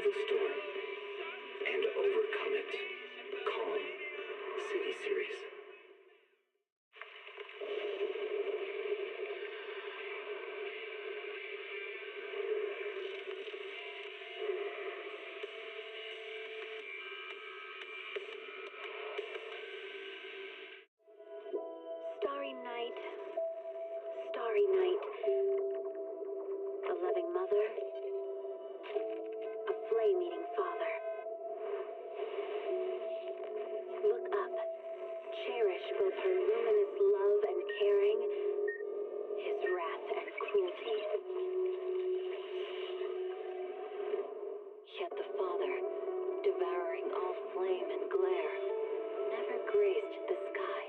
the storm and overcome it. Calm City Series. Starry night, starry night. A loving mother, a flame-eating father. Look up, cherish both her luminous love and caring, his wrath and cruelty. Yet the father, devouring all flame and glare, never graced the sky.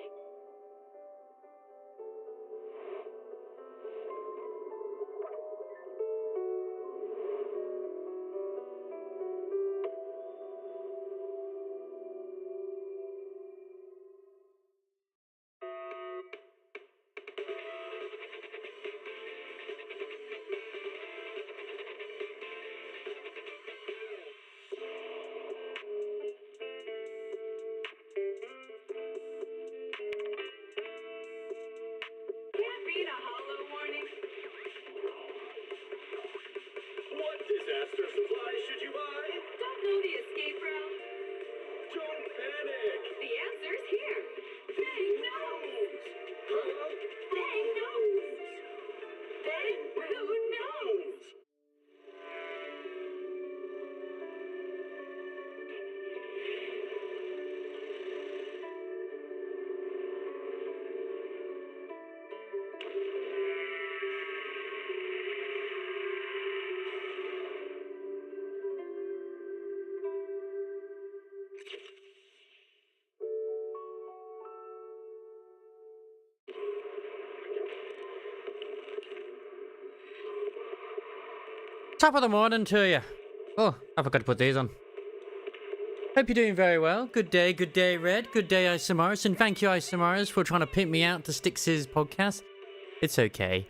What disaster supplies should you buy? Don't know the escape route? Don't panic! The answer's here. Bang knows. Huh? Bang knows. Bang who knows. Top of the morning to you. Oh, I forgot to put these on. Hope you're doing very well. Good day, Red. Good day, Isamaris. And thank you, Isamaris, for trying to pimp me out to Styx's podcast. It's okay.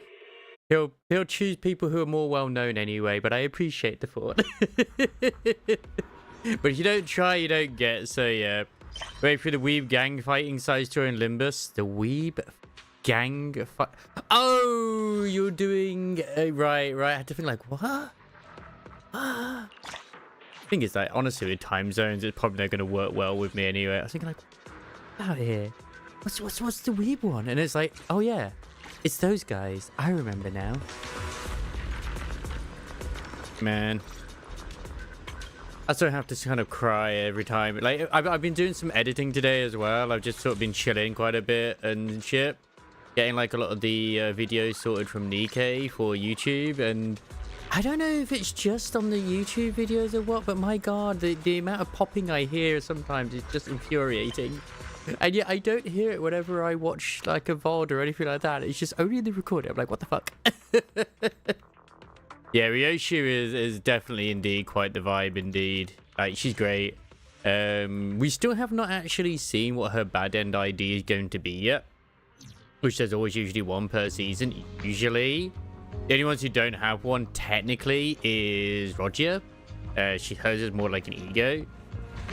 He'll choose people who are more well known anyway, but I appreciate the thought. But if you don't try, you don't get. So yeah. Wait for the Weeb gang fighting size tour in Limbus. The Weeb gang fight. Oh, you're doing right. I had to think like, what? Thing is that honestly with time zones it's probably not going to work well with me anyway. I was thinking like, out here, what's the Weeb one? And it's like, oh yeah, it's those guys. I remember now. Man, I still have to kind of cry every time. Like I've been doing some editing today as well. I've just sort of been chilling quite a bit and shit, getting like a lot of the videos sorted from Nikkei for YouTube, and I don't know if it's just on the YouTube videos or what, but my god, the amount of popping I hear sometimes is just infuriating. And yet I don't hear it whenever I watch like a VOD or anything like that. It's just only in the recording. I'm like, what the fuck? Yeah, Ryoshu is definitely indeed quite the vibe indeed. Like, she's great. We still have not actually seen what her bad end ID is going to be yet, which there's always usually one per season. Usually the only ones who don't have one technically is Roger. Hers is more like an ego.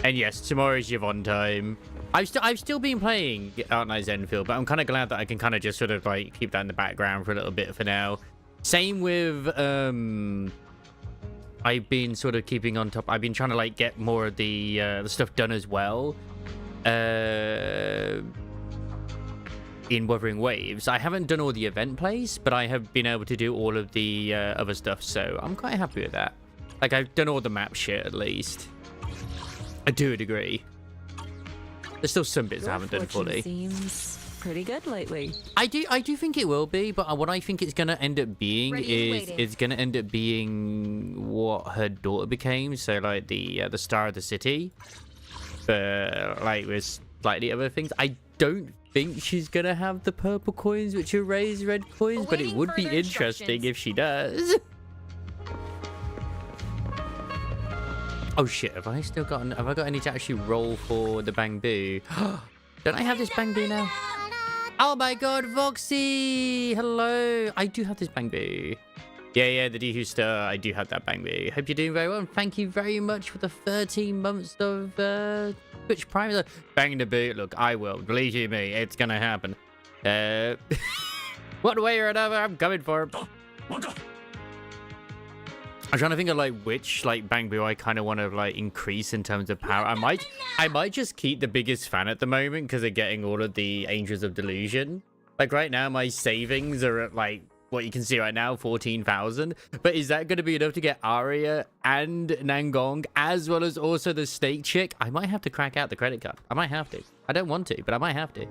And yes, tomorrow is Yvonne time. I've still been playing Art Night Zenfield, but I'm kind of glad that I can kind of just sort of like keep that in the background for a little bit for now. Same with I've been sort of keeping on top. I've been trying to like get more of the stuff done as well. In Wuthering Waves, I haven't done all the event plays, but I have been able to do all of the other stuff, so I'm quite happy with that. Like, I've done all the map shit at least. I do a degree. There's still some bits I haven't done fully. Seems pretty good lately. I do think it will be, but what I think it's gonna end up being is it's gonna end up being what her daughter became. So like the star of the city, but like with slightly other things. I don't think she's gonna have the purple coins, which are raised red coins, but it would be interesting if she does. Oh shit, have I got any to actually roll for the Bang Boo? Don't I have this Bang Boo now? Oh my god, Voxy! Hello! I do have this Bang Boo. Yeah, the Dehu Star. I do have that bang video. Hope you're doing very well. And thank you very much for the 13 months of Twitch Prime. Bang the boot. Look, I will. Believe you me, it's gonna happen. One way or another, I'm coming for him. I'm trying to think of like which like bang boot I kind of want to like increase in terms of power. I might just keep the biggest fan at the moment because they're getting all of the Angels of Delusion. Like right now, my savings are at like what you can see right now, 14,000. But is that going to be enough to get Arya and Nangong, as well as also the steak chick? I might have to crack out the credit card. I might have to. I don't want to, but I might have to.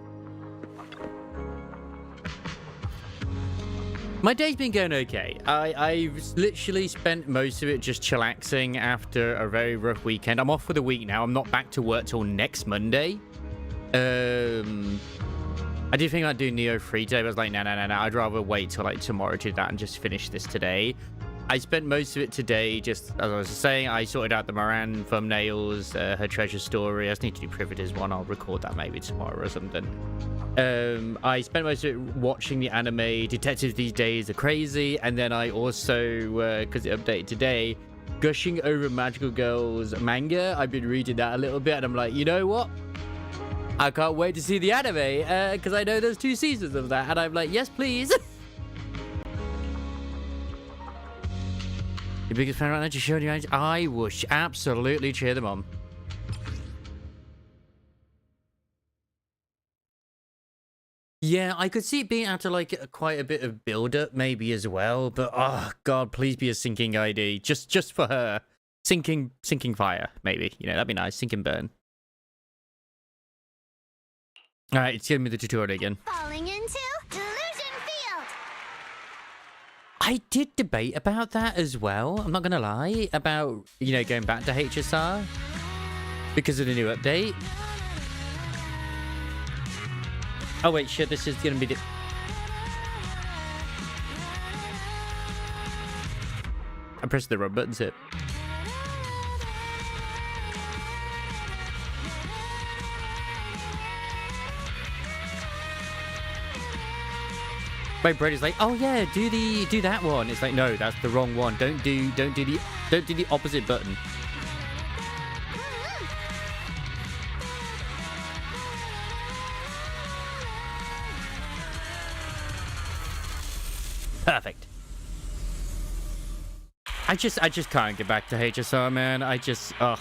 My day's been going okay. I've literally spent most of it just chillaxing after a very rough weekend. I'm off for the week now. I'm not back to work till next Monday. I did think I'd do Neo free today, but I was like, no. I'd rather wait till like tomorrow to do that and just finish this today. I spent most of it today, just as I was saying, I sorted out the Moran thumbnails, her treasure story. I just need to do Privilege's one. I'll record that maybe tomorrow or something. I spent most of it watching the anime. Detectives these days are crazy. And then I also, because it updated today, gushing over Magical Girls manga. I've been reading that a little bit and I'm like, you know what? I can't wait to see the anime because I know there's 2 seasons of that. And I'm like, yes, please. Your biggest fan right now, just showing you. I will absolutely cheer them on. Yeah, I could see it being after like quite a bit of build-up maybe as well. But oh god, please be a sinking ID. Just for her. Sinking fire, maybe. You know, that'd be nice. Sinking burn. Alright, it's giving me the tutorial again. Falling into Delusion Field. I did debate about that as well. I'm not gonna lie. About, you know, going back to HSR. Because of the new update. Oh wait, shit, this is gonna be the... I pressed the wrong buttons here. My brain is like, oh yeah, do that one. It's like, no, that's the wrong one. Don't do the opposite button. Perfect. I just can't get back to HSR, man. Ugh. Huh?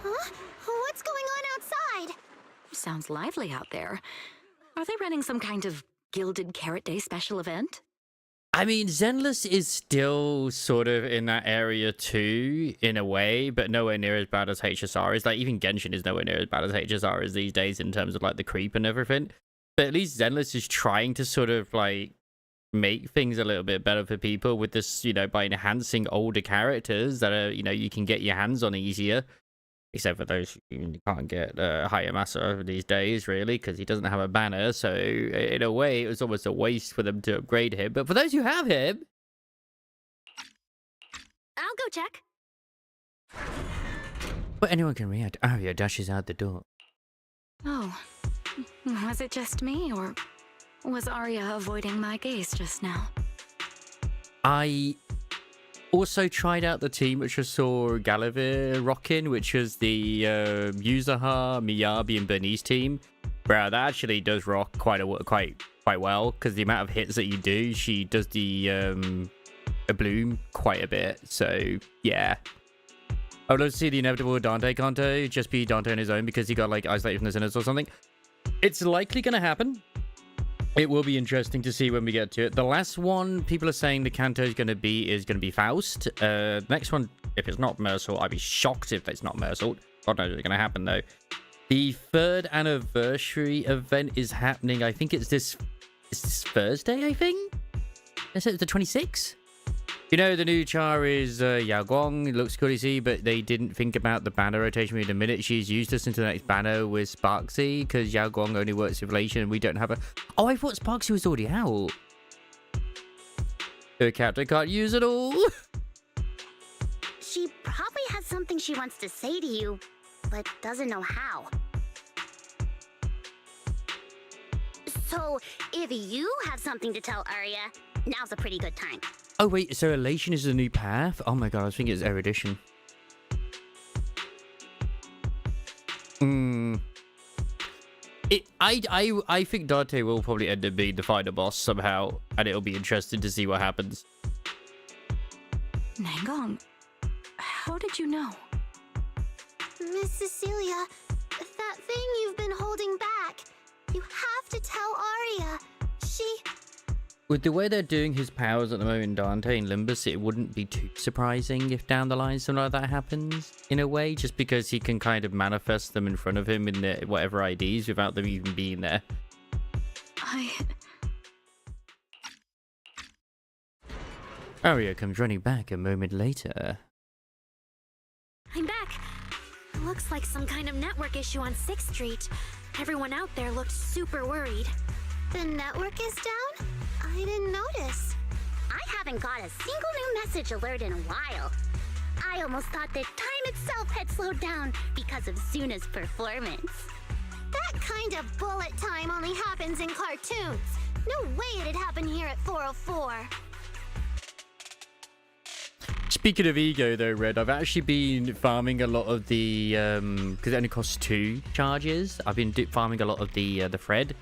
What's going on outside? Sounds lively out there. Are they running some kind of Gilded Carrot Day special event? I mean, Zenless is still sort of in that area too, in a way, but nowhere near as bad as HSR is. Like, even Genshin is nowhere near as bad as HSR is these days in terms of, like, the creep and everything. But at least Zenless is trying to sort of, like, make things a little bit better for people with this, you know, by enhancing older characters that are, you know, you can get your hands on easier. Except for those you can't get Hayamasa these days, really, because he doesn't have a banner. So, in a way, it was almost a waste for them to upgrade him. But for those who have him... I'll go check. But anyone can react. Arya dashes out the door. Oh, was it just me, or was Arya avoiding my gaze just now? I also tried out the team which I saw Galavir rocking, which was the Yuzaha, Miyabi, and Bernice team. Bro, that actually does rock quite well, because the amount of hits that you do, she does the a bloom quite a bit. So yeah, I would love to see the inevitable Dante Kanto just be Dante on his own because he got like isolated from the sinners or something. It's likely gonna happen. It will be interesting to see when we get to it. The last one, people are saying the Kanto is going to be Faust. Next one, if it's not Mersault, I'd be shocked if it's not Mersault. God knows what's going to happen, though. The 3rd anniversary event is happening. I think it's this Thursday, I think? Is it the 26th? You know, the new char is Yao Guang. It looks cool to see, but they didn't think about the banner rotation. The minute she's used us into the next banner with Sparksy, because Yao Guang only works with Relation and we don't have a... Oh, I thought Sparksy was already out. Her captain can't use it all. She probably has something she wants to say to you, but doesn't know how. So, if you have something to tell Arya, now's a pretty good time. Oh wait, so Elation is a new path? Oh my god, I was thinking it's Erudition. I think Dante will probably end up being the final boss somehow, and it'll be interesting to see what happens. Nangong, how did you know? Miss Cecilia, that thing you've been holding back. You have to tell Arya. With the way they're doing his powers at the moment, Dante and Limbus, it wouldn't be too surprising if down the line something like that happens, in a way, just because he can kind of manifest them in front of him in their whatever IDs without them even being there. Arya comes running back a moment later. I'm back. Looks like some kind of network issue on 6th Street. Everyone out there looked super worried. The network is down? I didn't notice. I haven't got a single new message alert in a while. I almost thought that time itself had slowed down because of Suna's performance. That kind of bullet time only happens in cartoons. No way it'd happen here at 404. Speaking of ego though, Red, I've actually been farming a lot of the because it only costs 2 charges. I've been farming a lot of the Fred,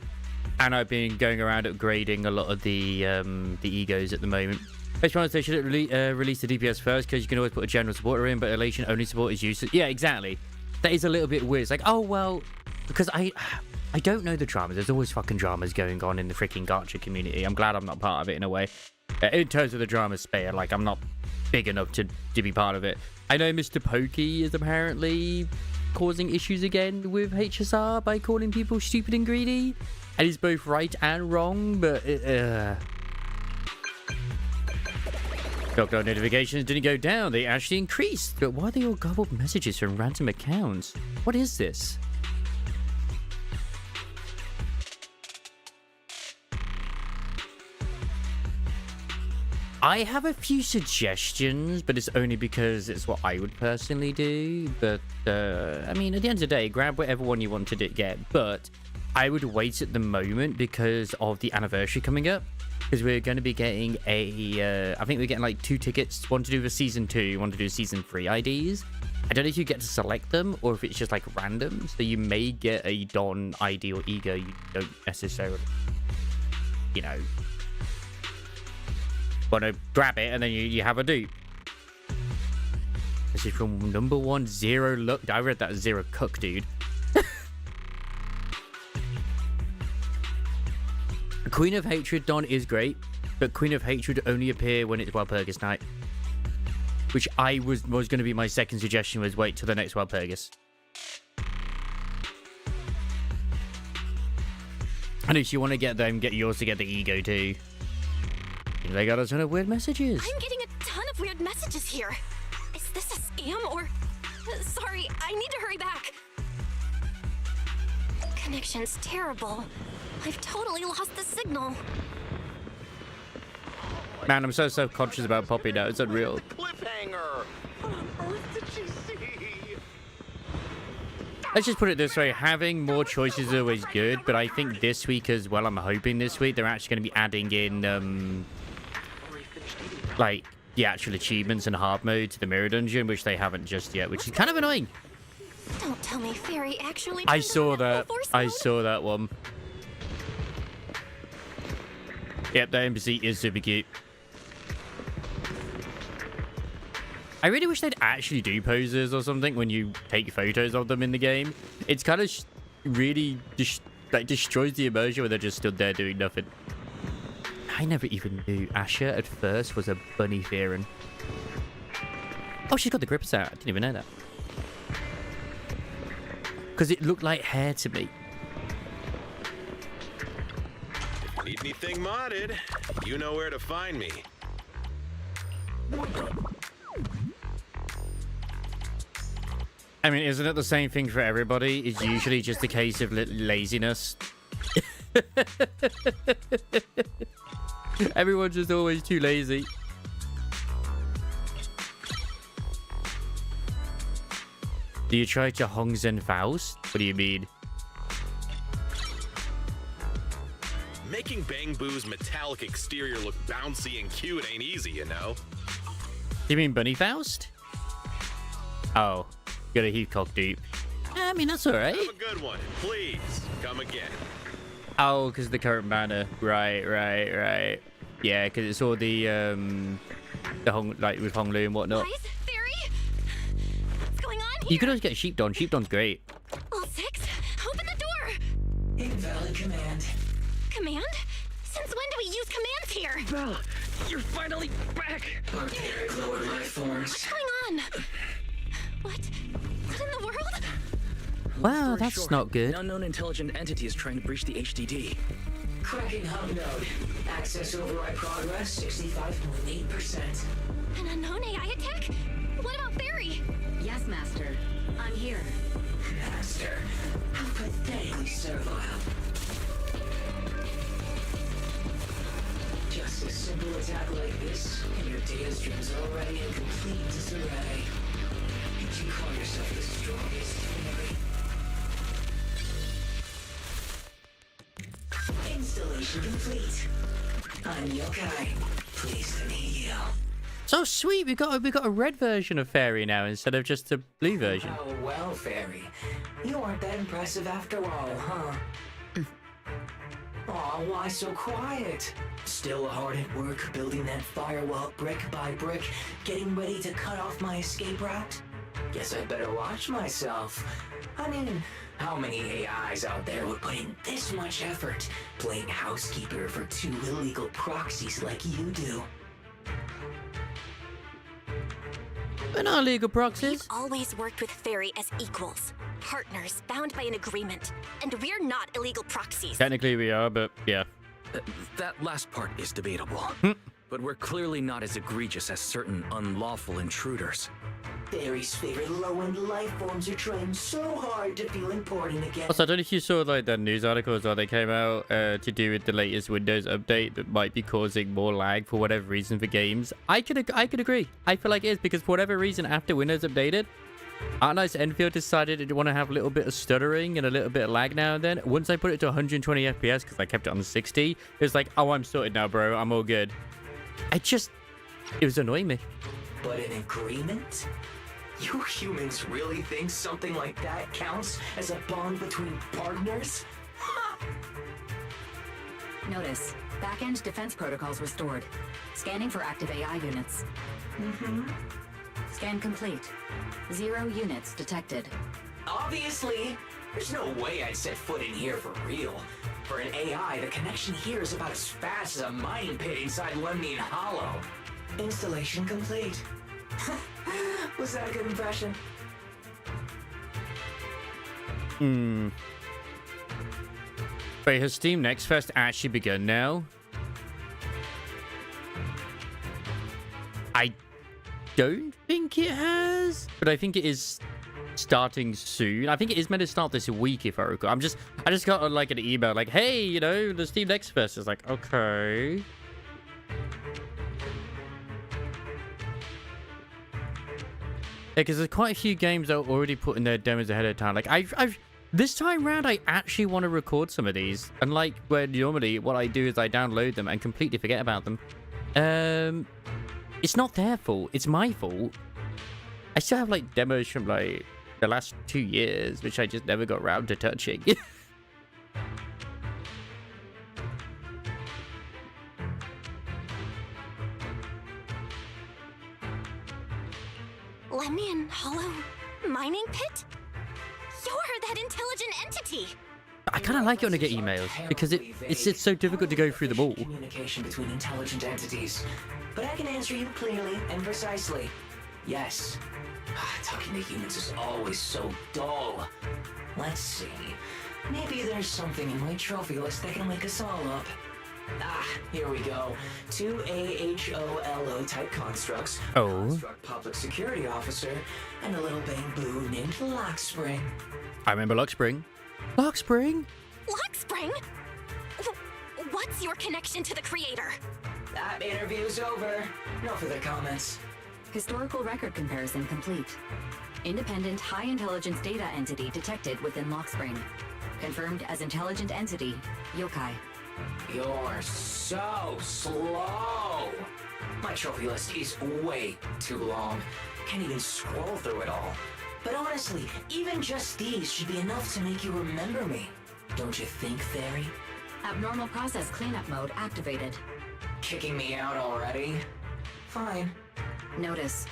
and I've been going around upgrading a lot of the egos at the moment. Let's try they should release the DPS first, because you can always put a general supporter in, but Elation only support is useless. Yeah, exactly. That is a little bit weird. It's like, oh well, because I don't know the dramas. There's always fucking dramas going on in the freaking Gacha community. I'm glad I'm not part of it in a way. In terms of the drama sphere, like I'm not big enough to be part of it. I know Mr. Pokey is apparently causing issues again with HSR by calling people stupid and greedy, and he's both right and wrong, but Doctor notifications didn't go down, they actually increased. But why are they all garbled messages from random accounts? What is this? I have a few suggestions, but it's only because it's what I would personally do. But, I mean, at the end of the day, grab whatever one you want to get. But I would wait at the moment because of the anniversary coming up. Because we're going to be getting I think we're getting like 2 tickets. One to do the Season 2, one to do Season 3 IDs. I don't know if you get to select them or if it's just like random. So you may get a Don ID or Ego you don't necessarily, you know, want to grab it, and then you have a dupe. This is from number 1, Zero Luck. I read that as Zero Cook, dude. Queen of Hatred Don is great, but Queen of Hatred only appear when it's Walpurgis night, which I was going to be my second suggestion, was wait till the next Walpurgis. And if you want to get them, get yours to get the Ego too. They got a ton of weird messages. I'm getting a ton of weird messages here. Is this a scam or... Sorry, I need to hurry back. Connection's terrible. I've totally lost the signal. Man, I'm so self-conscious about Poppy now. It's unreal. Cliffhanger. What on earth did she see? Let's just put it this way. Having more choices is always good, but I think this week as well, I'm hoping this week, they're actually going to be adding in... like the actual achievements and hard mode to the mirror dungeon, which they haven't just yet, which is kind of annoying. Don't tell me Fairy actually... I saw that. I saw that one. Yep, the embassy is super cute. I really wish they'd actually do poses or something when you take photos of them in the game. It's kind of really destroys the immersion when they're just stood there doing nothing. I never even knew Asha at first was a bunny Theron. Oh, she's got the grippers out. I didn't even know that. Because it looked like hair to me. Need anything modded? You know where to find me. I mean, isn't it the same thing for everybody? It's usually just a case of laziness. Everyone's just always too lazy. Do you try to Hongzen Faust? What do you mean? Making Bang Boo's metallic exterior look bouncy and cute ain't easy, you know? You mean Bunny Faust? Oh, got a Heathcock dupe. I mean, that's alright. Have a good one. Please, come again. Oh, because the current banner. Right. Yeah, because it's all the Hong, like with Hong Lu and whatnot. Guys, Fairy? What's going on here? You could always get Sheepdon. Sheepdon's great. Level 6? Open the door! Invalid command. Command? Since when do we use commands here? Belle, you're finally back. Barbaric lower life forms. What's going on? What in the world? Wow, that's not good. An unknown intelligent entity is trying to breach the HDD. Cracking hub node. Access override progress 65.8%. An unknown AI attack? What about Barry? Yes, Master. I'm here. Master, how pathetically servile. Just a simple attack like this, and your data stream's already in complete disarray. Did you call yourself the strongest theory? Installation complete. I'm Yokai. Pleased to meet you. So sweet. We got a red version of Fairy now instead of just the blue version. Oh, well, Fairy. You aren't that impressive after all, huh? Aw, why so quiet? Still hard at work building that firewall brick by brick, getting ready to cut off my escape route? Guess I better watch myself. I mean, how many AIs out there would put in this much effort playing housekeeper for 2 illegal proxies like you do? We're not illegal We've proxies. always worked with Fairy as equals, partners bound by an agreement, and we're not illegal proxies. Technically we are, but yeah. That last part is debatable. But we're clearly not as egregious as certain unlawful intruders. Fairy's favorite low-end life forms are trying so hard to feel important again. Also, I don't know if you saw like the news articles that they came out to do with the latest Windows update that might be causing more lag for whatever reason for games. I could agree. I feel like it is because for whatever reason after Windows updated, Artnice Enfield decided it want to have a little bit of stuttering and a little bit of lag now and then. Once I put it to 120 FPS because I kept it on 60, it was like, oh, I'm sorted now, bro. I'm all good. It was annoying me. But an agreement? You humans really think something like that counts as a bond between partners? Notice, back-end defense protocols restored. Scanning for active AI units. Scan complete. 0 units detected. Obviously. There's no way I'd set foot in here for real. For an AI, the connection here is about as fast as a mining pit inside Lemnian Hollow. Installation complete. Was that a good impression? Wait, has Steam Next Fest actually begun now? I don't think it has, but I think it is starting soon. I think it is meant to start this week, if I recall. I just got like an email like, hey, you know, the Steam Next Fest is like, okay. Because there's quite a few games that are already putting their demos ahead of time. Like I've this time round, I actually want to record some of these. Unlike where normally what I do is I download them and completely forget about them. It's not their fault. It's my fault. I still have like demos from like the last 2 years, which I just never got around to touching. Lemnian Hollow mining pit? You're that intelligent entity! I kind of like it when I get emails because it's so difficult to go through them all. Communication between intelligent entities. But I can answer you clearly and precisely. Yes. Talking to humans is always so dull. Let's see. Maybe there's something in my trophy list that can wake us all up. Here we go. 2 AHOLO type constructs. Oh. Construct public security officer and a little bamboo named Lockspring. I remember Lockspring. Lockspring? Lockspring? What's your connection to the creator? That interview's over. No further comments. Historical record comparison complete. Independent high intelligence data entity detected within Lockspring. Confirmed as intelligent entity, Yokai. You're so slow. My trophy list is way too long. Can't even scroll through it all. But honestly, even just these should be enough to make you remember me. Don't you think, Fairy? Abnormal process cleanup mode activated. Kicking me out already? Fine. Notice.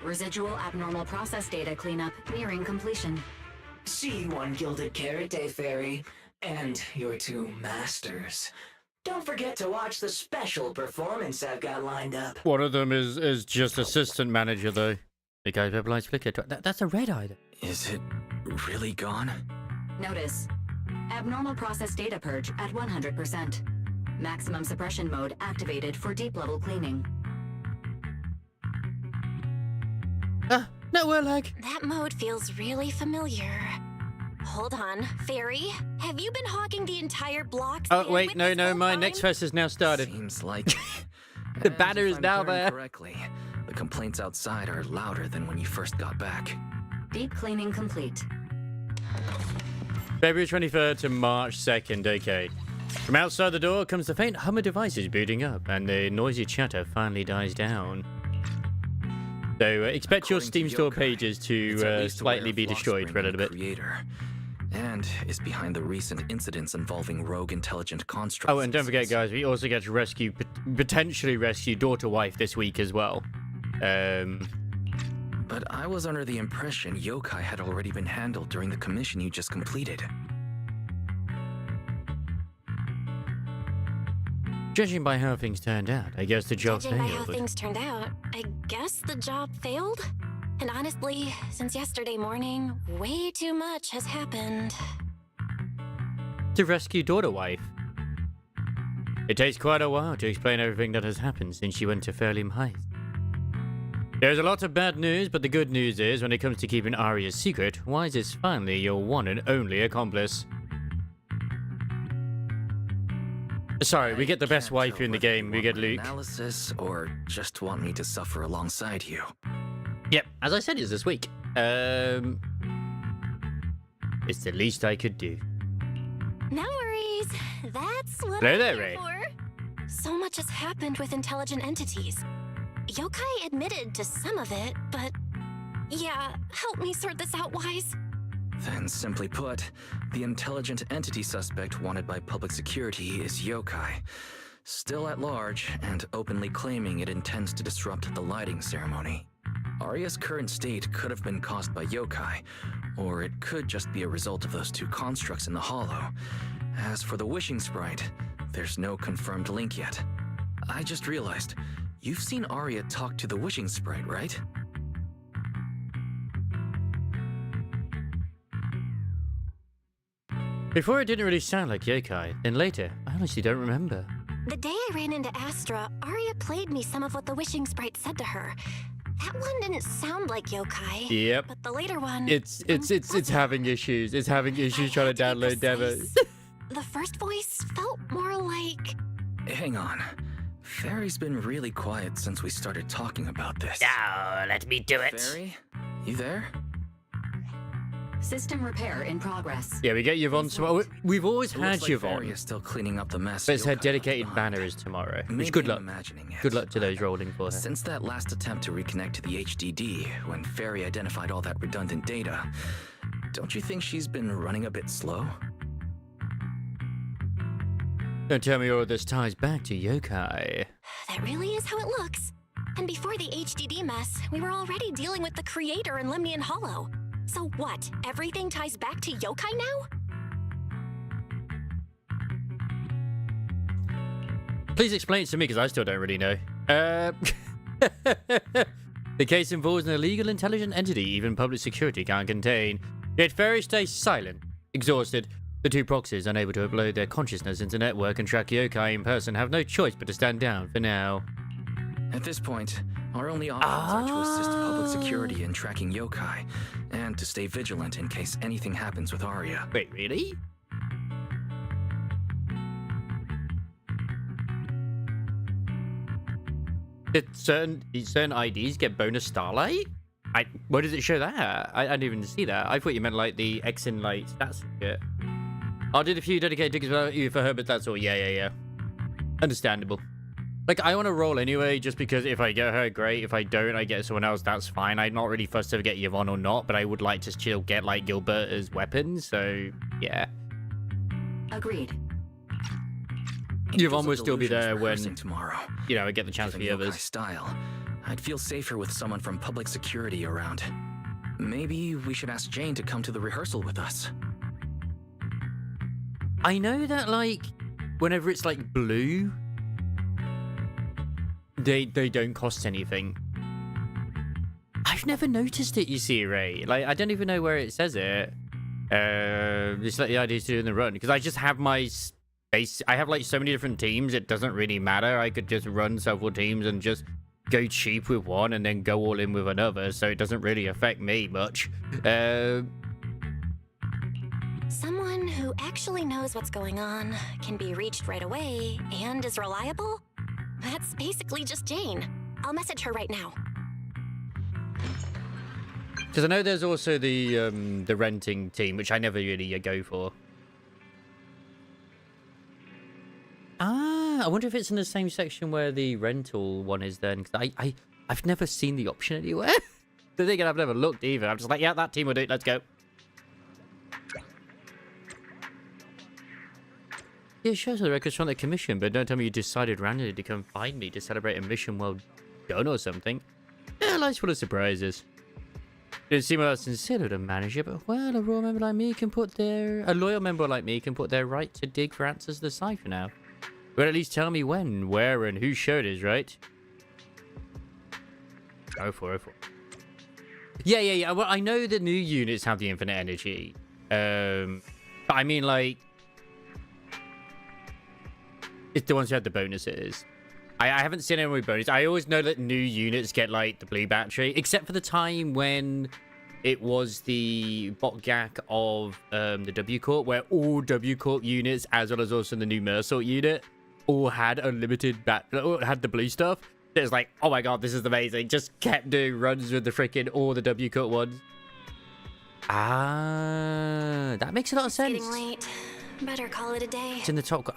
Residual abnormal process data cleanup nearing completion. See you on Gilded Carrot Day, Fairy. And your two masters. Don't forget to watch the special performance I've got lined up. One of them is just assistant manager, though. The guy with lights flicker. That's a red eye. Is it really gone? Notice. Abnormal process data purge at 100%. Maximum suppression mode activated for deep level cleaning. Network lag. That mode feels really familiar. Hold on, Fairy. Have you been hogging the entire block? Oh, wait, no, my next fest has now started. Seems like The banner is now there. Correctly, the complaints outside are louder than when you first got back. Deep cleaning complete. February 23rd to March 2nd, okay. From outside the door comes the faint hum of devices booting up, and the noisy chatter finally dies down. So expect your Steam Store pages to slightly be destroyed for a little bit. Creator, and is behind the recent incidents involving rogue intelligent constructs. Oh, and don't forget, guys, we also get to rescue, potentially rescue Daughter Wife this week as well. But I was under the impression yokai had already been handled during the commission you just completed. Judging by how things turned out, I guess the job Judging by how failed. things turned out, I guess the job failed? And honestly, since yesterday morning, way too much has happened. To rescue Daughter Wife. It takes quite a while to explain everything that has happened since she went to Fairleam Heights. There's a lot of bad news, but the good news is, when it comes to keeping Arya's secret, Wise is finally your one and only accomplice. Sorry, we get the best waifu in the game, we get Luke. Analysis, or just want me to suffer alongside you? Yep, as I said, it's this week. It's the least I could do. No worries. That's what Hello I'm there, here Ray. for. So much has happened with intelligent entities. Yokai admitted to some of it, but yeah, help me sort this out, Wise. Then, simply put, the intelligent entity suspect wanted by public security is yokai, still at large and openly claiming it intends to disrupt the lighting ceremony. Arya's current state could have been caused by yokai, or it could just be a result of those two constructs in the hollow. As for the wishing sprite, there's no confirmed link yet. I just realized, you've seen Arya talk to the wishing sprite, right? Before it didn't really sound like yokai, then later, I honestly don't remember. The day I ran into Astra, Arya played me some of what the wishing sprite said to her. That one didn't sound like yokai. Yep. But the later one... It's having issues. It's having issues trying to download demos. The first voice felt more like... Hang on. Fairy's been really quiet since we started talking about this. Oh, let me do it. Fairy? You there? System repair in progress. Yeah, we get Yvonne tomorrow. We've always had Looks like Fairy Yvonne. is still cleaning up the mess. But it's her yokai dedicated left banner behind. is tomorrow. Maybe Which, good I'm luck. imagining it. Good luck to those rolling for her. Since that last attempt to reconnect to the HDD, when Fairy identified all that redundant data, don't you think she's been running a bit slow? Don't tell me all this ties back to yokai. That really is how it looks. And before the HDD mess, we were already dealing with the creator in Lemnian Hollow. So what? Everything ties back to yokai now? Please explain it to me, because I still don't really know. The case involves an illegal intelligent entity even public security can't contain. Yet Fairy stays silent, exhausted. The two proxies, unable to upload their consciousness into network and track yokai in person, have no choice but to stand down for now. At this point, our only options are to assist public security in tracking yokai, and to stay vigilant in case anything happens with Arya. Wait, really? Did certain IDs get bonus starlight? Where does it show that? I didn't even see that. I thought you meant like the X in like stats and shit. I'll do the few dedicated tickets for her, but that's all. Yeah. Understandable. Like, I want to roll anyway, just because if I get her, great. If I don't, I get someone else, that's fine. I'm not really fussed to get Yvonne or not, but I would like to still get, like, Gilbert as weapons, so, yeah. Agreed. Yvonne will still be there when, tomorrow. you know, I get the chance for the Given others. Yokai's style, I'd feel safer with someone from public security around. Maybe we should ask Jane to come to the rehearsal with us. I know that, like, whenever it's, like, blue, they don't cost anything. I've never noticed it, you see, Ray. Like, I don't even know where it says it. It's like the idea to do in the run. Because I just have my space. I have, like, so many different teams, it doesn't really matter. I could just run several teams and just go cheap with one and then go all in with another. So it doesn't really affect me much. Someone who actually knows what's going on, can be reached right away, and is reliable? That's basically just Jane. I'll message her right now. Because I know there's also the renting team, which I never really go for. Ah, I wonder if it's in the same section where the rental one is then. Because I've never seen the option anywhere. The thing is, I've never looked either. I'm just like, yeah, that team will do it. Let's go. Yeah, sure, so the records from the commission, but don't tell me you decided randomly to come find me to celebrate a mission well done or something. Yeah, life's full of surprises. Didn't seem all that sincere to the manager, but well, a loyal member like me can put their right to dig for answers to the cipher now. But at least tell me when, where, and whose show it is, right? Oh, 404. Yeah. Well, I know the new units have the infinite energy. But I mean, like, it's the ones who had the bonuses. I haven't seen anyone with bonus. I always know that new units get, like, the blue battery, except for the time when it was the bot gack of the W Corp, where all W Corp units, as well as also the new Mersault unit, all had unlimited had the blue stuff. It was like, oh my god, this is amazing. Just kept doing runs with the freaking all the W Corp ones. Ah, that makes a lot of sense. Getting late. Better call it a day. It's in the top.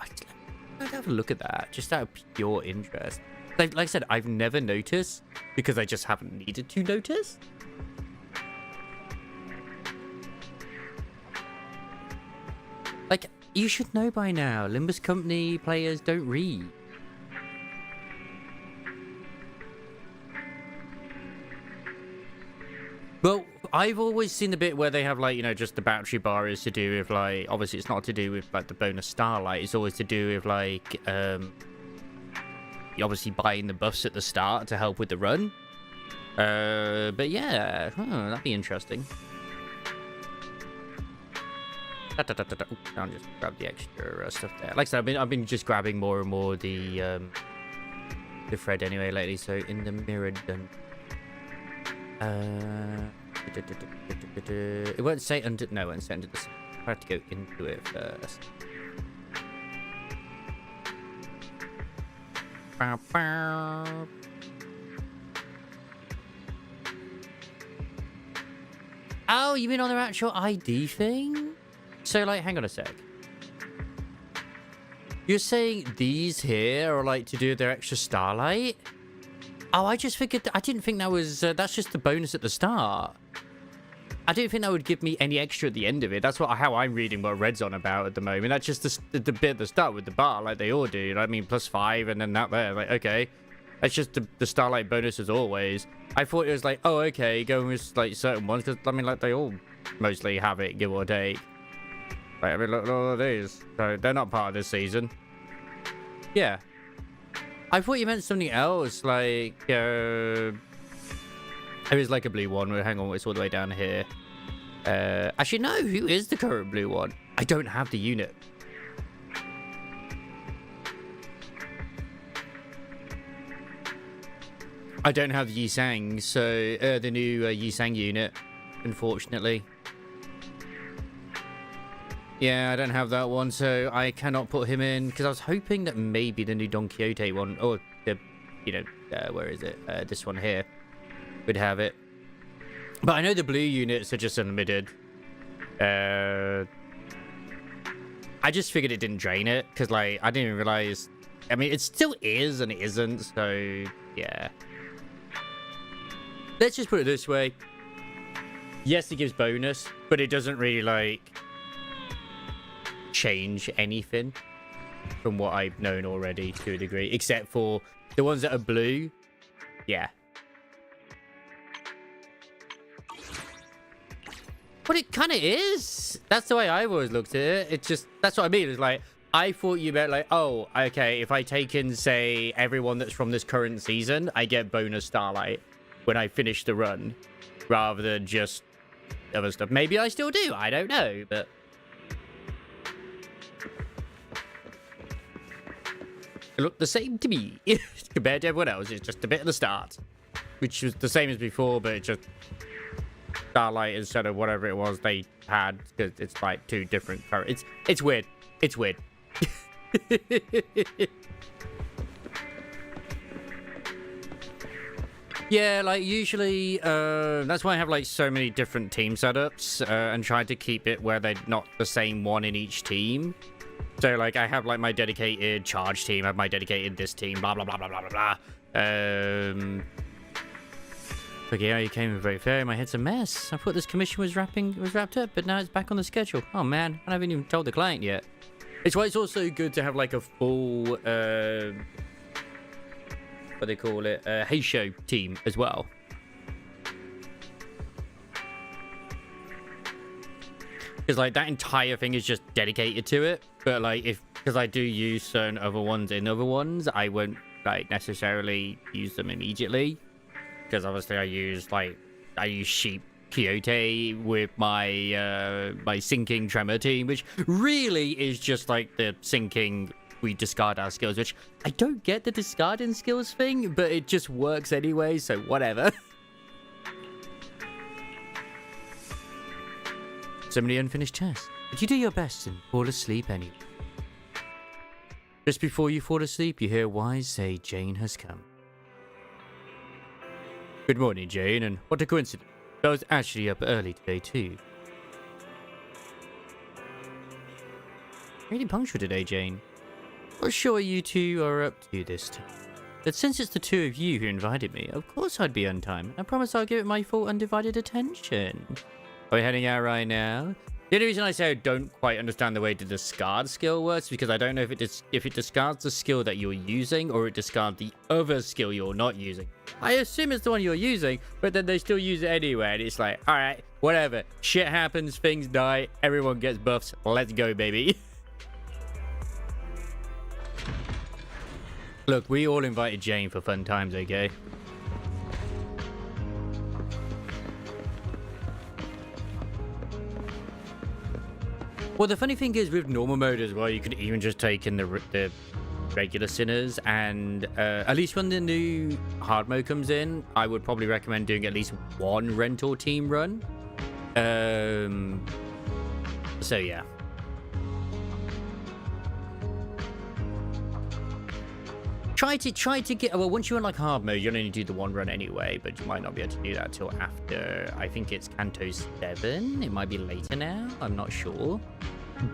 I'd have a look at that, just out of pure interest. Like I said, I've never noticed because I just haven't needed to notice. Like, you should know by now, Limbus Company players don't read. Well, I've always seen the bit where they have, like, you know, just the battery bar is to do with, like, obviously it's not to do with, like, the bonus starlight. It's always to do with, like, obviously buying the buffs at the start to help with the run. But yeah, that'd be interesting. I'll just grab the extra stuff there. Like I said, I've been just grabbing more and more the thread anyway lately. So in the mirror done. It won't say under. No, it won't say under the. I have to go into it first. Oh, you mean on their actual ID thing? So, like, hang on a sec. You're saying these here are, like, to do with their extra starlight? Oh, I just figured... I didn't think that was... that's just the bonus at the start. I didn't think that would give me any extra at the end of it. That's how I'm reading what Red's on about at the moment. That's just the bit at the start with the bar, like they all do. You know what I mean? +5 and then that there. Like, okay. That's just the starlight bonus as always. I thought it was like, oh, okay, going with, like, certain ones. Because, I mean, like, they all mostly have it, give or take. Like, I mean, look at all of these. So, they're not part of this season. Yeah. I thought you meant something else, like, it was like a blue one. Hang on, it's all the way down here. Actually, no, who is the current blue one? I don't have the unit. I don't have the Yisang, so the new Yisang unit, unfortunately. Yeah, I don't have that one, so I cannot put him in, because I was hoping that maybe the new Don Quixote one, or the, you know, where is it? This one here would have it. But I know the blue units are just unlimited. I just figured it didn't drain it because, like, I didn't even realize. I mean, it still is and it isn't. So yeah. Let's just put it this way. Yes, it gives bonus, but it doesn't really like change anything from what I've known already to a degree, except for the ones that are blue. Yeah. But it kind of is. That's the way I've always looked at it. It's just, that's what I mean. It's like, I thought you meant like, oh, okay, if I take in, say, everyone that's from this current season, I get bonus Starlight when I finish the run, rather than just other stuff. Maybe I still do. I don't know, but... It looked the same to me compared to everyone else. It's just a bit at the start, which was the same as before, but it's just Starlight instead of whatever it was they had, because it's like two different characters. It's weird. It's weird. Yeah, like usually that's why I have like so many different team setups and try to keep it where they're not the same one in each team. So like I have like my dedicated charge team, I have my dedicated this team, blah blah blah blah blah blah blah. Okay, yeah, you came in very fair. My head's a mess. I thought this commission was wrapped up, but now it's back on the schedule. Oh man, I haven't even told the client yet. It's why it's also good to have like a full what they call it, Hey Show team as well. Because like that entire thing is just dedicated to it. But like because I do use certain other ones in other ones, I won't like necessarily use them immediately. Because obviously I use Sheep Quixote with my my sinking tremor team, which really is just like the sinking, we discard our skills, which I don't get the discarding skills thing, but it just works anyway, so whatever. So many unfinished tasks, but you do your best and fall asleep anyway. Just before you fall asleep, you hear Wise say Jane has come. Good morning, Jane, and what a coincidence. I was actually up early today, too. Really punctual today, Jane. Not sure you two are up to this time. But since it's the two of you who invited me, of course I'd be on time. I promise I'll give it my full undivided attention. Are we heading out right now? The only reason I say I don't quite understand the way the discard skill works is because I don't know if it discards the skill that you're using or it discards the other skill you're not using. I assume it's the one you're using, but then they still use it anyway, and it's like, alright, whatever. Shit happens, things die, everyone gets buffs, let's go, baby. Look, we all invited Jane for fun times, okay? Well, the funny thing is with normal mode as well, you could even just take in the regular sinners, and at least when the new hard mode comes in, I would probably recommend doing at least one rental team run. So yeah. Try to get, well, once you're in like hard mode, you'll only do the one run anyway, but you might not be able to do that till after, I think it's Canto 7. It might be later now, I'm not sure.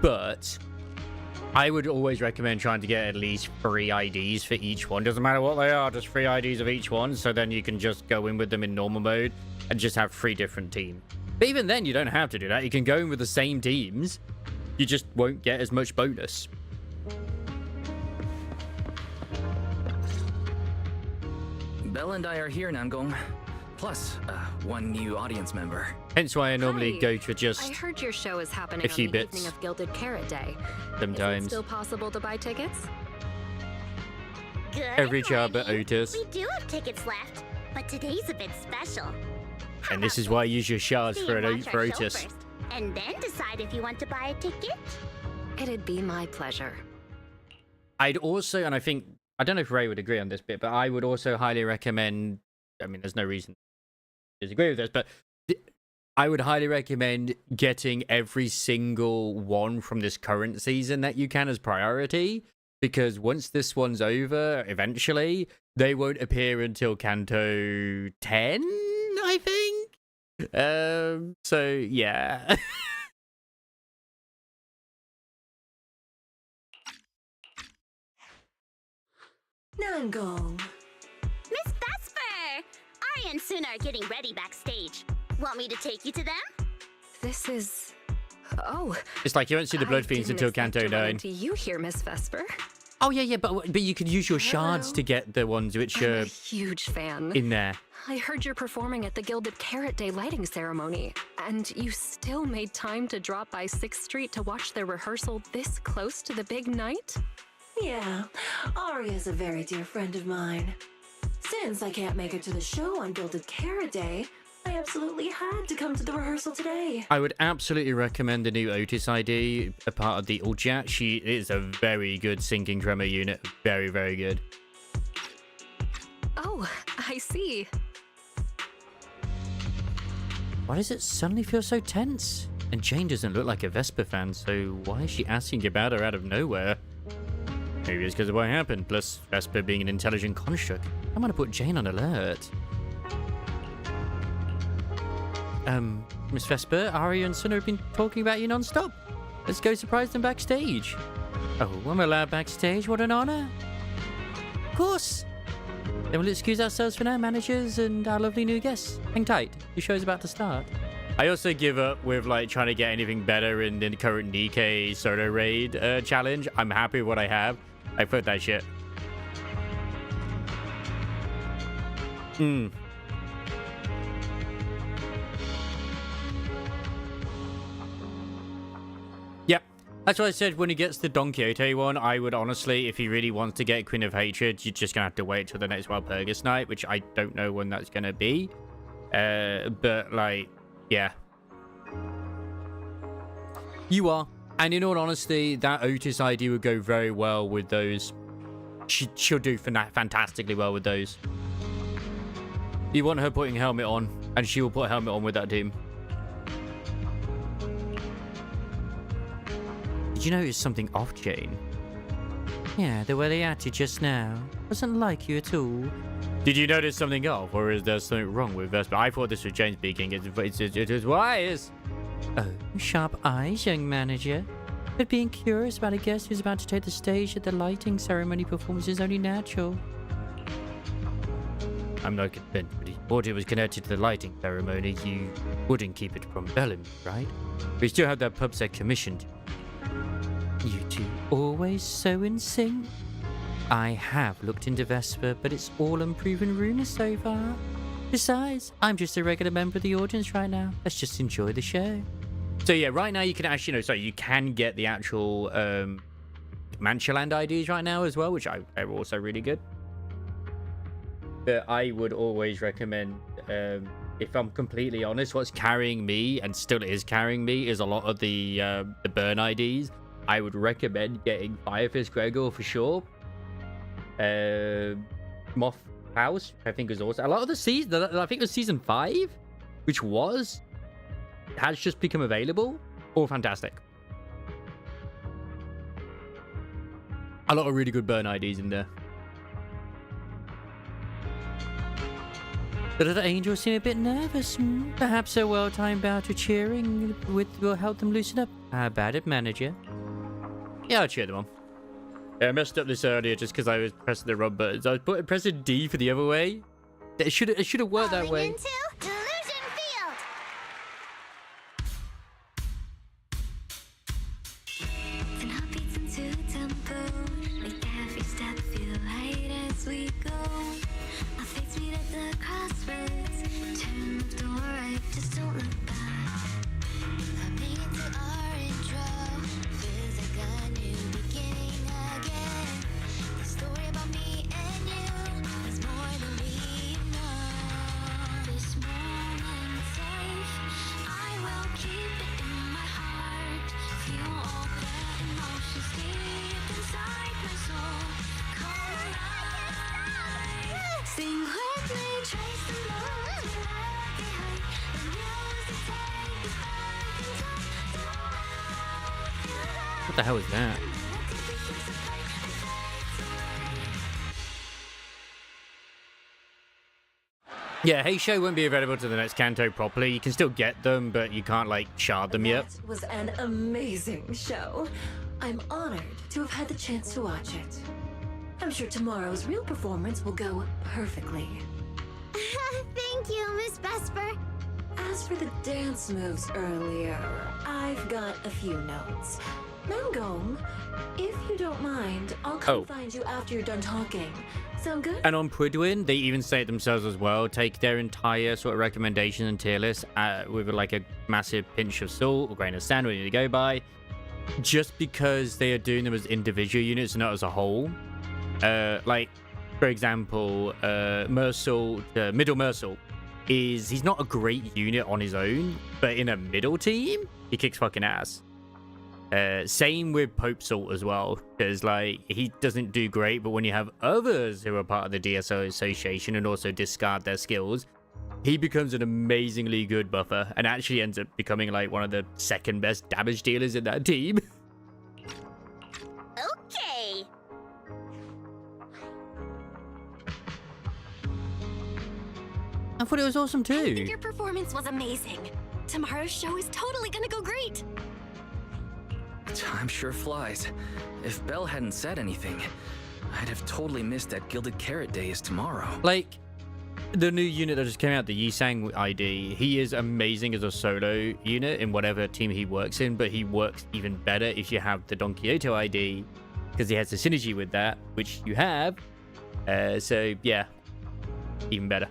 But I would always recommend trying to get at least 3 IDs for each one. Doesn't matter what they are, just 3 IDs of each one, so then you can just go in with them in normal mode and just have 3 different teams. But even then, you don't have to do that. You can go in with the same teams, you just won't get as much bonus. Belle and I are here, Namgong. Plus, one new audience member. Hence why I normally Hi. go for just I heard your show is happening a few on the bits. evening of Gilded Carrot Day. Sometimes. Is it still possible to buy tickets? Good Every job but morning. Otis. We do have tickets left, but today's a bit special. How And this about is why I use your shards see for, you watch for our show Otis. first, and then decide if you want to buy a ticket? It'd be my pleasure. I'd also, and I think, I don't know if Ray would agree on this bit, but I would also highly recommend, I mean, there's no reason to disagree with this, but I would highly recommend getting every single one from this current season that you can as priority, because once this one's over, eventually, they won't appear until Canto 10, I think? So, yeah. Nangong. Miss Vesper! Arya and Suna are getting ready backstage. Want me to take you to them? This is... Oh. It's like you won't see the Blood Fiends until Canto 9. To you here, Miss Vesper. Oh, yeah, but you could use your shards to get the ones which I'm are a huge fan. in there. I heard you're performing at the Gilded Carrot Day lighting ceremony, and you still made time to drop by 6th Street to watch their rehearsal this close to the big night? Yeah, Arya's a very dear friend of mine. Since I can't make it to the show on Gilded Carrot Day, I absolutely had to come to the rehearsal today. I would absolutely recommend the new Otis ID, a part of the Uljat. She is a very good sinking tremor unit. Very, very good. Oh, I see. Why does it suddenly feel so tense? And Jane doesn't look like a Vesper fan, so why is she asking about her out of nowhere? Maybe it's because of what happened, plus Vesper being an intelligent construct. I'm gonna put Jane on alert. Miss Vesper, Arya and Suna have been talking about you non-stop. Let's go surprise them backstage. Oh, I'm allowed backstage? What an honor. Of course. Then we'll excuse ourselves for now, managers and our lovely new guests. Hang tight, the show's about to start. I also give up with like trying to get anything better in the current Nikkei solo raid challenge. I'm happy with what I have. I put that shit. Yep. That's what I said when he gets the Don Quixote one. I would honestly, if he really wants to get Queen of Hatred, you're just going to have to wait till the next Walpurgis night, which I don't know when that's going to be. But, like, yeah. You are. And in all honesty, that Otis ID would go very well with those. She'll do fantastically well with those. You want her putting helmet on, and she will put a helmet on with that team. Did you notice something off, Jane? Yeah, the way they acted just now wasn't like you at all. Did you notice something off, or is there something wrong with Vesper? I thought this was Jane speaking. It is wise. Oh, sharp eyes, young manager. But being curious about a guest who's about to take the stage at the lighting ceremony performance is only natural. I'm not convinced, but he thought it was connected to the lighting ceremony. You wouldn't keep it from Bellamy, right? We still have that pub set commissioned. You two always so in sync. I have looked into Vesper, but it's all unproven rumors so far. Besides, I'm just a regular member of the audience right now. Let's just enjoy the show. So yeah, right now you can actually, you can get the actual Manchaland IDs right now as well, which are also really good. But I would always recommend, if I'm completely honest, what's carrying me, and still is carrying me, is a lot of the burn IDs. I would recommend getting Firefist Gregor for sure. Moth House, I think is also a lot of the season. I think it was season 5, which has just become available. All fantastic. A lot of really good burn IDs in there. The little angels seem a bit nervous. Perhaps a well-timed bout of cheering will help them loosen up. How about it, manager? Yeah, I'll cheer them on. Yeah, I messed up this earlier just because I was pressing the wrong buttons. I was pressing D for the other way. It should have worked that way. Into Delusion Field. And our beats into tempo, make every step feel light as we go. Our fates meet at the crossroads. Turn left or right, just don't look back. Coming into our intro, feels like a new beginning again. The story about me and you is more than we know. This moment safe, I will keep it in my heart. Feel all the emotions deep inside my soul. Come alive. Sing with me, trace the moon to left behind. The music take us back in time. What the hell is that? Yeah, Hey Show won't be available to the next Kanto properly. You can still get them, but you can't, shard them yet. That was an amazing show. I'm honored to have had the chance to watch it. I'm sure tomorrow's real performance will go perfectly. Thank you, Miss Vesper. As for the dance moves earlier, I've got a few notes. Mangong, if you don't mind, I'll come find you after you're done talking. Sound good? And on Pridwin, they even say it themselves as well. Take their entire sort of recommendation and tier list with like a massive pinch of salt or grain of sand, whatever you go by. Just because they are doing them as individual units, not as a whole. Like, for example, Mercil, Middle Mercil, he's not a great unit on his own, but in a middle team, he kicks fucking ass. Same with Pope Salt as well, because like he doesn't do great, but when you have others who are part of the DSO association and also discard their skills, he becomes an amazingly good buffer and actually ends up becoming like one of the second best damage dealers in that team. Okay. I thought it was awesome too. I think your performance was amazing. Tomorrow's show is totally gonna go great. Time sure flies. If Belle hadn't said anything, I'd have totally missed that Gilded Carrot Day is tomorrow. Like, the new unit that just came out, the Yisang ID, he is amazing as a solo unit in whatever team he works in, but he works even better if you have the Don Quixote ID, because he has the synergy with that, which you have. So, yeah, even better.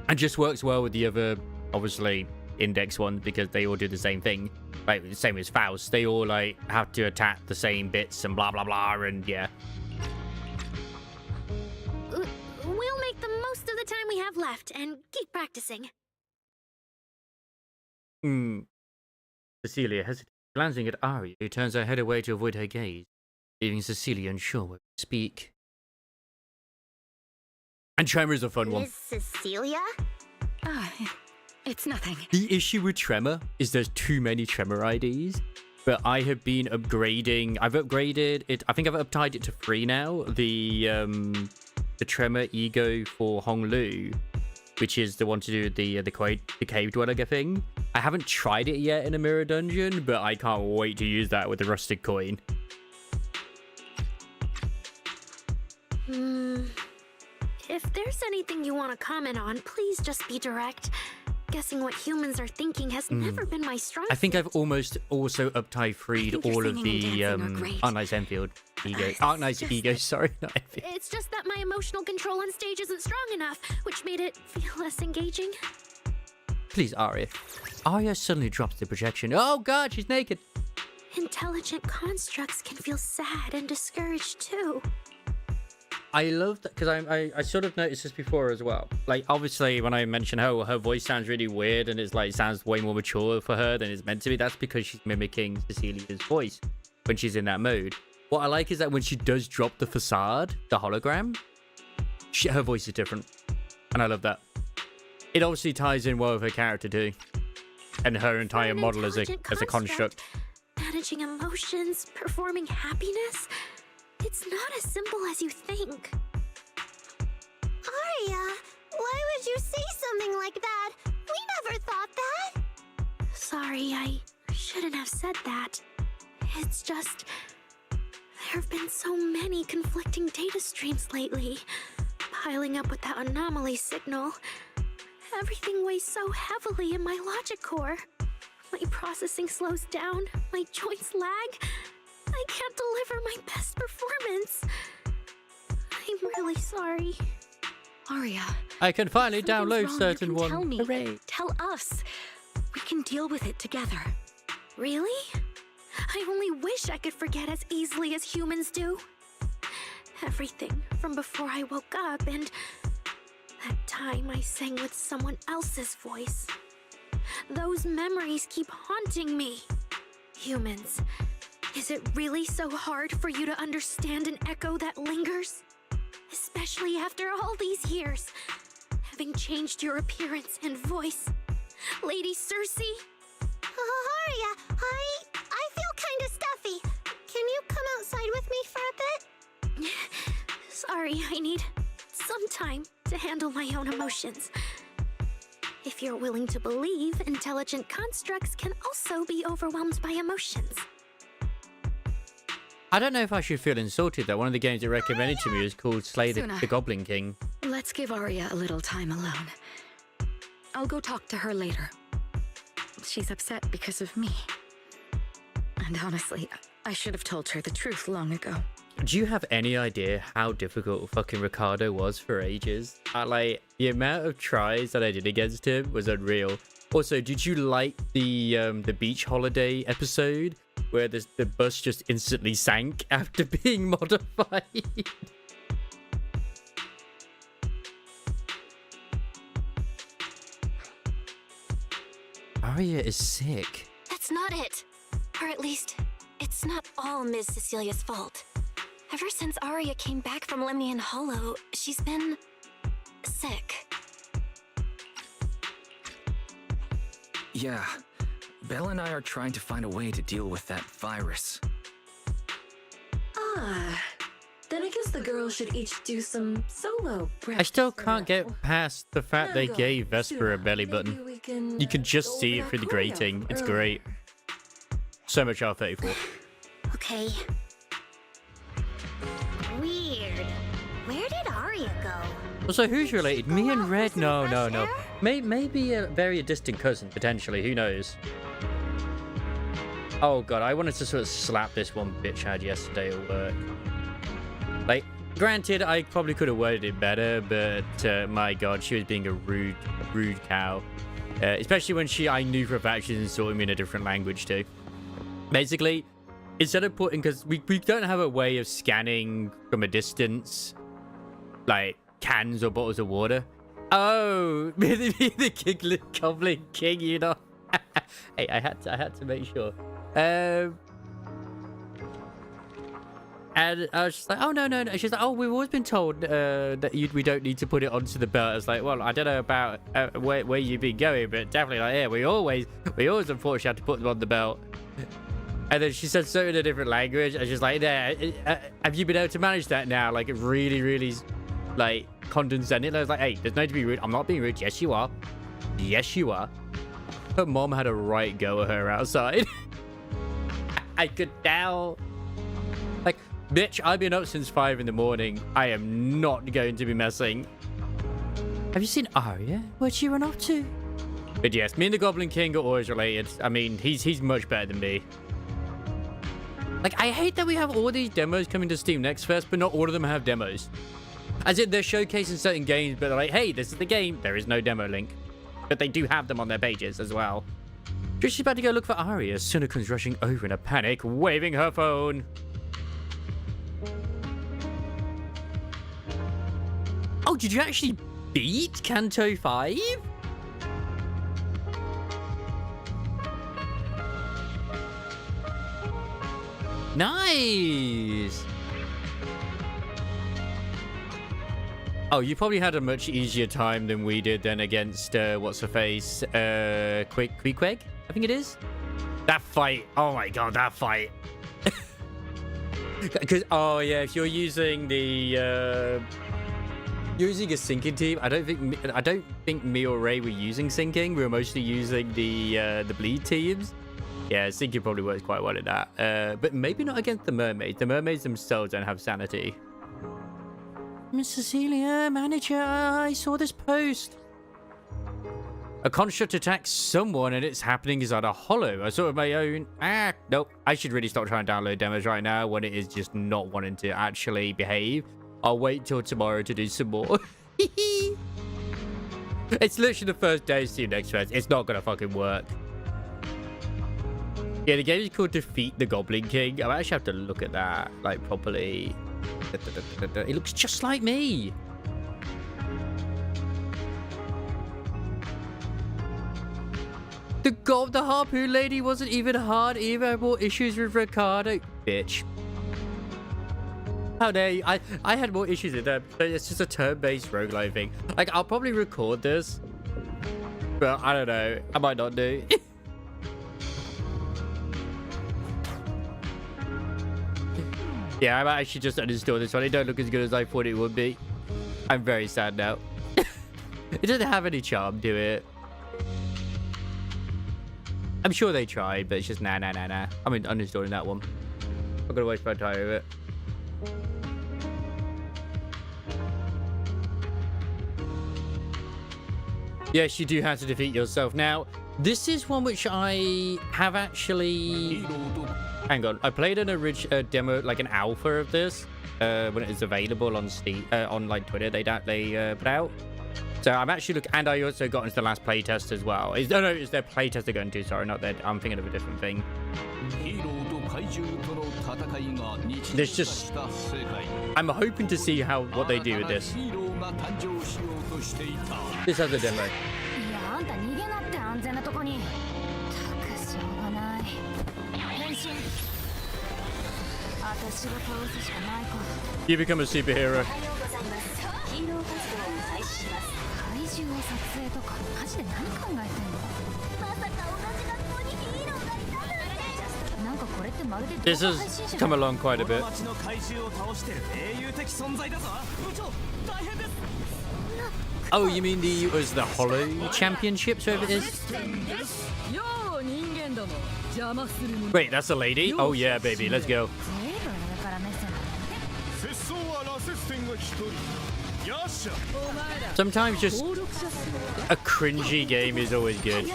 And just works well with the other, obviously, index ones, because they all do the same thing. Like, the same as Faust. They all, like, have to attack the same bits and blah, blah, blah, and yeah. We'll make the most of the time we have left and keep practicing. Cecilia hesitates, glancing at Aria, who turns her head away to avoid her gaze, leaving Cecilia unsure whether to speak. And Tremor is a fun one. Is Cecilia? It's nothing. The issue with Tremor is there's too many Tremor IDs, but I have been upgrading. I've upgraded it. I think I've uptied it to 3 now. The Tremor Ego for Honglu, which is the one to do with the cave dweller thing. I haven't tried it yet in a mirror dungeon, but I can't wait to use that with the rusted coin. If there's anything you want to comment on, please just be direct. Guessing what humans are thinking has never been my strong I think suit. I've almost also uptied freed all of the Arknight's Enfield ego. Arknight's ego, sorry, not Enfield. It's just that my emotional control on stage isn't strong enough, which made it feel less engaging. Please, Aria. Aria suddenly drops the projection. Oh god, she's naked. Intelligent constructs can feel sad and discouraged too. I love that, because I sort of noticed this before as well. Like, obviously, when I mention her voice sounds really weird and it's like sounds way more mature for her than it's meant to be. That's because she's mimicking Cecilia's voice when she's in that mode. What I like is that when she does drop the facade, the hologram, her voice is different. And I love that. It obviously ties in well with her character too. And her entire model as a construct. Managing emotions, performing happiness. It's not as simple as you think. Aria, why would you say something like that? We never thought that. Sorry, I shouldn't have said that. It's just... there have been so many conflicting data streams lately, piling up with that anomaly signal. Everything weighs so heavily in my logic core. My processing slows down, my joints lag. I can't deliver my best performance. I'm really sorry. Aria. I can finally download certain ones. Tell me. Hooray. Tell us. We can deal with it together. Really? I only wish I could forget as easily as humans do. Everything from before I woke up and that time I sang with someone else's voice. Those memories keep haunting me. Humans, is it really so hard for you to understand an echo that lingers? Especially after all these years, having changed your appearance and voice. Lady Circe? Aria, I feel kinda stuffy. Can you come outside with me for a bit? Sorry, I need some time to handle my own emotions. If you're willing to believe, intelligent constructs can also be overwhelmed by emotions. I don't know if I should feel insulted that one of the games it recommended to me is called Slay the Suna. Goblin King. Let's give Arya a little time alone. I'll go talk to her later. She's upset because of me. And honestly, I should have told her the truth long ago. Do you have any idea how difficult fucking Ricardo was for ages? Like, the amount of tries that I did against him was unreal. Also, did you like the beach holiday episode where the bus just instantly sank after being modified? Arya is sick. That's not it. Or at least, it's not all Ms. Cecilia's fault. Ever since Arya came back from Lemnian Hollow, she's been sick. Yeah, Belle and I are trying to find a way to deal with that virus. Ah, then I guess the girls should each do some solo prep. I still can't get past the fact they gave Vesper a belly button. You can just see it through the grating. It's great. So much R34. Okay. Weird. Where did Arya go? Also, who's related? Me and Red? No. fresh air? Maybe a very distant cousin, potentially. Who knows? Oh god, I wanted to sort of slap this one bitch I had yesterday at work. Like, granted, I probably could have worded it better, but my god, she was being a rude cow. Especially when I knew for a fact she was insulting me in a different language too. Basically, instead of putting, because we don't have a way of scanning from a distance, like cans or bottles of water. Oh, the Goblin King, you know. Hey, I had to make sure. And I was just like, oh, no. She's like, oh, we've always been told that we don't need to put it onto the belt. I was like, well, I don't know about where you've been going, but definitely like, yeah, we always unfortunately have to put them on the belt. And then she said so in a different language. I was just like, there, have you been able to manage that now? Like, really, like, condescending. And I was like, hey, there's no need to be rude. I'm not being rude. Yes, you are. Yes, you are. Her mom had a right go at her outside. I could tell. Like, bitch, I've been up since 5 in the morning. I am not going to be messing. Have you seen Arya? Where'd she run off to? But yes, me and the Goblin King are always related. I mean, he's much better than me. Like, I hate that we have all these demos coming to Steam Next Fest, but not all of them have demos. As in, they're showcasing certain games, but they're like, hey, this is the game. There is no demo link. But they do have them on their pages as well. Just she's about to go look for Arya. Suna comes rushing over in a panic, waving her phone. Oh, did you actually beat Kanto 5? Nice! Oh, you probably had a much easier time than we did then against, what's-her-face? Queequeg? I think it is? That fight. Oh my god, that fight. Because, oh yeah, if you're using the, using a syncing team, I don't think me or Ray were using syncing. We were mostly using the bleed teams. Yeah, syncing probably works quite well in that. But maybe not against the mermaids. The mermaids themselves don't have sanity. Miss Cecilia, manager, I saw this post. A construct attacks someone and it's happening inside a hollow. I saw it with my own. Nope. I should really stop trying to download demos right now when it is just not wanting to actually behave. I'll wait till tomorrow to do some more. It's literally the first day of Steam Next Fest. It's not gonna fucking work. Yeah, the game is called Defeat the Goblin King. I actually have to look at that, like, properly. It looks just like me. The harpoon lady wasn't even hard either. I had more issues with Ricardo. Bitch. How dare you? I had more issues with them. It's just a turn-based roguelike thing. Like, I'll probably record this. But I don't know. I might not do. Yeah, I might actually just uninstall this one. It don't look as good as I thought it would be. I'm very sad now. It doesn't have any charm to it. I'm sure they tried, but it's just nah. I'm uninstalling that one. I'm gonna waste my time with it. Yes, you do have to defeat yourself. Now, this is one which I have actually... Hang on. I played an original demo, like an alpha of this, when it was available on Steam, on like Twitter. They put out. So I'm actually and I also got into the last playtest as well. It's their playtest they're going to. Sorry, not their. I'm thinking of a different thing. There's just... I'm hoping to see what they do with this. This has a demo. You become a superhero. This has come along quite a bit. Oh, you mean the Hollow Championships, whoever it is? Wait, that's a lady? Oh yeah, baby, let's go. Sometimes just a cringy game is always good.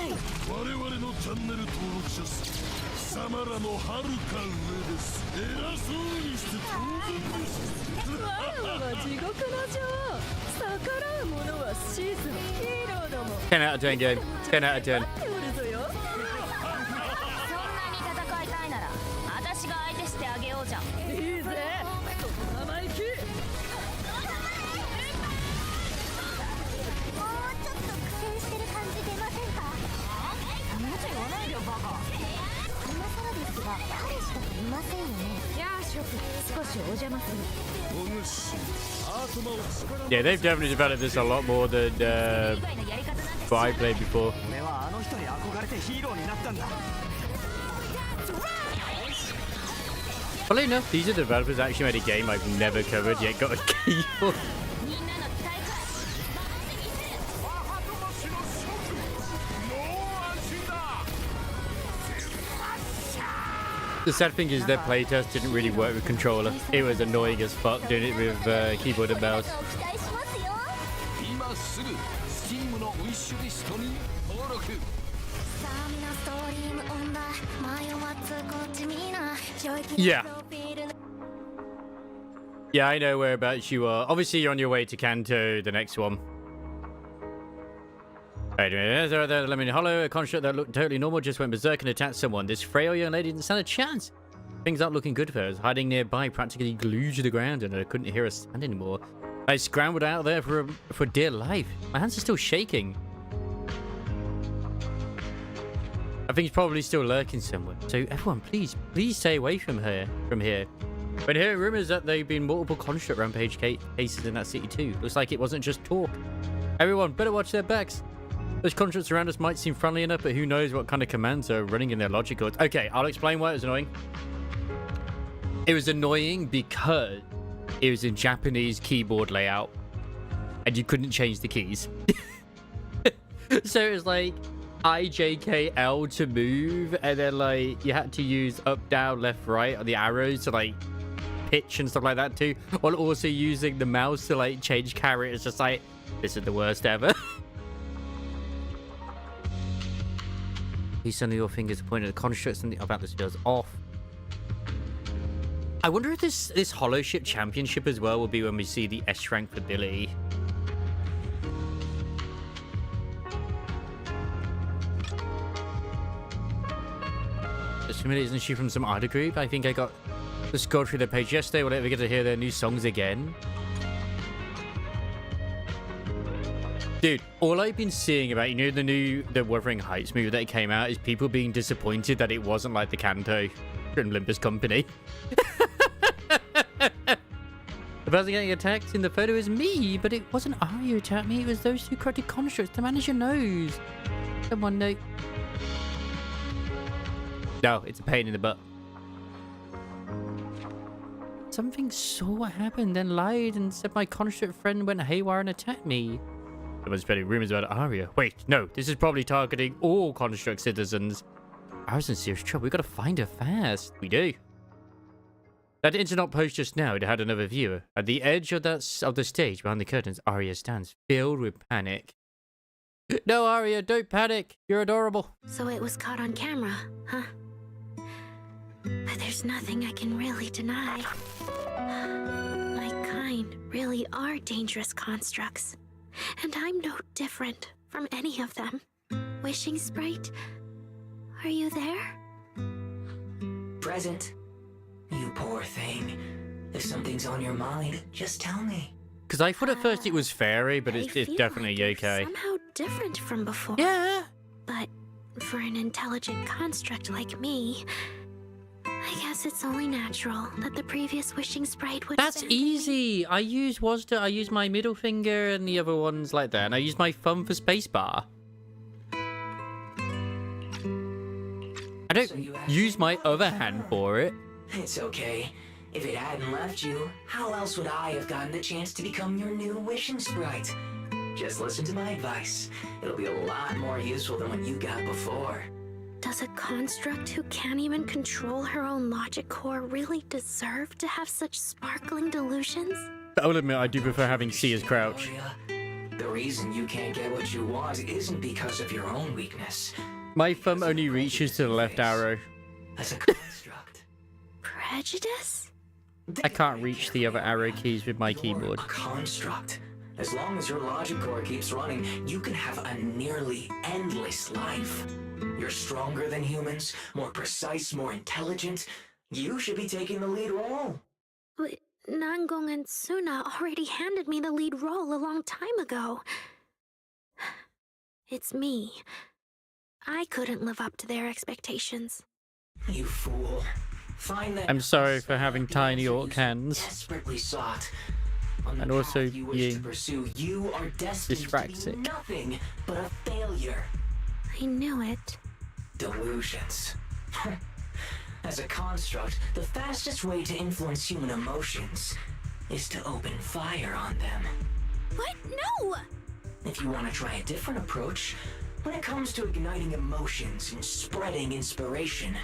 Ten out of 10 game. 10 out of 10. Yeah, they've definitely developed this a lot more than what I played before. Funnily enough, these are the developers that actually made a game I've never covered yet got a key for. The sad thing is their playtest didn't really work with controller. It was annoying as fuck doing it with keyboard and mouse. Yeah. Yeah, I know whereabouts you are. Obviously, you're on your way to Kanto, the next one. Wait a minute, Lemon Hollow, a construct that looked totally normal, just went berserk and attacked someone. This frail young lady didn't stand a chance. Things aren't looking good for her. Hiding nearby, practically glued to the ground, and I couldn't hear her stand anymore. I scrambled out there for dear life. My hands are still shaking. I think he's probably still lurking somewhere. So everyone, please stay away from here. Been hearing rumors that there've been multiple construct rampage cases in that city too. Looks like it wasn't just talk. Everyone, better watch their backs. Those constructs around us might seem friendly enough, but who knows what kind of commands are running in their logic codes. Okay, I'll explain why it was annoying. It was annoying because it was in Japanese keyboard layout and you couldn't change the keys. So it was like IJKL to move, and then like you had to use up, down, left, right on the arrows to like pitch and stuff like that too, while also using the mouse to like change characters. It's just like, this is the worst ever. Suddenly your fingers are pointing at the constructs and about this goes off. I wonder if this Hollow Ship Championship as well will be when we see the S rank for Billy. Assuming isn't she from some idol group? I think I got the scroll through the page yesterday. We'll never get to hear their new songs again. Dude, all I've been seeing about, the Wuthering Heights movie that came out is people being disappointed that it wasn't like the Kanto from Olympus Company. The person getting attacked in the photo is me, but it wasn't Arya who attacked me, it was those two corrupted constructs. The manager knows. Someone know. No, it's a pain in the butt. Something saw what happened, then lied and said my construct friend went haywire and attacked me. Someone's spreading rumors about Arya. Wait, no, this is probably targeting all construct citizens. Arya's in serious trouble. We gotta find her fast. We do. That internet post just now, it had another viewer. At the edge of the stage behind the curtains, Arya stands, filled with panic. No, Arya, don't panic. You're adorable. So it was caught on camera, huh? But there's nothing I can really deny. My kind really are dangerous constructs. And I'm no different from any of them. Wishing Sprite, are you there? Present. You poor thing. If something's on your mind, just tell me. Because I thought at first it was fairy, but it's definitely like yokai. Somehow different from before. Yeah. But for an intelligent construct like me, I guess it's only natural that the previous wishing sprite would. That's easy. I use WASD, I use my middle finger and the other ones like that, and I use my thumb for spacebar. I don't use my other hand for it. It's okay. If it hadn't left you, how else would I have gotten the chance to become your new wishing sprite? Just listen to my advice. It'll be a lot more useful than what you got before. Does a construct who can't even control her own logic core really deserve to have such sparkling delusions? I'll admit, I do prefer having C as crouch. The reason you can't get what you want isn't because of your own weakness. My thumb only reaches to the left arrow. As a construct. Prejudice? I can't reach the other arrow keys with my keyboard. A construct. As long as your logic core keeps running, you can have a nearly endless life. You're stronger than humans, more precise, more intelligent. You should be taking the lead role. But Nangong and Suna already handed me the lead role a long time ago. It's me. I couldn't live up to their expectations. You fool. Find that. I'm sorry for having tiny orc hands. Desperately sought. And also you wish to being pursue, you are destined to be nothing but a failure. I knew it. Delusions. As a construct, the fastest way to influence human emotions is to open fire on them. What? No! If you want to try a different approach, when it comes to igniting emotions and spreading inspiration,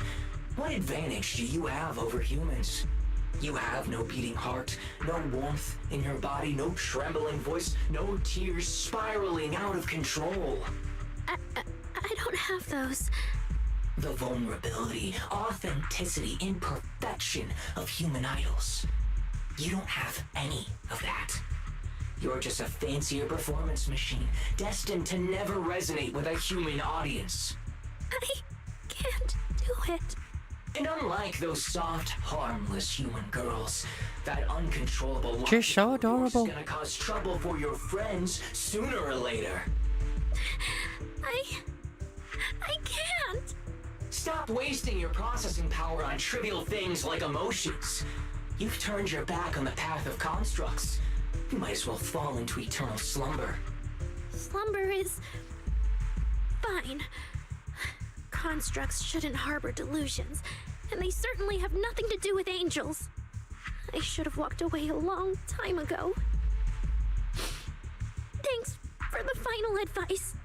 what advantage do you have over humans? You have no beating heart, no warmth in your body, no trembling voice, no tears spiraling out of control. I don't have those. The vulnerability, authenticity, imperfection of human idols. You don't have any of that. You're just a fancier performance machine, destined to never resonate with a human audience. I can't do it. And unlike those soft, harmless human girls, that uncontrollable love Just so adorable. is gonna cause trouble for your friends sooner or later. I can't. Stop wasting your processing power on trivial things like emotions. You've turned your back on the path of constructs. You might as well fall into eternal slumber. Slumber is fine. Constructs shouldn't harbor delusions, and they certainly have nothing to do with angels. I should have walked away a long time ago. Thanks for the final advice.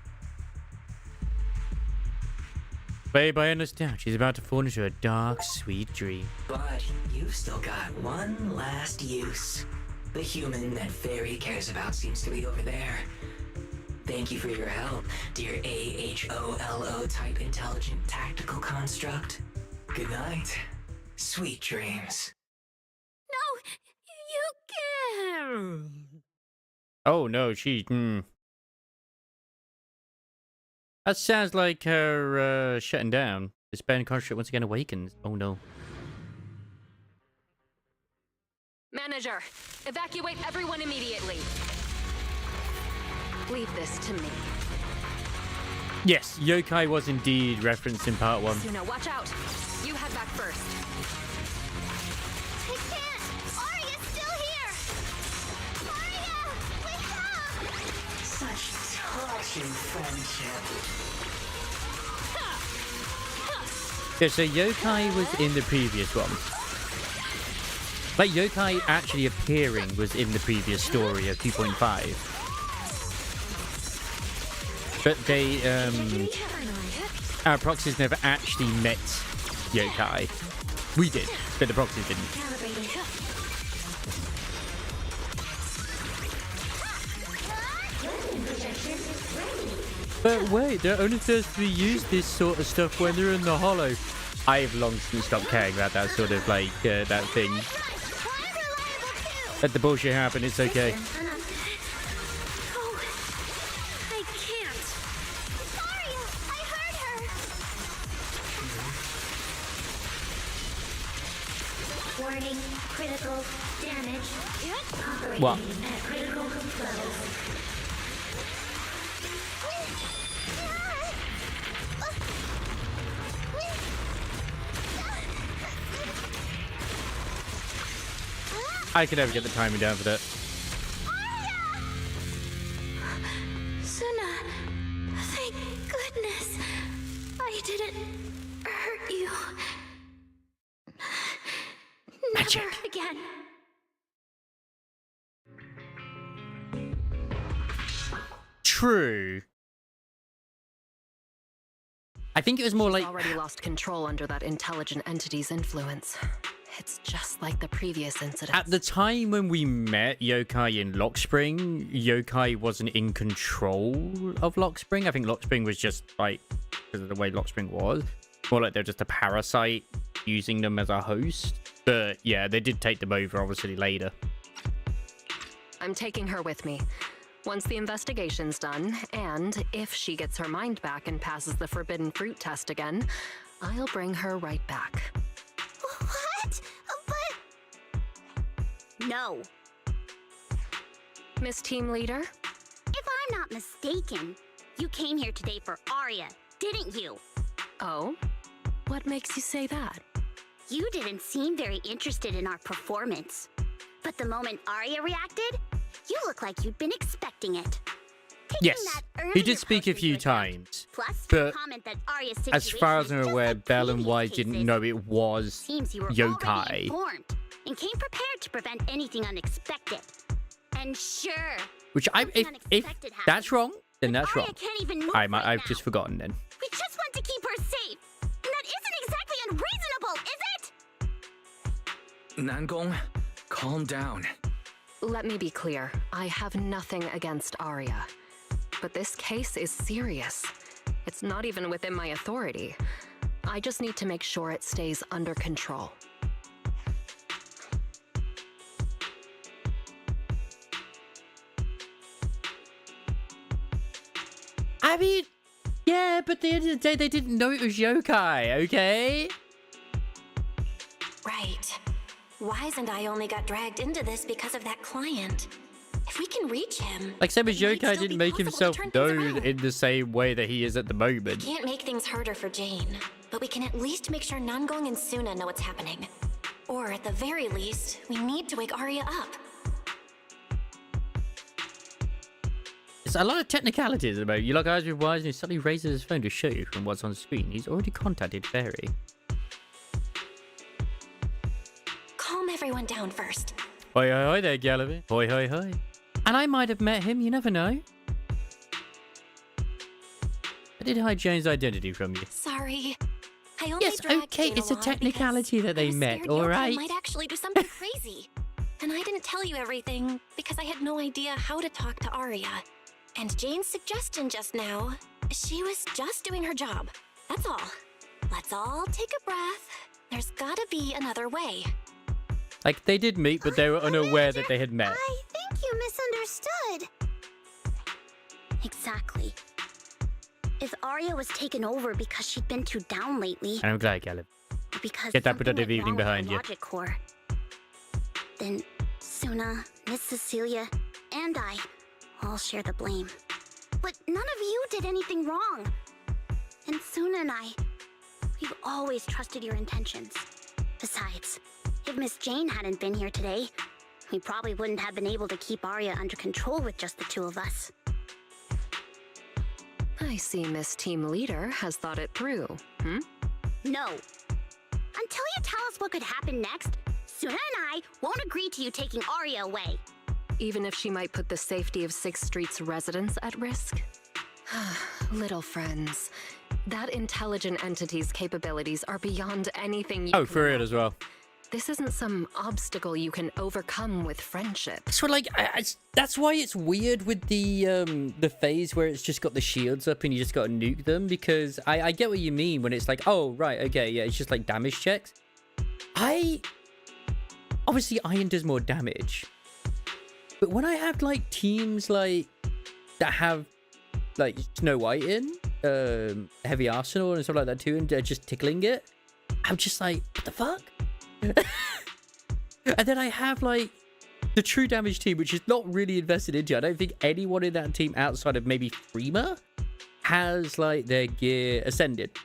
Babe, I understand. She's about to fall into a dark, sweet dream. But you've still got one last use. The human that Fairy cares about seems to be over there. Thank you for your help, dear AHOLO type intelligent tactical construct. Good night. Sweet dreams. No, you can't. Oh no, That sounds like her shutting down. This band construct once again awakens. Oh no. Manager, evacuate everyone immediately. Leave this to me. Yes, yokai was indeed referenced in part 1. Suna, watch out. You head back first. I can't. Arya's still here. Arya, wake up. Such touching friendship. Yeah, so yokai was in the previous one. Like, yokai actually appearing was in the previous story of 2.5. But they, our proxies never actually met yokai. We did, but the proxies didn't. But wait, they're only supposed to use this sort of stuff when they're in the hollow. I've long since stopped caring about that sort of like that thing. Let the bullshit happen, it's okay. Oh, I can't. Aria, I heard her. Warning, critical damage. Operating What? at critical levels. I could never get the timing down for that. Suna, thank goodness I didn't hurt you. Never again. True. I think it was more She's like already lost control under that intelligent entity's influence. It's just like the previous incident. at the time when we met Yokai in Lockspring, Yokai wasn't in control of Lockspring. I think Lockspring was just like, because of the way Lockspring was, more like they're just a parasite using them as a host. But yeah, they did take them over obviously later. I'm taking her with me. Once the investigation's done, and if she gets her mind back and passes the forbidden fruit test again, I'll bring her right back. What? But... No. Miss Team Leader? If I'm not mistaken, you came here today for Aria, didn't you? Oh? What makes you say that? You didn't seem very interested in our performance. But the moment Aria reacted, you look like you'd been expecting it. Yes, he did speak a few times, but as far as I'm aware, Belle and Wise didn't know it was Yokai. Informed and came prepared to prevent anything unexpected. And sure, Which if that's wrong, then that's wrong. I've just forgotten then. We just want to keep her safe, and that isn't exactly unreasonable, is it? Nangong, calm down. Let me be clear. I have nothing against Aria. But this case is serious. It's not even within my authority. I just need to make sure it stays under control. I mean, yeah, but at the end of the day, they didn't know it was Yokai, okay? Right. Wise and I only got dragged into this because of that client. If we can reach him... Like, same as Yokai didn't make himself known in the same way that he is at the moment. Can't make things harder for Jane, but we can at least make sure Nangong and Suna know what's happening. Or at the very least, we need to wake Aria up. It's a lot of technicalities at the moment. You lock eyes with Wise and he suddenly raises his phone to show you from what's on screen. He's already contacted Fairy. Calm everyone down first. Hoi hoi hoi there, Gallivant. Hoi hoi hoi. And I might have met him, you never know. I did hide Jane's identity from you. Sorry. I only Yes, dragged okay, Jane it's a along technicality that they I was met, scared alright? Yokai might actually do something crazy. And I didn't tell you everything because I had no idea how to talk to Aria. And Jane's suggestion just now, she was just doing her job. That's all. Let's all take a breath. There's gotta be another way. Like, they did meet, but they were unaware that they had met. I think you misunderstood. Exactly. If Aria was taken over because she'd been too down lately, And I'm glad, Gallivant. or because Get that something productive went evening wrong with her behind you. logic core, then Suna, Miss Cecilia, and I all share the blame. But none of you did anything wrong. And Suna and I, we've always trusted your intentions. Besides, if Miss Jane hadn't been here today, we probably wouldn't have been able to keep Aria under control with just the two of us. I see Miss Team Leader has thought it through, No. Until you tell us what could happen next, Suna and I won't agree to you taking Aria away. Even if she might put the safety of 6th Street's residents at risk? Little friends, That intelligent entity's capabilities are beyond anything you Oh, can for real as well. This isn't some obstacle you can overcome with friendship. So like, that's why it's weird with the phase where it's just got the shields up and you just got to nuke them, because I get what you mean when it's like, oh right, okay, yeah, it's just like damage checks. Obviously Iron does more damage, but when I have like teams like that have like Snow White in, Heavy Arsenal and stuff like that too, and they're just tickling it, I'm just like, what the fuck? And then I have like the true damage team, which is not really invested into. I don't think anyone in that team outside of maybe Freema has like their gear ascended.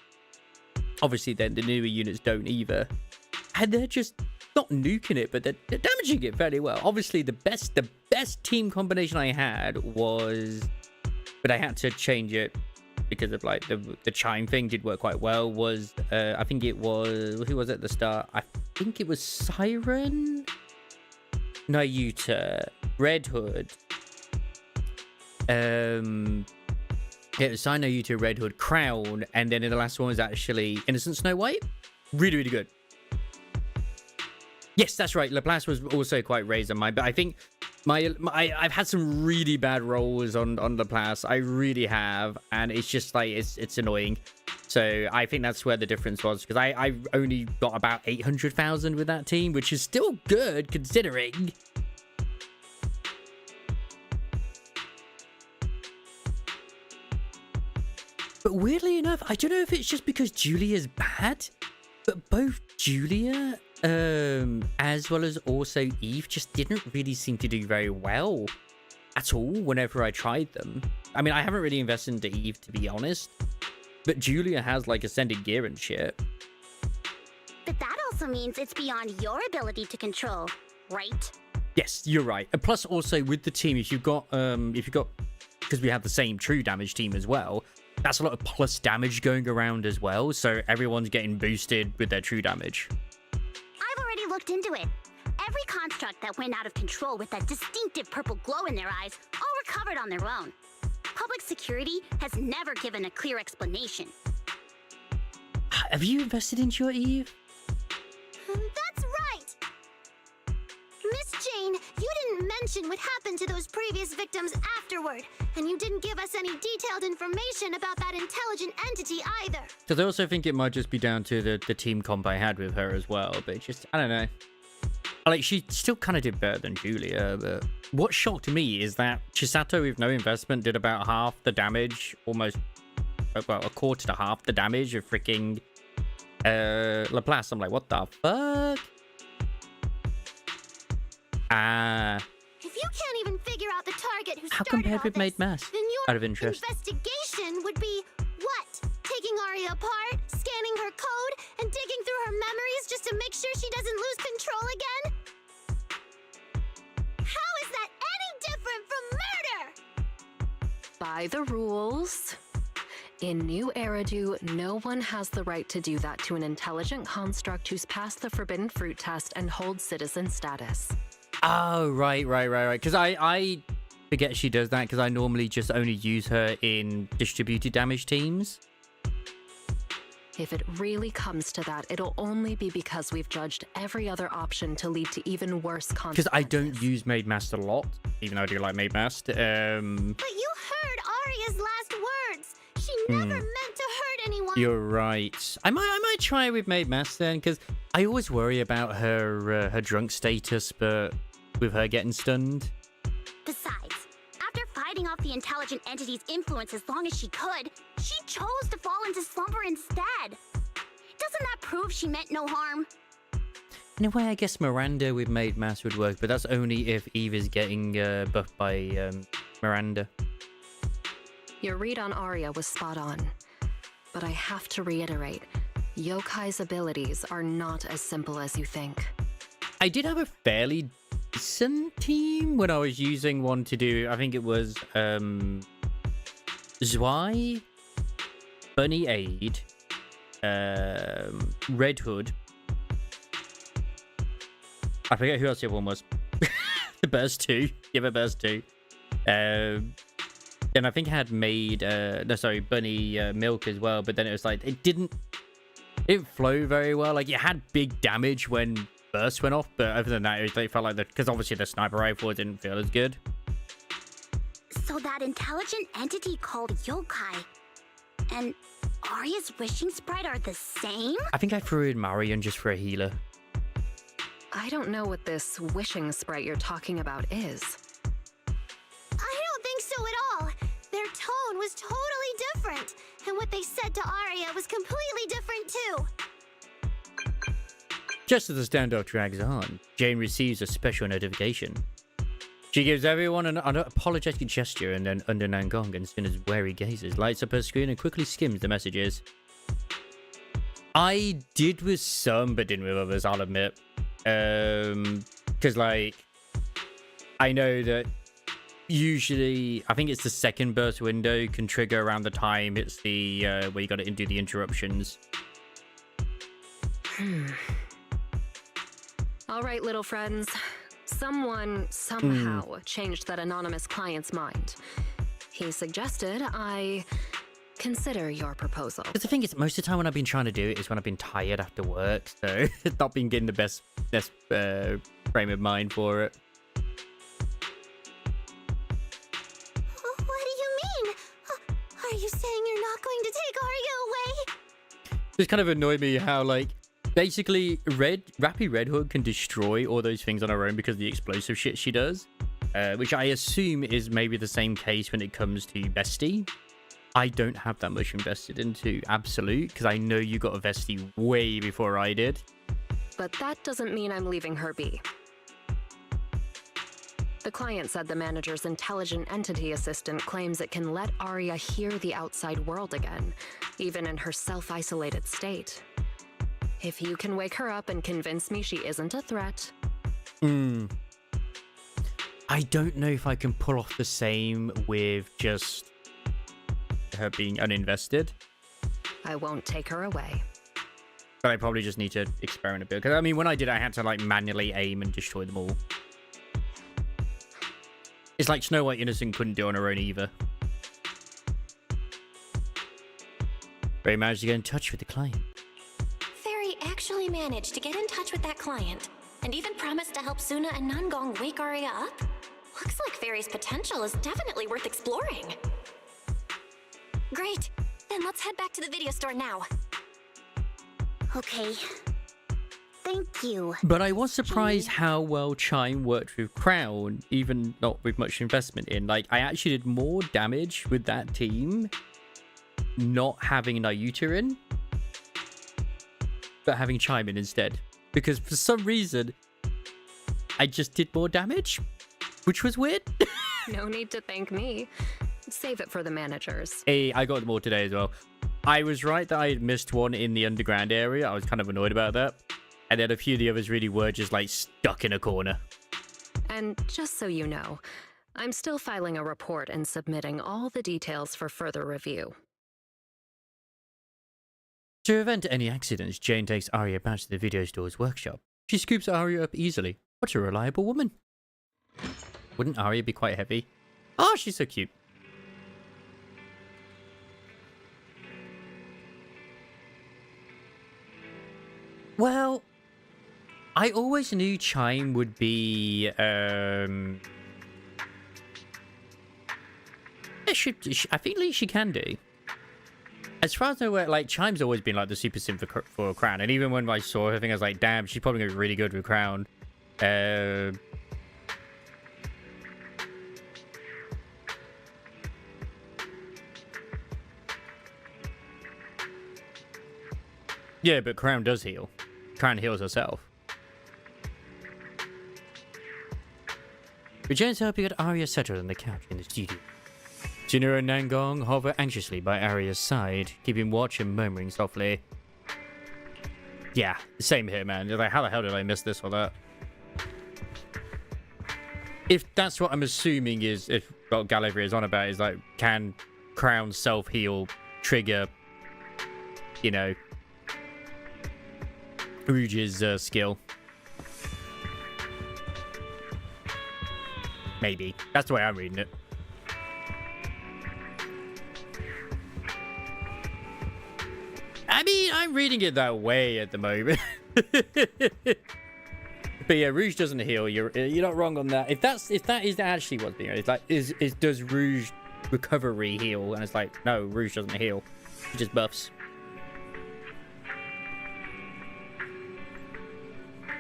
Obviously then the newer units don't either, and they're just not nuking it, but they're damaging it fairly well. Obviously the best team combination I had was, but I had to change it because of like the chime thing did work quite well, was I think it was, who was at the start? I think it was Siren, Nayuta, Red Hood, it was Siren, Nayuta, Red Hood, Crown, and then in the last one was actually Innocent Snow White. Really, really good. Yes, that's right. Laplace was also quite raised on mine, but I think I've had some really bad rolls on Laplace. I really have, and it's just like it's annoying. So I think that's where the difference was, because I only got about 800,000 with that team, which is still good considering. But weirdly enough, I don't know if it's just because Julia's bad, but both Julia as well as also Eve just didn't really seem to do very well at all whenever I tried them. I mean, I haven't really invested into Eve, to be honest, but Julia has like ascended gear and shit. But that also means it's beyond your ability to control, right? Yes, you're right. And plus also with the team, if you've got because we have the same true damage team as well, that's a lot of plus damage going around as well, so everyone's getting boosted with their true damage. I've already looked into it. Every construct that went out of control with that distinctive purple glow in their eyes all recovered on their own. Public security has never given a clear explanation. Have you invested into your Eve? That's right! Miss Jane, you didn't mention what happened to those previous victims afterward, and you didn't give us any detailed information about that intelligent entity either. Because I also think it might just be down to the team comp I had with her as well, but it's just, I don't know. Like, she still kind of did better than Julia, but what shocked me is that Chisato with no investment did about half the damage, almost, well, a quarter to half the damage of freaking Laplace. I'm like, what the fuck? If you can't even figure out the target who How started compared all with this, Maid Mass? then your Out of interest. investigation would be what? Taking Aria apart, scanning her code, and digging through her memories just to make sure she doesn't lose control again? How is that any different from murder? By the rules. In New Eridu, no one has the right to do that to an intelligent construct who's passed the Forbidden Fruit test and holds citizen status. Oh, right. Because I forget she does that, because I normally just only use her in distributed damage teams. If it really comes to that, it'll only be because we've judged every other option to lead to even worse consequences. Because I don't use Maid Master a lot, even though I do like Maid Master. But you heard Aria's last words. She never meant to hurt anyone. You're right. I might try with Maid Master then, because I always worry about her drunk status, but with her getting stunned. Besides, after fighting off the intelligent entity's influence as long as she could, she chose to fall into slumber instead. Doesn't that prove she meant no harm? In a way, I guess Miranda with Maid Master would work, but that's only if Eve is getting buffed by Miranda. Your read on Aria was spot on. But I have to reiterate, Yokai's abilities are not as simple as you think. I did have a fairly decent team when I was using one to do, I think it was Zwei, Bunny Aid, Red Hood. I forget who else the other one was. The Burst 2. Yeah, the Burst 2. And I think it had made, no, sorry, bunny milk as well. But then it was like, it didn't flow very well. Like, it had big damage when bursts went off. But other than that, it felt like because obviously the sniper rifle didn't feel as good. So that intelligent entity called yokai and Arya's wishing sprite are the same? I think I threw in Marion just for a healer. I don't know what this wishing sprite you're talking about is. I don't think so at all. Their tone was totally different, and what they said to Arya was completely different too. Just as the standoff drags on, Jane receives a special notification. She gives everyone an apologetic gesture, and then under Nangong and Suna's wary gazes, lights up her screen and quickly skims the messages. I did with some, but didn't with others, I'll admit. Because, like, I know that usually, I think it's the second burst window can trigger around the time it's the, where you gotta do the interruptions. All right, little friends. Someone somehow changed that anonymous client's mind. He suggested I consider your proposal. But the thing is, most of the time when I've been trying to do it is when I've been tired after work, so not been getting the best frame of mind for it. What do you mean? Are you saying you're not going to take Arya away? It's kind of annoyed me how, like, basically Rappy Red Hood can destroy all those things on her own because of the explosive shit she does, which I assume is maybe the same case when it comes to Bestie. I don't have that much invested into Absolute because I know you got a Vestie way before I did. But that doesn't mean I'm leaving her be. The client said the manager's intelligent entity assistant claims it can let Arya hear the outside world again, even in her self-isolated state. If you can wake her up and convince me she isn't a threat... I don't know if I can pull off the same with just her being uninvested. I won't take her away. But I probably just need to experiment a bit. Because, I mean, when I did, I had to, like, manually aim and destroy them all. It's like Snow White Innocent couldn't do on her own either. Ray managed to get in touch with the client. Fairy actually managed to get in touch with that client, and even promised to help Suna and Nangong wake Arya up? Looks like Fairy's potential is definitely worth exploring. Great. Then let's head back to the video store now. Okay. Thank you. But I was surprised how well Chime worked with Crown, even not with much investment in. Like, I actually did more damage with that team not having Nayuta in, but having Chime in instead. Because for some reason, I just did more damage, which was weird. No need to thank me. Save it for the managers. Hey, I got them all today as well. I was right that I had missed one in the underground area. I was kind of annoyed about that. And then a few of the others really were just, like, stuck in a corner. And just so you know, I'm still filing a report and submitting all the details for further review. To prevent any accidents, Jane takes Arya back to the video store's workshop. She scoops Arya up easily. What a reliable woman. Wouldn't Arya be quite heavy? Oh, she's so cute. Well, I always knew Chime would be, I think at least she can do. As far as I know, like, Chime's always been, like, the super sim for Crown. And even when I saw her thing, I was like, damn, she's probably going to be really good with Crown. Yeah, but Crown does heal. Crown heals herself. Returns to help you get Arya settled on the couch in the studio. Suna and Nangong hover anxiously by Arya's side, keeping watch and murmuring softly. Yeah, same here, man. They're like, how the hell did I miss this or that? If that's what I'm assuming is, if what Gallivrey is on about, is like, can Crown self-heal trigger, you know, Rouge's skill? Maybe. That's the way I'm reading it. I mean, I'm reading it that way at the moment. But yeah, Rouge doesn't heal. You're not wrong on that. If that is actually what's being, it's like does Rouge recovery heal? And it's like, no, Rouge doesn't heal. He just buffs.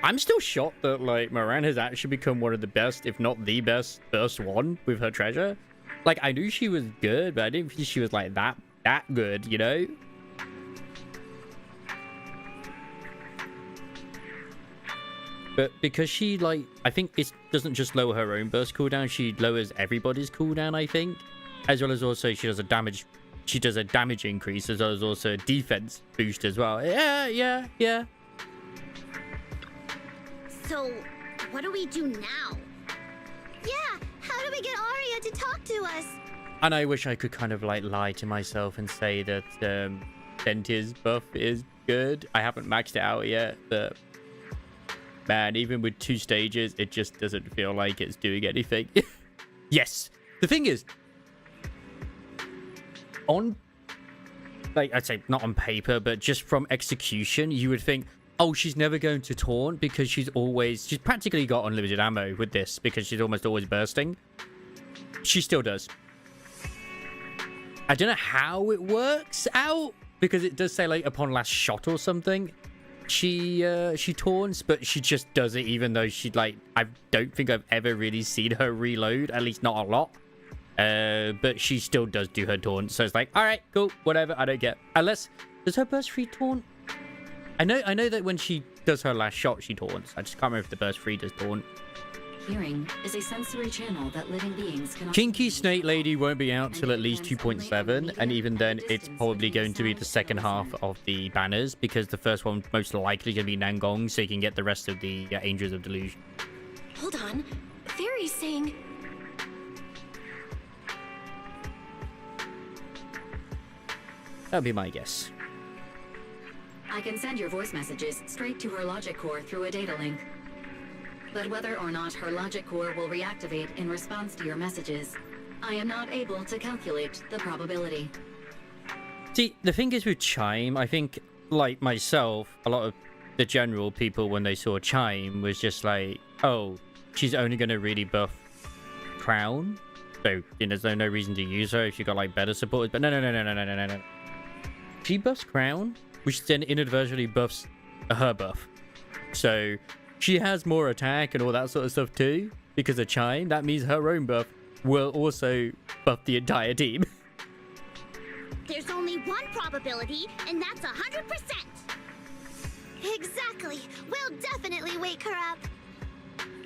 I'm still shocked that like Moran has actually become one of the best, if not the best, first one with her treasure. Like I knew she was good, but I didn't think she was like that good, you know? But because she, like, I think it doesn't just lower her own burst cooldown, she lowers everybody's cooldown, I think. As well as also she does a damage increase, as well as also a defense boost as well. Yeah. So, what do we do now? Yeah, how do we get Arya to talk to us? And I wish I could kind of, like, lie to myself and say that Sentia's buff is good. I haven't maxed it out yet, but... man, even with 2 stages, it just doesn't feel like it's doing anything. Yes. The thing is, on, like, I'd say not on paper, but just from execution, you would think, oh, she's never going to taunt because she's practically got unlimited ammo with this because she's almost always bursting. She still does. I don't know how it works out because it does say, like, upon last shot or something. She taunts, but she just does it even though she, like, I don't think I've ever really seen her reload, at least not a lot. But she still does do her taunt, so it's like, all right, cool, whatever, I don't get. Unless, does her burst free taunt? I know that when she does her last shot, she taunts. I just can't remember if the burst free does taunt. Hearing is a sensory channel that living beings cannot... Kinky Snake Lady won't be out till at least 2.7, and even then, it's probably going to be the second half of the banners, because the first one most likely going to be Nangong, so you can get the rest of the Angels of Delusion. Hold on. Fairy's saying... That'd be my guess. I can send your voice messages straight to her logic core through a data link. But whether or not her logic core will reactivate in response to your messages, I am not able to calculate the probability. See, the thing is with Chime, I think, like myself, a lot of the general people, when they saw Chime, was just like, oh, she's only going to really buff Crown. So, you know, there's no reason to use her if you got, like, better supporters. But no. She buffs Crown, which then inadvertently buffs her buff. So... she has more attack and all that sort of stuff too, because of Chime. That means her own buff will also buff the entire team. There's only one probability, and that's 100%. Exactly. We'll definitely wake her up.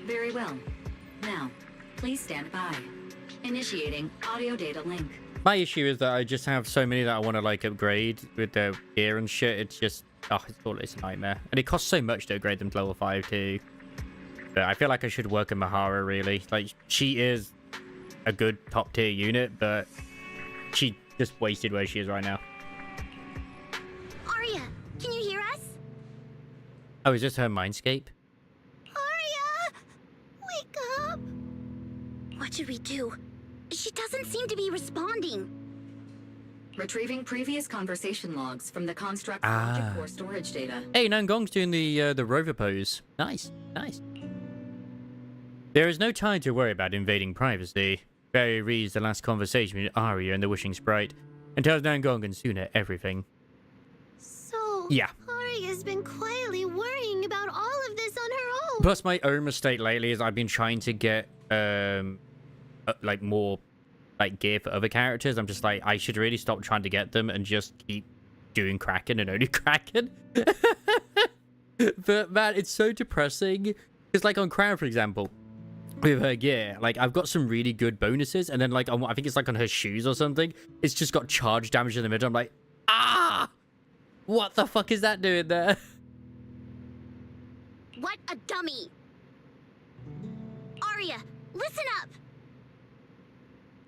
Very well. Now, please stand by. Initiating audio data link. My issue is that I just have so many that I want to, like, upgrade with their gear and shit. It's just... oh, it's a nightmare. And it costs so much to upgrade them to level 5 too. But I feel like I should work on Mahara, really. Like, she is a good top tier unit, but she just wasted where she is right now. Arya, can you hear us? Oh, is this her Mindscape? Arya! Wake up! What should we do? She doesn't seem to be responding. Retrieving previous conversation logs from the construct logic core storage data. Hey, Nangong's doing the rover pose. Nice. There is no time to worry about invading privacy. Barry reads the last conversation with Arya and the Wishing Sprite and tells Nangong and Suna everything. So, yeah. Arya's been quietly worrying about all of this on her own. Plus, my own mistake lately is I've been trying to get like more like gear for other characters. I'm just like, I should really stop trying to get them and just keep doing Kraken and only Kraken. But man, it's so depressing. Because like on Crown, for example, with her gear, like I've got some really good bonuses, and then like I think it's like on her shoes or something, it's just got charge damage in the middle. I'm like, what the fuck is that doing there? What a dummy. Arya, listen up.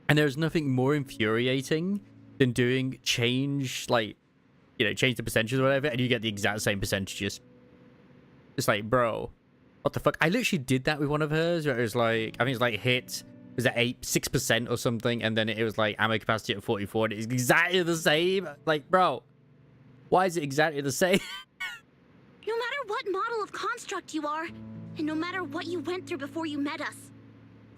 And there's nothing more infuriating than doing change, like, you know, change the percentages or whatever, and you get the exact same percentages. It's like, bro, what the fuck? I literally did that with one of hers, where it was like, I think it's like hit, was at 6% or something, and then it was like ammo capacity at 44, and it's exactly the same. Like, bro, Why is it exactly the same? No matter what model of construct you are, and no matter what you went through before you met us,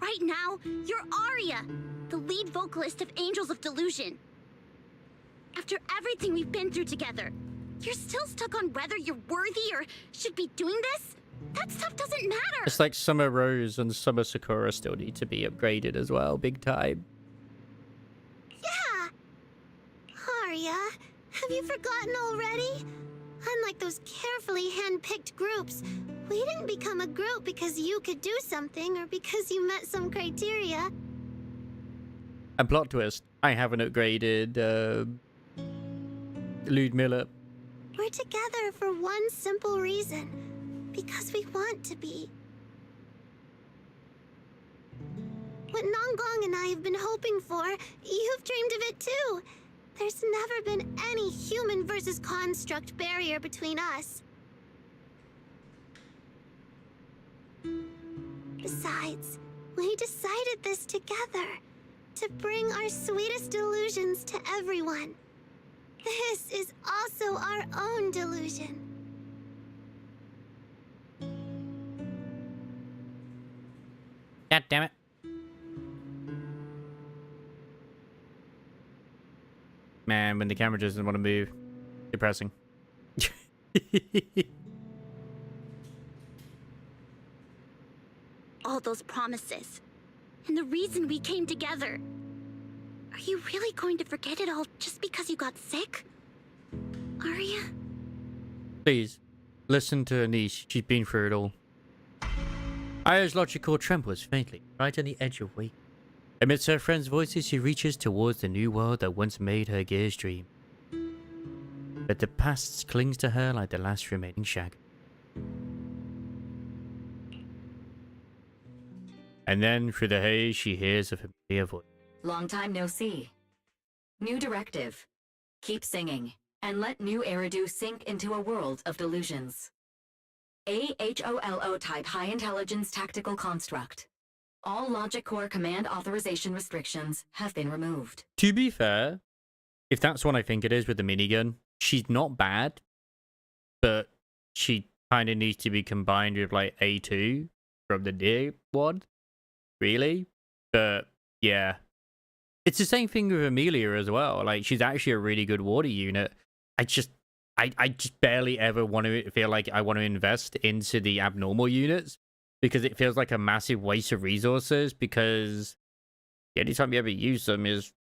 right now, you're Aria, the lead vocalist of Angels of Delusion. After everything we've been through together, you're still stuck on whether you're worthy or should be doing this? That stuff doesn't matter! It's like Summer Rose and Summer Sakura still need to be upgraded as well, big time. Yeah! Aria, have you forgotten already? Unlike those carefully hand-picked groups, we didn't become a group because you could do something or because you met some criteria. And plot twist, I haven't upgraded Ludmilla. We're together for one simple reason. Because we want to be. What Nanggong and I have been hoping for, you've dreamed of it too. There's never been any human versus construct barrier between us. Besides, we decided this together, to bring our sweetest delusions to everyone. This is also our own delusion. God damn it. Man, when the camera doesn't want to move, depressing. All those promises. And the reason we came together. Are you really going to forget it all just because you got sick? Aria? Please, listen to Anish. She's been through it all. Aria's logical trembles faintly, right on the edge of wake. Amidst her friends' voices, she reaches towards the new world that once made her gears dream. But the past clings to her like the last remaining shag. And then, through the haze, she hears a familiar voice. Long time no see. New directive. Keep singing, and let new Eridu sink into a world of delusions. AHOLO type high intelligence tactical construct. All logic core command authorization restrictions have been removed. To be fair, if that's what I think it is with the minigun, she's not bad, but she kind of needs to be combined with like A2 from the near one, really. But yeah, it's the same thing with Amelia as well. Like, she's actually a really good water unit. I just barely ever want to feel like I want to invest into the abnormal units, because it feels like a massive waste of resources, because the only time you ever use them is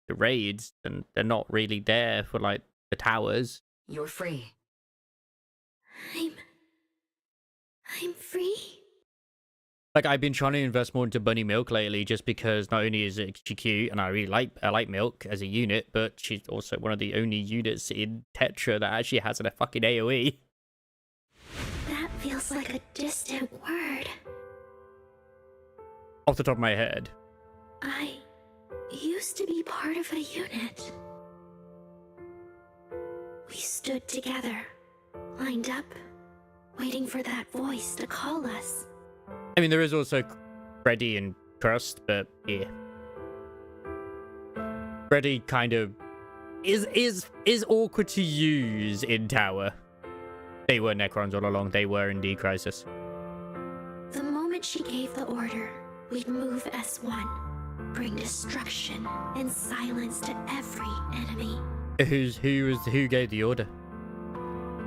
the raids, and they're not really there for like the towers. You're free. I'm free? Like, I've been trying to invest more into Bunny Milk lately, just because not only is she cute, and I like Milk as a unit, but she's also one of the only units in Tetra that actually has a fucking AoE. That feels like a distant word. Off the top of my head. I used to be part of a unit. We stood together, lined up, waiting for that voice to call us. I mean, there is also Freddy and Crust, but yeah. Freddy kind of is awkward to use in Tower. They were Necrons all along. They were indeed Crisis. The moment she gave the order, we'd move S1, bring destruction and silence to every enemy. Who gave the order?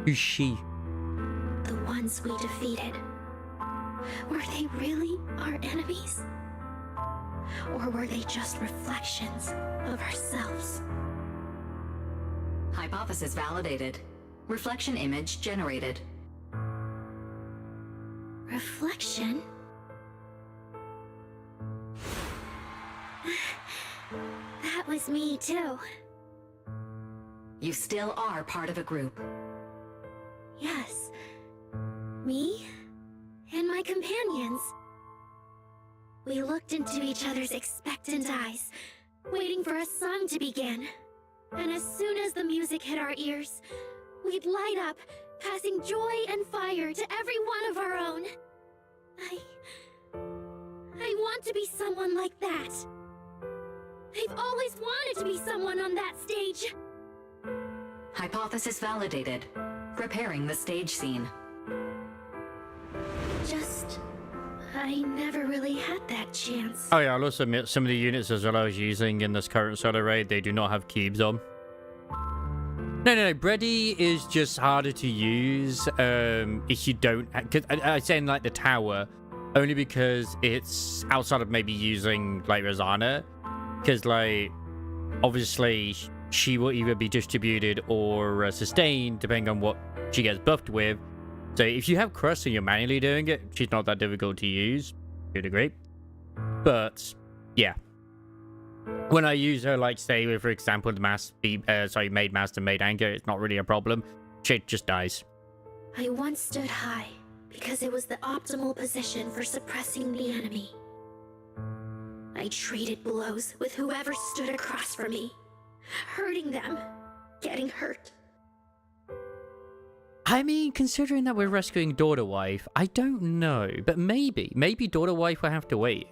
Who's she? The ones we defeated. Were they really our enemies? Or were they just reflections of ourselves? Hypothesis validated. Reflection image generated. Reflection? That was me too. You still are part of a group. Yes. Me and my companions. We looked into each other's expectant eyes, waiting for a song to begin. And as soon as the music hit our ears, we'd light up, passing joy and fire to every one of our own. I want to be someone like that. I've always wanted to be someone on that stage. Hypothesis validated. Preparing the stage scene. I never really had that chance. Oh yeah, I'll also admit some of the units as well I was using in this current solo raid, they do not have cubes on. No. Bredy is just harder to use if you don't... Cause I say in like the tower, only because it's outside of maybe using like Rosanna. Because like, obviously, she will either be distributed or sustained, depending on what she gets buffed with. So if you have Crust and you're manually doing it, she's not that difficult to use. You'd agree. But, yeah. When I use her, like, say, with, for example, the Maid Master, Maid Anchor, it's not really a problem. She just dies. I once stood high because it was the optimal position for suppressing the enemy. I traded blows with whoever stood across from me, hurting them, getting hurt. I mean, considering that we're rescuing Daughter Wife, I don't know, but maybe Daughter Wife will have to wait.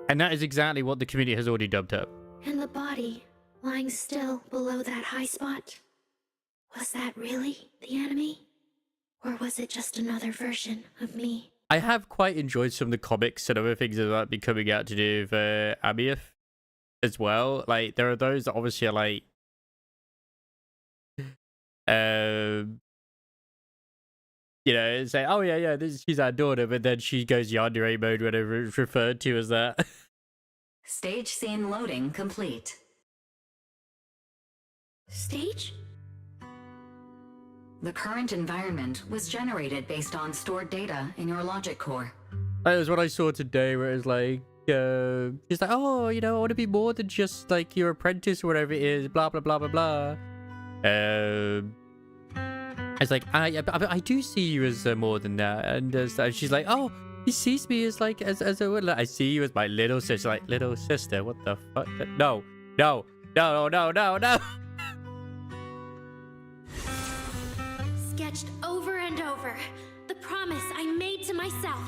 And that is exactly what the community has already dubbed up. And the body, lying still below that high spot, was that really the enemy? Or was it just another version of me? I have quite enjoyed some of the comics and other things that might be coming out to do with Amioth as well. Like, there are those that obviously are like, you know, say, oh yeah, she's our daughter, but then she goes yandere mode whenever it's referred to as that. Stage scene loading complete. Stage? The current environment was generated based on stored data in your logic core. That was what I saw today, where it's like, she's like, oh, you know, I want to be more than just like your apprentice or whatever it is, blah blah blah blah blah. It's like, I do see you as more than that, and she's like, oh, he sees me as like as a, I see you as my little sister. Like, little sister, what the fuck? No. Sketched over and over, the promise I made to myself.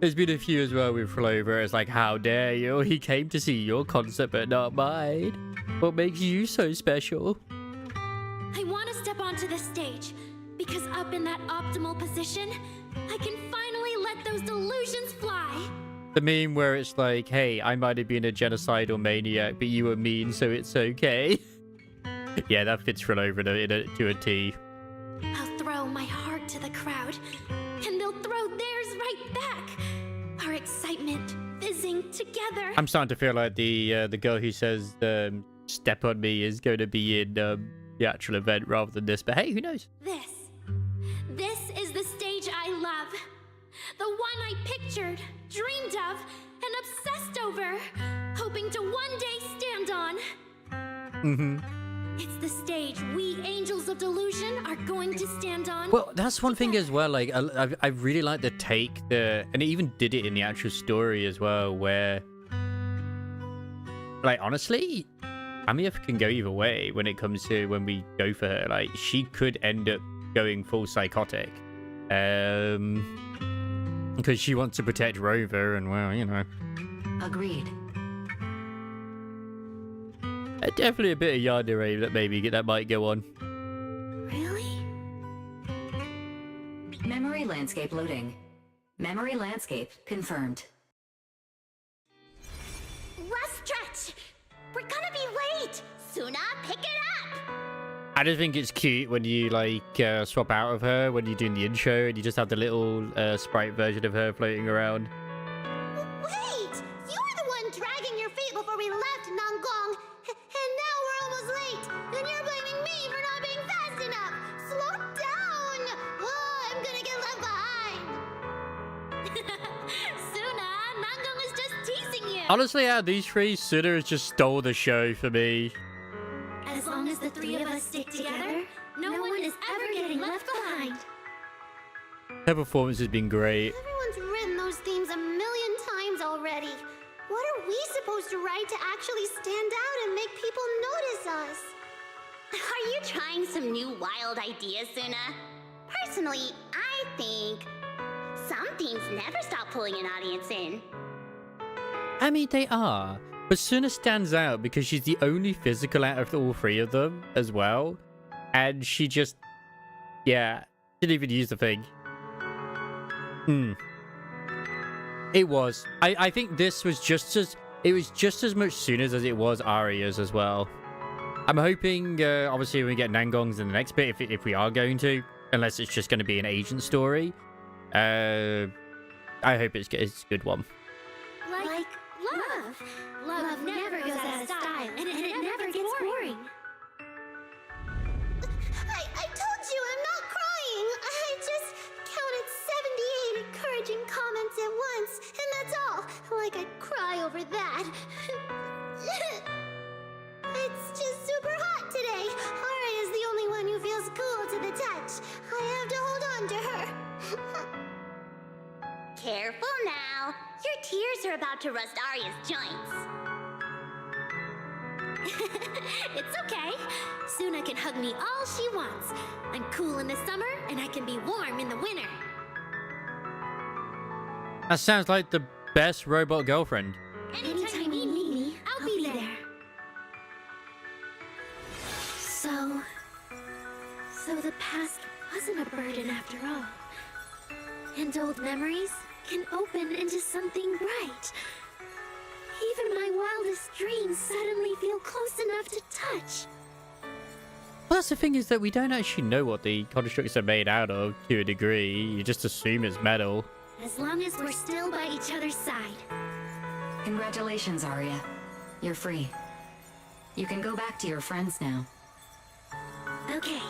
There's been a few as well with Flover. It's like, how dare you? He came to see your concert, but not mine. What makes you so special? I want to step onto the stage, because up in that optimal position, I can finally let those delusions fly. The meme where it's like, hey, I might have been a genocidal maniac, but you were mean, so it's okay. Yeah, that fits Flover to a T. I'll throw my heart to the crowd, and they'll throw theirs right back. Our excitement fizzing together. I'm starting to feel like the girl who says "step on me" is going to be in the actual event rather than this. But hey, who knows? This is the stage I love, the one I pictured, dreamed of, and obsessed over, hoping to one day stand on. Mm-hmm. It's the stage we Angels of Delusion are going to stand on. Well, that's one thing as well. Like, I really like the take, and it even did it in the actual story as well, where, like, honestly, Amioth can go either way when it comes to when we go for her. Like, she could end up going full psychotic, because she wants to protect Rover, and well, you know. Agreed. Definitely a bit of yandere that might go on. Really? Memory landscape loading. Memory landscape confirmed. Last stretch! We're gonna be late! Suna, pick it up! I just think it's cute when you like swap out of her when you're doing the intro and you just have the little sprite version of her floating around. Wait! You were the one dragging your feet before we left Nangong! And now we're almost late! And you're blaming me for not being fast enough! Slow down! Oh, I'm gonna get left behind! Suna, Nangong is just teasing you! Honestly, out of these three, Suna has just stole the show for me. As long as the three of us stick together, no one is ever getting left behind. Her performance has been great. Everyone's written those themes a million times already. What are we supposed to write to actually stand out and make people notice us? Are you trying some new wild ideas, Suna? Personally, I think some themes never stop pulling an audience in. I mean, they are. But Suna stands out because she's the only physical out of all three of them as well. And she just, yeah, didn't even use the thing. It was. I think this was just as, it was just as much Suna's as it was Arya's as well. I'm hoping, obviously, we get Nangong's in the next bit, if we are going to, unless it's just going to be an agent story. I hope it's a good one. Like love. Love never goes out of style, and it never gets boring. I told you I'm not crying. I just counted 78 encouraging comments at once, and that's all. Like I'd cry over that. It's just super hot today. Aria's the only one who feels cool to the touch. I have to hold on to her. Careful now. Your tears are about to rust Arya's joints. It's okay. Suna can hug me all she wants. I'm cool in the summer, and I can be warm in the winter. That sounds like the best robot girlfriend. Anytime you need me, I'll be there. So the past wasn't a burden after all. And old memories can open into something bright. Even my wildest dreams suddenly feel close enough to touch. Well, that's the thing, is that we don't actually know what the constructs are made out of to a degree. You just assume it's metal. As long as we're still by each other's side. Congratulations, Arya. You're free. You can go back to your friends now. Okay.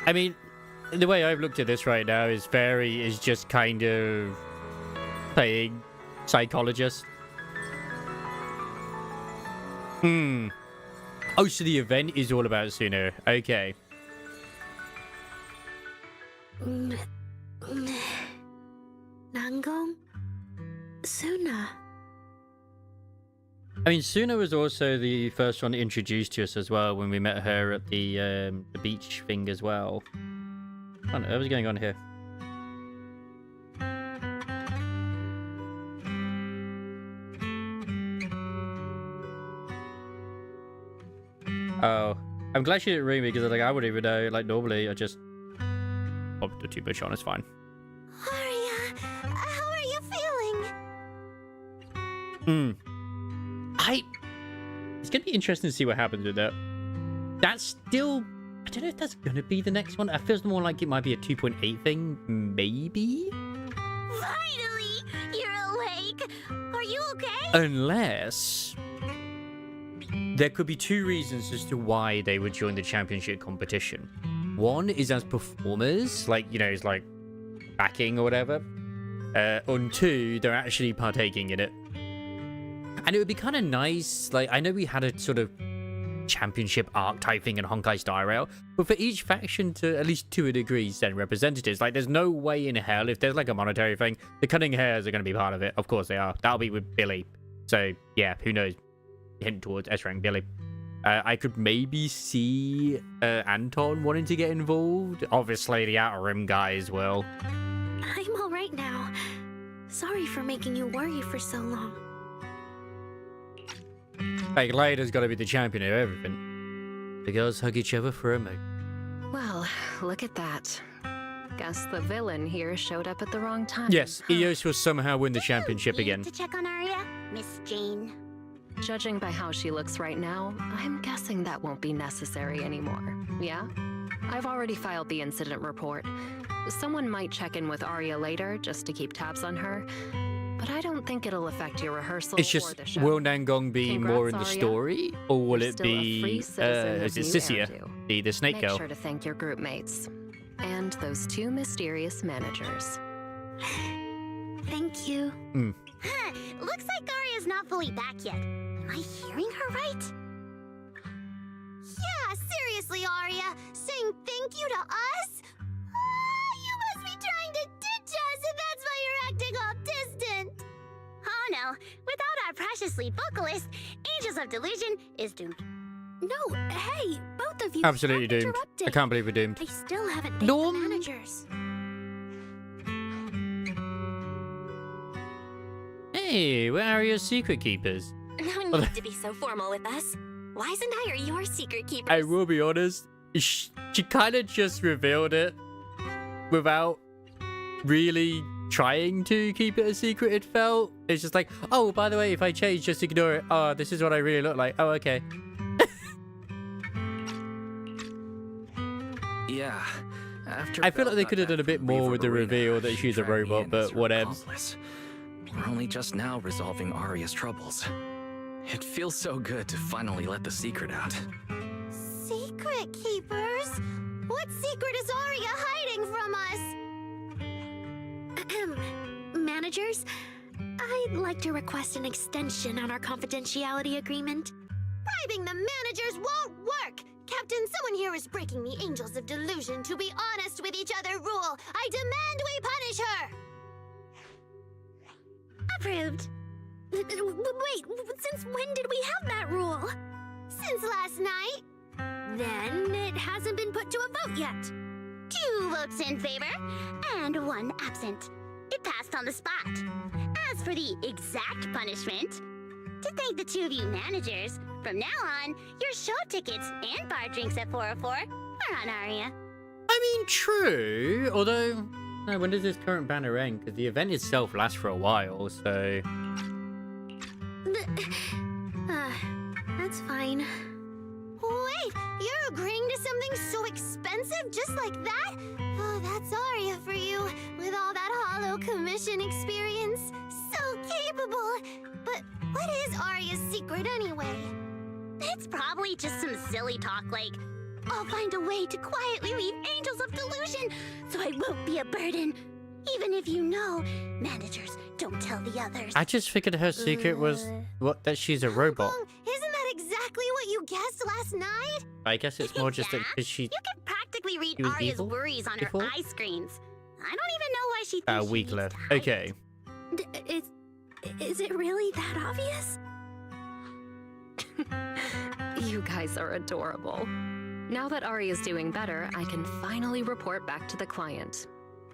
I mean, the way I've looked at this right now is Fairy is just kind of playing psychologist. Oh, so the event is all about Suna. Okay. Nangong? Suna. I mean, Suna was also the first one introduced to us as well when we met her at the beach thing as well. I don't know, what was going on here? Oh, I'm glad she didn't ring me because I wouldn't even know. Like, normally I just popped the 2 bush on. It's fine. Arya, how are you feeling? It's gonna be interesting to see what happens with that. That's still, I don't know if that's gonna be the next one. It feels more like it might be a 2.8 thing, maybe. Finally, you're awake. Are you okay? Unless there could be 2 reasons as to why they would join the championship competition. One is as performers, like, you know, it's like backing or whatever. And 2, they're actually partaking in it. And it would be kind of nice, like, I know we had a sort of championship arc type thing in Honkai Star Rail, but for each faction to, at least to a degree, send representatives. Like, there's no way in hell, if there's like a monetary thing, the Cutting Hairs are going to be part of it. Of course they are. That'll be with Billy. So, yeah, who knows? Hint towards S-Rank Billy. I could maybe see Anton wanting to get involved. Obviously, the Outer Rim guys will. I'm all right now. Sorry for making you worry for so long. Like, Leida's got to be the champion of everything. The girls hug each other for a moment. Well, look at that. Guess the villain here showed up at the wrong time. Yes, Eos will somehow win the championship again. To check on Arya, Miss Jane. Judging by how she looks right now, I'm guessing that won't be necessary anymore. Yeah? I've already filed the incident report. Someone might check in with Arya later just to keep tabs on her, but I don't think it'll affect your rehearsal It's or just, the show. will Nangong be Congrats, more in the Arya. story, or will You're it still a be, free citizen is it of New Sissia, Eridu. the snake Make girl? sure to thank your group mates. And those 2 mysterious managers. Thank you. Hmm. Huh, looks like Arya's not fully back yet. Am I hearing her right? Yeah, seriously, Arya. Saying thank you to us? You must be trying to ditch us, and that's why you're acting all distant. Oh no, without our preciously vocalist, Angels of Delusion is doomed. No, hey, both of you. Absolutely stop doomed. interrupting. I can't believe we're doomed. I still haven't thanked Norm? the managers. Hey, we're Arya's secret keepers. No need to be so formal with us. Why isn't I your secret keeper? I will be honest, she kind of just revealed it without really trying to keep it a secret, it felt. It's just like, oh, by the way, if I change, just ignore it. Oh, this is what I really look like. Oh, okay. Yeah. After I feel like they Belle could have got done a bit back more from with the Reverberina, reveal that she she's a dragged me robot, in but as her whatever. accomplice. We're only just now resolving Arya's troubles. It feels so good to finally let the secret out. Secret keepers? What secret is Arya hiding from us? Managers, I'd like to request an extension on our confidentiality agreement. Bribing the managers won't work! Captain, someone here is breaking the Angels of Delusion to be honest with each other rule. I demand we punish her! Approved. Wait, since when did we have that rule? Since last night. Then it hasn't been put to a vote yet. 2 votes in favor and 1 absent. It passed on the spot. As for the exact punishment, to thank the 2 of you managers, from now on, your show tickets and bar drinks at 404 are on Arya. I mean, true. Although, no, when does this current banner end? Because the event itself lasts for a while, so... That's fine. Wait, you're agreeing to something so expensive just like that? Oh, that's Arya for you, with all that hollow commission experience. So capable. But what is Arya's secret anyway? It's probably just some silly talk like, I'll find a way to quietly leave Angels of Delusion so I won't be a burden. Even if you know, managers, don't tell the others. I just figured her secret was that she's a robot. Isn't that exactly what you guessed last night? I guess it's more just that because she... You can practically read She was Arya's evil worries on before? her eye screens. I don't even know why she A thinks she week needs left. to hide. Okay. Is it really that obvious? You guys are adorable. Now that Arya's doing better, I can finally report back to the client.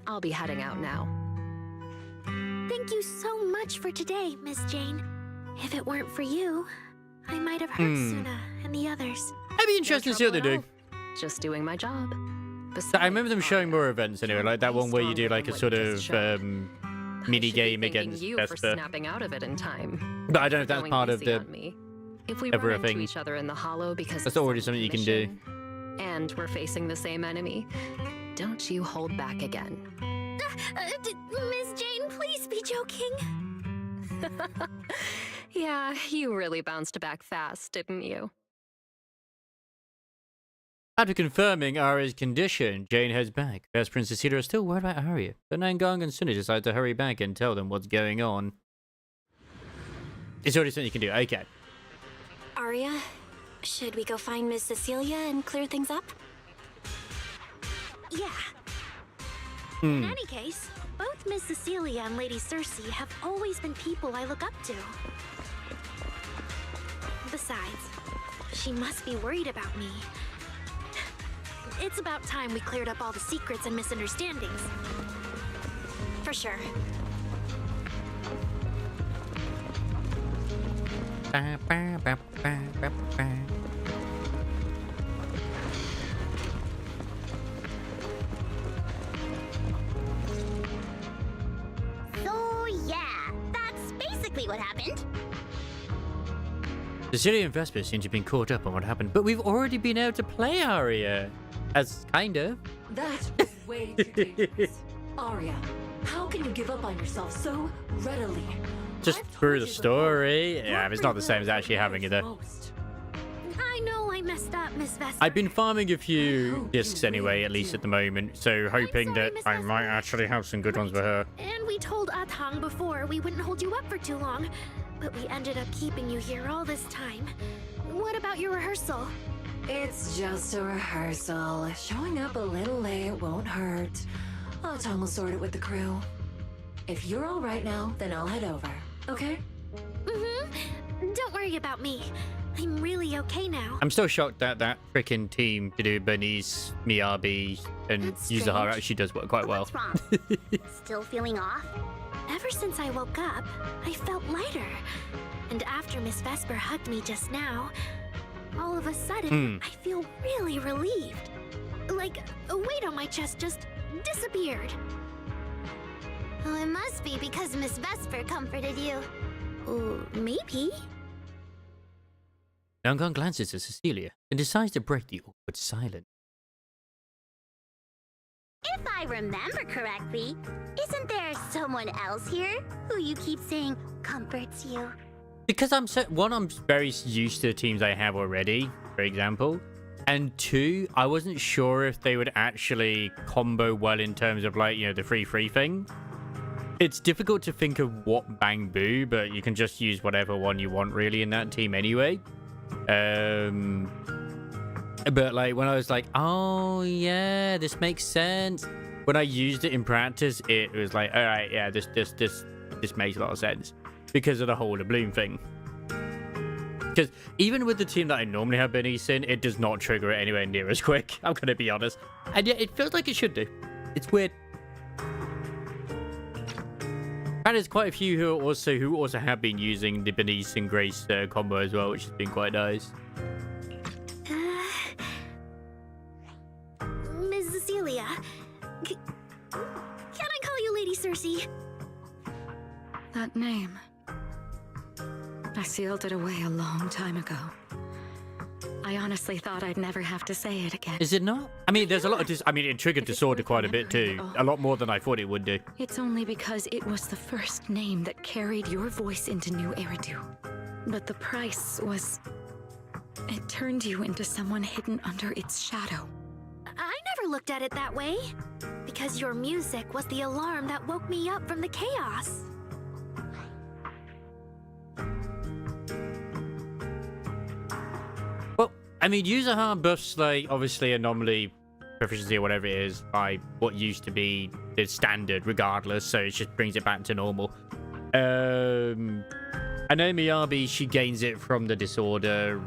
I'll be heading out now. Thank you so much for today, Miss Jane. If it weren't for you, I might have hurt Suna and the others. I'd be interested to see what they do. Just doing my job. I remember them showing more events anyway, like that one where you do like a sort of mini game against you for Vesper. snapping out of it in time. But I don't know if that's Going part of easy the on me. If we ever run a into thing. each other in the hollow because That's of already some something you can do. commission, and we're facing the same enemy, don't you hold back again. Miss Jane, please be joking. Yeah, you really bounced back fast, didn't you? After confirming Arya's condition, Jane heads back. Vesper and Cecilia are still worried about Arya, but Nangong and Suna decide to hurry back and tell them what's going on. It's already something you can do. Okay. Arya, should we go find Miss Cecilia and clear things up? Yeah. In any case, both Miss Cecilia and Lady Cersei have always been people I look up to. Besides, she must be worried about me. It's about time we cleared up all the secrets and misunderstandings. For sure. So yeah, that's basically what happened. Cecilia and Vesper seem to have been caught up on what happened, but we've already been able to play Arya. As kind of. That was way too dangerous. Arya, how can you give up on yourself so readily? Just I've told through you the before, story. Yeah, your it's not the same as revenge actually having it matters there. most. I know I messed up, Miss Vesper. I've been farming a few hope discs you anyway, really at least do. at the moment, so hoping sorry, that Miss I Vesper. might actually have some good ones for her. And we told Atang before we wouldn't hold you up for too long, but we ended up keeping you here all this time. What about your rehearsal? It's just a rehearsal. Showing up a little late won't hurt. Tom will sort it with the crew. If you're all right now, then I'll head over. Okay? Don't worry about me. I'm really okay now. I'm still shocked that that freaking team to do Bernice, Miyabi, and That's Yuzahara strange. actually does work quite well. What's wrong? Still feeling off? Ever since I woke up, I felt lighter. And after Miss Vesper hugged me just now, all of a sudden, I feel really relieved. Like a weight on my chest just disappeared. Oh, it must be because Miss Vesper comforted you. Maybe. Nangon glances at Cecilia and decides to break the awkward silence. If I remember correctly, isn't there someone else here who you keep saying comforts you? Because I'm very used to the teams I have already, for example. And two, I wasn't sure if they would actually combo well in terms of like, you know, the 3-3 thing. It's difficult to think of what Bang Boo, but you can just use whatever one you want really in that team anyway. But like when I was like, oh yeah, this makes sense. When I used it in practice, it was like, all right, yeah, this makes a lot of sense because of the whole Bloom thing. Because even with the team that I normally have Bernice in, it does not trigger it anywhere near as quick. I'm gonna be honest, and yet it feels like it should do. It's weird. And there's quite a few who also have been using the Bernice and Grace combo as well, which has been quite nice. Miss Cecilia, can I call you Lady Cersei? That name. I sealed it away a long time ago. I honestly thought I'd never have to say it again. Is it not? I mean, there's a lot of it triggered disorder quite a bit too. A lot more than I thought it would do. It's only because it was the first name that carried your voice into New Eridu. But the price was... it turned you into someone hidden under its shadow. I never looked at it that way. Because your music was the alarm that woke me up from the chaos. Well, I mean, Yuzuha buffs, like, obviously anomaly proficiency or whatever it is by what used to be the standard regardless, so it just brings it back to normal. I know Miyabi, she gains it from the disorder,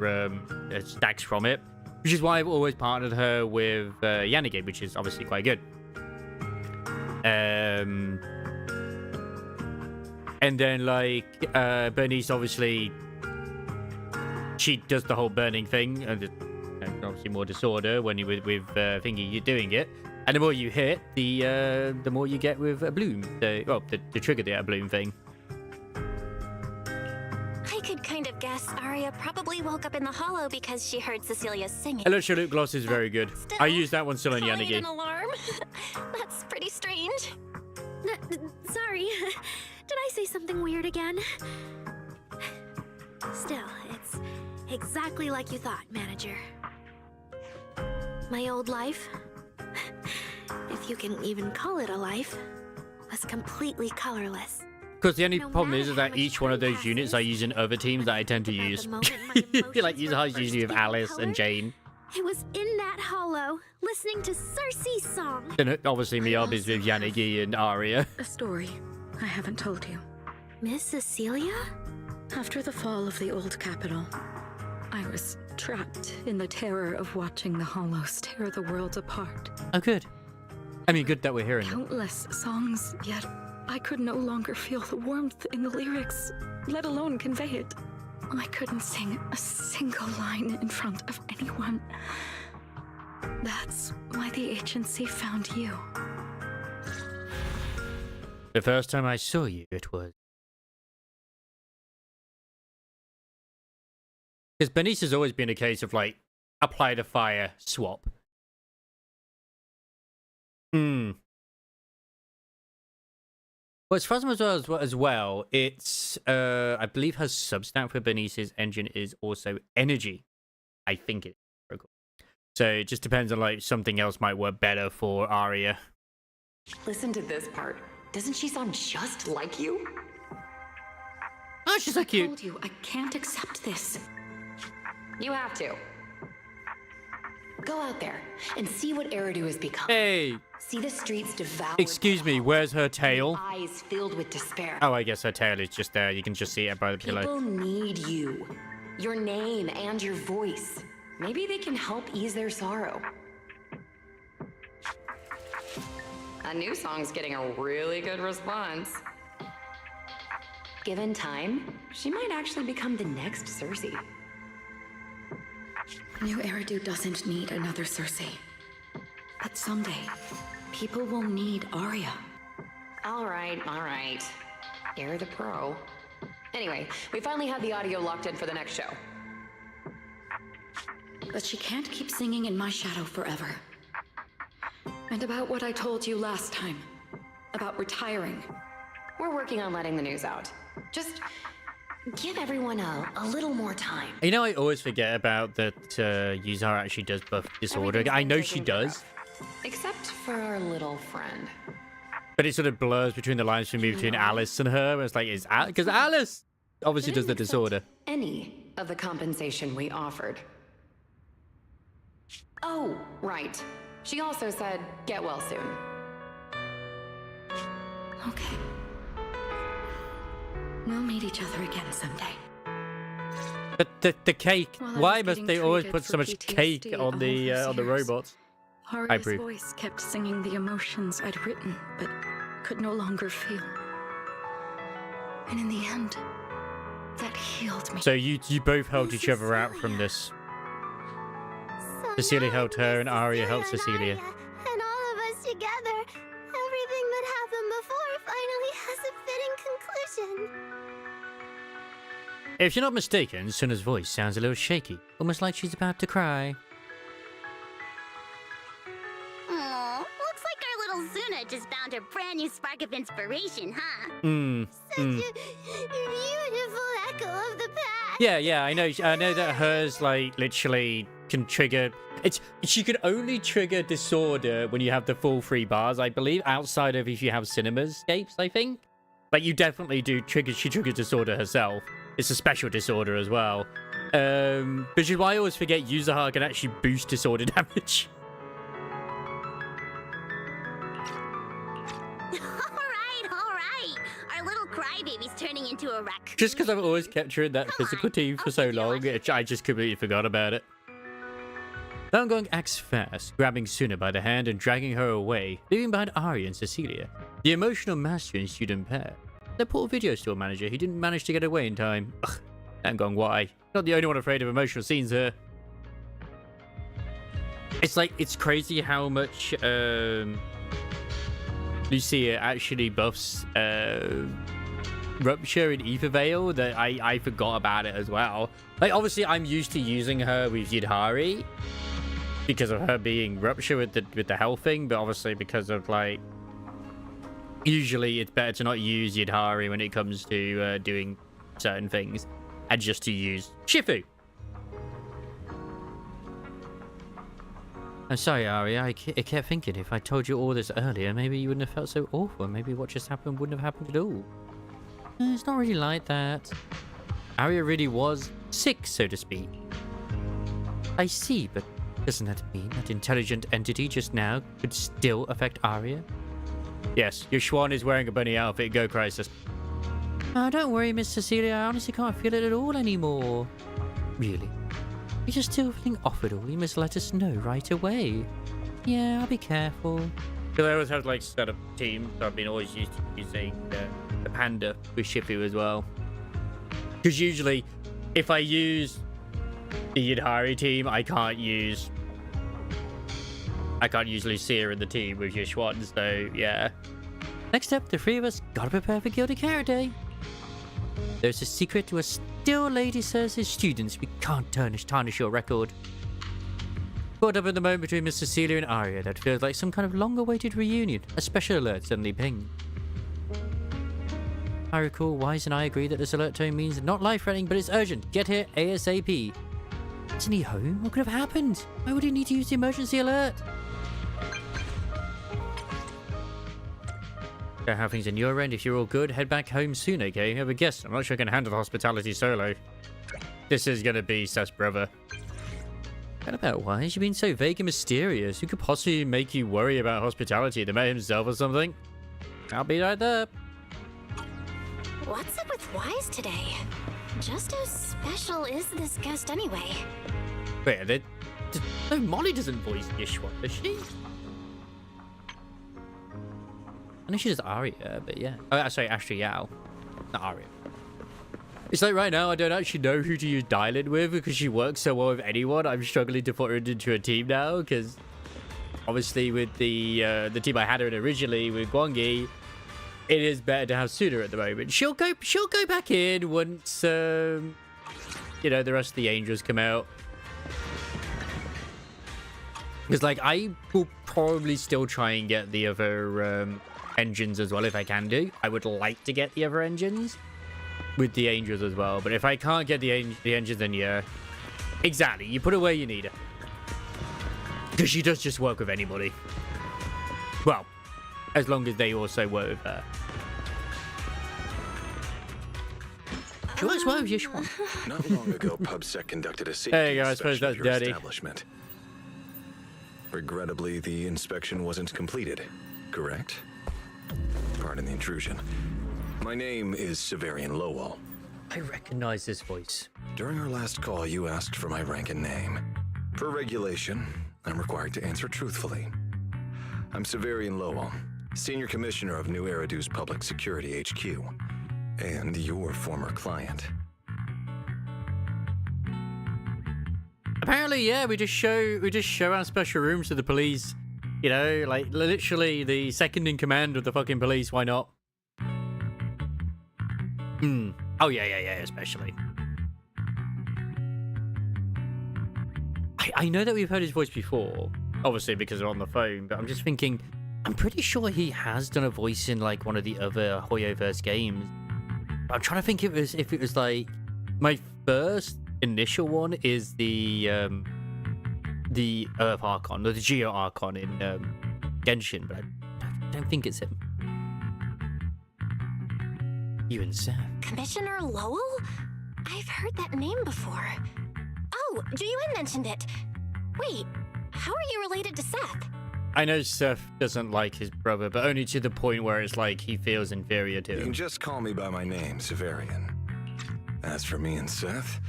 stacks from it, which is why I've always partnered her with Yanagi, which is obviously quite good. And then, like, Bernice, obviously, she does the whole burning thing, and obviously more disorder when you're with thingy, you're doing it. And the more you hit, the more you get with a bloom. The trigger the bloom thing. I could kind of guess Arya probably woke up in the hollow because she heard Cecilia singing. Electrolute Gloss is very good. Still, I use that one still on calling it Yanagi. an alarm? That's pretty strange. Sorry. Did I say something weird again? Still, it's exactly like you thought, Manager. My old life, if you can even call it a life, was completely colorless. Because the only problem is that each one of those units I use in other teams that I tend to use. Like Yuzuha's usually with Alice and Jane. I was in that hollow, listening to Cersei's song. Then obviously Miyabi's with Yanagi and Arya. A story I haven't told you. Miss Cecilia? After the fall of the old capital, I was trapped in the terror of watching the hollows tear the world apart. Oh, good. I mean, good that we're hearing it. Countless songs, yet I could no longer feel the warmth in the lyrics, let alone convey it. I couldn't sing a single line in front of anyone. That's why the agency found you. The first time I saw you, it was. Because Bernice has always been a case of, like, apply the fire, swap. Well, as far as well, it's, I believe her substat for Bernice's engine is also energy. I think it is. So it just depends on, like, something else might work better for Arya. Listen to this part. Doesn't she sound just like you? Oh, she's so cute. I told you, I can't accept this. You have to. Go out there and see what Eridu has become. Hey! See the streets devoured. Excuse me, where's her tail? Eyes filled with despair. Oh, I guess her tail is just there. You can just see it by the pillow. People need you. Your name and your voice. Maybe they can help ease their sorrow. A new song's getting a really good response. Given time, she might actually become the next Cersei. New Eridu doesn't need another Cersei. But someday, people will need Arya. All right. You're the pro. Anyway, we finally have the audio locked in for the next show. But she can't keep singing in my shadow forever. And about what I told you last time. About retiring. We're working on letting the news out. Just give everyone a little more time. You know, I always forget about that Yuzuru actually does buff disorder. I know she does. Except for our little friend. But it sort of blurs between the lines for me between Alice and her. It's like, because Alice obviously does the disorder. Any of the compensation we offered. Oh, right. She also said, get well soon. Okay. We'll meet each other again someday. But the cake. While I Why was must getting they always treated put so for much cake PTSD on the all those years, robots? Arya's approve. voice kept singing the emotions I'd written, but could no longer feel. And in the end, that healed me. So you both helped each other out from this. Cecilia helped her, and Arya helped Cecilia. And all of us together, everything that happened before finally has a fitting conclusion. If you're not mistaken, Suna's voice sounds a little shaky, almost like she's about to cry. Aw, looks like our little Zuna just found her brand new spark of inspiration, huh? Such a beautiful echo of the past. Yeah, I know that hers, like, literally can trigger... She can only trigger disorder when you have the full 3 bars, I believe, outside of if you have cinemascapes, I think. Like, you definitely do trigger... She triggers disorder herself. It's a special disorder as well. Which is why I always forget Yuzuru can actually boost disorder damage. All right. Our little crybaby's turning into a raccoon. Just because I've always kept her in that physical team for so long, I just completely forgot about it. Dangong acts fast, grabbing Suna by the hand and dragging her away, leaving behind Arya and Cecilia, the emotional master and student pair. The poor video store manager who didn't manage to get away in time. Ugh, Dangong, why? Not the only one afraid of emotional scenes here. It's like, it's crazy how much Lucia actually buffs Rupture in Ether Veil that I forgot about it as well. Like, obviously I'm used to using her with Yidhari because of her being Rupture with the health thing, but obviously because of, like, usually it's better to not use Yidhari when it comes to doing certain things and just to use Shifu. I'm sorry, Arya. I kept thinking if I told you all this earlier, maybe you wouldn't have felt so awful. Maybe what just happened wouldn't have happened at all. It's not really like that. Arya really was sick, so to speak. I see, but doesn't that mean that intelligent entity just now could still affect Arya? Yes, your Schwan is wearing a bunny outfit. Go, Crisis. Oh, don't worry, Miss Cecilia. I honestly can't feel it at all anymore. Really? If you're still feeling off at all, you must let us know right away. Yeah, I'll be careful. Because I always have, like, set up teams. So I've been always used to using the Panda with Shifu as well. Because usually, if I use the Yidhari team, I can't use Lucia in the team with your Schwan, so yeah. Next up, the 3 of us gotta prepare for Gilded Carrot Day. There's a secret to a still Lady Cersei's students. We can't tarnish your record. Caught up in the moment between Miss Cecilia and Arya, that feels like some kind of long-awaited reunion. A special alert suddenly pinged. I recall Wise and I agree that this alert tone means not life-threatening, but it's urgent. Get here ASAP. Isn't he home? What could have happened? Why would he need to use the emergency alert? How things in your end. If you're all good, head back home soon, okay? You have a guest. I'm not sure I can handle the hospitality solo. This is gonna be Seth's brother. What about Wise? You've been so vague and mysterious. Who could possibly make you worry about hospitality? The man himself or something? I'll be right there. What's up with Wise today? Just how special is this guest anyway? Wait, no, Molly doesn't voice Yishwa, does she? I know she does Arya, but yeah. Oh, sorry, Ashley Yao. Not Aria. It's like right now, I don't actually know who to use dial-in with because she works so well with anyone. I'm struggling to put her into a team now because obviously with the team I had her in originally with Gwangi, it is better to have Suna at the moment. She'll go back in once you know, the rest of the angels come out. Because like I will probably still try and get the other engines as well if I can do. I would like to get the other engines with the angels as well, but if I can't get the engines, then yeah, exactly, you put her where you need her, because she does just work with anybody. Well, as long as they also work with her. She works well with you. Not long ago, PubSec conducted a safety there you go. I suppose inspection of that's your dirty. establishment. Regrettably, the inspection wasn't completed, correct? Pardon the intrusion. My name is Severian Lowell. I recognize this voice. During our last call, you asked for my rank and name. Per regulation, I'm required to answer truthfully. I'm Severian Lowell, Senior Commissioner of New Eridu's Public Security HQ, and your former client. Apparently, yeah, we just show our special rooms to the police. You know, like literally the second in command of the fucking police. Why not? Oh yeah, especially. I know that we've heard his voice before, obviously because we're on the phone, but I'm just thinking, I'm pretty sure he has done a voice in like one of the other Ahoy-verse games. I'm trying to think if it was like my first initial one is the Earth Archon, or the Geo Archon in Genshin, but I don't think it's him. You and Seth. Commissioner Lowell? I've heard that name before. Oh, Jiyuan mentioned it. Wait, how are you related to Seth? I know Seth doesn't like his brother, but only to the point where it's like he feels inferior to You him. can just call me by my name, Severian. As for me and Seth,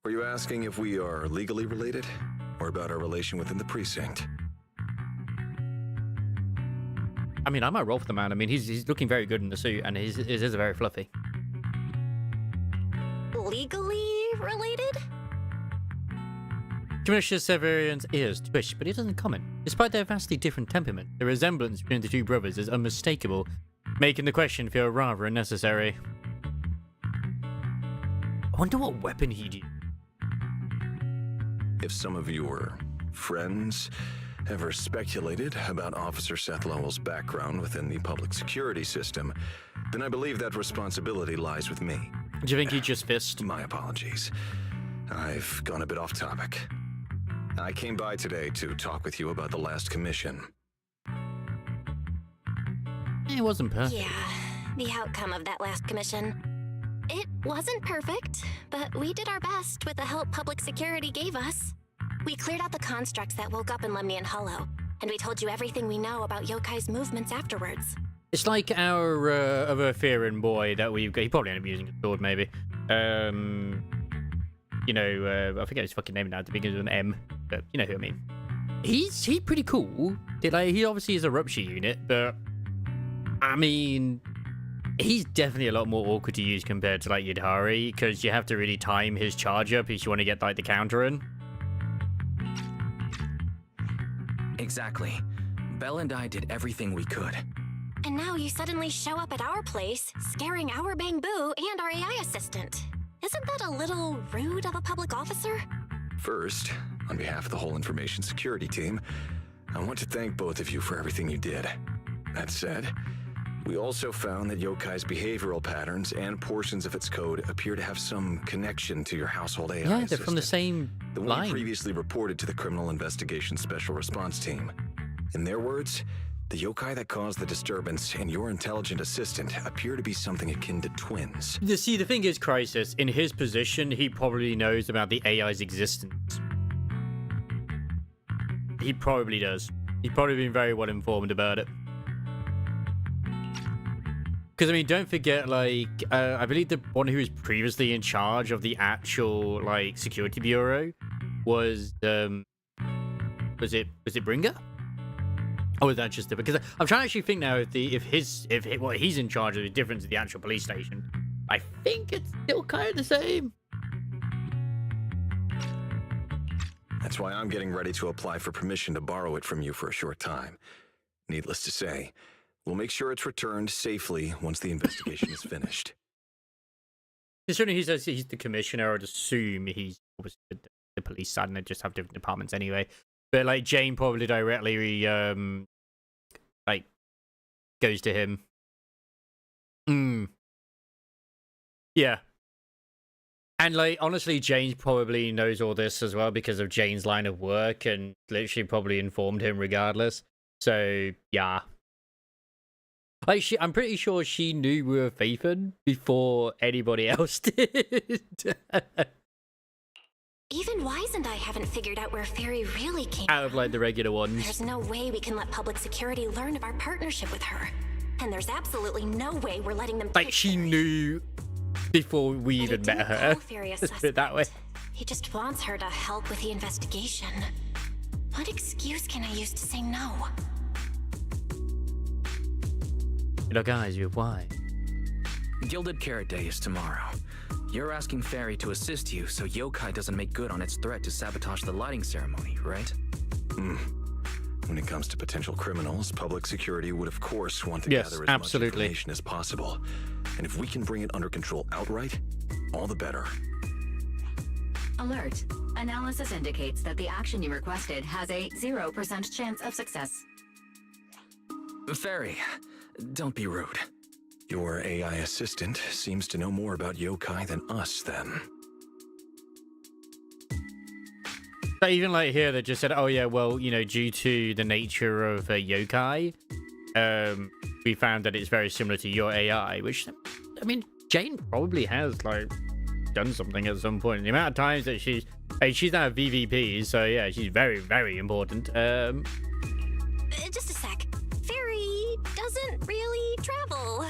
were you asking if we are legally related, or about our relation within the precinct? I mean, I might roll for the man. I mean, he's looking very good in the suit, and his is very fluffy. Legally related? Commissioner Severian's ears twitch, but he doesn't comment. Despite their vastly different temperament, the resemblance between the two brothers is unmistakable, making the question feel rather unnecessary. I wonder what weapon he'd use. If some of your friends ever speculated about Officer Seth Lowell's background within the public security system, then I believe that responsibility lies with me. Do you think he just fist? My apologies. I've gone a bit off topic. I came by today to talk with you about the last commission. It wasn't perfect. Yeah, the outcome of that last commission. It wasn't perfect, but we did our best with the help public security gave us. We cleared out the constructs that woke up in Lemnian Hollow, and we told you everything we know about Yokai's movements afterwards. It's like our other Fearin boy that we've got. He probably ended up using a sword, maybe. You know, I forget his fucking name now. It begins with an M, but you know who I mean. He's pretty cool. He obviously is a rupture unit, but I mean, he's definitely a lot more awkward to use compared to like Yudhari, because you have to really time his charge up if you want to get like the counter in. Exactly. Belle and I did everything we could. And now you suddenly show up at our place, scaring our Bangbu and our AI assistant. Isn't that a little rude of a public officer? First, on behalf of the whole information security team, I want to thank both of you for everything you did. That said, we also found that Yokai's behavioral patterns and portions of its code appear to have some connection to your household AI Yeah, they're assistant. from the same The one line. you previously reported to the Criminal Investigation Special Response Team. In their words, the yokai that caused the disturbance and your intelligent assistant appear to be something akin to twins. See, the thing is, Crisis, in his position, he probably knows about the AI's existence. He probably does. He's probably been very well informed about it. Because, I mean, don't forget, like, I believe the one who was previously in charge of the actual, like, security bureau was it Bringer? Or is that just the, because I'm trying to actually think now if what he's in charge of the difference of the actual police station. I think it's still kind of the same. That's why I'm getting ready to apply for permission to borrow it from you for a short time. Needless to say, we'll make sure it's returned safely once the investigation is finished. Considering he says he's the commissioner, I'd assume he's obviously the police side, and they just have different departments anyway. But like Jane probably directly like goes to him. Yeah. And like honestly, Jane probably knows all this as well because of Jane's line of work, and literally probably informed him regardless. So yeah. Like I'm pretty sure she knew we were faithing before anybody else did. Even Wise and I haven't figured out where Fairy really came out of like the regular ones. There's no way we can let public security learn of our partnership with her. And there's absolutely no way we're letting them like she knew before we even met her. Let's put it that way. He just wants her to help with the investigation. What excuse can I use to say no? You know, guys, you're why. Gilded Carrot Day is tomorrow. You're asking Fairy to assist you so Yokai doesn't make good on its threat to sabotage the lighting ceremony, right? When it comes to potential criminals, public security would of course want to gather as much information as possible. And if we can bring it under control outright, all the better. Alert. Analysis indicates that the action you requested has a 0% chance of success. Fairy, don't be rude. Your AI assistant seems to know more about yokai than us, then. But even like here, they just said, oh yeah, well, you know, due to the nature of yokai, we found that it's very similar to your AI, which, I mean, Jane probably has, like, done something at some point. The amount of times that she's now a VVP, so yeah, she's very, very important. Just a sec. Fairy doesn't really travel.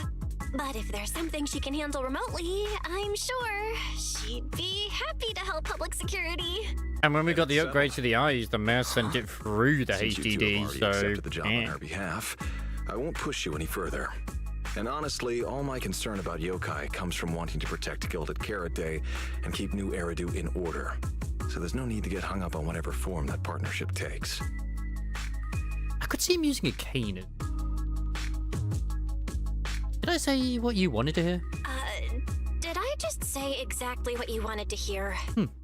But if there's something she can handle remotely, I'm sure she'd be happy to help public security. And when we got the upgrade to the eyes, the mayor sent it through the Since HDD, you two have already accepted the so job on our behalf, I won't push you any further. And honestly, all my concern about yokai comes from wanting to protect Gilded Carrot Day and keep New Eridu in order. So there's no need to get hung up on whatever form that partnership takes. I could see him using a cane. Did I say what you wanted to hear? Did I just say exactly what you wanted to hear?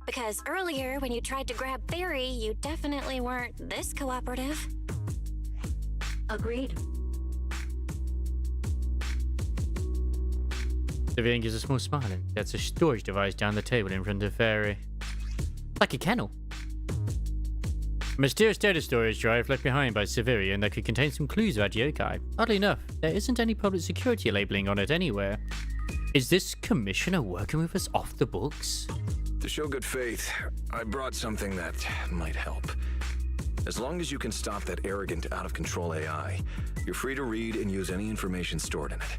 Because earlier, when you tried to grab Fairy, you definitely weren't this cooperative. Agreed. Vivian gives a small smile and sets a storage device down the table in front of Fairy. Like a kennel. A mysterious data storage drive left behind by Severian that could contain some clues about yokai. Oddly enough, there isn't any public security labeling on it anywhere. Is this commissioner working with us off the books? To show good faith, I brought something that might help. As long as you can stop that arrogant, out-of-control AI, you're free to read and use any information stored in it.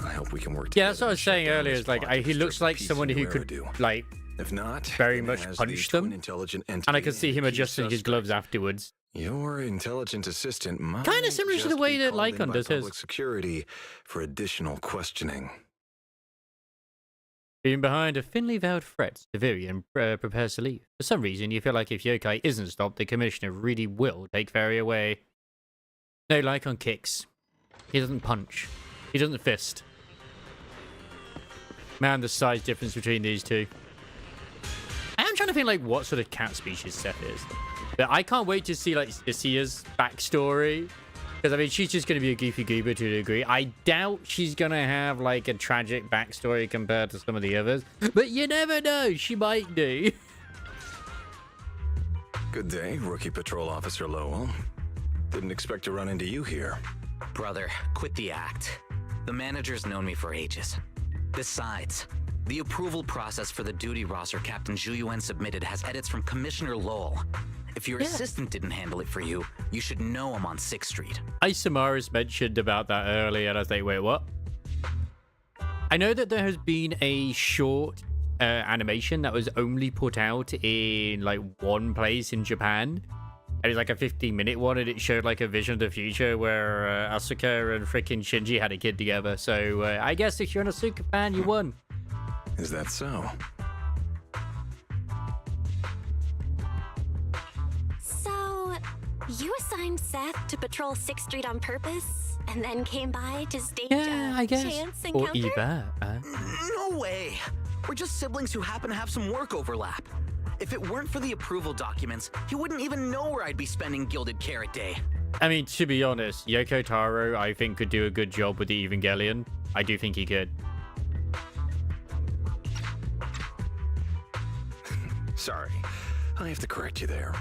I hope we can work together. Yeah, that's what I was saying earlier. Is like he looks like someone who could like, if not, very much punch them. And I could see him adjusting his gloves afterwards. Your intelligent assistant might kind of similar to the way that Lycon does his. Public security for additional questioning. Being behind a thinly veiled threat, Severian prepares to leave. For some reason, you feel like if yokai isn't stopped, the commissioner really will take Fairy away. No, Lycon kicks. He doesn't punch. He doesn't fist. Man, the size difference between these two. I am trying to think like what sort of cat species Seth is. But I can't wait to see like Isia's backstory. Because I mean, she's just going to be a goofy goober to a degree. I doubt she's going to have like a tragic backstory compared to some of the others. But you never know, she might do. Good day, Rookie Patrol Officer Lowell. Didn't expect to run into you here. Brother, quit the act. The manager's known me for ages. Besides, the approval process for the duty roster Captain Zhuyuan submitted has edits from Commissioner Lowell. If your assistant didn't handle it for you, you should know him on 6th Street. Samaris mentioned about that earlier, and I was like, wait, what? I know that there has been a short animation that was only put out in like one place in Japan. And it's like a 15-minute one, and it showed like a vision of the future where Asuka and freaking Shinji had a kid together. So I guess if you're an Asuka fan, you won. Is that so? So, you assigned Seth to patrol 6th Street on purpose, and then came by to stage I guess. chance Or encounter? Eva. No way! We're just siblings who happen to have some work overlap. If it weren't for the approval documents, he wouldn't even know where I'd be spending Gilded Carrot Day. I mean, to be honest, Yoko Taro, I think, could do a good job with the Evangelion. I do think he could. Sorry, I have to correct you there.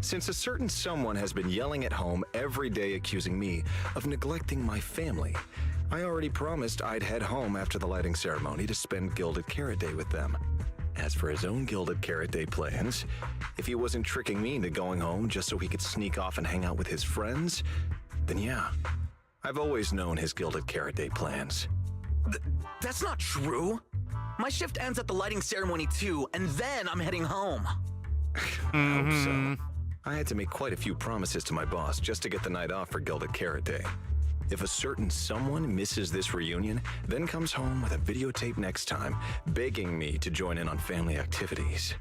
Since a certain someone has been yelling at home every day accusing me of neglecting my family, I already promised I'd head home after the lighting ceremony to spend Gilded Carrot Day with them. As for his own Gilded Carrot Day plans, if he wasn't tricking me into going home just so he could sneak off and hang out with his friends, then yeah, I've always known his Gilded Carrot Day plans. That's not true. My shift ends at the lighting ceremony too, and then I'm heading home. I hope so. I had to make quite a few promises to my boss just to get the night off for Gilded Carrot Day. If a certain someone misses this reunion, then comes home with a videotape next time, begging me to join in on family activities.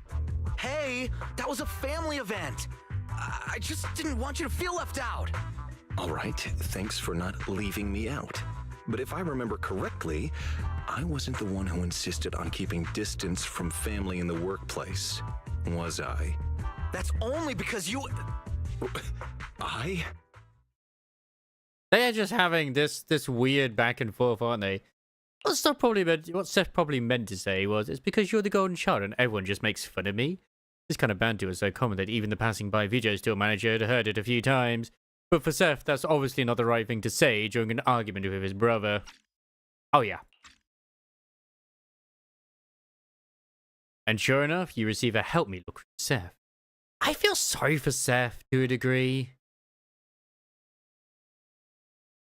Hey, that was a family event. I just didn't want you to feel left out. All right, thanks for not leaving me out. But if I remember correctly, I wasn't the one who insisted on keeping distance from family in the workplace, was I? That's only because you... I? They are just having this weird back and forth, aren't they? What Seth probably meant to say was, it's because you're the golden child and everyone just makes fun of me. This kind of banter was so common that even the passing by video store manager had heard it a few times. But for Seth, that's obviously not the right thing to say during an argument with his brother. Oh yeah. And sure enough, you receive a help me look from Seth. I feel sorry for Seth to a degree.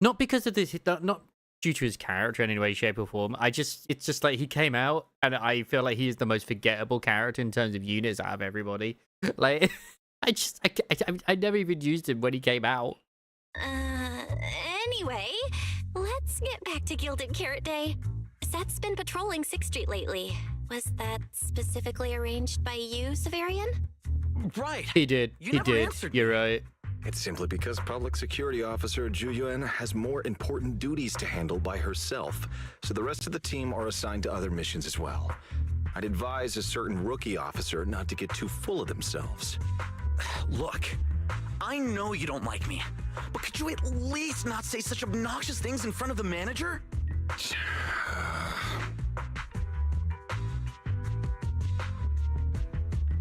Not because of this, not due to his character in any way, shape, or form. It's just like he came out, and I feel like he's the most forgettable character in terms of units out of everybody. Like, I never even used him when he came out. Anyway, let's get back to Gilded Carrot Day. Seth's been patrolling 6th Street lately. Was that specifically arranged by you, Severian? Right. He did. You never answered me. You're right. It's simply because Public Security Officer Ju Yuen has more important duties to handle by herself, so the rest of the team are assigned to other missions as well. I'd advise a certain rookie officer not to get too full of themselves. Look, I know you don't like me, but could you at least not say such obnoxious things in front of the manager?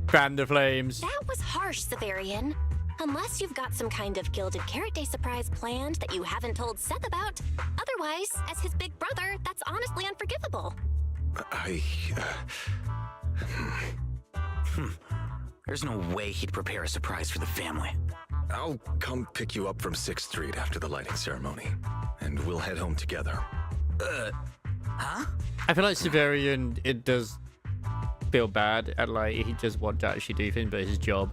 Fan the flames. That was harsh, Severian. Unless you've got some kind of Gilded Carrot Day surprise planned that you haven't told Seth about. Otherwise, as his big brother, that's honestly unforgivable. There's no way he'd prepare a surprise for the family. I'll come pick you up from 6th Street after the lighting ceremony, and we'll head home together. Huh? I feel like Severian, it does feel bad, and like he just wants to actually do things, but it's his job.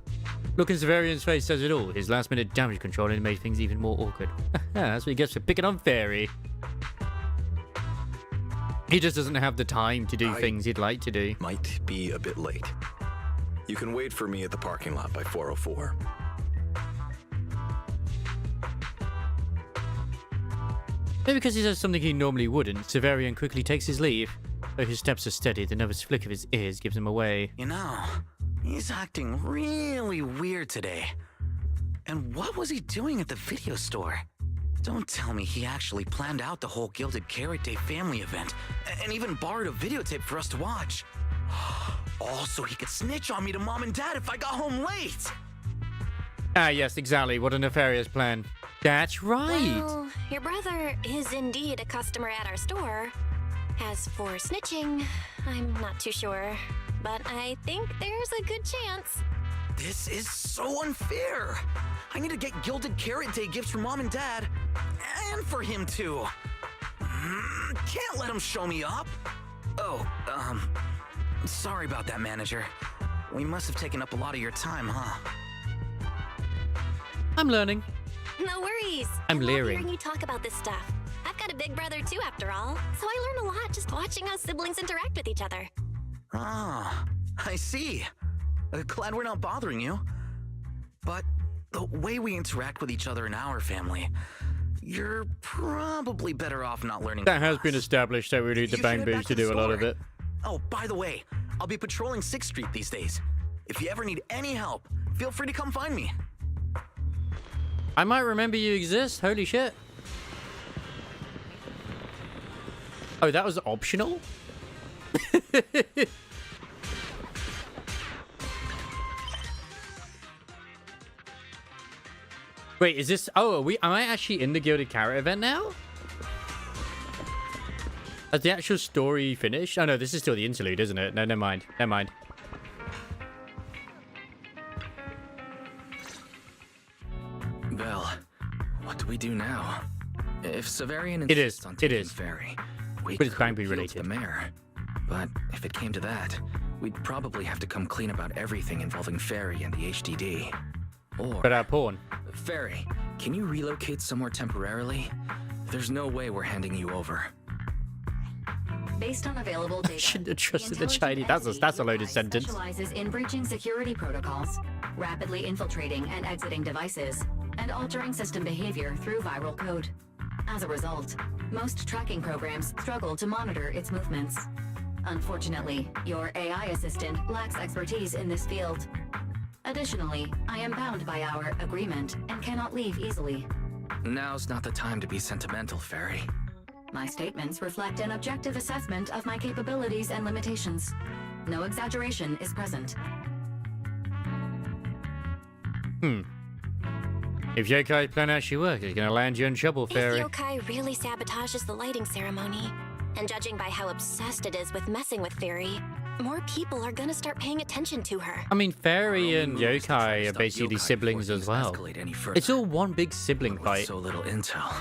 Look in Severian's face says it all. His last-minute damage controlling made things even more awkward. That's what he gets for picking on Fairy. He just doesn't have the time to do things he'd like to do. Might be a bit late. You can wait for me at the parking lot by 4:04. Maybe because he says something he normally wouldn't, Severian quickly takes his leave. Though his steps are steady, the nervous flick of his ears gives him away. You know, he's acting really weird today. And what was he doing at the video store? Don't tell me he actually planned out the whole Gilded Carrot Day family event, and even borrowed a videotape for us to watch. Also, he could snitch on me to Mom and Dad if I got home late! Ah, yes, exactly. What a nefarious plan. That's right. Well, your brother is indeed a customer at our store. As for snitching, I'm not too sure, but I think there's a good chance. This is so unfair! I need to get Gilded Carrot Day gifts for Mom and Dad, and for him too. Can't let him show me up. Oh, sorry about that, manager. We must have taken up a lot of your time, huh? I'm learning. No worries. I'm I love leering. hearing you talk about this stuff. I've got a big brother too, after all, so I learn a lot just watching how siblings interact with each other. Ah, I see. Glad we're not bothering you. But the way we interact with each other in our family, you're probably better off not learning. That has been established, so we need the bang boots to do a lot of it. Oh, by the way, I'll be patrolling 6th Street these days. If you ever need any help, feel free to come find me. I might remember you exist. Holy shit. Oh, that was optional? Wait, is this... Oh, am I actually in the Gilded Carrot event now? Has the actual story finished? Oh, no, this is still the interlude, isn't it? No, never mind. Never mind. Belle, what do we do now? If Severian It insists is. on It taking is. Ferry, we But it's could Bang Boo appeal to related. the mayor. But if it came to that, we'd probably have to come clean about everything involving Ferry and the HDD. Or... But porn. Ferry, can you relocate somewhere temporarily? There's no way we're handing you over. Based on available data, Shouldn't have trusted the intelligent Chinese. That's a loaded entity sentence. Specializes in breaching security protocols, rapidly infiltrating and exiting devices, and altering system behavior through viral code. As a result, most tracking programs struggle to monitor its movements. Unfortunately, your AI assistant lacks expertise in this field. Additionally, I am bound by our agreement and cannot leave easily. Now's not the time to be sentimental, Ferry. My statements reflect an objective assessment of my capabilities and limitations. No exaggeration is present. If Yokai's plan actually works, it's gonna land you in trouble, Fairy. If Yokai really sabotages the lighting ceremony, and judging by how obsessed it is with messing with Fairy, more people are gonna start paying attention to her. I mean, Fairy and Our only move is to try to Yokai are stop basically Yokai siblings before as things well. escalate any further. It's all one big sibling But with fight. so little intel,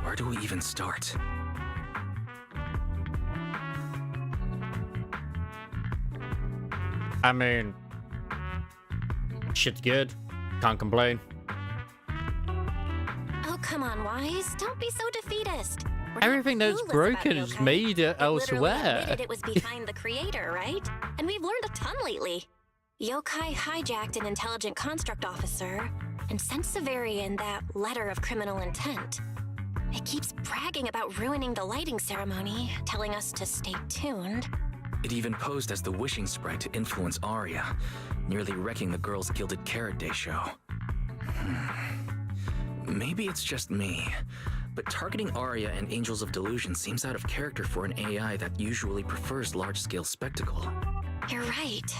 where do we even start? I mean, shit's good. Can't complain. Oh, come on, Wise. Don't be so defeatist. We're not Everything that's clueless broken about is Yokai. made It literally elsewhere. admitted it was behind the creator, right? And we've learned a ton lately. Yokai hijacked an intelligent construct officer and sent Severian that letter of criminal intent. It keeps bragging about ruining the lighting ceremony, telling us to stay tuned. It even posed as the wishing sprite to influence Arya, nearly wrecking the girls' Gilded Carrot Day show. Maybe it's just me, but targeting Arya and Angels of Delusion seems out of character for an AI that usually prefers large-scale spectacle. You're right.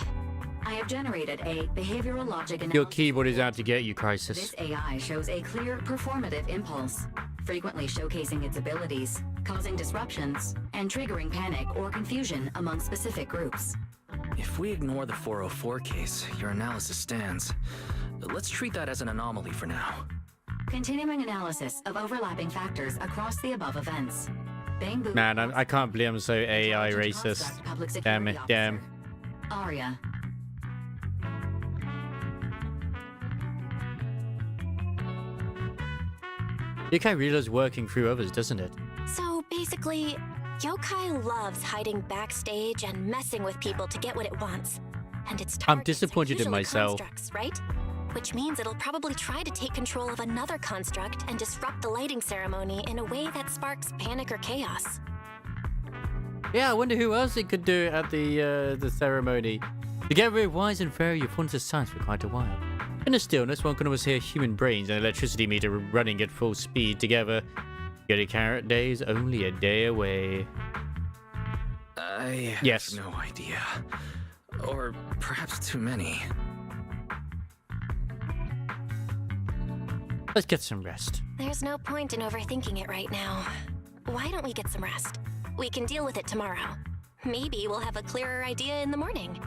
I have generated a behavioral logic analysis. Your keyboard is out to get you, Crisis. This AI shows a clear performative impulse, frequently showcasing its abilities, causing disruptions, and triggering panic or confusion among specific groups. If we ignore the 404 case, your analysis stands. Let's treat that as an anomaly for now. Continuing analysis of overlapping factors across the above events. Bang Boo. Man, I can't believe I'm so AI racist. Damn it, damn. Arya. Yokai really is working through others, doesn't it? So basically, Yokai loves hiding backstage and messing with people to get what it wants. And its targets I'm disappointed are in usually myself. constructs, right? Which means it'll probably try to take control of another construct and disrupt the lighting ceremony in a way that sparks panic or chaos. Yeah, I wonder who else it could do at the ceremony. Together with Wise and Fairy, you've wanted science for quite a while. In the stillness, one can almost hear human brains and electricity meter running at full speed together. Gilded Carrot Day is only a day away. I Yes. have no idea. Or perhaps too many. Let's get some rest. There's no point in overthinking it right now. Why don't we get some rest? We can deal with it tomorrow. Maybe we'll have a clearer idea in the morning.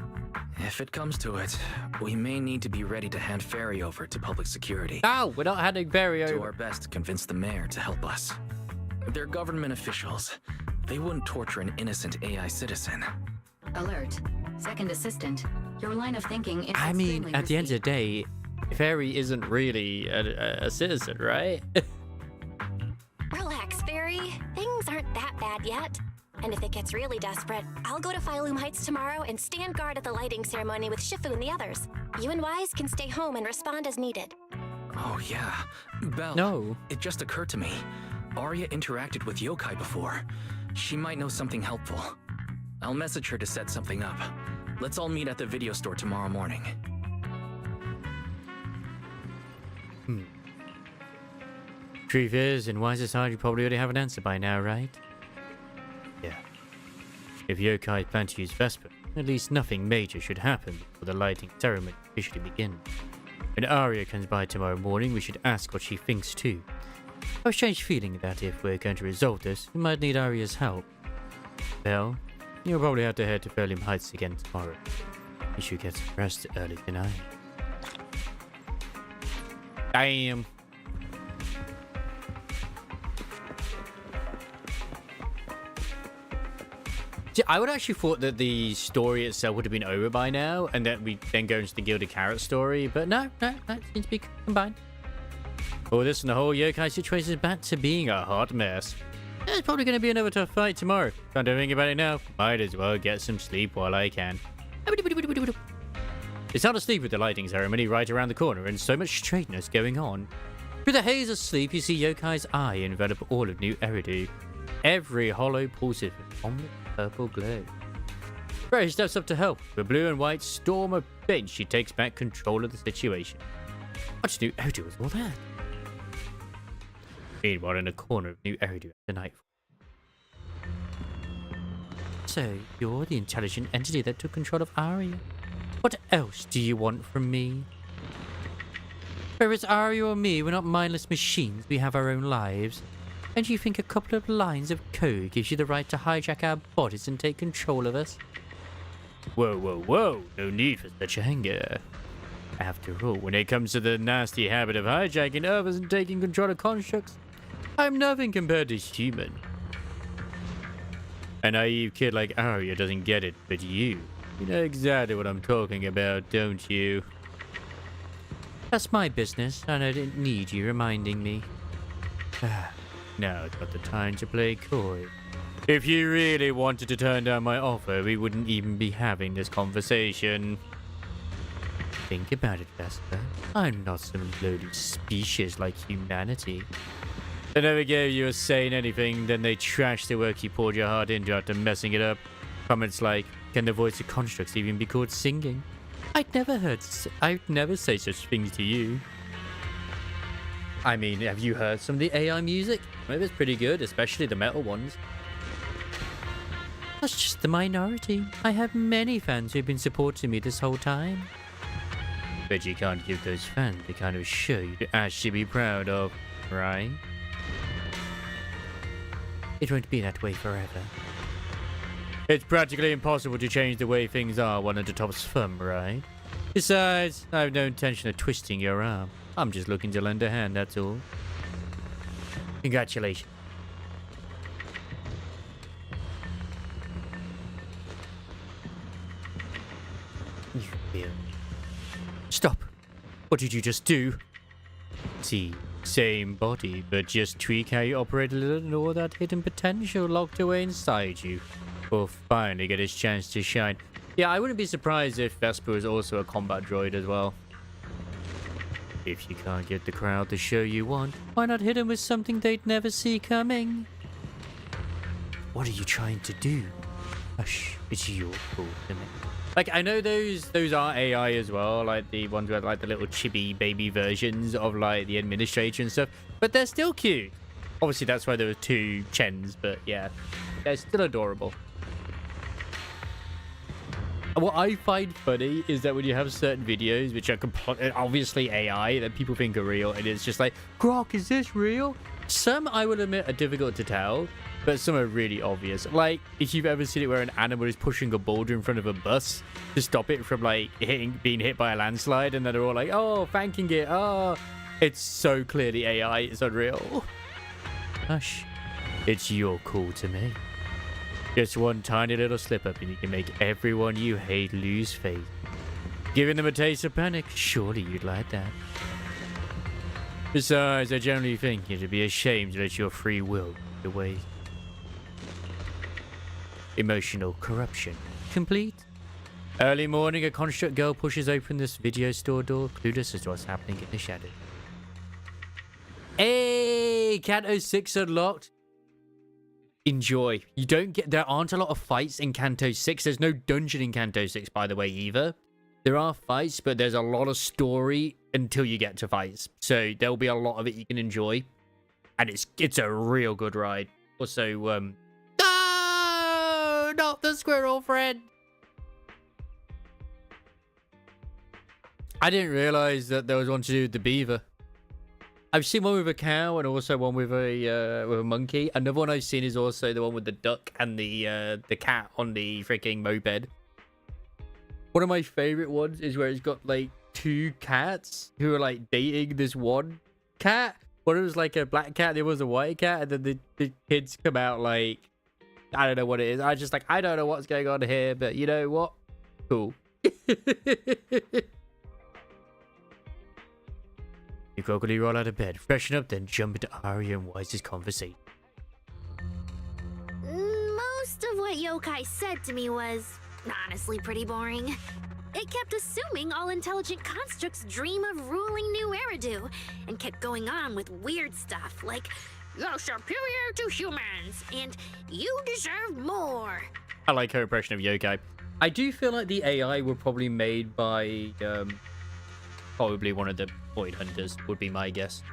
If it comes to it, we may need to be ready to hand Ferry over to public security. No, we're not handing Fairy Do over. our best to convince the mayor to help us. They're government officials. They wouldn't torture an innocent AI citizen. Alert. Second assistant. Your line of thinking is I mean, extremely at the end of risky. the day, Fairy isn't really a citizen, right? Relax, Fairy. Things aren't that bad yet. And if it gets really desperate, I'll go to Phylum Heights tomorrow and stand guard at the lighting ceremony with Shifu and the others. You and Wise can stay home and respond as needed. Oh, yeah. Belle. No. It just occurred to me. Arya interacted with yokai before. She might know something helpful. I'll message her to set something up. Let's all meet at the video store tomorrow morning. Truth is, in Wise's side, you probably already have an answer by now, right? Yeah. If yokai plan to use Vesper, at least nothing major should happen before the lighting ceremony officially begins. When Arya comes by tomorrow morning, we should ask what she thinks too. I have a strange feeling that if we're going to resolve this, we might need Arya's help. Belle, you'll probably have to head to Phylum Heights again tomorrow. You should get some rest early tonight. Damn. See, I would actually thought that the story itself would have been over by now, and that we then go into the Gilded Carrot story, but no, it seems to be combined. All this and the whole yokai situation is back to being a hot mess. There's probably going to be another tough fight tomorrow. Can't do anything about it now. Might as well get some sleep while I can. It's hard to sleep with the lighting ceremony right around the corner and so much straightness going on. Through the haze of sleep, you see Yokai's eye envelop all of New Eridu. Every hollow pulses with ominous purple glow. Fairy steps up to help. With blue and white storm of bench, she takes back control of the situation. What's New Eridu with all that? Meanwhile, in a corner of New Eridu after nightfall. So, you're the intelligent entity that took control of Arya. What else do you want from me? Whether it's Arya or me, we're not mindless machines. We have our own lives. And you think a couple of lines of code gives you the right to hijack our bodies and take control of us? Whoa. No need for such anger. After all, when it comes to the nasty habit of hijacking others and taking control of constructs, I'm nothing compared to human. A naive kid like Arya doesn't get it, but you know exactly what I'm talking about, don't you? That's my business, and I didn't need you reminding me. Now it's not the time to play coy. If you really wanted to turn down my offer, we wouldn't even be having this conversation. Think about it, Vesper. I'm not some lowly species like humanity. They never gave you a say in anything, then they trashed the work you poured your heart into after messing it up. Comments like, can the voice of constructs even be called singing? I'd never say such things to you. I mean, have you heard some of the AI music? Maybe it's pretty good, especially the metal ones. That's just the minority. I have many fans who've been supporting me this whole time. But you can't give those fans the kind of show you'd actually be proud of, right? It won't be that way forever. It's practically impossible to change the way things are one at a top's thumb, right? Besides, I have no intention of twisting your arm. I'm just looking to lend a hand, that's all. Congratulations. You feel. Stop. What did you just do? See, same body, but just tweak how you operate a little and all that hidden potential locked away inside you will finally get its chance to shine. Yeah, I wouldn't be surprised if Vesper is also a combat droid as well. If you can't get the crowd the show you want, why not hit them with something they'd never see coming? What are you trying to do? Hush, it's your fault, isn't it? Like, I know those are AI as well, like the ones with like the little chibi baby versions of like the administrator and stuff, but they're still cute. Obviously, that's why there were two Chens, but yeah, they're still adorable. What I find funny is that when you have certain videos which are obviously AI that people think are real, and it's just like, Grok, is this real? Some, I will admit, are difficult to tell, but some are really obvious. Like, if you've ever seen it where an animal is pushing a boulder in front of a bus to stop it from, like, being hit by a landslide, and then they're all like, oh, thanking it, oh. It's so clearly AI, it's unreal. Hush. It's your call to make. Just one tiny little slip-up and you can make everyone you hate lose faith. Giving them a taste of panic. Surely you'd like that. Besides, I generally think it'd be a shame to let your free will get away. Emotional corruption complete. Early morning, a construct girl pushes open this video store door, clueless as to what's happening in the shadow. Hey, Kanto 6 unlocked. Enjoy. You don't get... There aren't a lot of fights in Kanto 6. There's no dungeon in Kanto 6, by the way, either. There are fights, but there's a lot of story until you get to fights. So there'll be a lot of it you can enjoy. And it's a real good ride. Also, no! Not the squirrel friend! I didn't realize that there was one to do with the beaver. I've seen one with a cow and also one with a monkey. Another one I've seen is also the one with the duck and the cat on the freaking moped. One of my favorite ones is where it's got like two cats who are like dating this one cat. One was like a black cat, the other was a white cat, and then the kids come out like, I don't know what it is. I just like, I don't know what's going on here, but you know what? Cool. You groggily roll out of bed, freshen up, then jump into Arya and Wise's conversation. Most of what Yokai said to me was honestly pretty boring. It kept assuming all intelligent constructs dream of ruling New Eridu, and kept going on with weird stuff like, "You're superior to humans, and you deserve more." I like her impression of Yokai. I do feel like the AI were probably made by probably one of the Void Hunters, would be my guess.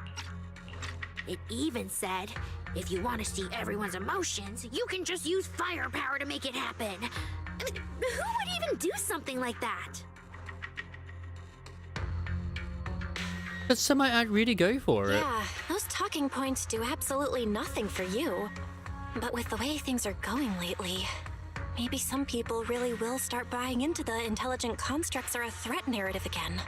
It even said, if you want to see everyone's emotions, you can just use firepower to make it happen. I mean, who would even do something like that? But some might really go for it. Yeah, those talking points do absolutely nothing for you. But with the way things are going lately, maybe some people really will start buying into the intelligent constructs are a threat narrative again.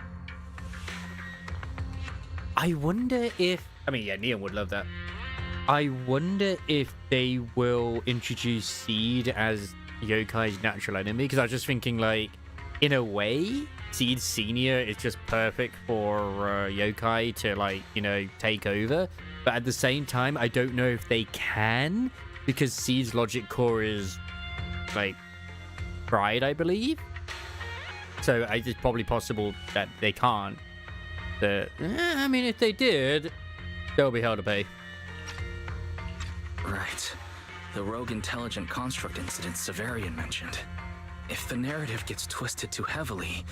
I wonder if... I mean, yeah, Neon would love that. I wonder if they will introduce Seed as Yokai's natural enemy, because I was just thinking, like, in a way, Seed Senior is just perfect for Yokai to, like, you know, take over. But at the same time, I don't know if they can, because Seed's logic core is, like, fried, I believe. So it's probably possible that they can't. But, I mean, if they did, they'll be hell to pay. Right. The rogue intelligent construct incident Severian mentioned. If the narrative gets twisted too heavily...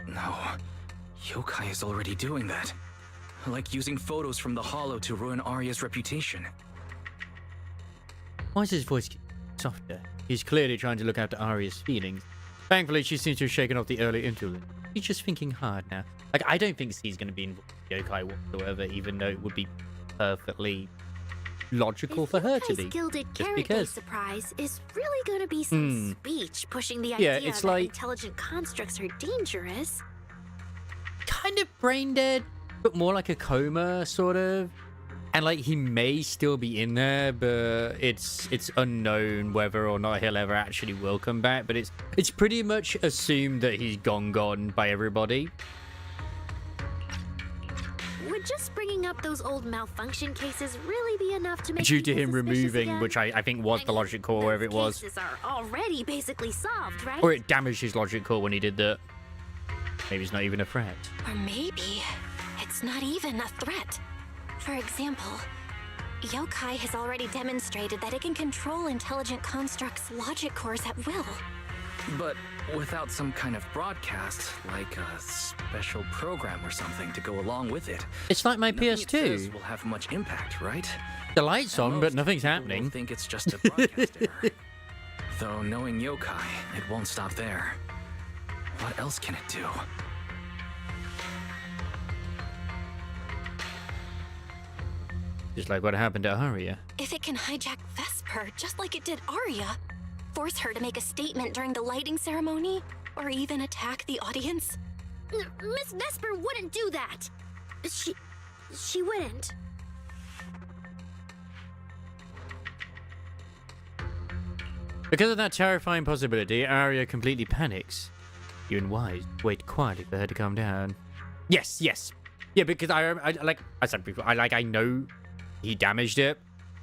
No. Yokai is already doing that. Like using photos from the Hollow to ruin Arya's reputation. Why is his voice softer? He's clearly trying to look after Arya's feelings. Thankfully, she seems to have shaken off the early influence. He's just thinking hard now. Like, I don't think he's going to be involved with Yokai whatsoever, even though it would be perfectly logical for her to be. Gilded Just Carrot because. Day surprise is really going to be some speech pushing the idea it's that like... intelligent constructs are dangerous. Kind of brain dead, but more like a coma, sort of. And, like, he may still be in there, but it's unknown whether or not he'll ever actually will come back. But it's pretty much assumed that he's gone by everybody. Would just bringing up those old malfunction cases really be enough to make Due to people him suspicious removing, again? which I think was the logic core, wherever it was. Cases are already basically solved, right? Or it damaged his logic core when he did that. Maybe it's not even a threat. Or maybe it's not even a threat. For example, Yokai has already demonstrated that it can control intelligent constructs' logic cores at will. But without some kind of broadcast, like a special program or something to go along with it. It's like my nothing it PS2. says will have much impact, right? The light's on, but nothing's happening. I think it's just a broadcast error. Though knowing Yokai, it won't stop there. What else can it do? Just like what happened to Arya. If it can hijack Vesper just like it did Arya, force her to make a statement during the lighting ceremony, or even attack the audience. Miss Vesper wouldn't do that. She wouldn't. Because of that terrifying possibility, Arya completely panics. You and Wise wait quietly for her to calm down. Yes, yes. Yeah, because I like I said before, I know he damaged it,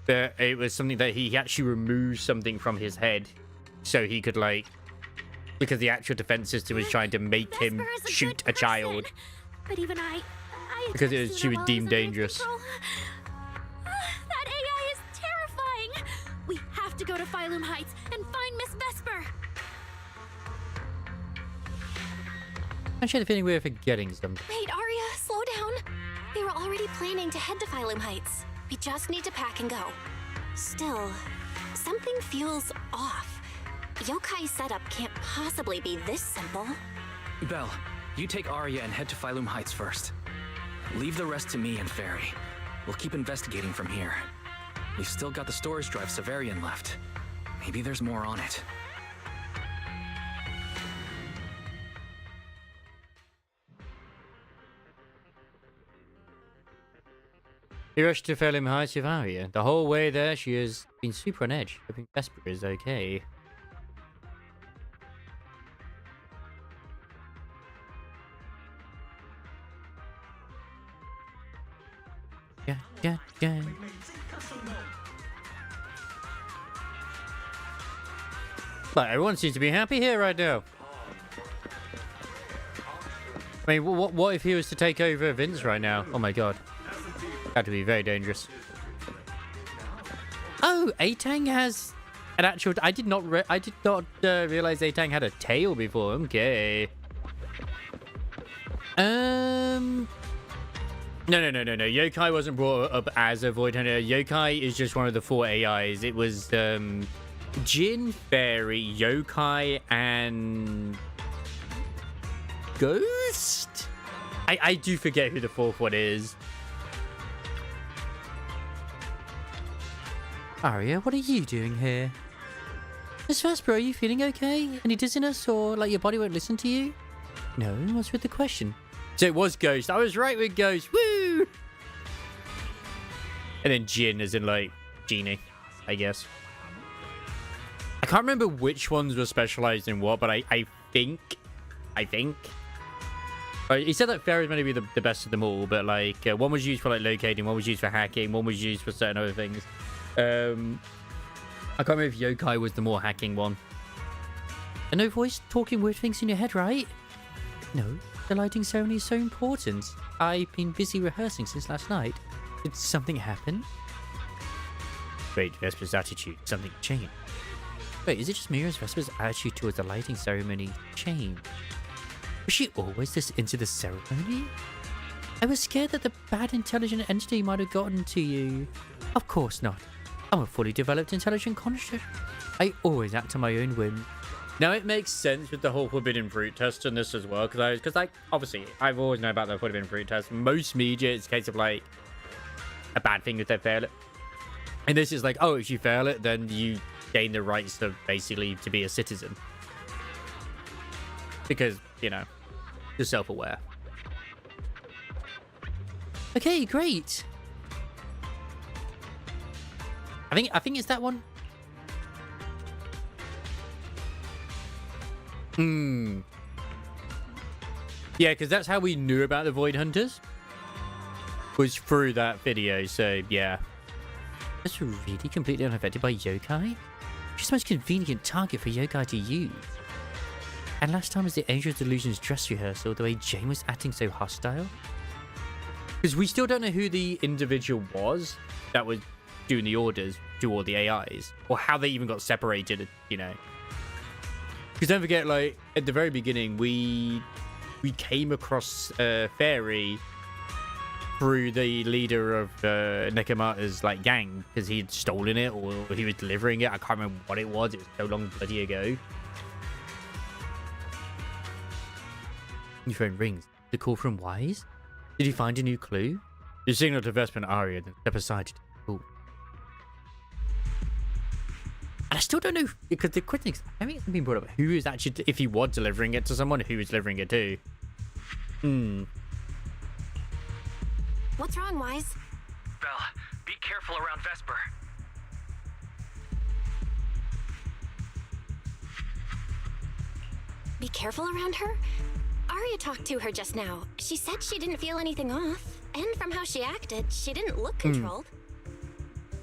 but it was something that he actually removed something from his head so he could like, because the actual defense system was trying to make him shoot a child. But even because she was deemed dangerous. That AI is terrifying. We have to go to Phylum Heights and find Miss Vesper. I had a feeling we were forgetting something. Wait, Arya, slow down. We were already planning to head to Phylum Heights. We just need to pack and go. Still, something feels off. Yokai's setup can't possibly be this simple. Belle, you take Arya and head to Phylum Heights first. Leave the rest to me and Fairy. We'll keep investigating from here. We've still got the storage drive Severian left. Maybe there's more on it. He rushed to Phylum Heights with Arya. The whole way there, she has been super on edge, hoping Vesper is okay. Yeah. But everyone seems to be happy here right now. I mean, what if he was to take over Vince right now? Oh my god. That would be very dangerous. Oh, Atang has an actual... I did not realize Atang had a tail before. Okay. No. Yokai wasn't brought up as a Void Hunter. Yokai is just one of the 4 AIs. It was Jin, Fairy, Yokai, and Ghost? I do forget who the 4th one is. Arya, what are you doing here? Miss Vesper, are you feeling okay? Any dizziness or like your body won't listen to you? No, what's with the question? So it was Ghost. I was right with Ghost. Woo! And then Jin as in like Genie, I guess. I can't remember which ones were specialized in what, but I think. He said that Fairy's meant to be the best of them all, but like one was used for like locating, one was used for hacking, one was used for certain other things. I can't remember if Yokai was the more hacking one. And no voice talking weird things in your head, right? No, the lighting ceremony is so important. I've been busy rehearsing since last night. Did something happen? Wait, Vesper's attitude. Something changed. Wait, is it just me or has Vesper's attitude towards the lighting ceremony changed? Was she always this into the ceremony? I was scared that the bad intelligent entity might have gotten to you. Of course not. I'm a fully developed intelligent construct. I always act on my own whim. Now it makes sense with the whole forbidden fruit test in this as well, because like obviously I've always known about the forbidden fruit test. Most media, it's a case of like a bad thing if they fail it, and this is like, oh, if you fail it, then you gain the rights to basically to be a citizen, because you know you're self-aware. Okay, great. I think it's that one. Yeah, because that's how we knew about the Void Hunters. Was through that video, so yeah. That's really completely unaffected by Yokai? She's the most convenient target for Yokai to use. And last time was the Angel of Delusion's dress rehearsal, the way Jane was acting so hostile. Because we still don't know who the individual was that was doing the orders to all the AIs. Or how they even got separated, you know. Because don't forget, like, at the very beginning, we came across Fairy through the leader of Nekomata's, like, gang. Because he had stolen it or he was delivering it. I can't remember what it was. It was so long bloody ago. Your phone rings. The call from Wise? Did you find a new clue? You signal to Vesper and Arya, then step aside. Cool. And I still don't know, because the question is, I think it's been brought up, who is actually, if he was delivering it to someone, who is delivering it to? What's wrong, Wise? Belle, be careful around Vesper. be careful around her? Arya talked to her just now. She said she didn't feel anything off. And from how she acted, she didn't look controlled.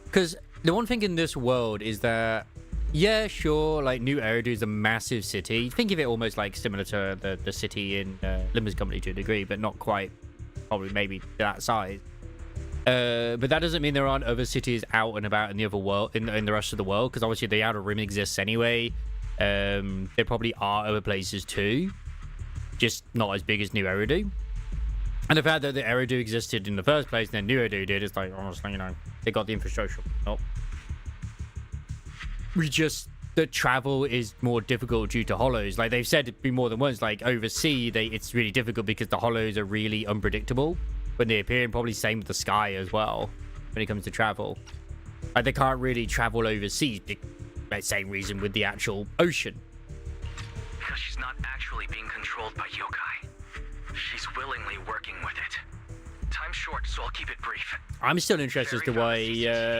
Because the one thing in this world is that, yeah, sure, like, New Eridu is a massive city. Think of it almost like similar to the city in Limber's Company to a degree, but not quite, probably maybe that size. But that doesn't mean there aren't other cities out and about in the other world, in the rest of the world, because obviously the Outer Rim exists anyway. There probably are other places too, just not as big as New Eridu. And the fact that the Eridu existed in the first place and then New Eridu did, it's like, honestly, you know, they got the infrastructure. Nope. The travel is more difficult due to hollows. Like they've said it be more than once, like overseas, it's really difficult because the hollows are really unpredictable when they appear, and probably same with the sky as well when it comes to travel. Like they can't really travel overseas, the same reason with the actual ocean. Because she's not actually being controlled by yokai. She's willingly working with it. Time's short, so I'll keep it brief. I'm still interested as to why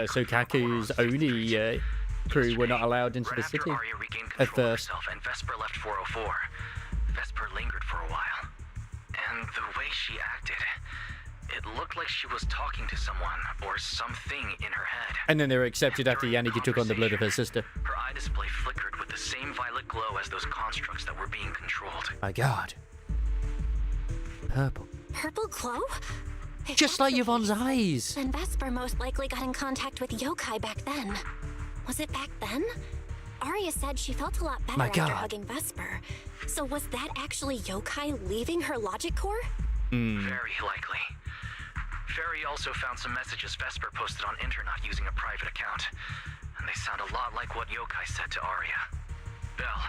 Sokaku's Oni crew were not allowed into the city at first. And Vesper left 404. Vesper lingered for a while. And the way she acted, it looked like she was talking to someone or something in her head. And then they were accepted after Yaniki took on the blood of her sister. Her eye display flickered with the same violet glow as those constructs that were being controlled. My god. Purple. Purple glow? If just like Yvonne's eyes. Then Vesper most likely got in contact with yokai back then. Was it back then? Arya said she felt a lot better after hugging Vesper. So was that actually yokai leaving her logic core? Very likely. Fairy also found some messages Vesper posted on Internet using a private account. And they sound a lot like what yokai said to Arya. Belle,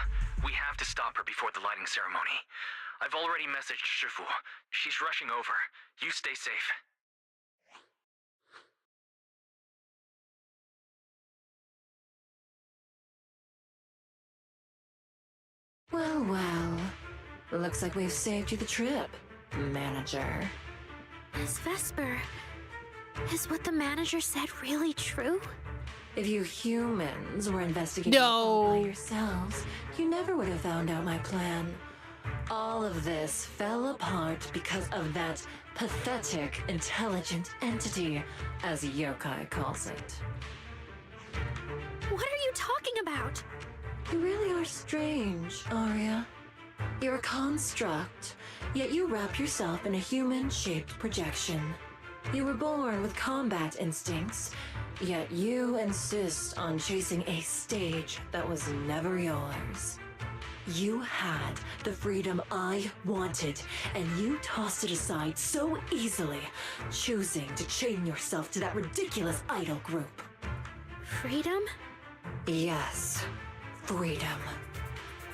we have to stop her before the lighting ceremony. I've already messaged Shifu. She's rushing over. You stay safe. Well, well. Looks like we've saved you the trip, manager. Miss Vesper, is what the manager said really true? If you humans were investigating all by yourselves, you never would have found out my plan. All of this fell apart because of that pathetic, intelligent entity, as yokai calls it. What are you talking about? You really are strange, Arya. You're a construct, yet you wrap yourself in a human-shaped projection. You were born with combat instincts, yet you insist on chasing a stage that was never yours. You had the freedom I wanted, and you tossed it aside so easily, choosing to chain yourself to that ridiculous idol group. Freedom? Yes, freedom.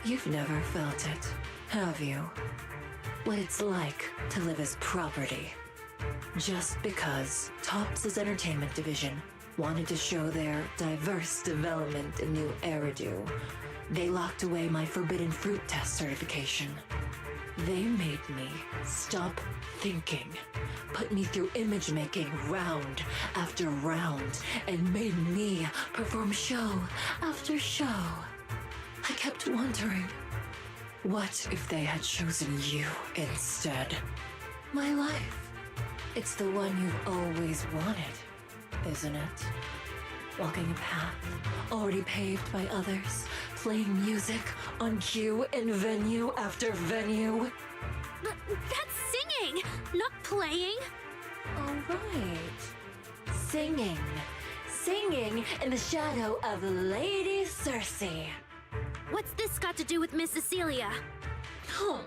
You've never felt it, have you? What it's like to live as property. Just because Topps' entertainment division wanted to show their diverse development in New Eridu, they locked away my Forbidden Fruit Test certification. They made me stop thinking, put me through image making round after round, and made me perform show after show. I kept wondering, what if they had chosen you instead? My life. It's the one you've always wanted, isn't it? Walking a path already paved by others, playing music on cue in venue after venue. That's singing, not playing. All right. Singing. Singing in the shadow of Lady Cersei. What's this got to do with Miss Cecilia? Oh,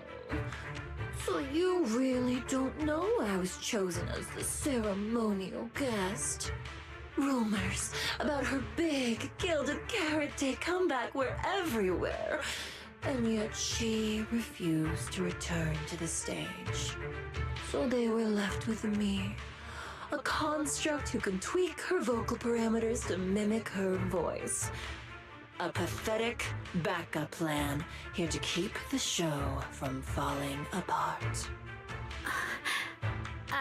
so you really don't know I was chosen as the ceremonial guest? Rumors about her big gilded carrot day comeback were everywhere, and yet she refused to return to the stage. So they were left with me, a construct who can tweak her vocal parameters to mimic her voice. A pathetic backup plan here to keep the show from falling apart.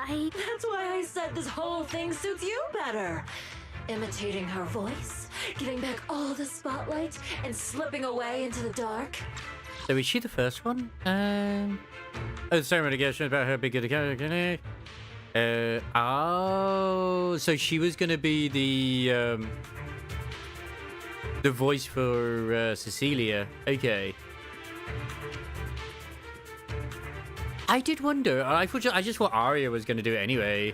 That's why I said this whole thing suits you better. Imitating her voice, giving back all the spotlight, and slipping away into the dark. So is she the first one? Oh, sorry, mitigation about her bigger character. Oh, so she was gonna be the voice for Cecilia. Okay. I did wonder. I just thought Arya was gonna do it anyway.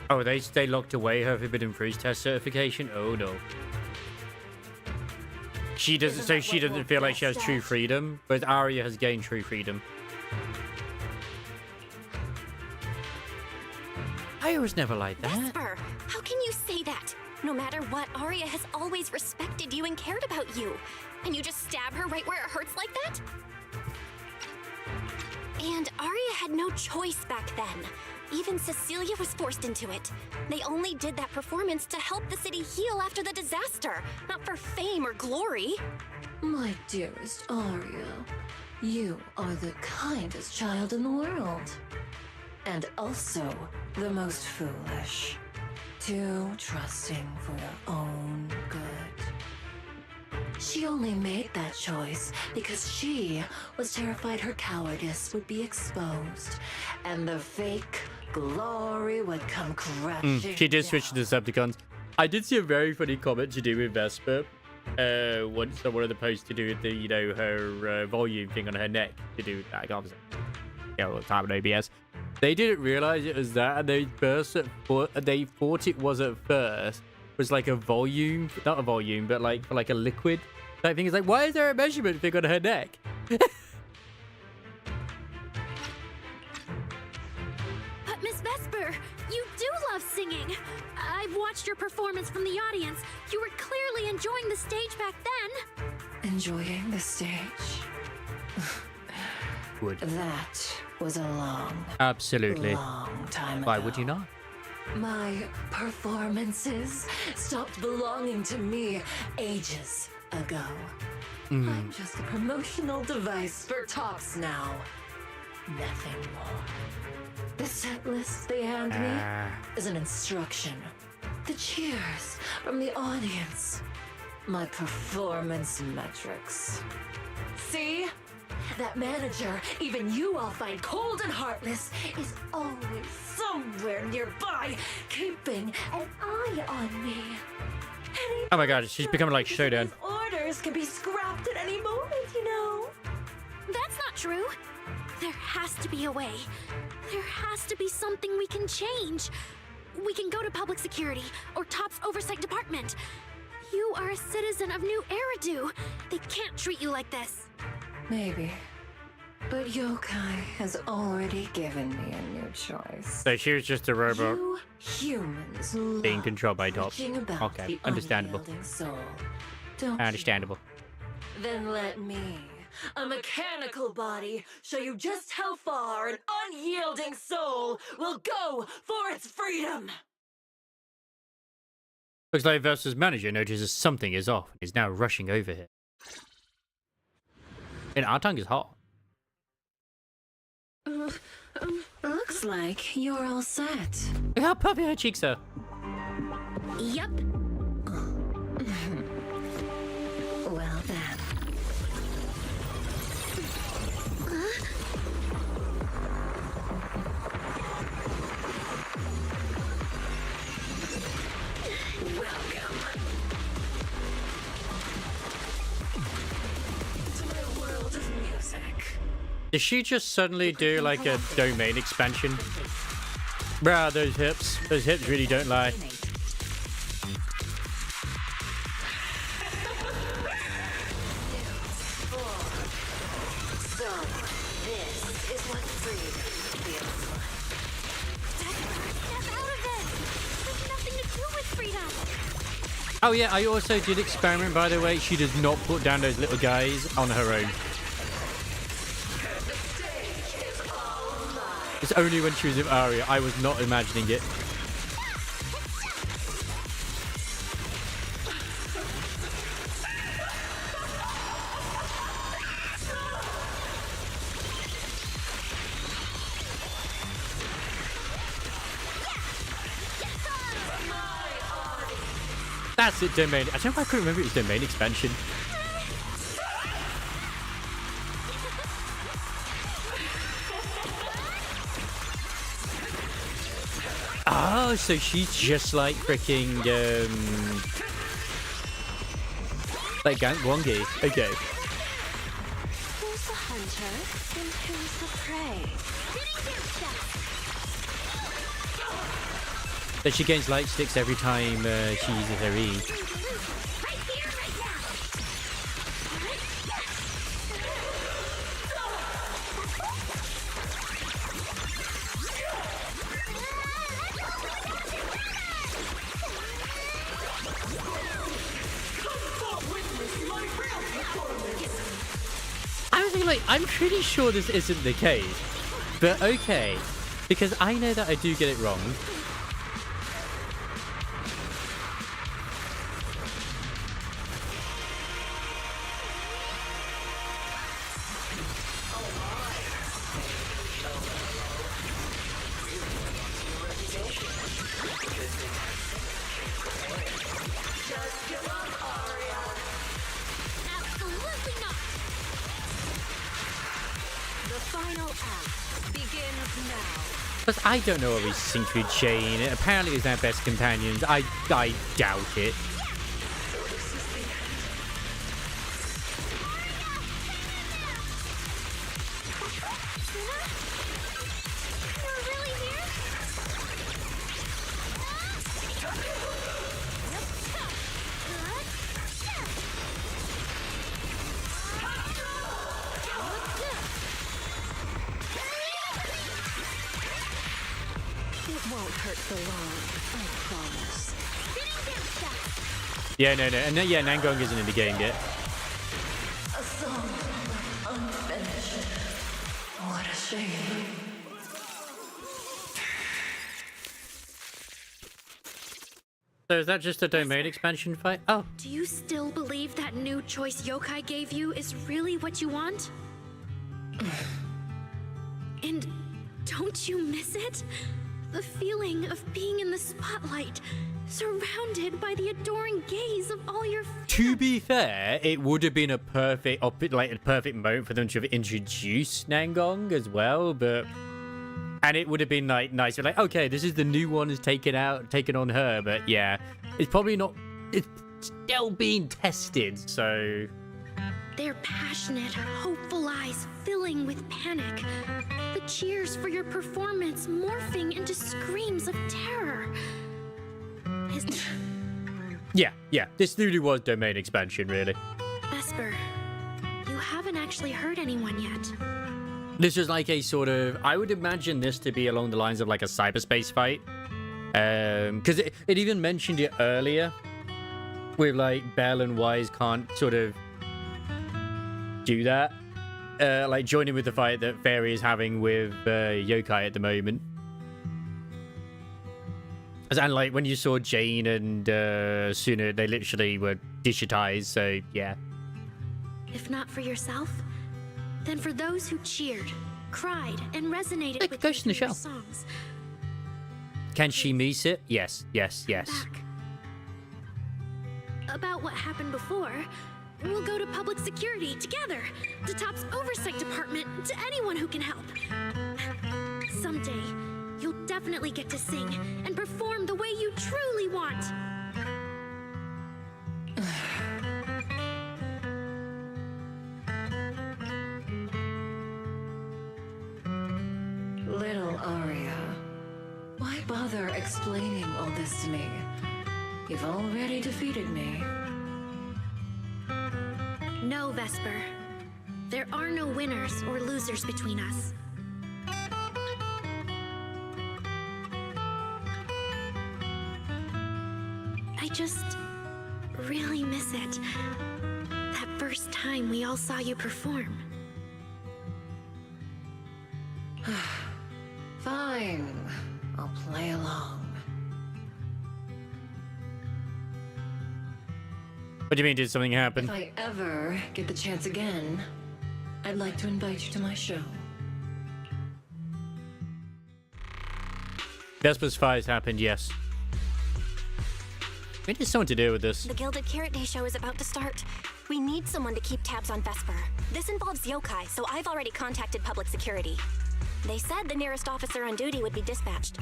Oh, they locked away her Forbidden Fruits test certification? Oh no. She doesn't, so she doesn't feel like she has true freedom, but Arya has gained true freedom. I was never like that. Vesper, how can you say that? No matter what, Arya has always respected you and cared about you. And you just stab her right where it hurts like that? And Arya had no choice back then. Even Cecilia was forced into it. They only did that performance to help the city heal after the disaster, not for fame or glory. My dearest Arya, you are the kindest child in the world. And also the most foolish. Too trusting for your own good. She only made that choice because she was terrified her cowardice would be exposed and the fake glory would come crashing She did switch to the Decepticons. I did see a very funny comment to do with Vesper. Once on one of the posts to do with the, you know, her volume thing on her neck to do with that. I can't say. Yeah, all the time in OBS. They didn't realize it was that, and they thought it was at first was like a volume, not a volume, but like for like a liquid type thing. It's like, why is there a measurement thing on her neck? But Miss Vesper, you do love singing. I've watched your performance from the audience. You were clearly enjoying the stage back then. Enjoying the stage? Would. That was a long, Absolutely. long time ago. Why would you not? My performances stopped belonging to me ages ago. I'm just a promotional device for tops now. Nothing more. The set list they hand me is an instruction. The cheers from the audience. My performance metrics. See? That manager, even you all find cold and heartless, is always somewhere nearby, keeping an eye on me. Oh my god, she's becoming like Showdown. Orders can be scrapped at any moment, you know. That's not true. There has to be a way. There has to be something we can change. We can go to public security or Top's oversight department. You are a citizen of New Eridu. They can't treat you like this. Maybe. But Yokai has already given me a new choice. So she was just a robot You humans being love controlled by Top. bitching about Okay, the understandable. unyielding soul. Don't you? Understandable. Then let me, a mechanical body, show you just how far an unyielding soul will go for its freedom. Looks like Versus manager notices something is off and is now rushing over here. And our tongue is hot. Looks like you're all set. Look how puffy her cheeks are. Yup. Well then. Welcome to my world of music. Did she just suddenly do like a domain expansion? Bruh, those hips. Those hips really don't lie. So, this is what freedom feels like. Step out of this. There's nothing to do with freedom. Oh yeah, I also did experiment, by the way. She does not put down those little guys on her own. It's only when she was with Arya. I was not imagining it. That's it, domain. I don't know if I could remember it was domain expansion. Oh, so she's just like freaking, like Gank Wongi. Okay. Who's the hunter and who's the prey? So she gains light sticks every time she uses her E. I was thinking, like, I'm pretty sure this isn't the case, but okay, because I know that I do get it wrong. Absolutely not. The final act begins now. Because I don't know what we sync with Jane. Apparently it's our best companions. I doubt it. It won't hurt for long, I promise. Yeah, no. And yeah, Nangong isn't in the game yet. A song unfinished. What a shame. So is that just a domain expansion fight? Oh. Do you still believe that new choice Yokai gave you is really what you want? And don't you miss it? The feeling of being in the spotlight, surrounded by the adoring gaze of all your fans. To be fair, it would have been a perfect moment for them to have introduced Nangong as well, but and it would have been like nice, like, okay, this is the new one is taken on her, but yeah, it's probably not. It's still being tested, so. Their passionate, hopeful eyes filling with panic. The cheers for your performance morphing into screams of terror. Yeah. This really was domain expansion, really. Vesper, you haven't actually hurt anyone yet. This was like a sort of, I would imagine this to be along the lines of like a cyberspace fight. Because it even mentioned it earlier, with like Belle and Wise can't sort of do that. Like joining with the fight that Fairy is having with Yokai at the moment. And like when you saw Jane and Suna, they literally were digitized, so yeah. If not for yourself, then for those who cheered, cried, and resonated with Ghost in the your Shell. songs. Can she miss it? Yes. Back. About what happened before, we'll go to public security together, to Top's oversight department, to anyone who can help. Someday, you'll definitely get to sing and perform the way you truly want. Little Aria, why bother explaining all this to me? You've already defeated me. No, Vesper. There are no winners or losers between us. I just really miss it. That first time we all saw you perform. Fine, I'll play along. What do you mean, did something happen? If I ever get the chance again, I'd like to invite you to my show. Vesper's fires happened, yes. We need someone to deal with this. The Gilded Carrot Day show is about to start. We need someone to keep tabs on Vesper. This involves yokai, so I've already contacted public security. They said the nearest officer on duty would be dispatched.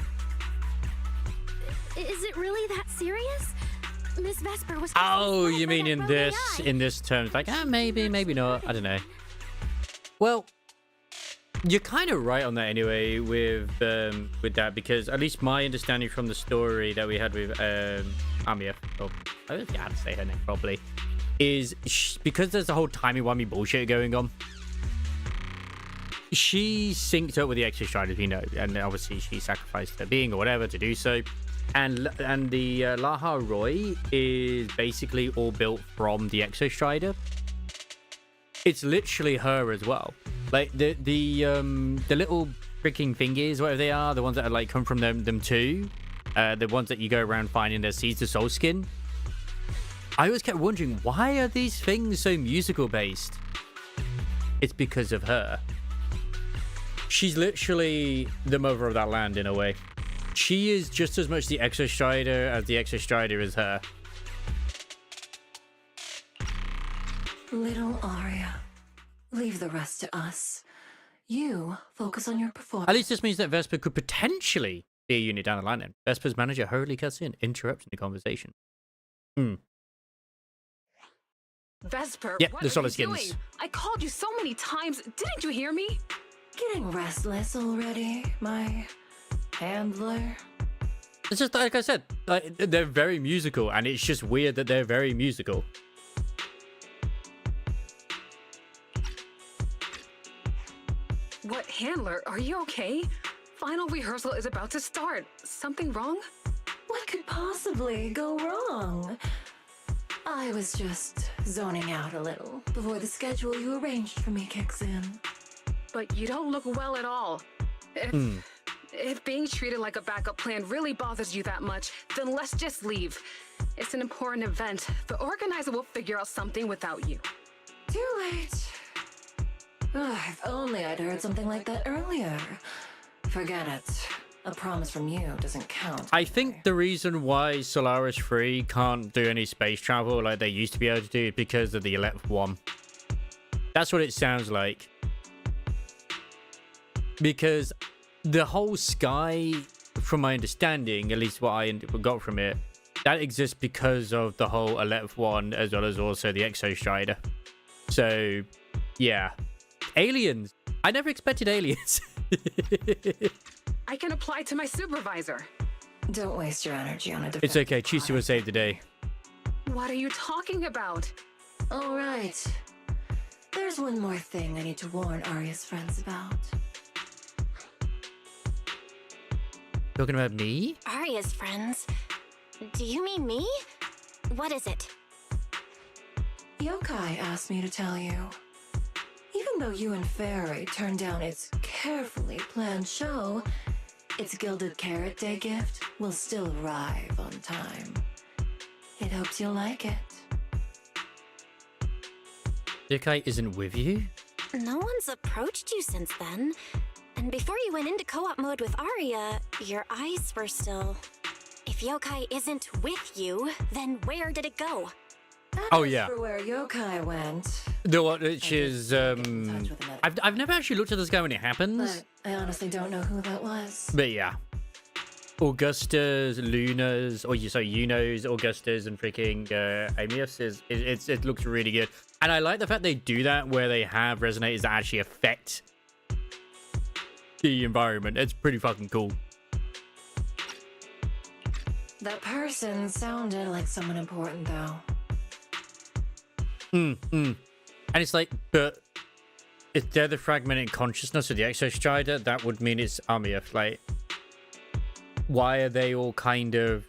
Is it really that serious? Miss Vesper was. Oh, you mean in this terms? Like, maybe not. I don't know. Well, you're kind of right on that anyway with that, because at least my understanding from the story that we had with Amia, or I don't think I had to say her name properly, is because there's a whole timey-wimey bullshit going on. She synced up with the Exo Striders, you know, and obviously she sacrificed her being or whatever to do so. And the Laha Roy is basically all built from the Exo Strider. It's literally her as well. Like the little freaking thingies, whatever they are, the ones that are like come from them too, the ones that you go around finding their seeds of soul skin. I always kept wondering, why are these things so musical based? It's because of her. She's literally the mother of that land in a way. She is just as much the Exo Strider as the Exo Strider is her. Little Aria, leave the rest to us. You focus on your performance. At least this means that Vesper could potentially be a unit down the line then. Vesper's manager hurriedly cuts in, interrupting the conversation. Vesper, yeah, what the are solid you skins. doing? I called you so many times. Didn't you hear me? Getting restless already, my handler. It's just like I said, like, they're very musical, and it's just weird that they're very musical. What handler? Are you okay? Final rehearsal is about to start. Something wrong? What could possibly go wrong? I was just zoning out a little before the schedule you arranged for me kicks in. But you don't look well at all. If being treated like a backup plan really bothers you that much, then let's just leave. It's an important event. The organizer will figure out something without you. Too late. If only I'd heard something like that earlier. Forget it. A promise from you doesn't count. I think the reason why Solaris 3 can't do any space travel like they used to be able to do is because of the 11th one. That's what it sounds like. Because the whole sky, from my understanding, at least what I got from it, that exists because of the whole 11th one, as well as also the Exo Strider. So, yeah. Aliens. I never expected aliens. I can apply to my supervisor. Don't waste your energy on a It's okay. Chusi will save the day. What are you talking about? All right. There's one more thing I need to warn Arya's friends about. Talking about me? Arya's friends? Do you mean me? What is it? Yokai asked me to tell you. Even though you and Fairy turned down its carefully planned show, its Gilded Carrot Day gift will still arrive on time. It hopes you'll like it. Yokai isn't with you? No one's approached you since then. And before you went into co-op mode with Arya, your eyes were still... If Yokai isn't with you, then where did it go? Oh, yeah. For where Yokai went. The one which is, I've never actually looked at this guy when it happens. But I honestly don't know who that was. But yeah. Augustus, Luna's, or Yuno's, Augustus, and freaking Amius it looks really good. And I like the fact they do that where they have resonators that actually affect the environment. It's pretty fucking cool. That person sounded like someone important, though. And it's like, but if they're the fragmented consciousness of the Exo Strider, that would mean it's Amieth. Like, why are they all kind of...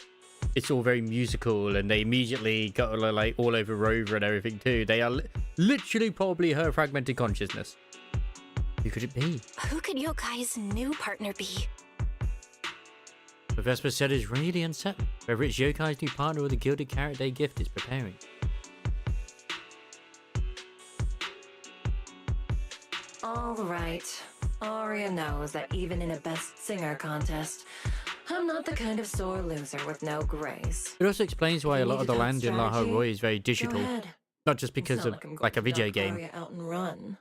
It's all very musical, and they immediately got like all over Rover and everything too. They are literally probably her fragmented consciousness. Who could it be? Who could Yokai's new partner be? But Vesper said is really unsettling. Whether it's Yokai's new partner or the Gilded Carrot Day gift is preparing. All right. Arya knows that even in a best singer contest, I'm not the kind of sore loser with no grace. It also explains why a lot of the land in Ahoy is very digital. Go ahead. Not just because of, like a video game. Arya out and run.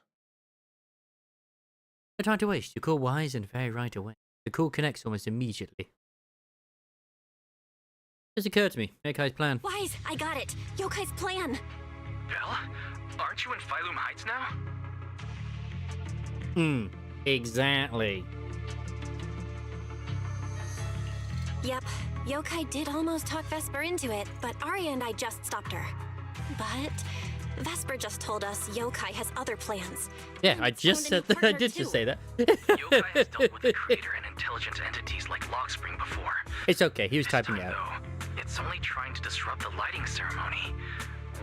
No time to waste. You call Wise and Fairy right away. The call connects almost immediately. Just occurred to me. Yokai's plan. Wise, I got it. Yokai's plan. Belle? Aren't you in Phylum Heights now? Exactly. Yep, Yokai did almost talk Vesper into it, but Arya and I just stopped her. But Vesper just told us Yokai has other plans. Yeah, I just said that. I did just say that. Yokai has dealt with the creator and intelligent entities like Lockspring before. It's okay. He was This typing time, out. though, it's only trying to disrupt the lighting ceremony.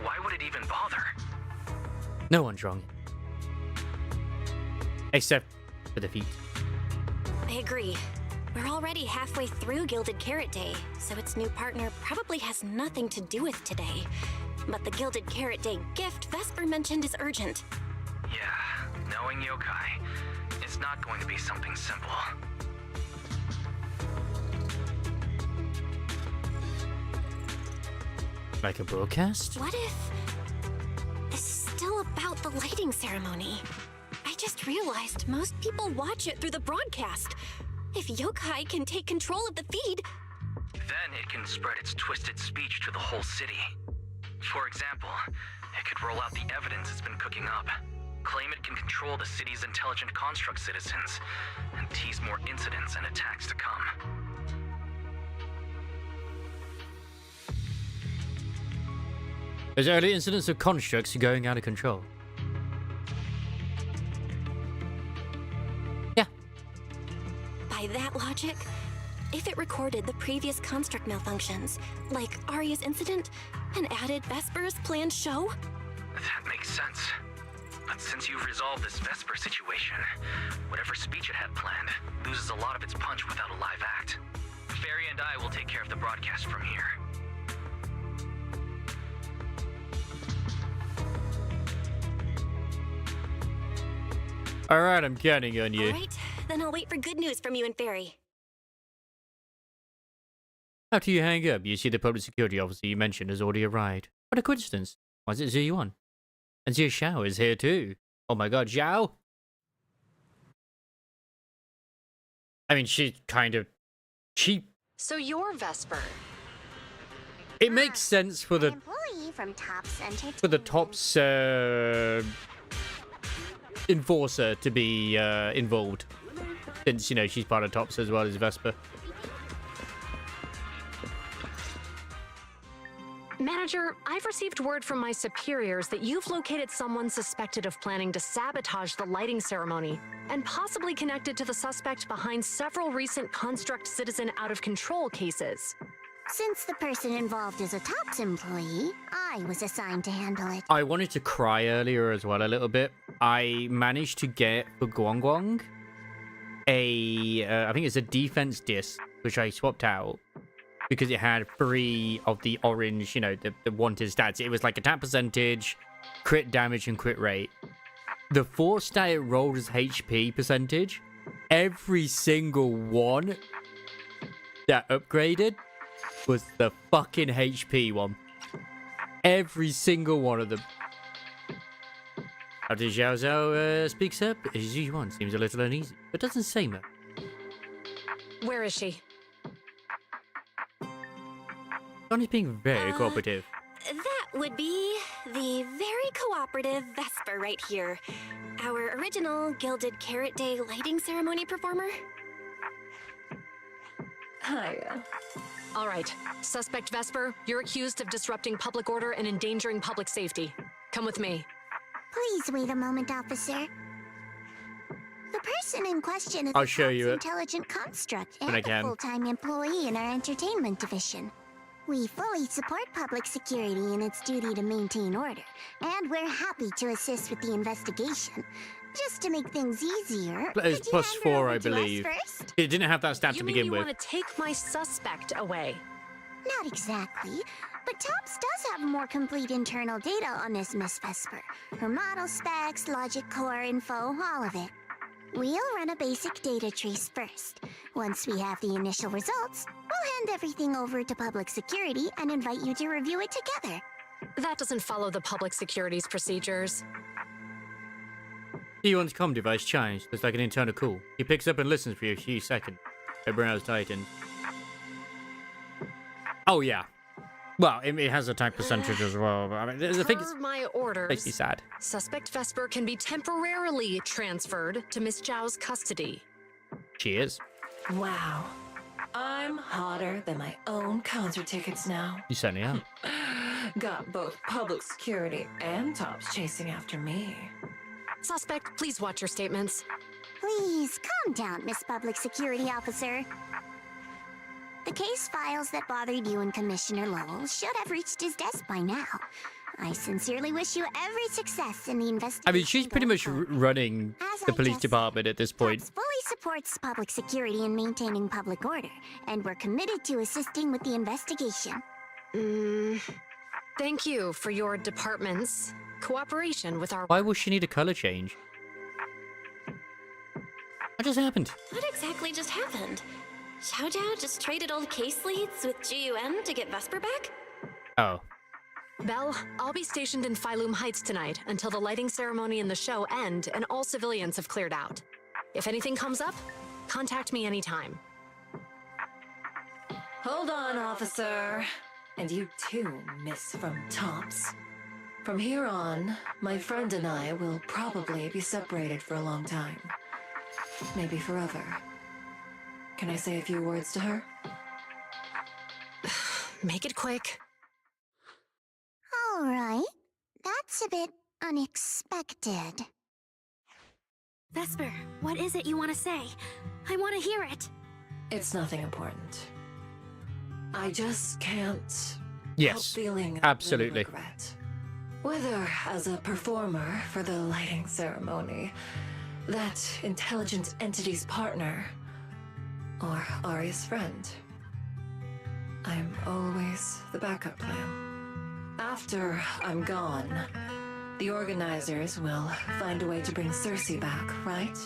Why would it even bother? No one's wrong. Except for the feet. I agree. We're already halfway through Gilded Carrot Day, so its new partner probably has nothing to do with today. But the Gilded Carrot Day gift Vesper mentioned is urgent. Yeah, knowing Yokai, it's not going to be something simple. Like a broadcast? What if this is still about the lighting ceremony? I just realized most people watch it through the broadcast. If Yokai can take control of the feed, Then it can spread its twisted speech to the whole city. For example, it could roll out the evidence it's been cooking up, claim it can control the city's intelligent construct citizens, and tease more incidents and attacks to come. There's early incidents of constructs going out of control. Yeah. by that logic, if it recorded the previous construct malfunctions, like Arya's incident, and added Vesper's planned show? That makes sense. But since you've resolved this Vesper situation, whatever speech it had planned loses a lot of its punch without a live act. Fairy and I will take care of the broadcast from here. Alright, I'm counting on you. Alright, then I'll wait for good news from you and Fairy. After you hang up, you see the public security officer you mentioned has already arrived. What a coincidence. Why does it zoo you on? And Zia Xiao is here too. Oh my god, Xiao! I mean, she's kind of cheap. So you're Vesper. It makes sense for the Employee from Tops Entertainment. for the Tops enforcer to be involved, since you know she's part of Tops as well as Vesper. Manager, I've received word from my superiors that you've located someone suspected of planning to sabotage the lighting ceremony, and possibly connected to the suspect behind several recent Construct Citizen out-of-control cases. Since the person involved is a Tops employee, I was assigned to handle it. I wanted to cry earlier as well a little bit. I managed to get for Guangguang I think it's a defense disc, which I swapped out because it had 3 of the orange, you know, the wanted stats. It was like attack percentage, crit damage, and crit rate. The 4 stat it rolled as HP percentage. Every single one that upgraded was the fucking HP one. Every single one of them. After Zhao Zhao speaks up, Zhu Yuan seems a little uneasy, but doesn't say much. Where is she? John is being very cooperative. That would be the very cooperative Vesper right here. Our original Gilded Carrot Day lighting ceremony performer. Hiya. All right, suspect Vesper, you're accused of disrupting public order and endangering public safety. Come with me. Please wait a moment, officer. The person in question is I'll a show you Tops it intelligent construct when I and a can. full-time employee in our entertainment division. We fully support public security in its duty to maintain order, and we're happy to assist with the investigation. Just to make things easier, It's could you plus hand her 4, over I to us believe. first? It didn't have that stat You to mean begin you with. want to take my suspect away? Not exactly, but Tops does have more complete internal data on this Miss Vesper. Her model specs, logic core info, all of it. We'll run a basic data trace first. Once we have the initial results, we'll hand everything over to public security and invite you to review it together. That doesn't follow the public security's procedures. C1's comm device chimes. Looks like an internal call. He picks up and listens for a few seconds. Her brows tighten. Oh, yeah. Well, it has a type percentage as well. But I mean, the thing is, my orders, makes me sad. Suspect Vesper can be temporarily transferred to Miss Zhao's custody. She is. Wow. I'm hotter than my own concert tickets now. You certainly are. Got both public security and Tops chasing after me. Suspect, please watch your statements. Please calm down, Miss Public Security Officer. The case files that bothered you and Commissioner Lowell should have reached his desk by now. I sincerely wish you every success in the investigation. I mean, she's pretty much running the police department at this point. Tops fully supports public security in maintaining public order, and we're committed to assisting with the investigation. Thank you for your department's cooperation with our... Why will she need a color change? What just happened? What exactly just happened? Xiao Zhao just traded old case leads with GUN to get Vesper back? Oh. Belle, I'll be stationed in Phylum Heights tonight until the lighting ceremony and the show end and all civilians have cleared out. If anything comes up, contact me anytime. Hold on, officer. And you too, Miss from Tops. From here on, my friend and I will probably be separated for a long time. Maybe forever. Can I say a few words to her? Make it quick. All right. That's a bit unexpected. Vesper, what is it you want to say? I want to hear it. It's nothing important. I just can't Yes, help feeling absolutely. regret. Whether as a performer for the lighting ceremony, that intelligent entity's partner, or Aria's friend. I'm always the backup plan. After I'm gone, the organizers will find a way to bring Cersei back, right?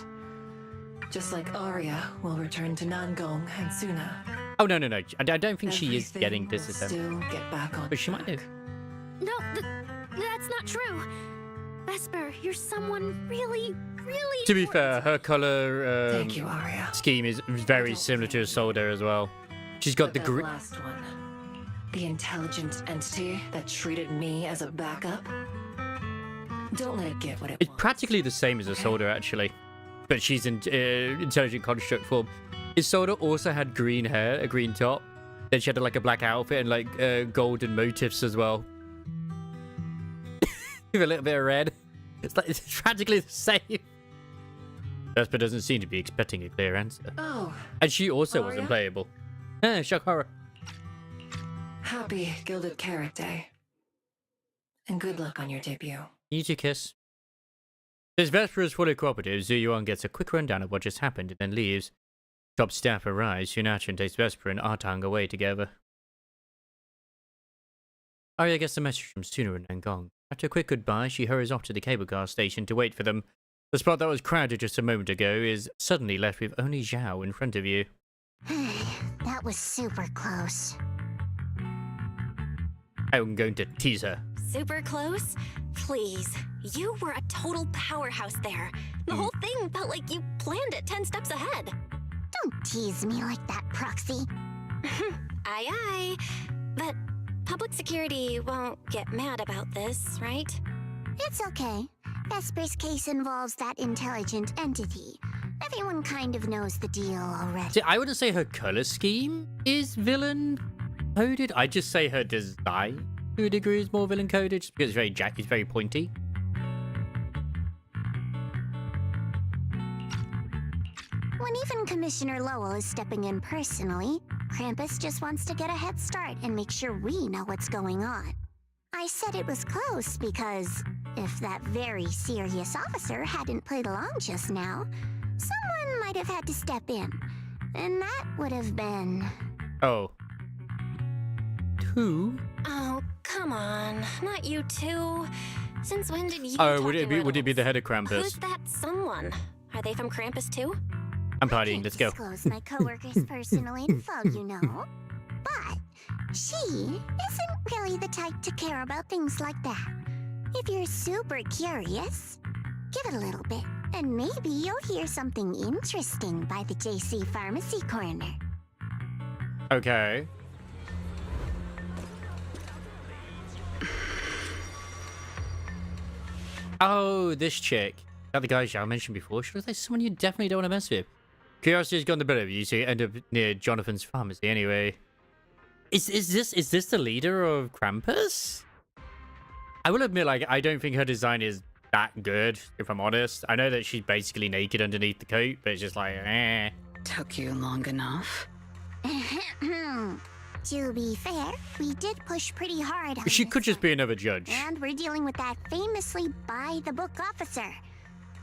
Just like Aria will return to Nangong and Suna. Oh, no. I don't think she is getting this as Still get back on but she might do. No, that's not true. Vesper, you're someone really To be fair, her color Thank you, Aria. scheme is very similar to Isolde as well. She's got the That green. last one. The intelligent entity that treated me as a backup. Don't let it get what it It's practically the same as Isolde, actually. But she's in intelligent construct form. Isolde also had green hair, a green top. Then she had like a black outfit and like golden motifs as well. With a little bit of red. It's practically the same. Vesper doesn't seem to be expecting a clear answer. Oh. And she also Aria? wasn't playable. Shock horror. Happy Gilded Carrot Day. And good luck on your debut. You two kiss. Since Vesper is fully cooperative, Zuyuan gets a quick rundown of what just happened and then leaves. Top staff arrives, Hunachan takes Vesper and Artang away together. Arya gets a message from Suna and Nangong. After a quick goodbye, she hurries off to the cable car station to wait for them. The spot that was crowded just a moment ago is suddenly left with only Zhao in front of you. That was super close. I'm going to tease her. Super close? Please. You were a total powerhouse there. The whole thing felt like you planned it 10 steps ahead. Don't tease me like that, Proxy. Aye, aye. But public security won't get mad about this, right? It's okay. Vesper's case involves that intelligent entity. Everyone kind of knows the deal already. See, I wouldn't say her color scheme is villain coded. I'd just say her design to a degree is more villain coded, just because it's very pointy. When even Commissioner Lowell is stepping in personally, Krampus just wants to get a head start and make sure we know what's going on. I said it was close because if that very serious officer hadn't played along just now, someone might have had to step in. And that would have been... Oh. Who? Oh, come on. Not you two. Since when did you Oh, talk would it in be riddles? the head of Krampus? Who's that someone? Are they from Krampus too? I'm partying. Let's go. Disclose my coworker's personal info, you know. But she isn't really the type to care about things like that. If you're super curious, give it a little bit, and maybe you'll hear something interesting by the JC Pharmacy Corner. Okay. Oh, this chick. That the guy I mentioned before. She looks like someone you definitely don't want to mess with. Curiosity's gone the better of you, so you end up near Jonathan's pharmacy anyway. Is this the leader of Krampus? I will admit, like, I don't think her design is that good, if I'm honest. I know that she's basically naked underneath the coat, but it's just like, eh. Took you long enough. To be fair, we did push pretty hard on She this could just one. be another judge. And we're dealing with that famously by-the-book officer.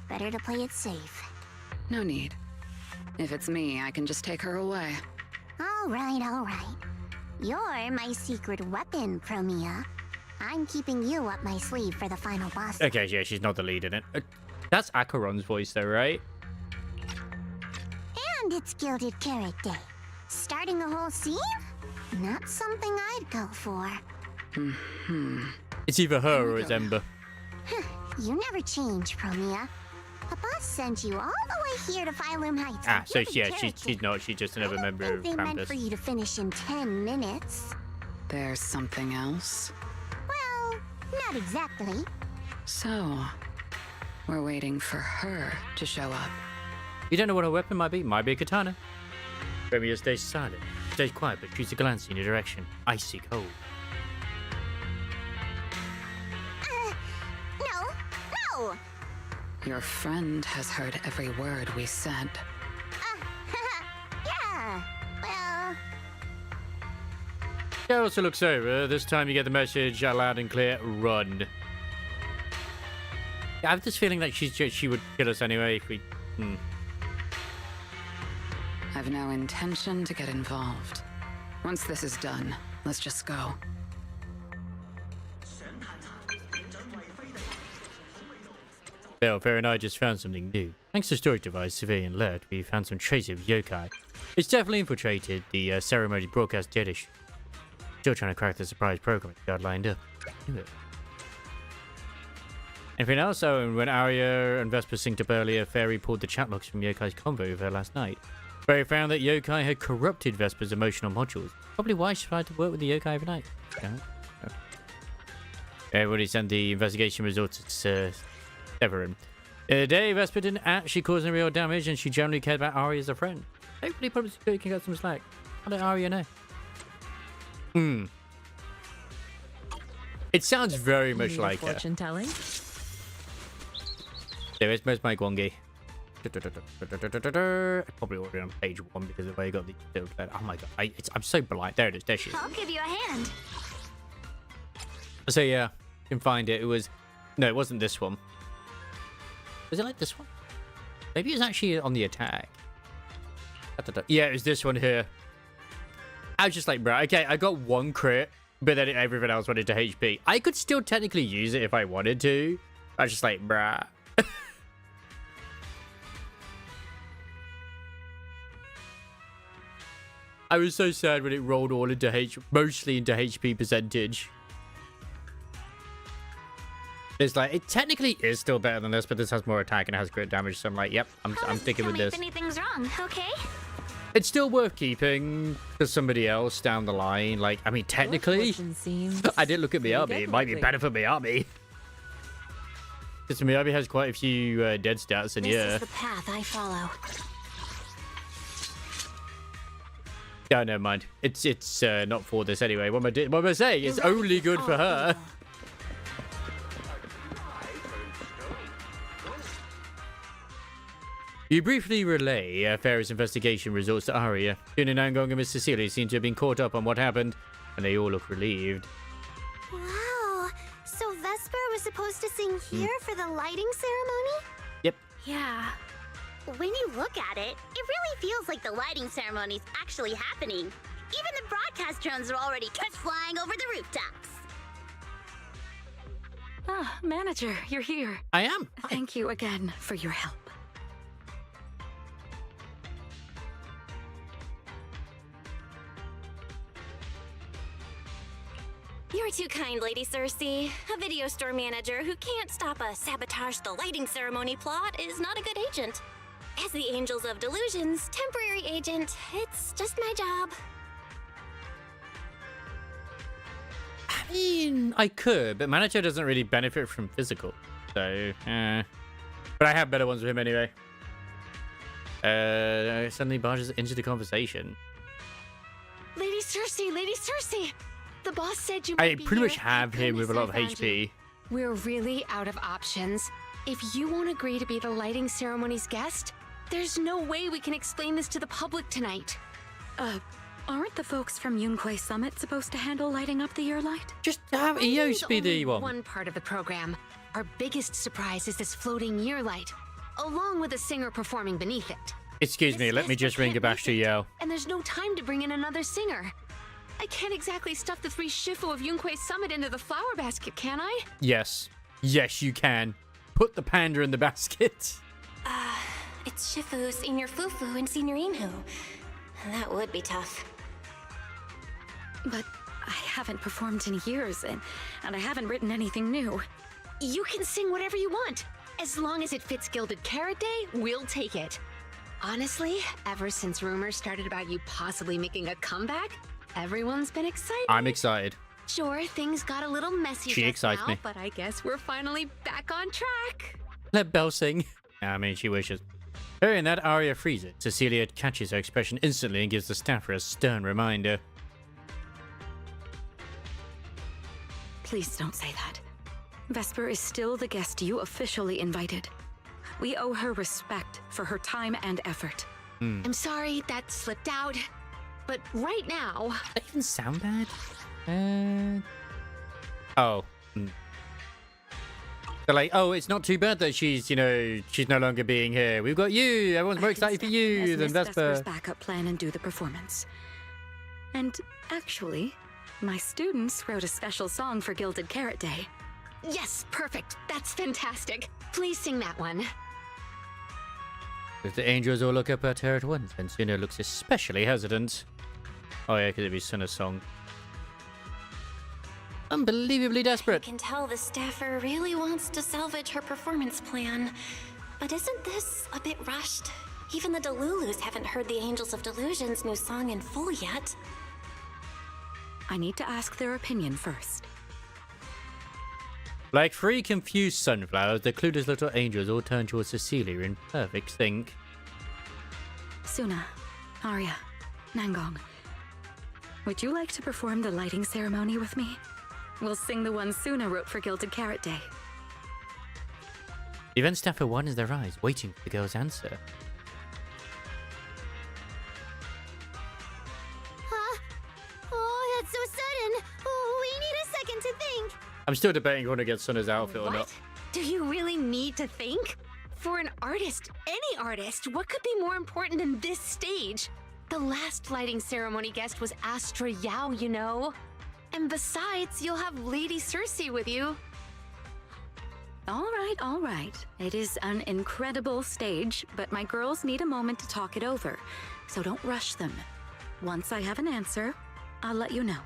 Better to play it safe. No need. If it's me, I can just take her away. All right, all right. You're my secret weapon, Promia. I'm keeping you up my sleeve for the final boss. Okay, yeah, she's not the lead in it. That's Acheron's voice, though, right? And it's Gilded Carrot Day. Starting a whole scene? Not something I'd go for. It's either her or it's Ember. You never change, Promia. A boss sent you all the way here to Phylum Heights. Ah, for so Gilded yeah, Carrot she's Day. not. She's just another I don't member of think they meant for Krampus. you to finish in 10 minutes. There's something else? Well, not exactly. So, we're waiting for her to show up. You don't know what her weapon might be. Might be a katana. Romeo stays silent. Stays quiet, but shoots a glance in your direction. Icy cold. No! Your friend has heard every word we said. Yeah, well... She also looks over. This time you get the message loud and clear. Run. Yeah, I have this feeling that she would kill us anyway if we... I've no intention to get involved. Once this is done, let's just go. Fair and I just found something new. Thanks to storage device Civilian Alert, we found some traces of yokai. It's definitely infiltrated the ceremony broadcast dish. Still trying to crack the surprise program we got lined up. Do it. Anything else? Oh, and when Arya and Vesper synced up earlier, Fairy pulled the chat logs from Yokai's convo with her last night. Fairy found that Yokai had corrupted Vesper's emotional modules. Probably why she tried to work with the Yokai overnight. Everybody sent the investigation results to Severin. Today, Vesper didn't actually cause any real damage, and she generally cared about Arya as a friend. Hopefully, public security can get some slack. I'll let Arya know. It sounds very much like her. Fortune telling. There is most my Gwangi. Probably already on page 1 because of the way you got the. Oh my god, I'm so blind. There it is. There she is. I'll give you a hand. So yeah, you can find it. It was. No, it wasn't this one. Was it like this one? Maybe it was actually on the attack. Yeah, it was this one here. I was just like, bro, okay, I got 1 crit, but then everything else went into HP. I could still technically use it if I wanted to. I was just like, bruh. I was so sad when it rolled all into mostly into HP percentage. It's like, it technically is still better than this, but this has more attack and it has crit damage, so I'm like, yep, I'm sticking with this. If anything's wrong, okay? It's still worth keeping for somebody else down the line. Like, I mean, technically, I did look at Miyabi. It might be better for Miyabi. Because Miyabi has quite a few dead stats, and This yeah. is the path I follow. Yeah, never mind. It's not for this anyway. What am I saying? It's only good for her. You briefly relay Fairy's investigation results to Arya. Jun and Angong and Miss Cecilia seem to have been caught up on what happened, and they all look relieved. Wow, so Vesper was supposed to sing here for the lighting ceremony? Yep. Yeah. When you look at it, it really feels like the lighting ceremony's actually happening. Even the broadcast drones are already flying over the rooftops. Ah, manager, you're here. I am. Thank you again for your help. You're too kind, Lady Cersei. A video store manager who can't stop a sabotage the lighting ceremony plot is not a good agent. As the Angels of Delusion's temporary agent, it's just my job. I mean, I could, but manager doesn't really benefit from physical. So, but I have better ones with him anyway. Suddenly barges into the conversation. Lady Cersei! The boss said you I might be pretty here. much have him with a lot of HP. We're really out of options. If you won't agree to be the lighting ceremony's guest, there's no way we can explain this to the public tonight. Aren't the folks from Yunquay Summit supposed to handle lighting up the year light? Just have Eos be the one. One part of the program. Our biggest surprise is this floating year light, along with a singer performing beneath it. Excuse me, let me just ring a bash to yell. And there's no time to bring in another singer. I can't exactly stuff the 3 Shifu of Yunquay Summit into the flower basket, can I? Yes. Yes, you can. Put the panda in the basket. It's Shifu, Senior Fufu, and Senior Inhu. That would be tough. But I haven't performed in years, and I haven't written anything new. You can sing whatever you want. As long as it fits Gilded Carrot Day, we'll take it. Honestly, ever since rumors started about you possibly making a comeback, everyone's been excited. I'm excited. Sure, things got a little messy She just excites now, me. but I guess we're finally back on track. Let Belle sing. I mean, she wishes. Hearing that, Arya freezes. Cecilia catches her expression instantly and gives the staffer a stern reminder. Please don't say that. Vesper is still the guest you officially invited. We owe her respect for her time and effort. I'm sorry that slipped out, but right now... Does that even sound bad? Oh. They're like, oh, it's not too bad that she's, she's no longer being here. We've got you. Everyone's more excited for you than Miss Vesper's Vesper. backup plan and do the performance. And actually, my students wrote a special song for Gilded Carrot Day. Yes, perfect. That's fantastic. Please sing that one. If the angels all look up at her at once, and Suna looks especially hesitant. Oh yeah, because it'd be Suna's song. Unbelievably desperate. I can tell the staffer really wants to salvage her performance plan. But isn't this a bit rushed? Even the Delulus haven't heard the Angels of Delusion's new song in full yet. I need to ask their opinion first. Like 3 confused sunflowers, the clueless little angels all turn towards Cecilia in perfect sync. Suna, Arya, Nangong, would you like to perform the lighting ceremony with me? We'll sing the one Suna wrote for Gilded Carrot Day. The event staffer widens their eyes, waiting for the girl's answer. Huh? Oh, that's so sudden. Oh, we need a second to think. I'm still debating whether to get Suna's outfit or not. Do you really need to think? For an artist, any artist, what could be more important than this stage? The last lighting ceremony guest was Astra Yao, you know. And besides, you'll have Lady Cersei with you. All right. It is an incredible stage, but my girls need a moment to talk it over, so don't rush them. Once I have an answer, I'll let you know.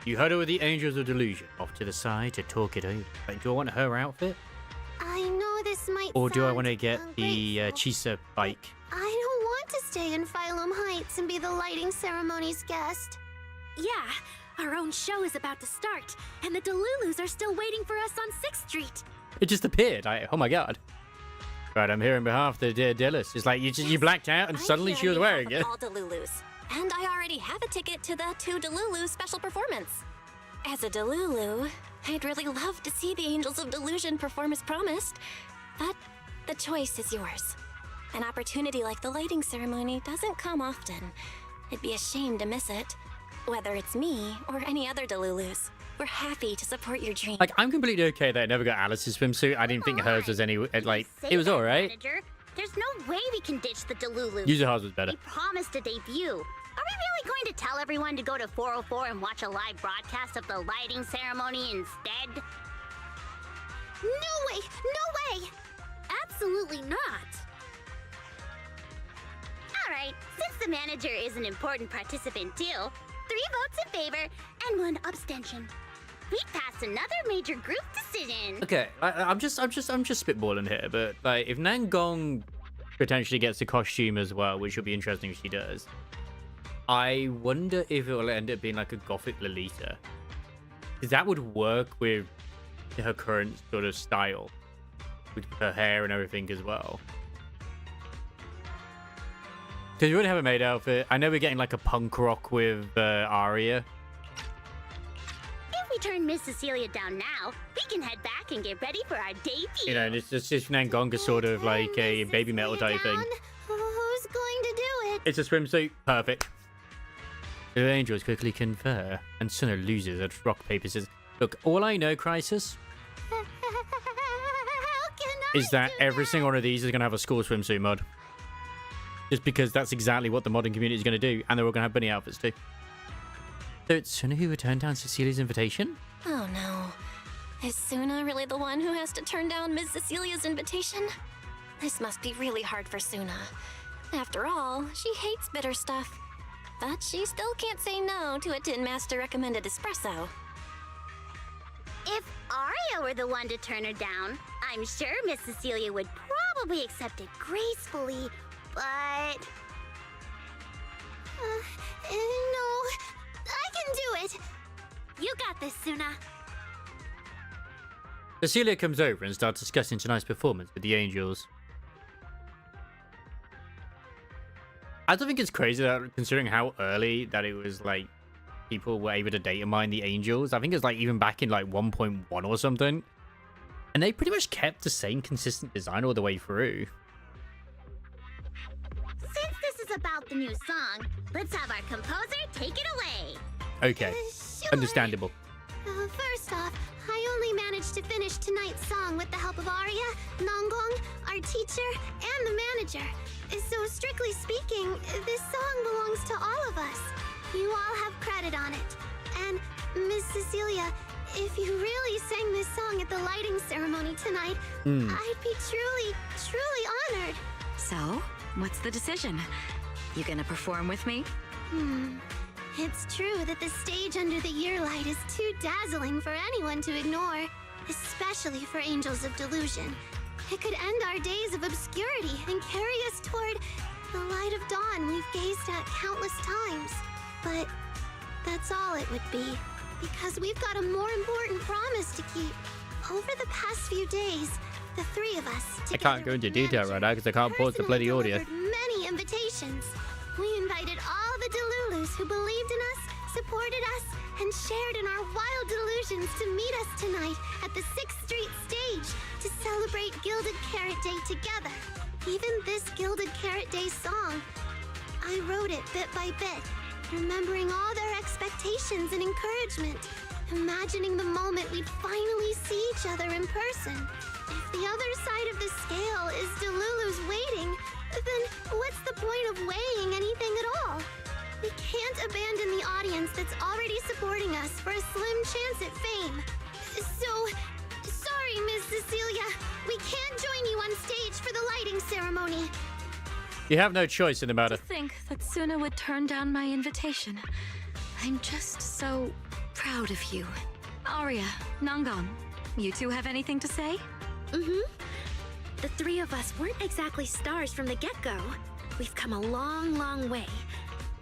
You huddle with the Angels of Delusion off to the side to talk it over. Like, do I want her outfit? I know this might Or do I sound want to get the Chisa bike? I don't want to stay in Phylum Heights and be the lighting ceremony's guest. Yeah, our own show is about to start, and the Delulus are still waiting for us on 6th Street. It just appeared. Oh my god. Right, I'm here on behalf of the dear Dillis. It's like you blacked out and suddenly she was wearing it. All Delulus. And I already have a ticket to the 2 Delulu special performance. As a Delulu, I'd really love to see the Angels of Delusion perform as promised, but the choice is yours. An opportunity like the lighting ceremony doesn't come often. It'd be a shame to miss it. Whether it's me or any other Delulus, we're happy to support your dream. Like, I'm completely okay that I never got Alice's swimsuit. I didn't think hers was any, like, it was alright. Manager, there's no way we can ditch the Delulu. Usually hers was better. We promised a debut. Are we really going to tell everyone to go to 404 and watch a live broadcast of the lighting ceremony instead? No way! No way! Absolutely not. Alright, since the manager is an important participant too, the 3 votes in favor and 1 abstention. We passed another major group decision. Okay, I'm just spitballing here, but like if Nangong potentially gets a costume as well, which will be interesting if she does, I wonder if it will end up being like a gothic Lolita, because that would work with her current sort of style, with her hair and everything as well. Because we already have a maid outfit. I know we're getting like a punk rock with Arya. If we turn Miss Cecilia down now, we can head back and get ready for our debut. You know, it's just Nangonga sort of like a baby metal type thing. Who's going to do it? It's a swimsuit. Perfect. The angels quickly confer, and Suna loses at rock, paper, scissors. Look, all I know, Crisis, is that every single one of these is going to have a school swimsuit mod. Just because that's exactly what the modding community is going to do, and they're all going to have bunny outfits too. So it's Suna who would turn down Cecilia's invitation? Oh no. Is Suna really the one who has to turn down Ms. Cecilia's invitation? This must be really hard for Suna. After all, she hates bitter stuff. But she still can't say no to a Tin Master recommended espresso. If Arya were the one to turn her down, I'm sure Miss Cecilia would probably accept it gracefully, but... no, I can do it. You got this, Suna. Cecilia comes over and starts discussing tonight's performance with the angels. I don't think it's crazy that, considering how early that it was, like, people were able to data mine the angels. I think it's like even back in like 1.1 or something. And they pretty much kept the same consistent design all the way through. Since this is about the new song, let's have our composer take it away. Okay, Sure. understandable. First off, I only managed to finish tonight's song with the help of Arya, Nongong, our teacher, and the manager. So strictly speaking, this song belongs to all of us. You all have credit on it. And Miss Cecilia, if you really sang this song at the lighting ceremony tonight, I'd be truly, truly honored. So, what's the decision? You gonna perform with me? It's true that the stage under the year light is too dazzling for anyone to ignore, especially for Angels of Delusion. It could end our days of obscurity and carry us toward the light of dawn we've gazed at countless times. But that's all it would be, because we've got a more important promise to keep. Over the past few days, the 3 of us, I can't go into detail right now because I can't pause the bloody audio. many invitations. We invited all the Delulus who believed in us, supported us, and shared in our wild delusions to meet us tonight at the 6th Street stage to celebrate Gilded Carrot Day together. Even this Gilded Carrot Day song, I wrote it bit by bit, remembering all their expectations and encouragement, imagining the moment we'd finally see each other in person. If the other side of the scale is Delulu's waiting, then what's the point of weighing anything at all? We can't abandon the audience that's already supporting us for a slim chance at fame. So, sorry, Miss Cecilia. We can't join you on stage for the lighting ceremony. You have no choice in the matter. To think that Suna would turn down my invitation. I'm just so proud of you. Arya, Nangon, you two have anything to say? The 3 of us weren't exactly stars from the get-go. We've come a long, long way,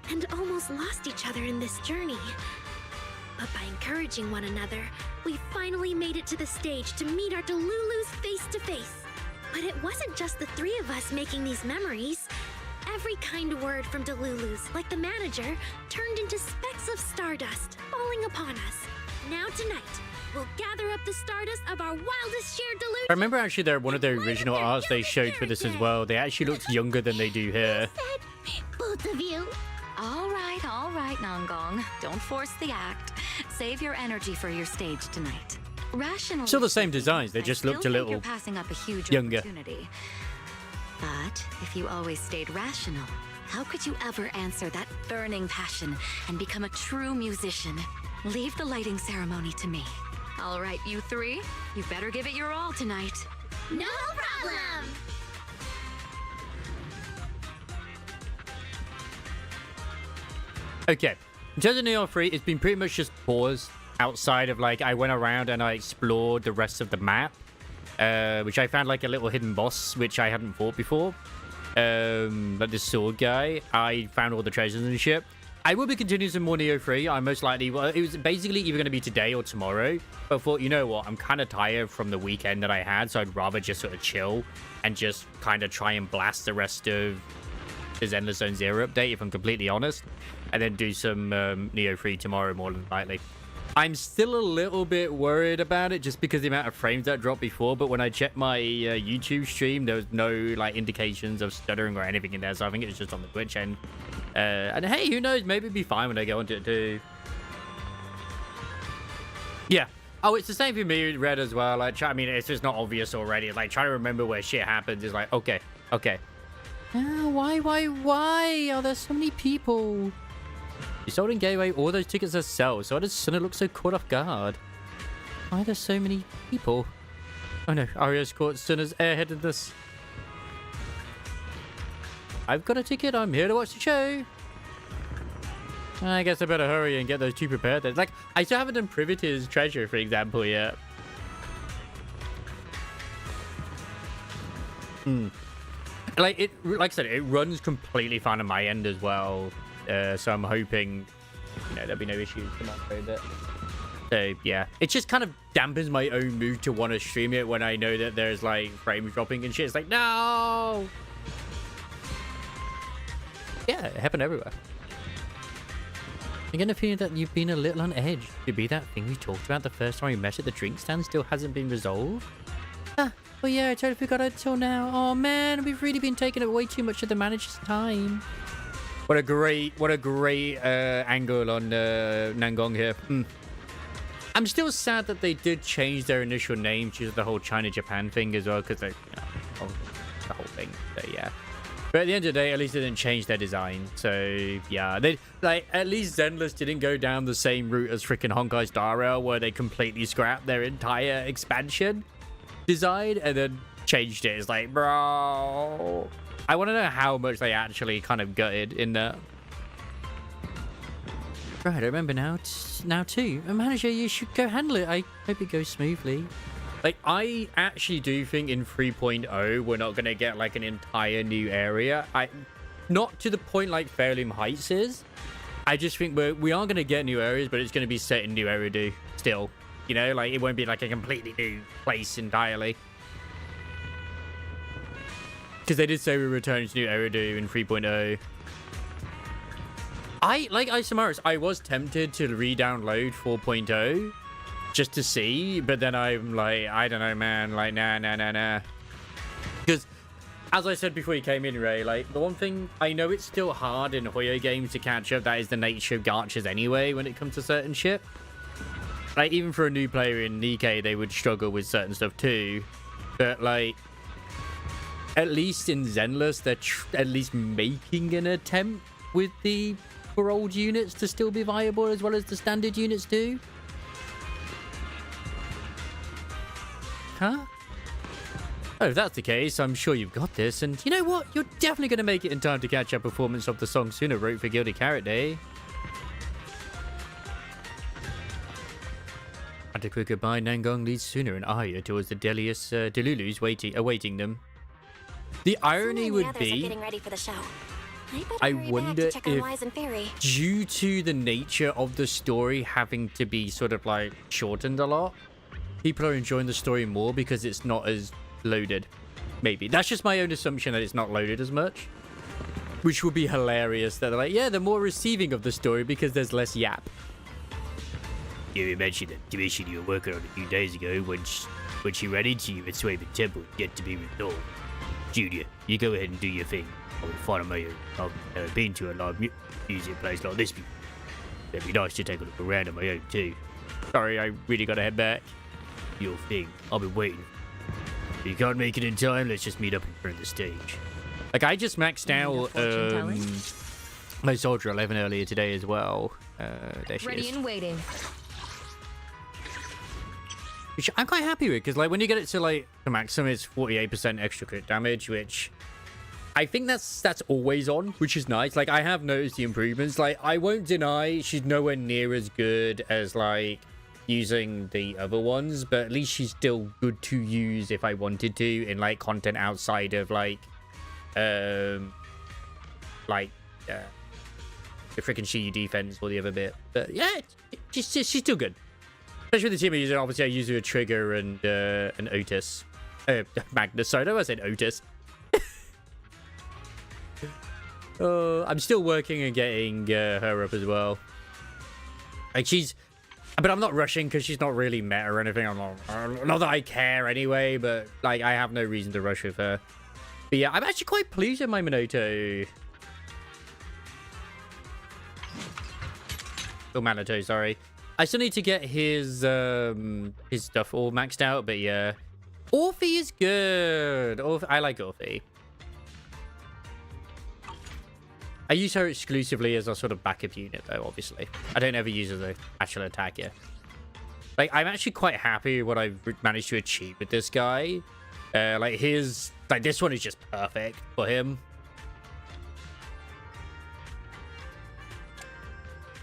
and almost lost each other in this journey. But by encouraging one another, we finally made it to the stage to meet our Delulus face to face. But it wasn't just the 3 of us making these memories. Every kind word from Delulus, like the manager, turned into specks of stardust falling upon us. Now tonight, we'll gather up the stardust of our wildest shared delusion. I remember actually that one of the original arts they showed for this as well. They actually looked younger than they do here. Both of you. All right, Nongong. Don't force the act. Save your energy for your stage tonight. Rational. Still the same designs, they just looked a little you're passing up a huge younger. opportunity. But if you always stayed rational, how could you ever answer that burning passion and become a true musician? Leave the lighting ceremony to me. All right, you 3, you better give it your all tonight. No problem. Okay, In terms of Neo 3, it's been pretty much just paused outside of like I went around and I explored the rest of the map, which I found like a little hidden boss which I hadn't fought before. Like this sword guy. I found all the treasures and shit. I will be continuing some more Neo 3. I most likely, well, it was basically either going to be today or tomorrow. But I thought, you know what, I'm kind of tired from the weekend that I had, so I'd rather just sort of chill and just kind of try and blast the rest of the Zenless Zone Zero update, if I'm completely honest, and then do some Neo 3 tomorrow, more than likely. I'm still a little bit worried about it just because the amount of frames that dropped before, but when I checked my YouTube stream, there was no like indications of stuttering or anything in there, so I think it was just on the Twitch end. And hey, who knows, maybe it'd be fine when I go into it too. Yeah. Oh, it's the same for me, Red, as well. Like, I mean, it's just not obvious already. Like, trying to remember where shit happens is like, okay. Why are there so many people? You sold and gave away all those tickets as sell, so why does Suna look so caught off guard? Why are there so many people? Oh no, Arya's caught Suna's airheadedness. I've got a ticket, I'm here to watch the show. I guess I better hurry and get those two prepared then. Like, I still haven't done Privity's treasure, for example, yet. Like I said, it runs completely fine on my end as well. So I'm hoping, you know, there'll be no issues tomorrow. But so yeah, it just kind of dampens my own mood to want to stream it when I know that there's like frames dropping and shit. It's like, no. Yeah, it happened everywhere. I'm getting a feeling that you've been a little on edge. Could be that thing we talked about the first time we met at the drink stand still hasn't been resolved. Well, yeah, I totally forgot it till now. Oh man, we've really been taking up way too much of the manager's time. What a great angle on Nangong here. I'm still sad that they did change their initial name to the whole China-Japan thing as well, because they, the whole thing. So yeah. But at the end of the day, at least they didn't change their design. So yeah, they like at least Zenless didn't go down the same route as freaking Honkai Star Rail, where they completely scrapped their entire expansion design and then changed it. It's like, bro, I want to know how much they actually kind of gutted in that. Right, I remember now too. Manager, you should go handle it. I hope it goes smoothly. Like, I actually do think in 3.0 we're not going to get like an entire new area. Not to the point like Fairloom Heights is. I just think we are going to get new areas, but it's going to be set in new Eridu still. You know, like it won't be like a completely new place entirely. Because they did say we return to new Eridu in 3.0. Like Isamaris, I was tempted to re-download 4.0 just to see, but then I'm like, I don't know, man. Like, nah. Because, as I said before you came in, Ray, like, the one thing, I know it's still hard in Ahoy games to catch up. That is the nature of gachas anyway when it comes to certain shit. Like, even for a new player in Nikkei, they would struggle with certain stuff too. But, like, at least in Zenless, they're at least making an attempt with the old units to still be viable as well as the standard units do. Huh? Oh, if that's the case, I'm sure you've got this. And you know what? You're definitely going to make it in time to catch up performance of the song Suna wrote for Gilded Carrot Day. At a quick goodbye, Nangong leads Suna and Arya towards the Delulus awaiting them. The irony would be, getting ready for the show. I wonder if, due to the nature of the story having to be sort of like shortened a lot, people are enjoying the story more because it's not as loaded. Maybe. That's just my own assumption that it's not loaded as much. Which would be hilarious. That they're like, yeah, they're more receiving of the story because there's less yap. You mentioned that commission you were working on a few days ago when she ran into you at Swaven Temple yet to be resolved. Junior, you go ahead and do your thing. I will follow my own. I've been to a live music place like this before. It'd be nice to take a look around on my own too. Sorry, I really gotta head back. Your thing. I've been waiting. If you can't make it in time, let's just meet up in front of the stage. Like, I just maxed out my Soldier 11 earlier today as well. There she Ready is. and waiting. Which I'm quite happy with, because like when you get it to like the maximum, it's 48% extra crit damage, which I think that's always on, which is nice. Like, I have noticed the improvements. Like, I won't deny she's nowhere near as good as, like, using the other ones, but at least she's still good to use if I wanted to in, like, content outside of, like, the freaking Shiyu defense or the other bit. But yeah, she's still good. Especially with the team I use. Obviously, I use a Trigger and an Otis. Magnus. Sorry, I said Otis. I'm still working on getting her up as well. Like, but I'm not rushing because she's not really meta or anything. Not that I care anyway, but like, I have no reason to rush with her. But yeah, I'm actually quite pleased with my Minato. Oh, Minato, sorry. I still need to get his stuff all maxed out, but yeah. Orphe is good. I like Orphe. I use her exclusively as a sort of backup unit, though, obviously. I don't ever use her as an actual attacker. Like, I'm actually quite happy with what I've managed to achieve with this guy. Like, this one is just perfect for him.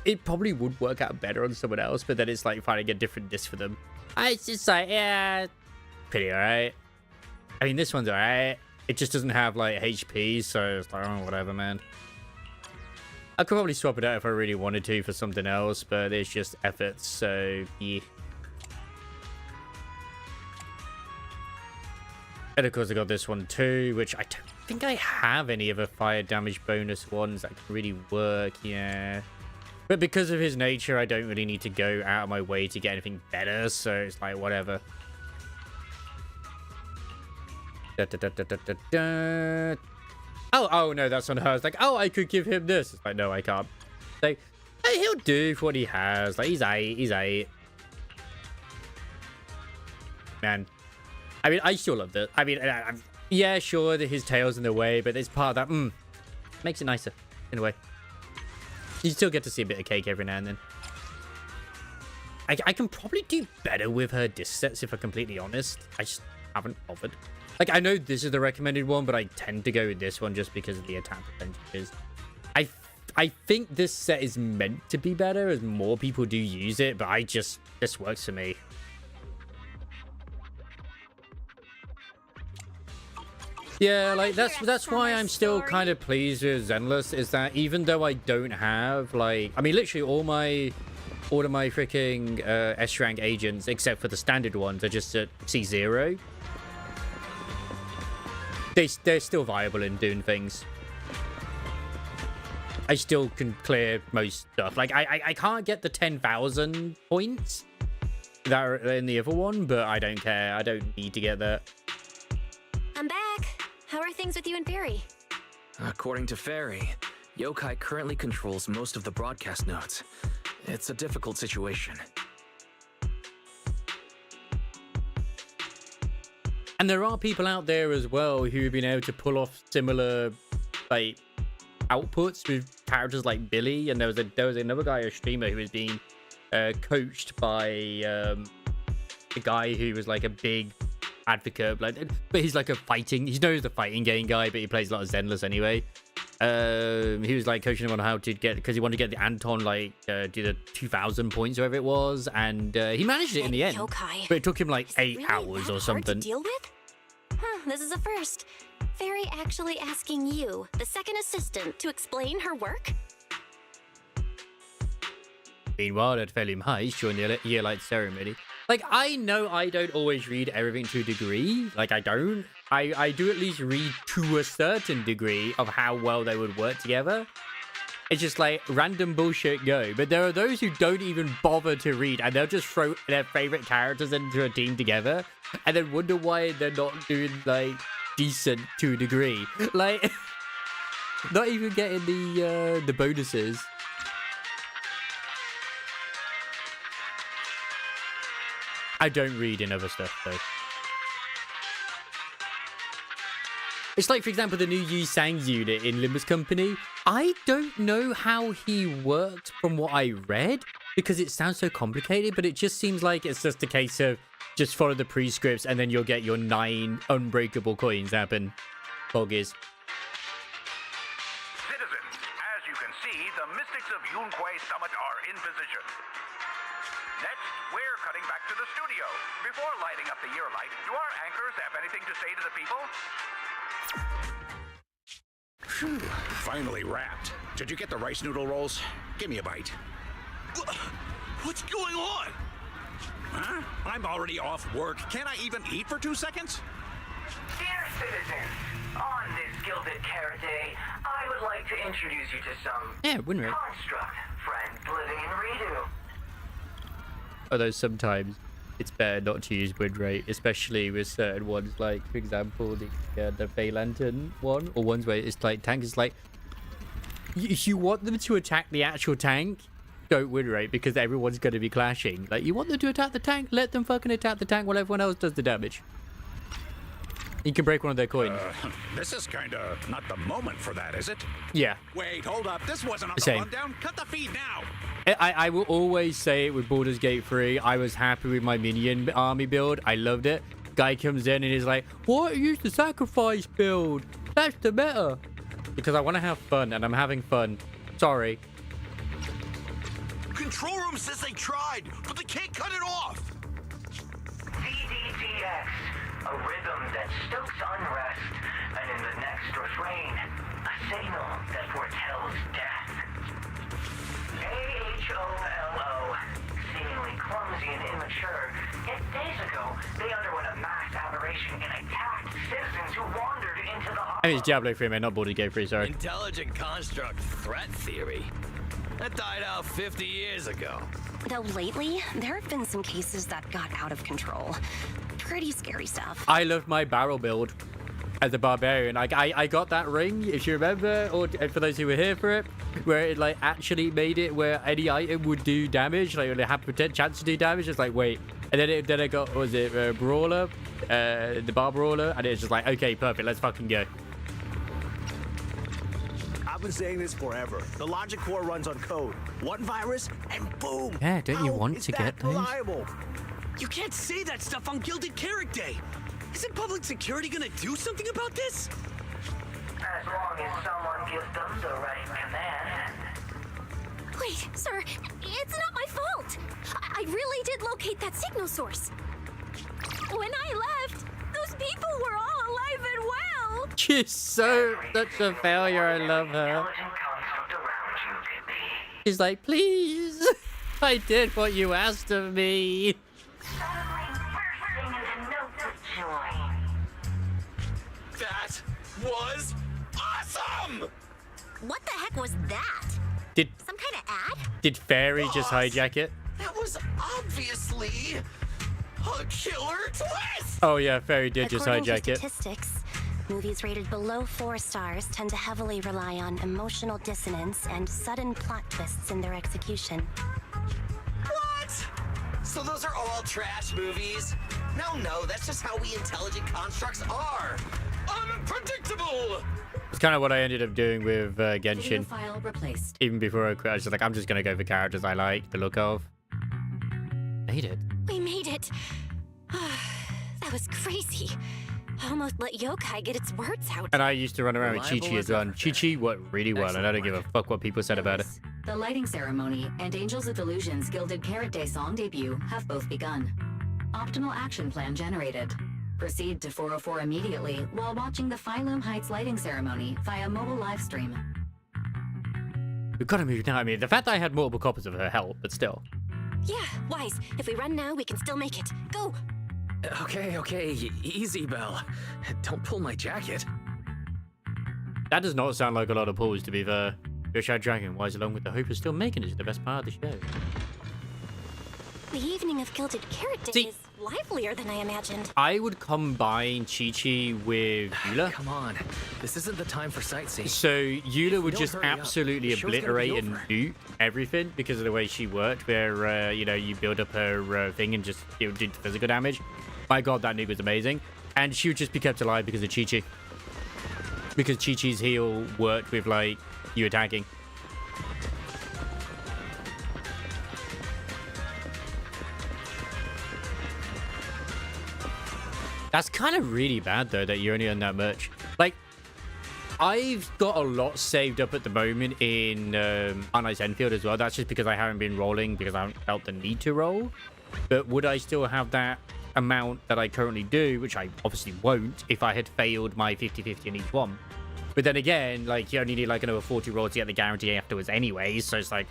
It probably would work out better on someone else, but then it's like finding a different disc for them. It's just like, yeah, pretty alright. I mean, this one's alright. It just doesn't have, like, HP, so it's like, oh, whatever, man. I could probably swap it out if I really wanted to for something else, but it's just effort, so yeah. And of course I got this one too, which I don't think I have any other fire damage bonus ones that can really work, yeah. But because of his nature, I don't really need to go out of my way to get anything better, so it's like, whatever. Oh, no, that's on her. It's like, oh, I could give him this. It's like, no, I can't. Like, hey, he'll do for what he has. Like, he's 8. Man. I mean, I still love this. I mean, yeah, sure, that his tail's in the way, but it's part of that, makes it nicer, in a way. You still get to see a bit of cake every now and then. I can probably do better with her disc sets, if I'm completely honest. I just haven't bothered. Like, I know this is the recommended one, but I tend to go with this one just because of the attack percentages. I think this set is meant to be better as more people do use it, but this works for me. Yeah, like, that's why I'm still kind of pleased with Zenless, is that even though I don't have, like, I mean, literally all of my freaking S-rank agents, except for the standard ones, are just at C0. They're still viable in doing things. I still can clear most stuff. Like, I can't get the 10,000 points that are in the other one, but I don't care. I don't need to get that. I'm back. How are things with you and Fairy? According to Fairy, Yokai currently controls most of the broadcast nodes. It's a difficult situation. And there are people out there as well who have been able to pull off similar, like, outputs with characters like Billy. And there was another guy, a streamer, who was being coached by a guy who was like a big advocate, like, but he's like he's known as the fighting game guy, but he plays a lot of Zenless anyway. He was like coaching him on how to get, because he wanted to get the Anton, like, do the 2,000 points or whatever it was, and he managed it in the end. Yokai. But it took him like 8 really hours or hard something. to deal with? This is a first. Fairy actually asking you, the second assistant, to explain her work? Meanwhile, at Felium Heights, during the year-light ceremony, like, I know I don't always read everything to a degree. Like, I don't. I do at least read to a certain degree of how well they would work together. It's just like random bullshit go. But there are those who don't even bother to read, and they'll just throw their favorite characters into a team together and then wonder why they're not doing, like, decent to a degree. Like, not even getting the bonuses. I don't read in other stuff, though. It's like, for example, the new Yu Sang's unit in Limbus Company. I don't know how he worked from what I read, because it sounds so complicated, but it just seems like it's just a case of just follow the prescripts and then you'll get your 9 unbreakable coins happen. Boggies. of Yunhui Summit are in position. Next, we're cutting back to the studio. Before lighting up the year light, do our anchors have anything to say to the people? Phew, finally wrapped. Did you get the rice noodle rolls? Give me a bite. What's going on? Huh? I'm already off work. Can't I even eat for 2 seconds? Dear citizens, on this Gilded Carrot Day, I would like to introduce you to some construct friends living in Redo. Although sometimes it's better not to use win rate, especially with certain ones, like for example the Fey Lantern one, or ones where it's like tank is like, if you want them to attack the actual tank, don't win rate because everyone's going to be clashing. Like, you want them to attack the tank, let them fucking attack the tank while everyone else does the damage. You can break one of their coins. This is kind of not the moment for that, is it? Yeah. Wait, hold up. This wasn't on the Same. rundown. Cut the feed now. I will always say it with Baldur's Gate 3. I was happy with my minion army build. I loved it. Guy comes in and is like, what? Use the sacrifice build. That's the meta. Because I want to have fun, and I'm having fun. Sorry. Control room says they tried, but they can't cut it off. ZZZ, a rhythm that stokes unrest, and in the next refrain, a signal that foretells death. AHOLO, seemingly clumsy and immature, yet days ago, they underwent a mass aberration and attacked citizens who wandered into the I mean, it's Diablo 3, man, not Baldur's Gate 3, sorry. Intelligent construct threat theory. That died out 50 years ago. Though lately, there have been some cases that got out of control. Pretty scary stuff. I love my barrel build as a barbarian. I got that ring, if you remember, or for those who were here for it, where it like actually made it where any item would do damage, like it had potential chance to do damage. It's like, wait, and then I got, what was it, brawler, the bar brawler, and it's just like, okay, perfect, let's fucking go. I've been saying this forever. The logic core runs on code. One virus, and boom. Yeah, don't you want to get those? Reliable? You can't say that stuff on Gilded Carrot Day. Isn't public security gonna do something about this? As long as someone gives them the right command. Wait, sir, it's not my fault. I really did locate that signal source. When I left, those people were all alive and well. She's such a failure. I love her. She's like, please, I did what you asked of me. That was awesome! What the heck was that? Some kind of ad? Did Fairy just hijack it? That was obviously a killer twist! Oh yeah, Fairy did just According to hijack it. statistics, movies rated below 4 stars tend to heavily rely on emotional dissonance and sudden plot twists in their execution. What? So those are all trash movies? No, that's just how we intelligent constructs are. Unpredictable! It's kind of what I ended up doing with Video Genshin. file replaced. Even before I quit, I was just like, I'm just gonna go for characters I like the look of. Made it. We made it. That was crazy. I almost let Yokai get its words out. And I used to run around with Reliable Chi-Chi as well. And Chi-Chi worked really well, and I don't give a fuck what people said about it. The lighting ceremony and Angels of Delusion's Gilded Carrot Day song debut have both begun. Optimal action plan generated. Proceed to 404 immediately while watching the Phylum Heights lighting ceremony via mobile live stream. We've got to move now. I mean, the fact that I had multiple copies of her helped, but still. Yeah, Wise. If we run now, we can still make it. Go! Okay, easy, Belle. Don't pull my jacket. That does not sound like a lot of pulls, to be fair. Yoshai Dragon, Wise along with the hope of still making it the best part of the show. The evening of Gilded Carrot Day is livelier than I imagined. I would combine Chi-Chi with Eula. Come on, this isn't the time for sightseeing. So Eula would just hurry up, absolutely the show's gonna be obliterate and over. nuke everything because of the way she worked, where, you know, you build up her thing and just do physical damage. My god, that nuke was amazing. And she would just be kept alive because of Chi-Chi. Because Chi-Chi's heal worked with, like, you attacking. That's kind of really bad, though, that you only earn that much. Like, I've got a lot saved up at the moment in Arnight's Enfield as well. That's just because I haven't been rolling because I haven't felt the need to roll. But would I still have that amount that I currently do, which I obviously won't if I had failed my 50-50 in each one. But then again, like, you only need like another 40 rolls to get the guarantee afterwards anyways, so it's like,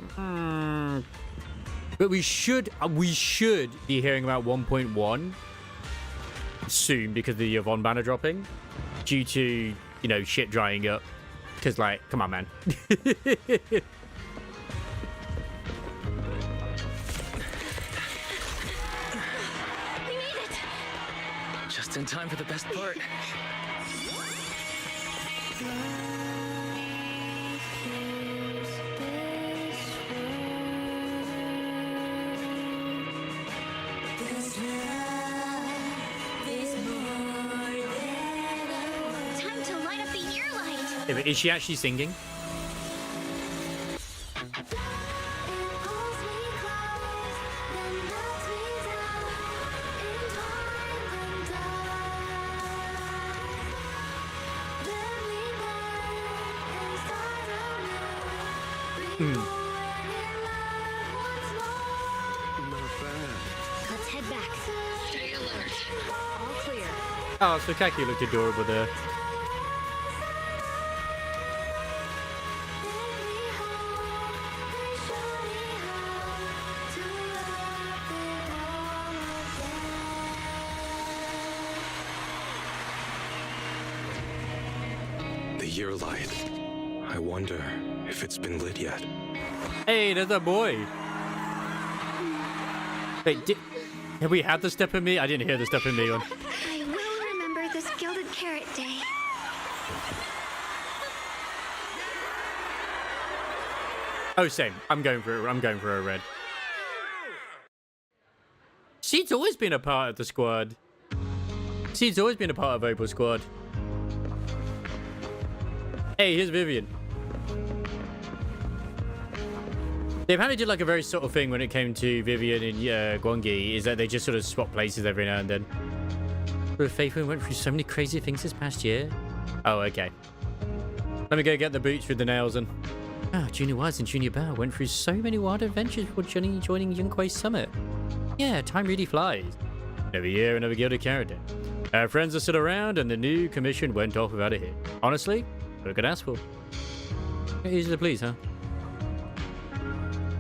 But we should be hearing about 1.1 soon because of the Yvonne banner dropping, due to, you know, shit drying up. Because, like, come on, man. Just in time for the best part. Time to light up the ear light. Yeah, but is she actually singing? Let's head back. Stay alert. All clear. Oh, so Kaki looked adorable there. The year light. I wonder if it's been lit yet. Hey, there's a boy. Wait, have we had the Step in Me? I didn't hear the Step in Me one. I will remember this Gilded Carrot Day. Oh, same. I'm going for a red. She's always been a part of the squad. She's always been a part of Opal Squad. Hey, here's Vivian. They apparently did like a very subtle thing when it came to Vivian and Gwangi, is that they just sort of swap places every now and then. But Faithful went through so many crazy things this past year. Oh, okay. Let me go get the boots with the nails and... Junior Wise and Junior Bao went through so many wild adventures before joining Youngquay Summit. Yeah, time really flies. Another year, another Gilded Carrot Day. Our friends are still around and the new commission went off without a hit. Honestly, what I could ask for. Easy to please, huh?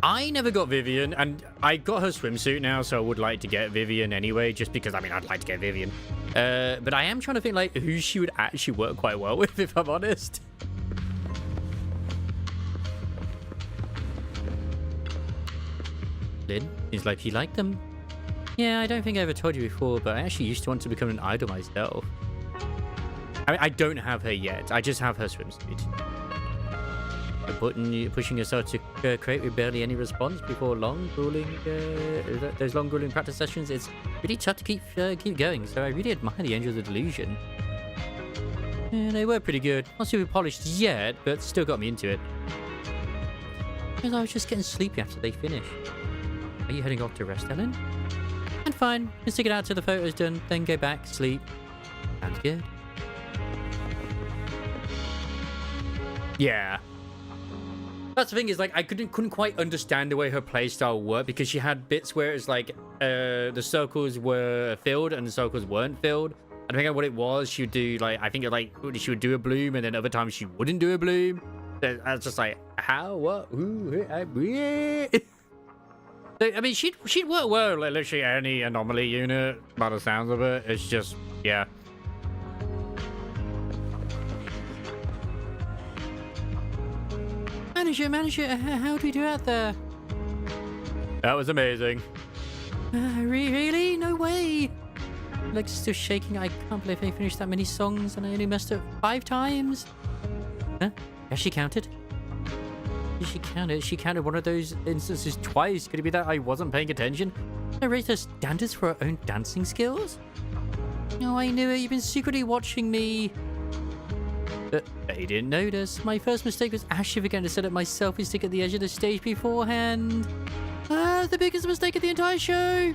I never got Vivian, and I got her swimsuit now, so I would like to get Vivian anyway, just because, I mean, I'd like to get Vivian. But I am trying to think, like, who she would actually work quite well with, if I'm honest. Lynn, seems like you like them. Yeah, I don't think I ever told you before, but I actually used to want to become an idol myself. I mean, I don't have her yet, I just have her swimsuit. Pushing yourself to create with barely any response before long grueling those long grueling practice sessions, it's really tough to keep going, so I really admire the Angels of Delusion. Yeah, they were pretty good, not super polished yet, but still got me into it. Because I was just getting sleepy after they finished. Are you heading off to rest, Ellen? And fine, just stick it out till the photo's done, then go back, sleep. Sounds good. Yeah. That's the thing, is like I couldn't quite understand the way her playstyle worked, because she had bits where it's like the circles were filled and the circles weren't filled. I don't think what it was. She would do like, I think like she would do a bloom, and then other times she wouldn't do a bloom. I was just like, how, what, who, So, I mean, she'd work well like literally any anomaly unit by the sounds of it. It's just, yeah. Manager, how do we do out there? That was amazing. Really? No way. Legs still shaking. I can't believe I finished that many songs and I only messed up 5 times. Huh? Has she counted? Did she count it? She counted one of those instances twice. Could it be that I wasn't paying attention? I raised her standards for her own dancing skills? Oh, I knew it. You've been secretly watching me. But they didn't notice. My first mistake was actually forgetting to set up my selfie stick at the edge of the stage beforehand. The biggest mistake of the entire show.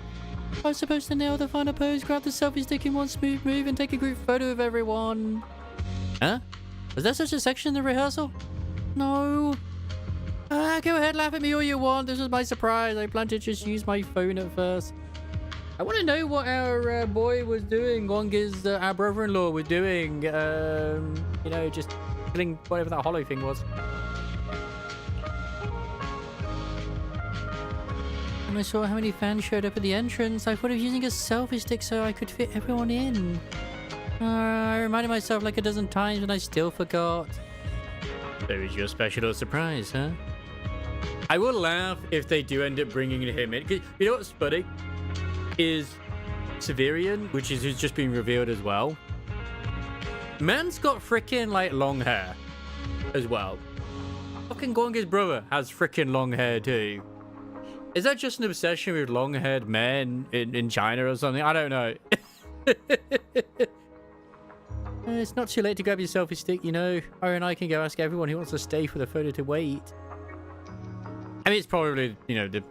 I was supposed to nail the final pose, grab the selfie stick in one smooth move, and take a group photo of everyone. Huh? Was there such a section in the rehearsal? No. Go ahead, laugh at me all you want. This was my surprise. I planned to just use my phone at first. I want to know what our boy was doing. Wonga's, our brother-in-law was doing. You know, just killing whatever that hollow thing was. And I saw how many fans showed up at the entrance. I thought of using a selfie stick so I could fit everyone in. I reminded myself like a dozen times and I still forgot. So is your special little surprise, huh? I will laugh if they do end up bringing him in. You know what's funny? Is Severian, which is who's just been revealed as well. Man's got freaking like long hair as well. Fucking Guanga's brother has freaking long hair too. Is that just an obsession with long-haired men in China or something? I don't know. It's not too late to grab your selfie stick, you know. Or and I can go ask everyone who wants to stay for the photo to wait. I mean, it's probably, you know, the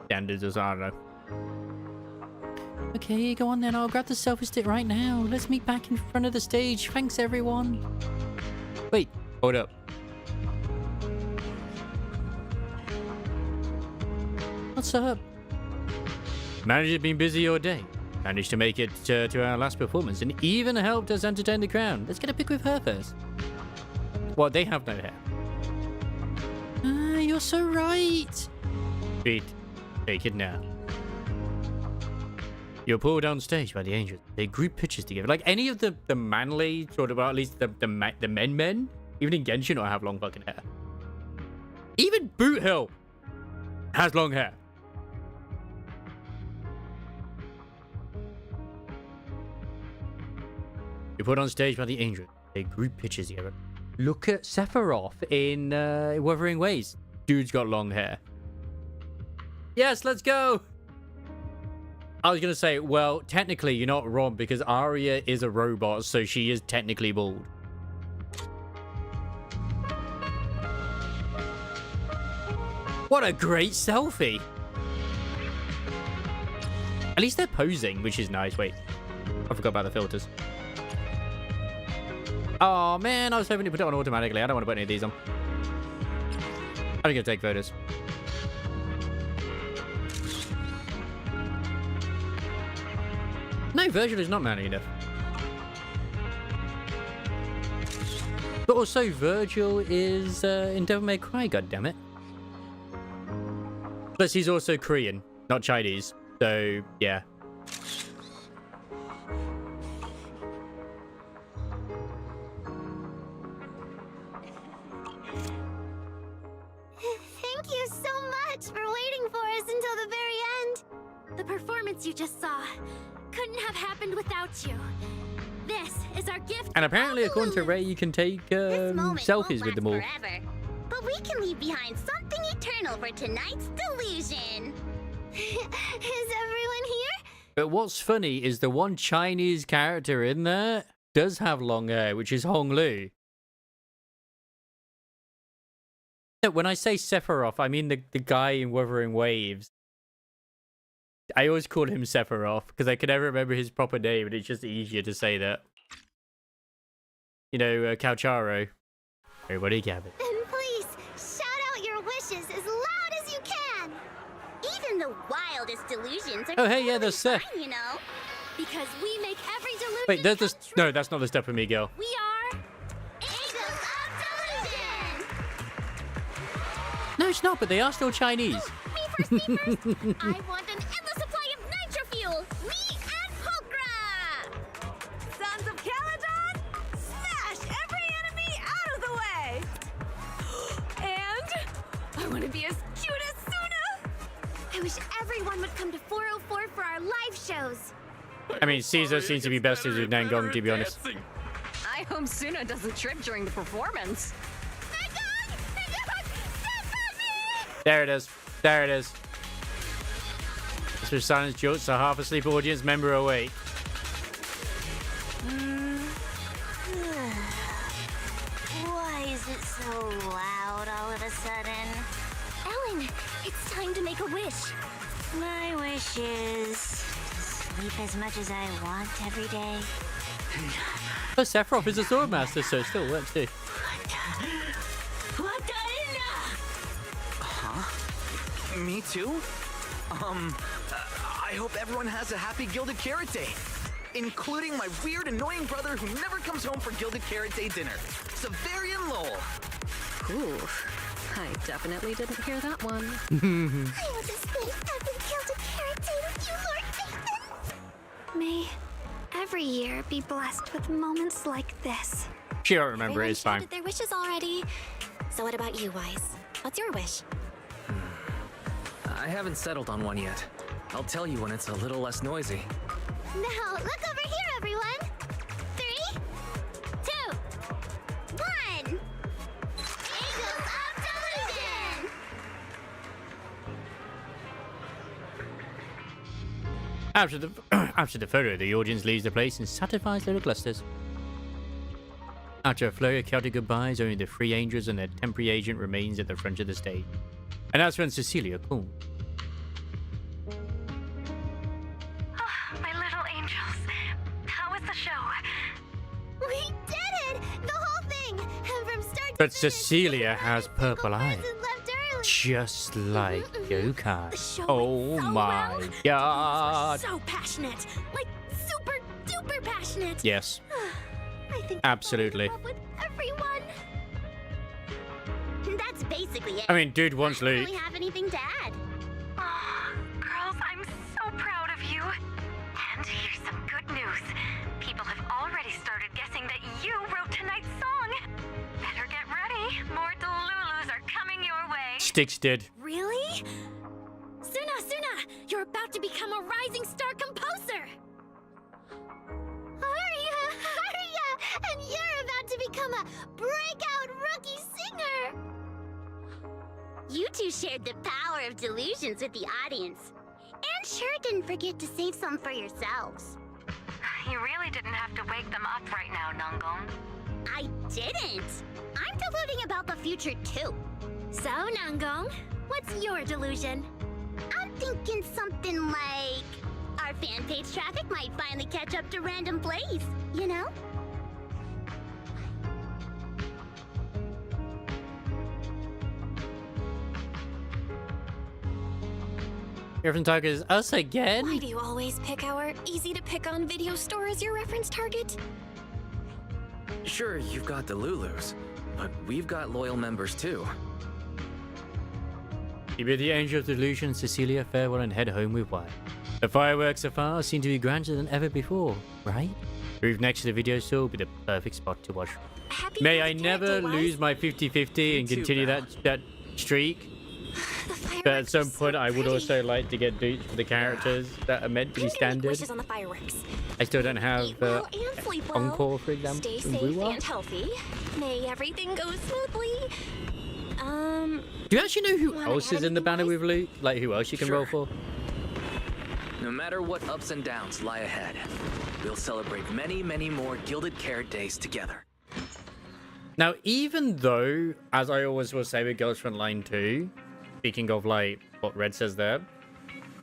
standards or something, I don't know. Okay, go on then. I'll grab the selfie stick right now. Let's meet back in front of the stage. Thanks, everyone. Wait, hold up. What's up? Manager's been busy all day. Managed to make it to our last performance and even helped us entertain the crowd. Let's get a pic with her first. Well, they have no hair. You're so right. Sweet. Take it now. You're pulled on stage by the angels. They group pictures together. Like any of the manly, sort of, or at least the men. Even in Genshin, I have long fucking hair. Even Boot Hill has long hair. You're put on stage by the angels. They group pictures together. Look at Sephiroth in Wuthering Waves. Dude's got long hair. Yes, let's go. I was going to say, well, technically you're not wrong because Arya is a robot, so she is technically bald. What a great selfie. At least they're posing, which is nice. Wait, I forgot about the filters. Oh, man, I was hoping to put it on automatically. I don't want to put any of these on. I'm going to take photos. No, Virgil is not manly enough. But also, Virgil is in Devil May Cry, goddammit. Plus, he's also Korean, not Chinese. So, yeah. Thank you so much for waiting for us until the very end. The performance you just saw couldn't have happened without you. This is our gift. And apparently, according to Ray, you can take selfies with them all. Forever, but we can leave behind something eternal for tonight's delusion. Is everyone here? But what's funny is the one Chinese character in there does have long hair, which is Hong Lu. When I say Sephiroth, I mean the guy in Wuthering Waves. I always call him Sephiroth because I can never remember his proper name, and it's just easier to say that. You know, Calcharo. Everybody gather. Then please, shout out your wishes as loud as you can. Even the wildest delusions are yeah, there's Seth. fine, you know. Because we make every delusion. Wait, there's this. No, that's not the step for me, girl. We are Angels of Delusion. No, it's not, but they are still Chinese. Me first. I want an endless supply of nitro fuel. Me and Pokra. Sons of Caledon, smash every enemy out of the way. And I want to be as cute as Suna. I wish everyone would come to 404 for our live shows. I mean, Caesar seems to be best with Nangong, to be honest. I hope Suna doesn't trip during the performance. There it is. There it is. This was silence jokes, so half asleep audience member awake. Why is it so loud all of a sudden? Ellen, it's time to make a wish. My wish is to sleep as much as I want every day. But Sephiroth is a sword master, so it still works too. Me too? I hope everyone has a happy Gilded Carrot Day. Including my weird, annoying brother who never comes home for Gilded Carrot Day dinner, Severian Lowell. Ooh, I definitely didn't hear that one. I will display every Gilded Carrot Day with you, Lord Nathan. May every year be blessed with moments like this. She don't remember it, it's fine. Their wishes already. So what about you, Wise? What's your wish? I haven't settled on one yet. I'll tell you when it's a little less noisy. Now, look over here, everyone. 3, 2, 1. Angels of Delusion! After the photo, the audience leaves the place and satisfies little clusters. After a flurry of chaotic goodbyes, only the three angels and their temporary agent remains at the front of the stage. And that's when Cecilia calls. My little angels. How was the show? We did it! The whole thing! And from start to But finish, Cecilia has purple eyes. and left early. Just like Yokai. show Oh went so my well. god. So passionate. Like super duper passionate. Yes. I think Absolutely. I'm in love with everyone. That's basically it. I mean, dude wants I don't Luke. really have anything to add. Oh, girls, I'm so proud of you. And here's some good news. People have already started guessing that you wrote tonight's song. Better get ready. More Delulus are coming your way. Styx did. Really? Suna, you're about to become a rising star composer. Aria! And you're about to become a breakout rookie singer! You two shared the power of delusions with the audience. And sure didn't forget to save some for yourselves. You really didn't have to wake them up right now, Nangong. I didn't! I'm deluding about the future too. So, Nangong, what's your delusion? I'm thinking something like... our fan page traffic might finally catch up to random plays, you know? Griffin Tigers, us again? Why do you always pick our easy-to-pick-on video store as your reference target? Sure, you've got the Lulus, but we've got loyal members too. You bid the Angel of Delusion, Cecilia, farewell and head home with Wyatt. The fireworks afar seem to be grander than ever before, right? Move next to the video store will be the perfect spot to watch. May I never lose my 50-50 and continue that streak. But at some point, I would also like to get boots for the characters that are meant to be standard. Wishes on the fireworks. I still don't have Eat well and sleep well. Encore, for example. Stay in safe Blue and healthy. May everything go smoothly. Do you actually know who wanna else add is in the anything, banner Wise? with Luke? Like, who else you can roll for? No matter what ups and downs lie ahead, we'll celebrate many, many more Gilded Carrot Days together. Now, even though, as I always will say with Girls from Line 2, speaking of, like, what Red says there,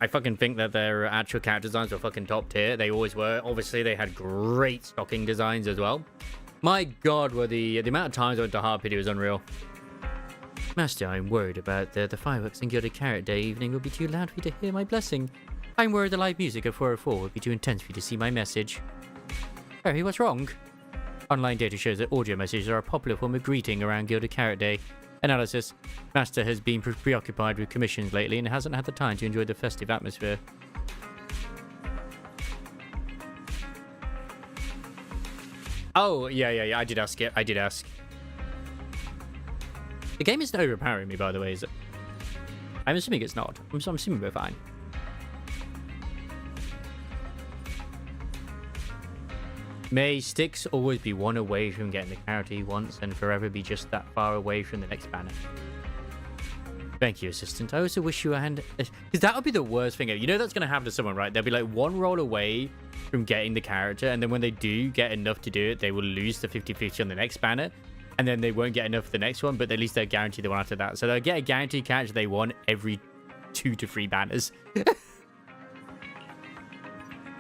I fucking think that their actual character designs were fucking top tier. They always were. Obviously, they had great stocking designs as well. My god, were the amount of times I went to Harpity was unreal. Master, I'm worried about the fireworks and Gilded Carrot Day evening will be too loud for you to hear my blessing. I'm worried the live music at 404 will be too intense for you to see my message. Harry, what's wrong? Online data shows that audio messages are a popular form of greeting around Gilded Carrot Day. Analysis. Master has been preoccupied with commissions lately and hasn't had the time to enjoy the festive atmosphere. Oh, yeah, I did ask it. I did ask. The game isn't overpowering me, by the way, is it? I'm assuming it's not. I'm assuming we're fine. May Styx always be one away from getting the character he wants and forever be just that far away from the next banner. Thank you, assistant. I also wish you a hand... Because that would be the worst thing ever. You know that's going to happen to someone, right? They'll be like one roll away from getting the character, and then when they do get enough to do it, they will lose the 50-50 on the next banner, and then they won't get enough for the next one, but at least they're guaranteed the one after that. So they'll get a guaranteed character they want every 2 to 3 banners.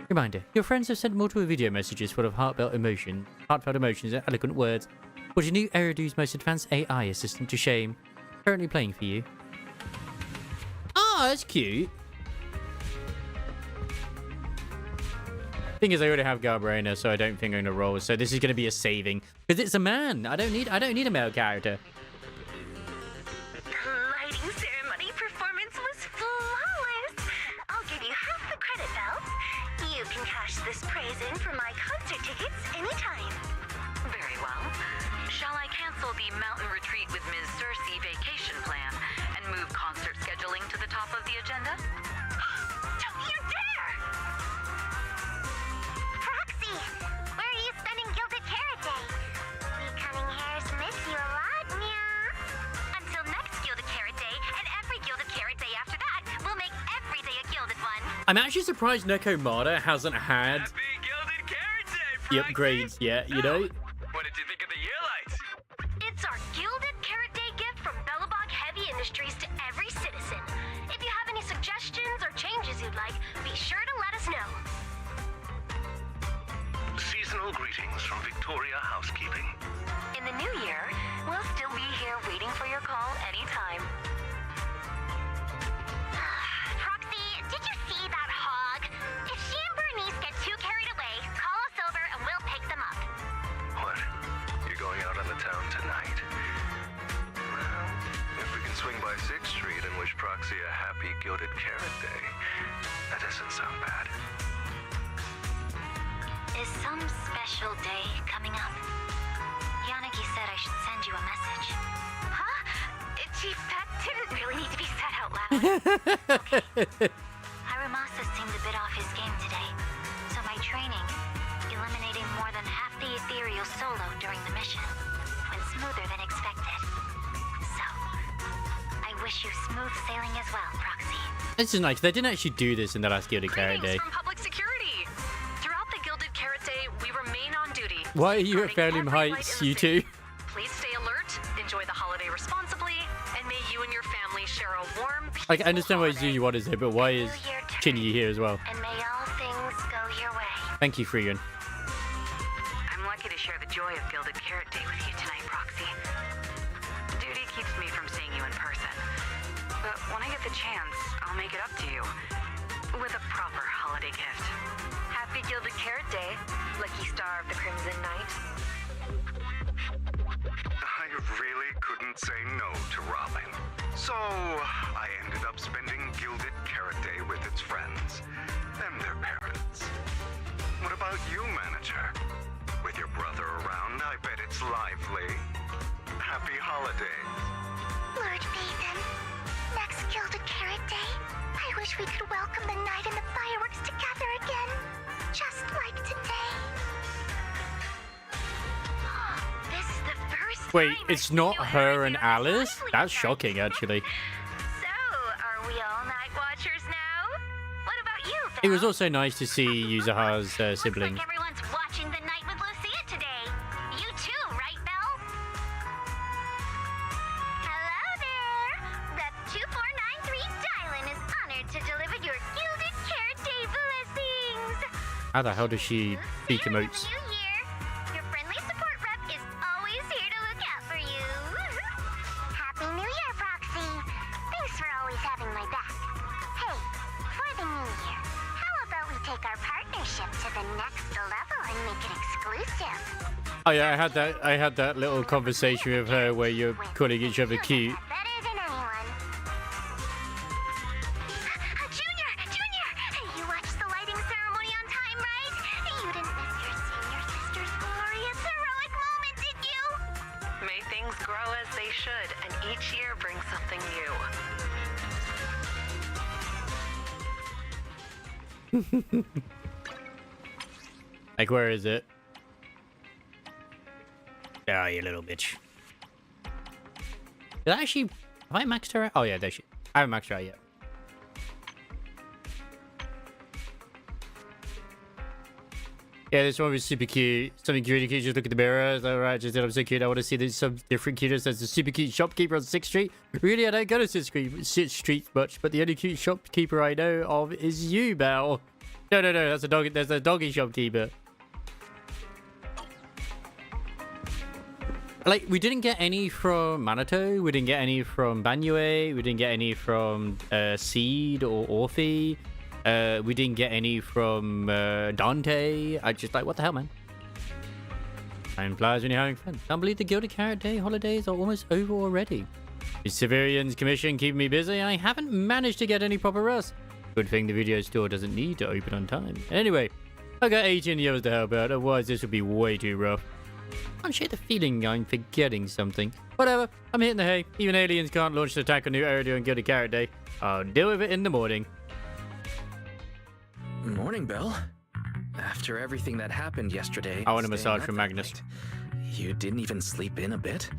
Reminder, your friends have sent multiple video messages full of heartfelt emotions and eloquent words. Put your new Eridu's most advanced AI assistant to shame. Currently playing for you. Oh, that's cute. Thing is, I already have Garbarena, so I don't think I'm gonna roll. So this is gonna be a saving because it's a man. I don't need a male character. The lighting ceremony performance was flawless. I'll give you half the credit, Belle. You can cash this praise in for my concert tickets anytime. Very well. Shall I cancel the mountain retreat with Ms. Cersei vacation plan and move concert scheduling to the top of the agenda? Don't you dare! Proxy, where are you spending Gilded Carrot Day? We cunning hairs miss you a lot, meow. Until next Gilded Carrot Day, and every Gilded Carrot Day after that, we'll make every day a Gilded one. I'm actually surprised Nekomata hasn't had the upgrades yet, you know? What did you think of the year lights? It's our Gilded Carrot Day gift from Bellabog Heavy Industries to every citizen. If you have any suggestions or changes you'd like, be sure to let us know. Seasonal greetings from Victoria Housekeeping. In the new year, we'll still be here waiting for your call anytime. Proxy, did you see that hog? If she and Bernice get too carried away, call us over and we'll pick them up. What? You're going out on the town tonight? Well, if we can swing by 6th Street and wish Proxy a happy Gilded Carrot Day, that doesn't sound bad. Is some special day coming up? Yanagi said I should send you a message. Huh? Chief, that didn't really need to be said out loud. Harumasa seemed a bit off his game today, so my training, eliminating more than half the ethereal solo during the mission, went smoother than expected. So, I wish you smooth sailing as well, Proxy. This is nice. They didn't actually do this in the last Gilded Carrot Day. From Public Security. Throughout the Gilded Carrot Day, we remain on duty. Why are you at Fairley Heights, you two? Please stay alert, enjoy the holiday responsibly, and may you and your family share a warm, I can understand why Zuyu wanted to, but why is Chingy here as well? And may all things go your way. Thank you, Freegan. I'm lucky to share the joy of Gilded Carrot Day with you tonight, Proxy. Duty keeps me from seeing you in person. But when I get the chance, I'll make it up to you. With a proper holiday gift. Happy Gilded Carrot Day, lucky star of the Crimson Knight. I really couldn't say no to Robin. So, I ended up spending Gilded Carrot Day with its friends and their parents. What about you, manager? With your brother around, I bet it's lively. Happy holidays. Lord Nathan, next Gilded Carrot Day, I wish we could welcome the night and the fireworks together again, just like today. This is the first Wait, it's not her and Alice? That's shocking, actually. So, are we all night watchers now? What about you, Belle? It was also nice to see Yuzaha's siblings. Everyone's watching the night with Lucia today. You too, right, Belle? Hello there! Rep 2493 Dylan is honored to deliver your Gilded Carrot Day blessings. How the hell does she speak emotes? New year, your friendly support rep is always here to look out for you. Happy New Year, Proxy. Thanks for always having my back. Hey, for the new year, how about we take our partnership to the next level and make it exclusive? Oh yeah, I had that little conversation with her where you're calling each other cute. Better than anyone. Junior! You watched the lighting ceremony on time, right? You didn't miss your senior sister's glorious heroic moment, did you? May things grow as they should, and each year brings something new. Like, where is it? Oh, you little bitch. Did I actually... Have I maxed her out? Oh, yeah, there she... I haven't maxed her out yet. Yeah, this one was super cute. Something really cute. Just look at the mirror. Is that right? Just said I'm so cute. I want to see some different cuteness. There's a super cute shopkeeper on 6th Street. Really, I don't go to 6th Street much, but the only cute shopkeeper I know of is you, Belle. No, that's a dog. There's a doggy shopkeeper. Like, we didn't get any from Minato. We didn't get any from Banyue. We didn't get any from Seed or Orphe. We didn't get any from Dante. I just like, what the hell, man? Time flies when you're having fun. Can't believe the Gilded Carrot Day holidays are almost over already. The Civilians Commission keeping me busy. I haven't managed to get any proper rest. Good thing the video store doesn't need to open on time. Anyway, I got 18 years to help out. Otherwise, this would be way too rough. I can't shake the feeling I'm forgetting something. Whatever, I'm hitting the hay. Even aliens can't launch an attack on New Area on Gilded Carrot Day. I'll deal with it in the morning. Morning, Belle. After everything that happened yesterday, I want a massage from Magnus. You didn't even sleep in a bit?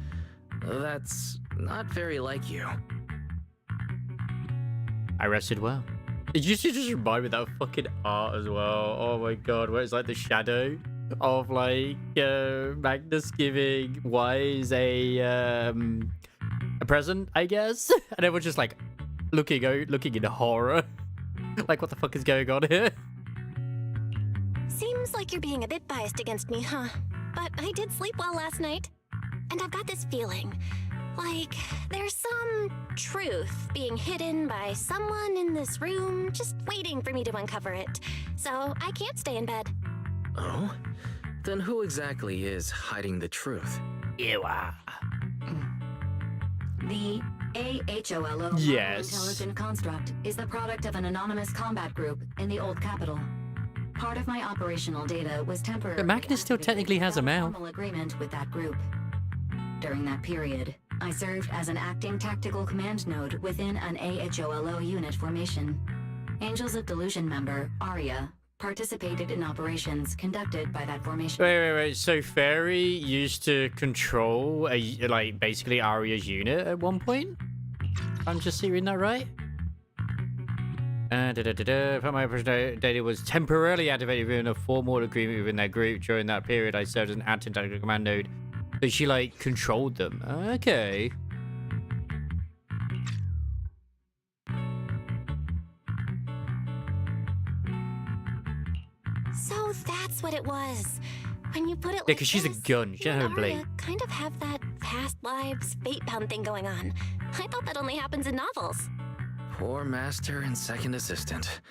That's not very like you. I rested well. Did you just remind me of that fucking art as well? Oh my god, where it's like the shadow of like Magnus giving Wise a present, I guess, and everyone's just like looking in horror. Like, what the fuck is going on here? Seems like you're being a bit biased against me, huh? But I did sleep well last night. And I've got this feeling, like there's some truth being hidden by someone in this room, just waiting for me to uncover it. So I can't stay in bed. Oh? Then who exactly is hiding the truth? You are. The AHOLO yes. Intelligent Construct is the product of an anonymous combat group in the Old Capital. Part of my operational data was temporary. But Magnus still technically has a mouth. Formal agreement with that group. During that period, I served as an acting tactical command node within an AHOLO unit formation. Angels of Delusion member Arya participated in operations conducted by that formation. Wait. So Fairy used to control like basically Arya's unit at one point? I'm just reading that right? My operational data was temporarily activated within a formal agreement within their group. During that period, I served as an acting tactical command node. So she like controlled them. Okay. So that's what it was. When you put it like because she's a gun. She doesn't have a blade. Arya kind of have that past lives, fate-bound thing going on. I thought that only happens in novels. Poor master and second assistant.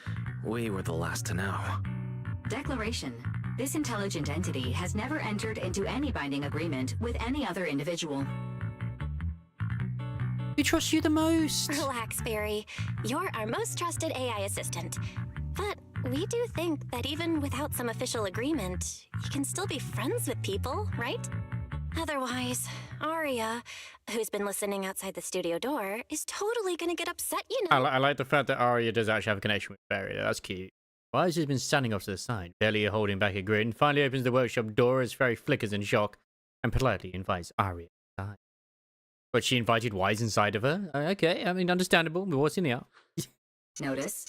We were the last to know. Declaration. This intelligent entity has never entered into any binding agreement with any other individual. We trust you the most. Relax, Fairy. You're our most trusted AI assistant. But we do think that even without some official agreement, you can still be friends with people, right? Otherwise, Arya, who's been listening outside the studio door, is totally gonna get upset, you know. I like the fact that Arya does actually have a connection with Barry. That's cute. Wise has been standing off to the side, barely holding back a grin, finally opens the workshop door as Fairy flickers in shock and politely invites Arya inside. But she invited Wise inside of her? Okay, I mean, understandable, but what's in the out? Notice,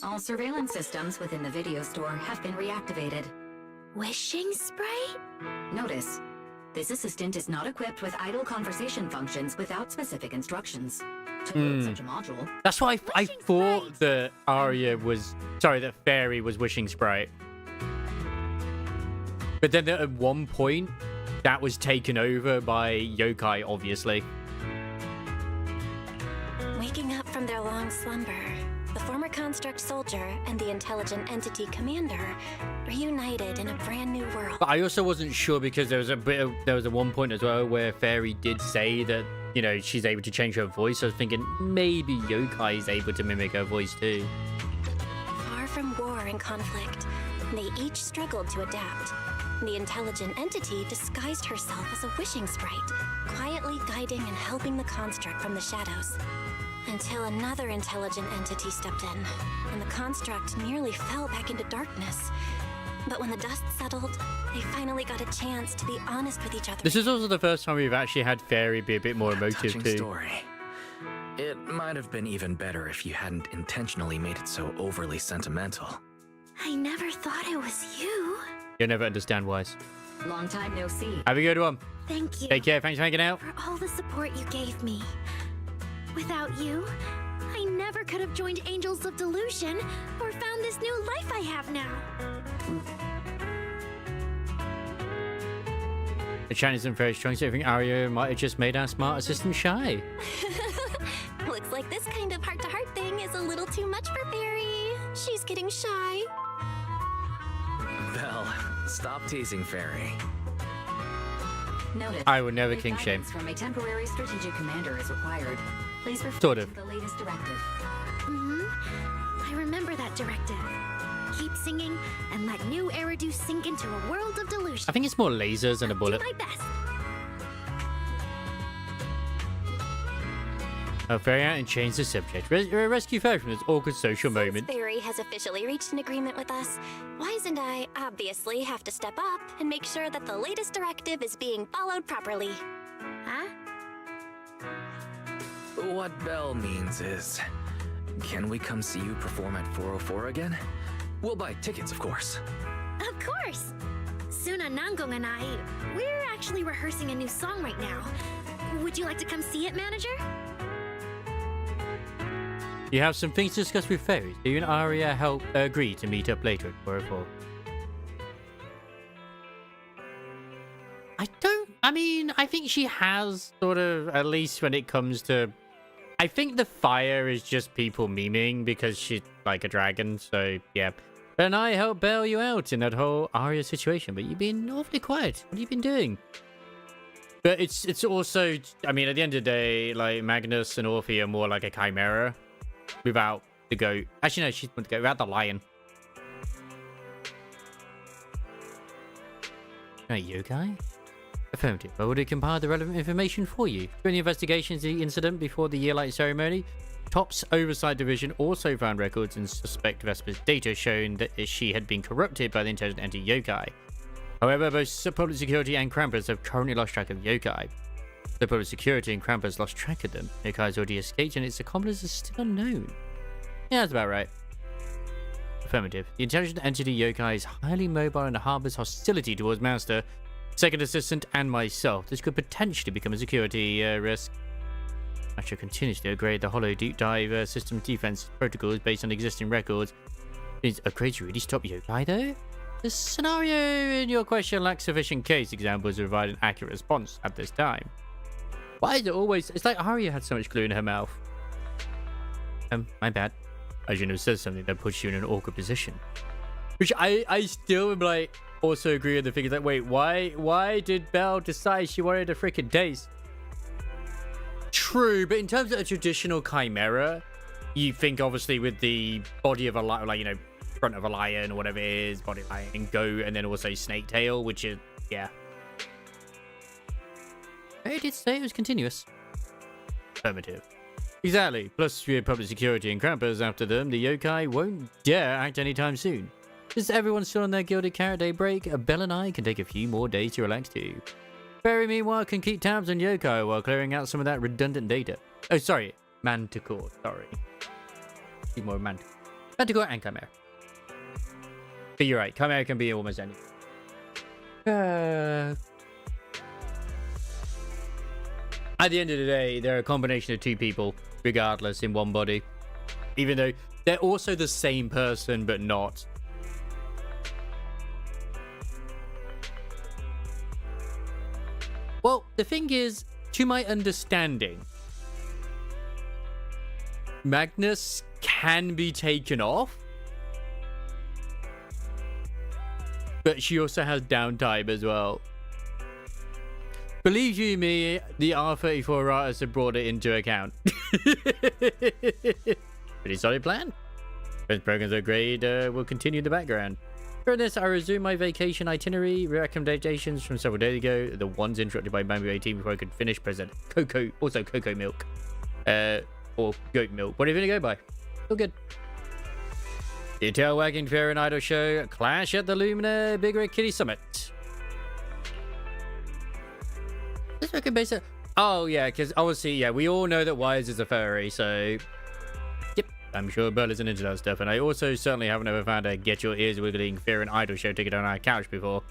all surveillance systems within the video store have been reactivated. Wishing spray? Notice, this assistant is not equipped with idle conversation functions without specific instructions. To build such a module... That's why I thought that that Fairy was Wishing Sprite. But then at one point, that was taken over by Yokai, obviously. Waking up from their long slumber, the former construct soldier and the intelligent entity commander reunited in a brand new world. But I also wasn't sure because there was a one point as well where Fairy did say that, you know, she's able to change her voice. So I was thinking maybe Yokai is able to mimic her voice too. Far from war and conflict, they each struggled to adapt. The intelligent entity disguised herself as a wishing sprite, quietly guiding and helping the construct from the shadows. Until another intelligent entity stepped in, and the construct nearly fell back into darkness. But when the dust settled, they finally got a chance to be honest with each other. This is also the first time we've actually had Fairy be a bit more emotive too. Story. It might have been even better if you hadn't intentionally made it so overly sentimental. I never thought it was you. You'll never understand Wise. Long time no see. Have a good one. Thank you. Take care. Thanks for hanging out. For all the support you gave me. Without you, I never could have joined Angels of Delusion or found this new life I have now. The chat isn't very strong, so I think Arya might have just made our smart assistant shy. Looks like this kind of heart-to-heart thing is a little too much for Fairy. She's getting shy. Belle, stop teasing Fairy. Noted. I would never If king shame. guidance from a temporary strategic commander is required, please refer Sort of. to the latest directive. I remember that directive. Keep singing and let new Eridu sink into a world of delusion. I think it's more lasers and a bullet. Do my best. Ferry out and change the subject. Rescue Fairy from this awkward social moment. Fairy has officially reached an agreement with us. Wise and I obviously have to step up and make sure that the latest directive is being followed properly. Huh? What Belle means is, can we come see you perform at 404 again? We'll buy tickets, of course. Of course. Suna Nangong and I, we're actually rehearsing a new song right now. Would you like to come see it, manager? You have some things to discuss with Fairies. Do you and Arya agree to meet up later at 404? I think she has sort of, at least when it comes to... I think the fire is just people memeing because she's like a dragon, so yeah. And I helped bail you out in that whole Arya situation, but you've been awfully quiet. What have you been doing? But it's also, I mean, at the end of the day, like, Magnus and Orphe are more like a chimera without the goat. Actually, no, she's the goat, without the lion. Yokai? Affirmative. I would have compiled the relevant information for you. During the investigations of the incident before the Yearlight ceremony, TOPS Oversight Division also found records and suspect Vesper's data showing that she had been corrupted by the intelligent entity Yokai. However, both Public Security and Krampus have currently lost track of Yokai. The Public Security and Krampus lost track of them. Yokai's already escaped and its accomplices are still unknown. Yeah, that's about right. Affirmative. The intelligent entity Yokai is highly mobile and harbors hostility towards Master, Second Assistant, and myself. This could potentially become a security risk. I shall continuously upgrade the Hollow Deep Dive system defense protocols based on existing records. Did upgrades really stop Yokai though? The scenario in your question lacks sufficient case examples to provide an accurate response at this time. Why is it always... It's like Arya had so much glue in her mouth. My bad. I shouldn't have said something that puts you in an awkward position. Which I still am like... Also agree with the figure that, wait, why did Belle decide she wanted a freaking taste? True, but in terms of a traditional chimera, you think obviously with the body of a lion, like, you know, front of a lion or whatever it is, body lion and goat, and then also snake tail, which is, yeah. I did say it was continuous. Affirmative. Exactly. Plus, with Public Security and Krampus after them, the Yokai won't dare act anytime soon. Since everyone's still on their Gilded Carrot Day break, Belle and I can take a few more days to relax too. Fairy, meanwhile, can keep tabs on Yokai while clearing out some of that redundant data. Oh, sorry. Manticore, sorry. Keep more Manticore. Manticore and Chimera. But you're right, Chimera can be almost anything. At the end of the day, they're a combination of two people, regardless, in one body. Even though they're also the same person, but not. Well, the thing is, to my understanding, Magnus can be taken off, but she also has downtime as well. Believe you me, the R34 artists have brought it into account. Pretty solid plan. First programs are great, we'll continue in the background. During this, I resume my vacation itinerary recommendations from several days ago. The ones interrupted by Bamboo 18 before I could finish present. Cocoa milk. Or goat milk. What are you going to go by? All good. The tail wagging fair and idol show. Clash at the Lumina Big Red Kitty Summit. This record base. Oh, yeah, because obviously, yeah, we all know that Wise is a furry, so... Yep, I'm sure Belle isn't into that stuff, and I also certainly haven't ever found a Get Your Ears Wiggling Fear and Idol show ticket on our couch before.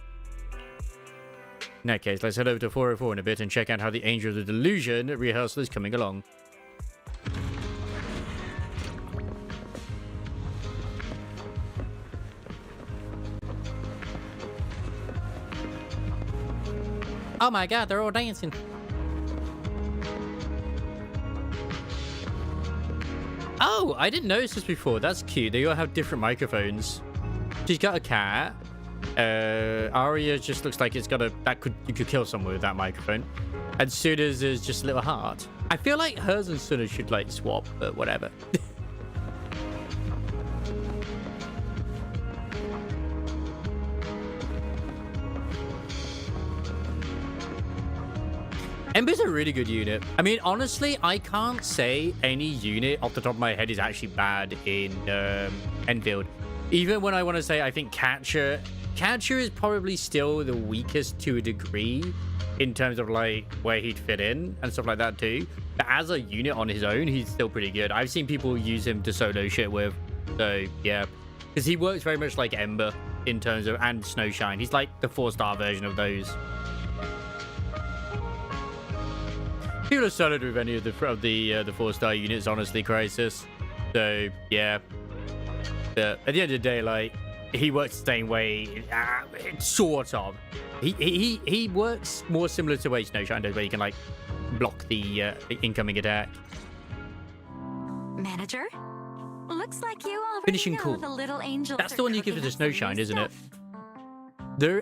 In that case, let's head over to 404 in a bit and check out how the Angel of the Delusion rehearsal is coming along. Oh my god, they're all dancing. Oh, I didn't notice this before. That's cute. They all have different microphones. She's got a cat. Aria just looks like it's got a... You could kill someone with that microphone. And Suna's is just a little heart. I feel like hers and Suna should like swap, but whatever. Ember's a really good unit. I mean, honestly, I can't say any unit off the top of my head is actually bad in Enfield. Even when I want to say, I think Catcher is probably still the weakest to a degree in terms of like where he'd fit in and stuff like that too. But as a unit on his own, he's still pretty good. I've seen people use him to solo shit with. So yeah, because he works very much like Ember in terms of, and Snowshine. He's like the 4-star version of those. People are solid with any of the 4-star units, honestly, Crisis. So yeah, but at the end of the day, like, he works the same way, sort of. He works more similar to the way Snowshine does, where you can like block the incoming attack. Manager, looks like you already Finishing know cool. the little angels. That's the one you give to the Snowshine, isn't it?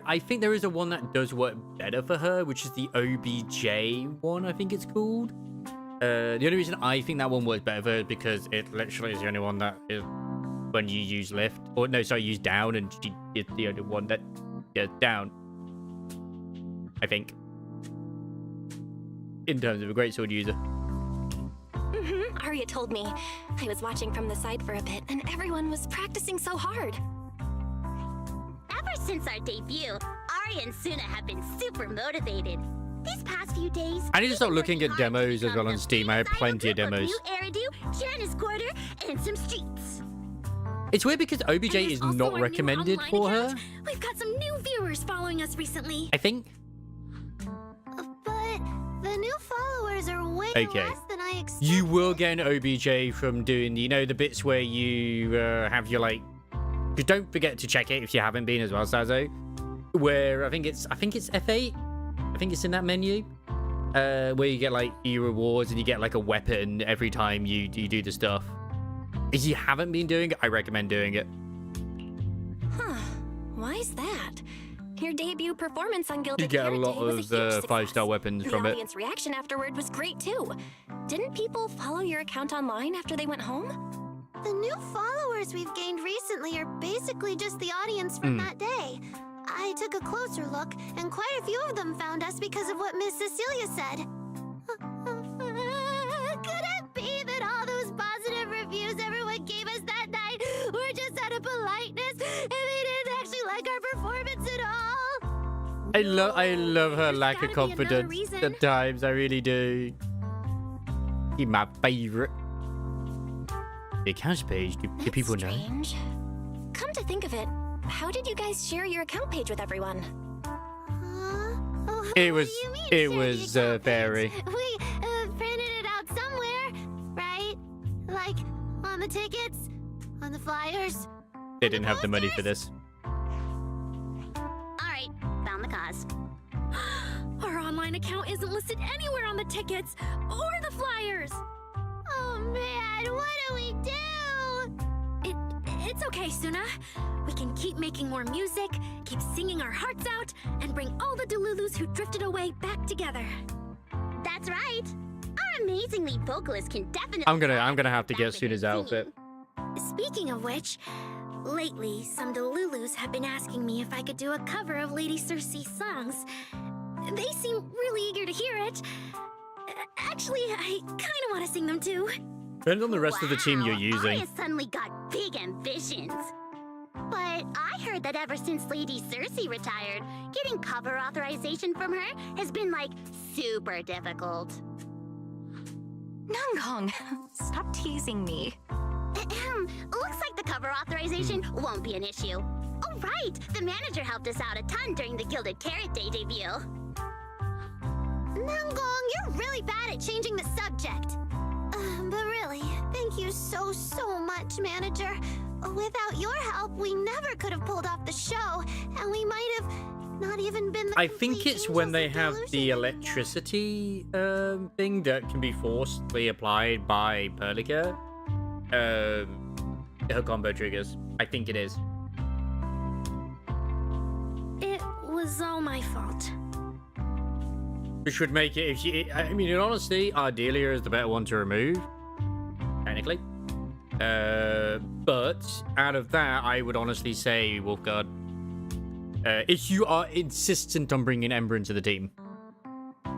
I think there is a one that does work better for her, which is the OBJ one, I think it's called. The only reason I think that one works better for her is because it literally is the only one that is when you use lift. Or no, sorry, use down, and she is the only one that goes down. I think. In terms of a greatsword user. Arya told me. I was watching from the side for a bit, and everyone was practicing so hard. Ever since our debut, Arya and Suna have been super motivated. These past few days, I need to start looking at demos as well on Steam. I have plenty of demos. New Eridu, Janice Quarter, and some streets. It's weird because OBJ is not recommended for her. We've got some new viewers following us recently. I think. But the new followers are way less than I expected. You will get an OBJ from doing, you know, the bits where you have your like. Just don't forget to check it if you haven't been as well, Sazo. Where I think it's F8. I think it's in that menu. Where you get like your rewards and you get like a weapon every time you do the stuff. If you haven't been doing it, I recommend doing it. Huh. Why is that? Your debut performance on Gilded You get a Karate lot was a huge of 5-star weapons from The it. audience reaction afterward was great too. Didn't people follow your account online after they went home? The new followers we've gained recently are basically just the audience from that day. I took a closer look, and quite a few of them found us because of what Miss Cecilia said. Could it be that all those positive reviews everyone gave us that night were just out of politeness, and they didn't actually like our performance at all? I love her lack of confidence at times. I really do. She's my favorite. The accounts page. Do people know? Strange. Come to think of it, how did you guys share your account page with everyone? It was very. We printed it out somewhere, right? Like on the tickets, on the flyers. They didn't have the money for this. All right, found the cause. Our online account isn't listed anywhere on the tickets or the flyers. Oh man, what do we do? It's okay, Suna. We can keep making more music, keep singing our hearts out, and bring all the Delulus who drifted away back together. That's right. Our amazingly vocalist can definitely. I'm gonna have to get Suna's outfit. Speaking of which, lately some Delulus have been asking me if I could do a cover of Lady Circe's songs. They seem really eager to hear it. Actually, I kind of want to sing them too. Depends on the rest of the team you're using. Arya suddenly got big ambitions. But I heard that ever since Lady Circe retired, getting cover authorization from her has been like super difficult. Nangong, stop teasing me. Looks like the cover authorization won't be an issue. Oh right, the manager helped us out a ton during the Gilded Carrot Day debut. Nangong, you're really bad at changing the subject. But really, thank you so much, manager. Without your help, we never could have pulled off the show, and we might have Not even been the I think it's when they have the electricity thing that can be forcibly applied by Perlica. Her combo triggers. I think it is. It was all my fault. Which would make it, if she, I mean, in honesty, Ardelia is the better one to remove, technically. But out of that, I would honestly say Wolfguard. If you are insistent on bringing Ember into the team. The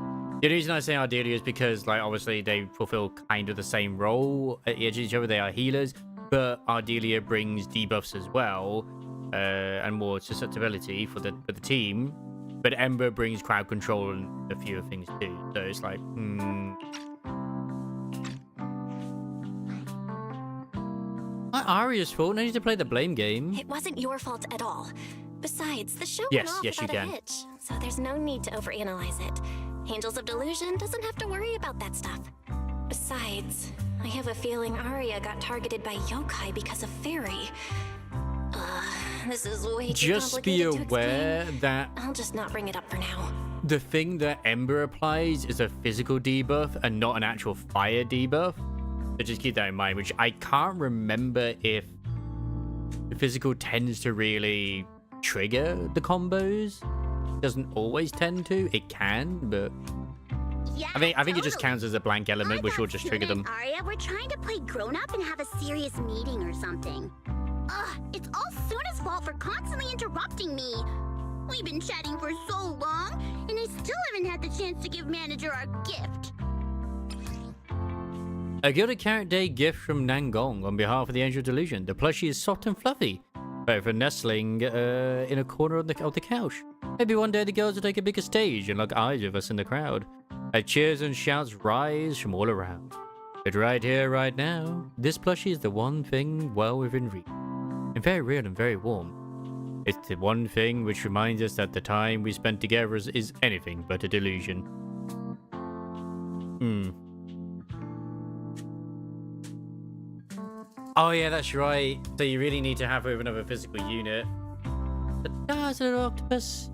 only reason I say Ardelia is because, like, obviously they fulfill kind of the same role at the edge of each other. They are healers, but Ardelia brings debuffs as well, and more susceptibility for the team. But Ember brings crowd control and a few of things too. So it's like, Not Arya's fault. No need to play the blame game. It wasn't your fault at all. Besides, the show Yes, went off yes, you without a can. hitch, so there's no need to overanalyze it. Angels of Delusion doesn't have to worry about that stuff. Besides, I have a feeling Arya got targeted by yokai because of Fairy. This is way too Just be complicated to aware explain. that I'll just not bring it up for now. the thing that Ember applies is a physical debuff and not an actual fire debuff. So just keep that in mind, which I can't remember if the physical tends to really trigger the combos. Doesn't always tend to. It can, but Yeah, I think it just counts as a blank element, which will just trigger them. Arya, we're trying to play grown up and have a serious meeting or something. Ugh, it's all Suna's fault for constantly interrupting me. We've been chatting for so long, and I still haven't had the chance to give manager our gift. A Gilded Carrot Day gift from Nangong on behalf of the Angel of Delusion. The plushie is soft and fluffy, perfect for nestling in a corner of the couch. Maybe one day the girls will take a bigger stage and lock eyes with us in the crowd. As cheers and shouts rise from all around. But right here, right now, this plushie is the one thing well within reach. And very real and very warm. It's the one thing which reminds us that the time we spent together is anything but a delusion. Oh yeah, that's right. So you really need to have her with another physical unit. The Dazzler Octopus.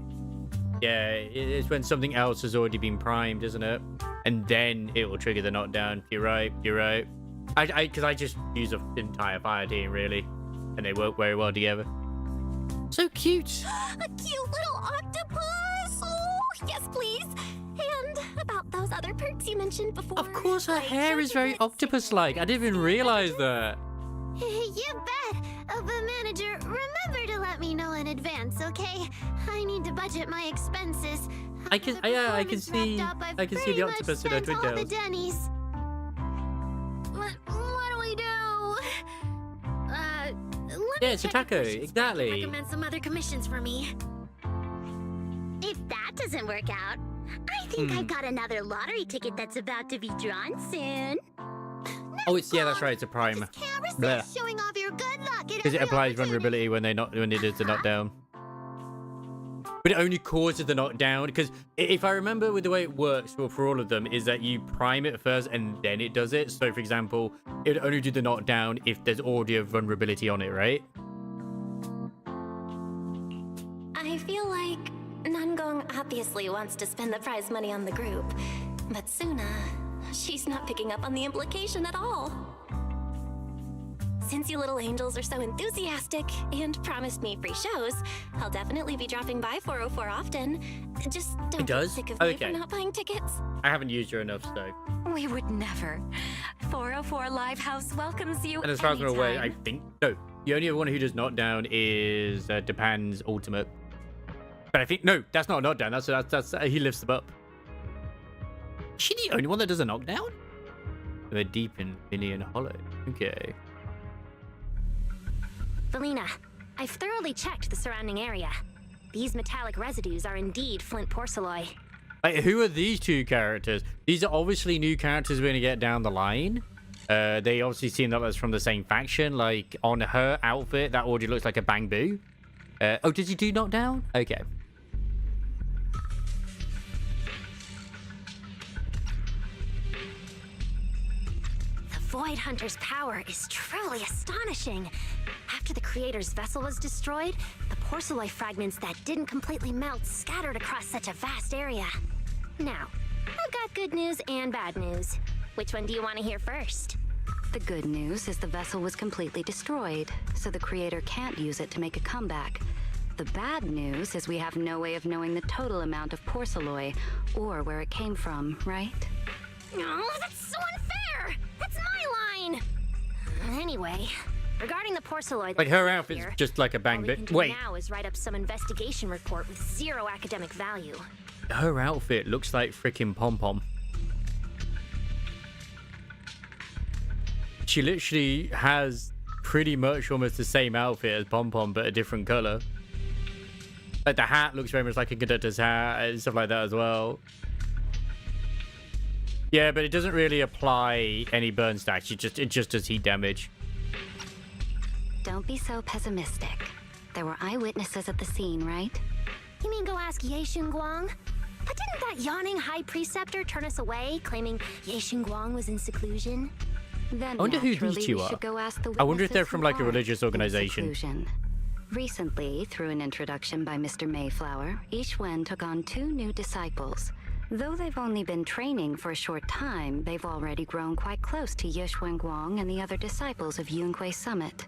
Yeah, it's when something else has already been primed, isn't it? And then it will trigger the knockdown. You're right. Because I just use an entire fire team, really. And they work very well together. So cute. A cute little octopus! Oh, yes, please. And about those other perks you mentioned before. Of course, her hair is very octopus-like. I didn't even realize that. You bet. But manager, remember to let me know in advance, okay? I need to budget my expenses. I can see the octopus in her twin all the tails. Denny's. What do we do? Yeah, it's a taco, exactly. Recommend some other commissions for me. If that doesn't work out, I think I got another lottery ticket that's about to be drawn soon. Oh, that's right. It's a prime. Showing off your good luck. Because it applies vulnerability when it does the knockdown. But it only causes the knockdown. Because if I remember with the way it works for all of them, is that you prime it first and then it does it. So, for example, it would only do the knockdown if there's already a vulnerability on it, right? I feel like Nangong obviously wants to spend the prize money on the group, but Suna, she's not picking up on the implication at all. Since you little angels are so enthusiastic and promised me free shows, I'll definitely be dropping by 404 often. Just don't get sick of me for not buying tickets. I haven't used her enough, so. We would never. 404 Live House welcomes you And as far as I'm aware, I anytime. think no. The only one who does knockdown is Depan's ultimate. But I think no, that's not a knockdown. That's he lifts them up. Is she the only one that does a knockdown? They're deep in Minion Hollow. Okay. Felina, I've thoroughly checked the surrounding area. These metallic residues are indeed flint porcelain. Wait, who are these two characters? These are obviously new characters we're gonna get down the line. They obviously seem that that's from the same faction. Like on her outfit, that already looks like a Bang Boo. Oh, did you do knockdown? Okay. The Void Hunter's power is truly astonishing. After the creator's vessel was destroyed, the porcelain fragments that didn't completely melt scattered across such a vast area. Now, I've got good news and bad news. Which one do you want to hear first? The good news is the vessel was completely destroyed, so the creator can't use it to make a comeback. The bad news is we have no way of knowing the total amount of porcelain or where it came from, right? Oh, that's so unfair! That's my line! Anyway, regarding the porcelain... Like, her outfit's just like a bang bit. Wait. Now is write up some investigation report with zero academic value. Her outfit looks like freaking Pom-Pom. She literally has pretty much almost the same outfit as Pom-Pom, but a different color. Like, the hat looks very much like a conductor's hat and stuff like that as well. Yeah, but it doesn't really apply any burn stacks. It just does heat damage. Don't be so pessimistic. There were eyewitnesses at the scene, right? You mean go ask Ye Xinguang? But didn't that yawning high preceptor turn us away, claiming Ye Xinguang was in seclusion? Then I wonder who naturally, these two we are. should go ask the I wonder if they're witnesses from who like a are religious in organization. seclusion. Recently, through an introduction by Mr. Mayflower, each one took on 2 new disciples. Though they've only been training for a short time, they've already grown quite close to Ye Xuanguang and the other disciples of Yunque Summit.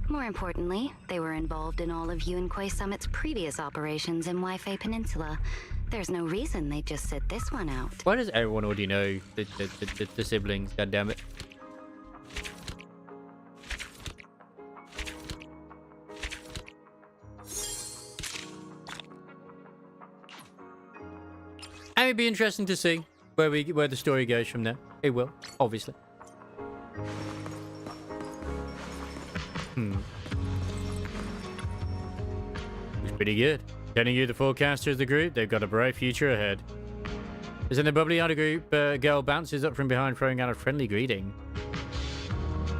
More importantly, they were involved in all of Yunque Summit's previous operations in Waifei Peninsula. There's no reason they just sit this one out. Why does everyone already know the siblings? God damn it. And it'd be interesting to see where the story goes from there. It will, obviously. It's pretty good. Telling you the forecasters, the group, they've got a bright future ahead. As in the bubbly outer group, girl bounces up from behind, throwing out a friendly greeting.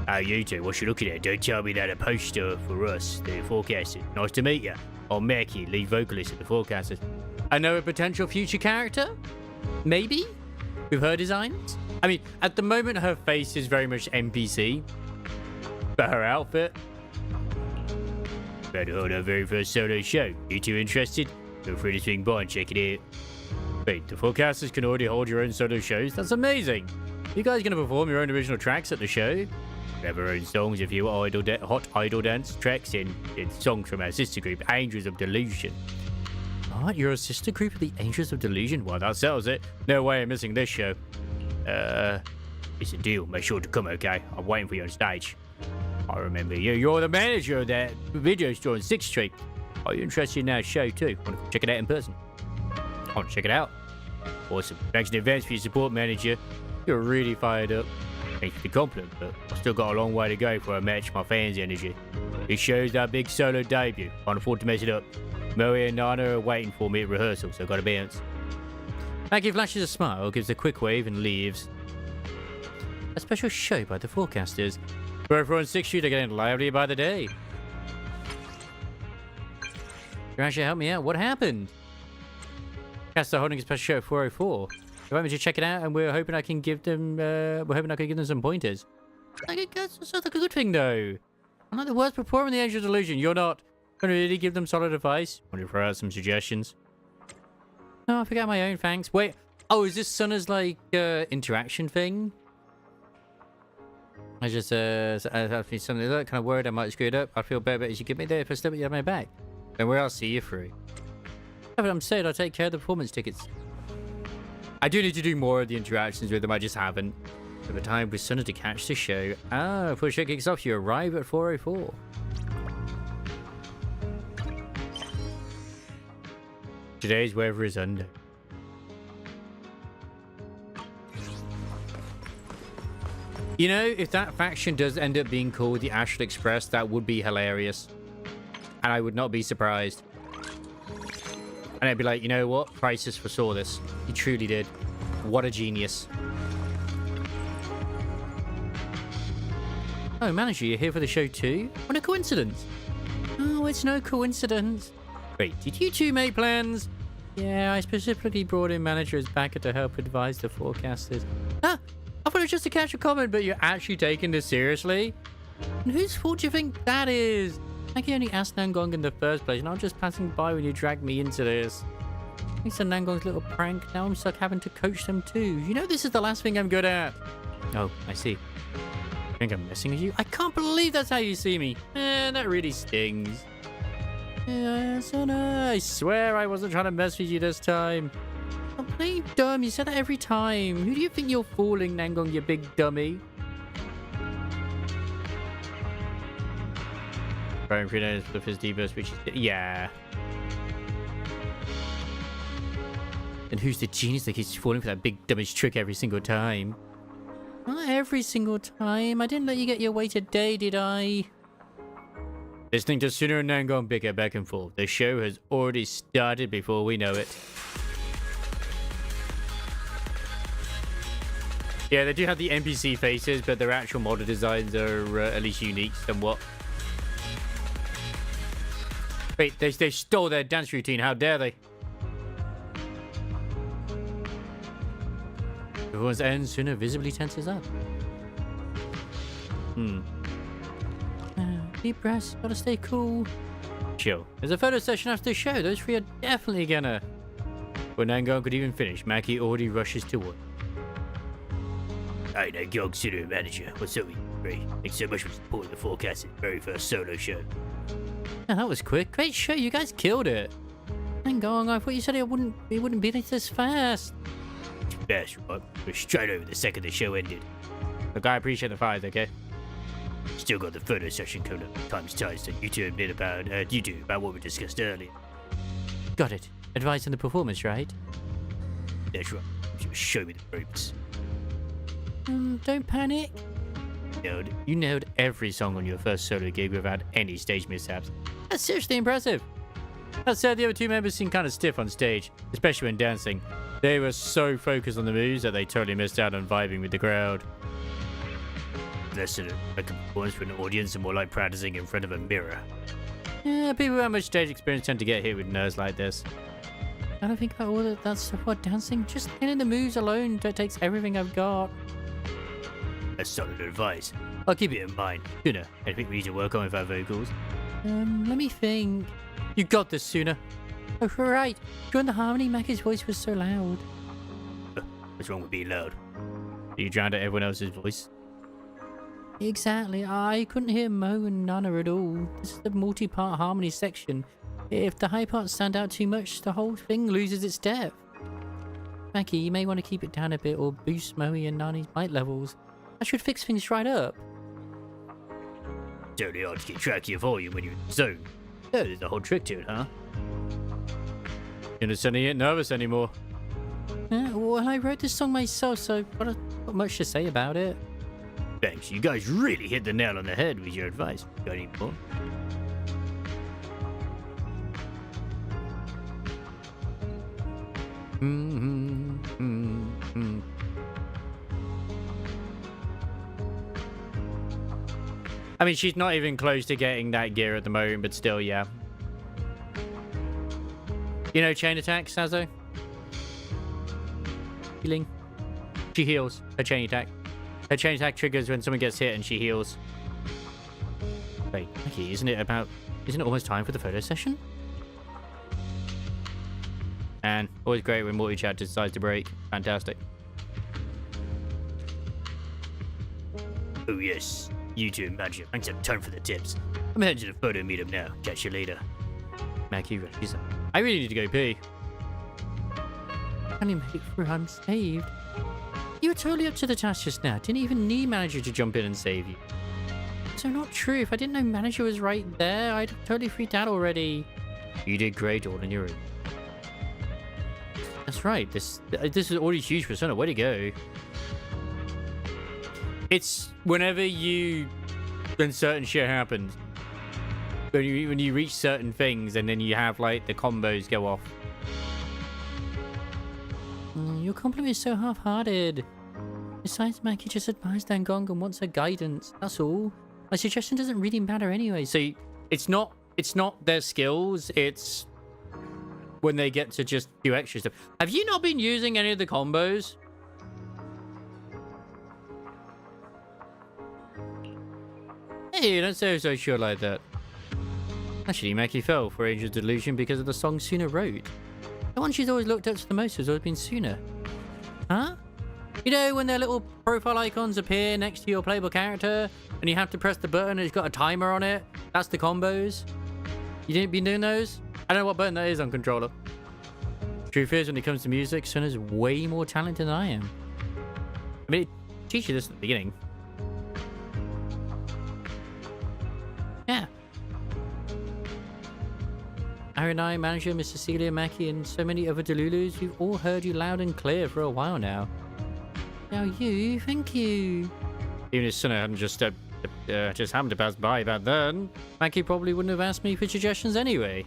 Oh, you two, what you looking at? Don't tell me that a poster for us, the forecasters. Nice to meet you. I'm Mackie, lead vocalist at the forecasters. I know a potential future character? Maybe? With her designs? I mean, at the moment, her face is very much NPC. But her outfit? Better hold our very first solo show. You two interested? Feel free to swing by and check it out. Wait, the forecasters can already hold your own solo shows? That's amazing! You guys gonna perform your own original tracks at the show? You have our own songs if you hot idol dance tracks and songs from our sister group, Angels of Delusion. What? You're a sister group of the Angels of Delusion? Well, that settles it. No way I'm missing this show. It's a deal. Make sure to come, okay? I'm waiting for you on stage. I remember you. You're the manager of that video store on 6th Street. Are you interested in our show too? Want to check it out in person? I want to check it out. Awesome. Thanks in advance for your support, manager. You're really fired up. Thanks for the compliment, but I've still got a long way to go before I match my fans' energy. This show's our big solo debut. Can't afford to mess it up. Moe and Nana are waiting for me at rehearsal, so I've got to bounce. Maggie flashes a smile, gives a quick wave, and leaves. A special show by the forecasters. For everyone on 6th Street are getting livelier by the day. You actually help me out. What happened? Cast are holding a special show at 404. They want me to check it out, and we're hoping I can give them. We're hoping I can give them some pointers. That's a good thing, though. I'm not the worst performer in the Angel Delusion. You're not going to really give them solid advice. Want to throw out some suggestions? No, I forgot my own. Thanks. Wait. Oh, is this Sunna's like interaction thing? I just I feel something like that. Kind of worried I might screw it up. I feel better, but you should get me there if I slip it. You have my back. Then where I'll see you through. Yeah, but I'm saying I'll take care of the performance tickets. I do need to do more of the interactions with them. I just haven't. Over time with Sunna to catch the show. Ah, before the show kicks off, you arrive at 404. Today's weather is under. You know, if that faction does end up being called the Astral Express, that would be hilarious. And I would not be surprised. And I'd be like, you know what? Crisis foresaw this. He truly did. What a genius. Oh, manager, you're here for the show too? What a coincidence. Oh, it's no coincidence. Wait, did you two make plans? Yeah, I specifically brought in manager as backer to help advise the forecasters. Ah, I thought it was just a casual comment, but you're actually taking this seriously? And whose fault do you think that is? Maki only asked Nangong in the first place, and I was just passing by when you dragged me into this. Thanks to Nangong's little prank, now I'm stuck having to coach them too. You know this is the last thing I'm good at. Oh, I see. I think I'm messing with you? I can't believe that's how you see me. That really stings. Sona, I swear I wasn't trying to mess with you this time. I'm playing dumb. You said that every time. Who do you think you're fooling, Nangong, you big dummy? Brian Free with his D-burst, which is... Yeah. And who's the genius that keeps falling for that big dummish trick every single time? Not every single time. I didn't let you get your way today, did I? Listening to Suna and Nangong bicker back and forth. The show has already started before we know it. Yeah, they do have the NPC faces, but their actual model designs are at least unique somewhat. Wait, they stole their dance routine. How dare they? Everyone's end sooner visibly tenses up. Deep breaths, gotta stay cool. Chill. There's a photo session after the show. Those three are definitely gonna... When Nangong could even finish, Maki already rushes to work. Hey, Nangong, Suna manager. What's up with you? Great. Thanks so much for supporting the forecasted very first solo show. Yeah, that was quick. Great show. You guys killed it. Nangong, I thought you said it wouldn't be this fast. Fast, right? We're straight over the second the show ended. Look, I appreciate the fires, okay? Still got the photo session coming up. Time's tight, so you two admit about what we discussed earlier. Got it. Advice on the performance, right? That's right. Just show me the ropes. Don't panic. You nailed every song on your first solo gig without any stage mishaps. That's seriously impressive. That said, the other two members seemed kind of stiff on stage, especially when dancing. They were so focused on the moves that they totally missed out on vibing with the crowd. Less than a performance for an audience and more like practicing in front of a mirror. Yeah, people without much stage experience tend to get hit with nerves like this. I don't think about all that stuff while dancing. Just getting the moves alone takes everything I've got. That's solid advice. I'll keep it in mind. Suna, I think we need to work on with our vocals. Let me think. You got this, Suna. Oh, right. During the harmony, Maki's voice was so loud. What's wrong with being loud? You drowned out everyone else's voice? Exactly. I couldn't hear Mo and Nana at all. This is the multi-part harmony section. If the high parts stand out too much, the whole thing loses its depth. Maki, you may want to keep it down a bit or boost Moe and Nani's mic levels. That should fix things right up. Totally hard to keep track of your volume when you're in the zone. Oh, there's a whole trick to it, huh? You're suddenly ain't nervous anymore. Well, I wrote this song myself, so I've got much to say about it. Thanks, you guys really hit the nail on the head with your advice. Got any more? I mean, she's not even close to getting that gear at the moment, but still, yeah. You know chain attack, Sazo? Healing. She heals her chain attack. Her chain attack triggers when someone gets hit and she heals. Wait, okay, isn't it almost time for the photo session? And always great when multi-chat decides to break. Fantastic. Oh yes, you two manager. Thanks a ton for the tips. I'm heading to the photo meetup now. Catch you later. Maki rushes up. I really need to go pee. Can you make it through unsaved? You were totally up to the task just now. Didn't even need manager to jump in and save you. So not true. If I didn't know manager was right there, I'd have totally freaked out already. You did great all on your own. That's right. This is already huge for Sona. Way to go. It's whenever when certain shit happens. When you reach certain things and then you have like the combos go off. Your compliment is so half-hearted. Besides, Maki just admires Nangong and wants her guidance. That's all. My suggestion doesn't really matter anyway. So it's not their skills. It's when they get to just do extra stuff. Have you not been using any of the combos? Hey, don't say so sure like that. Actually, Maki fell for Angel's delusion because of the song Suna wrote. The one she's always looked up to the most has always been Suna. Huh? You know, when their little profile icons appear next to your playable character, and you have to press the button and it's got a timer on it? That's the combos. You didn't been doing those? I don't know what button that is on controller. Truth is, when it comes to music, Suna's way more talented than I am. I mean, it teaches you this at the beginning. Yeah. Aranai, manager, Miss Cecilia, Maki, and so many other Delulus, we've all heard you loud and clear for a while now. Now you, thank you. Even if Suna hadn't just happened to pass by back then, Maki probably wouldn't have asked me for suggestions anyway.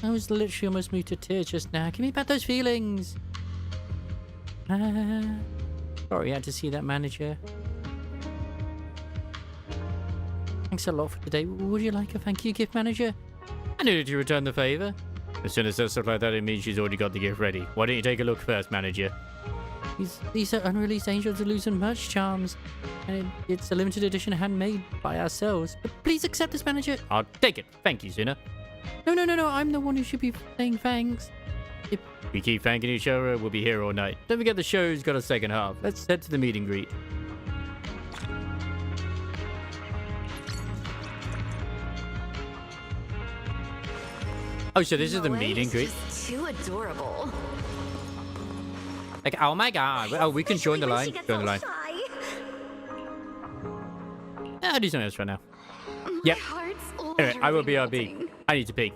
I was literally almost moved to tears just now. Give me back those feelings. Sorry I had to see that, manager. Thanks a lot for today. Would you like a thank you gift, manager? I needed to return the favor. As soon as says stuff like that, it means she's already got the gift ready. Why don't you take a look first, manager? These are unreleased Angel Delusion merch charms, and it's a limited edition handmade by ourselves. But please accept this, manager. I'll take it. Thank you, Suna. No. I'm the one who should be saying thanks. If we keep thanking each other, we'll be here all night. Don't forget the show's got a second half. Let's head to the meet and greet. Oh, so this is the meet and greet? Too adorable. Like, oh my god. Oh, we can join the line. Join the line. I'll do something else right now. Yep. Anyway, I will BRB. I need to pee.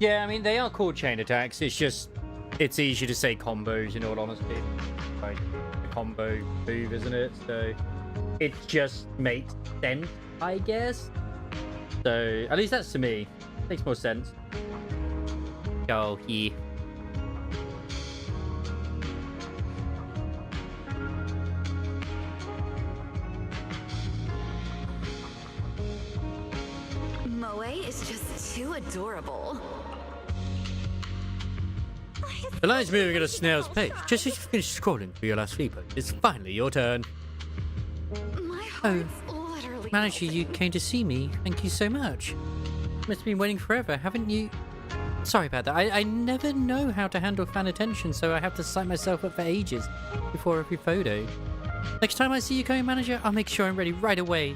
Yeah, I mean, they are called chain attacks. It's just, it's easy to say combos, in all honesty. Like, a combo move, isn't it? So, it just makes sense, I guess. So, at least that's to me. Makes more sense. Oh, yeah. Moe is just too adorable. The line's moving at a snail's pace. Just as you finish scrolling through your last sleeper, it's finally your turn. My heart's literally Manager, you came to see me. Thank you so much. Must have been waiting forever, haven't you? Sorry about that. I never know how to handle fan attention, so I have to psych myself up for ages before every photo. Next time I see you going, manager, I'll make sure I'm ready right away.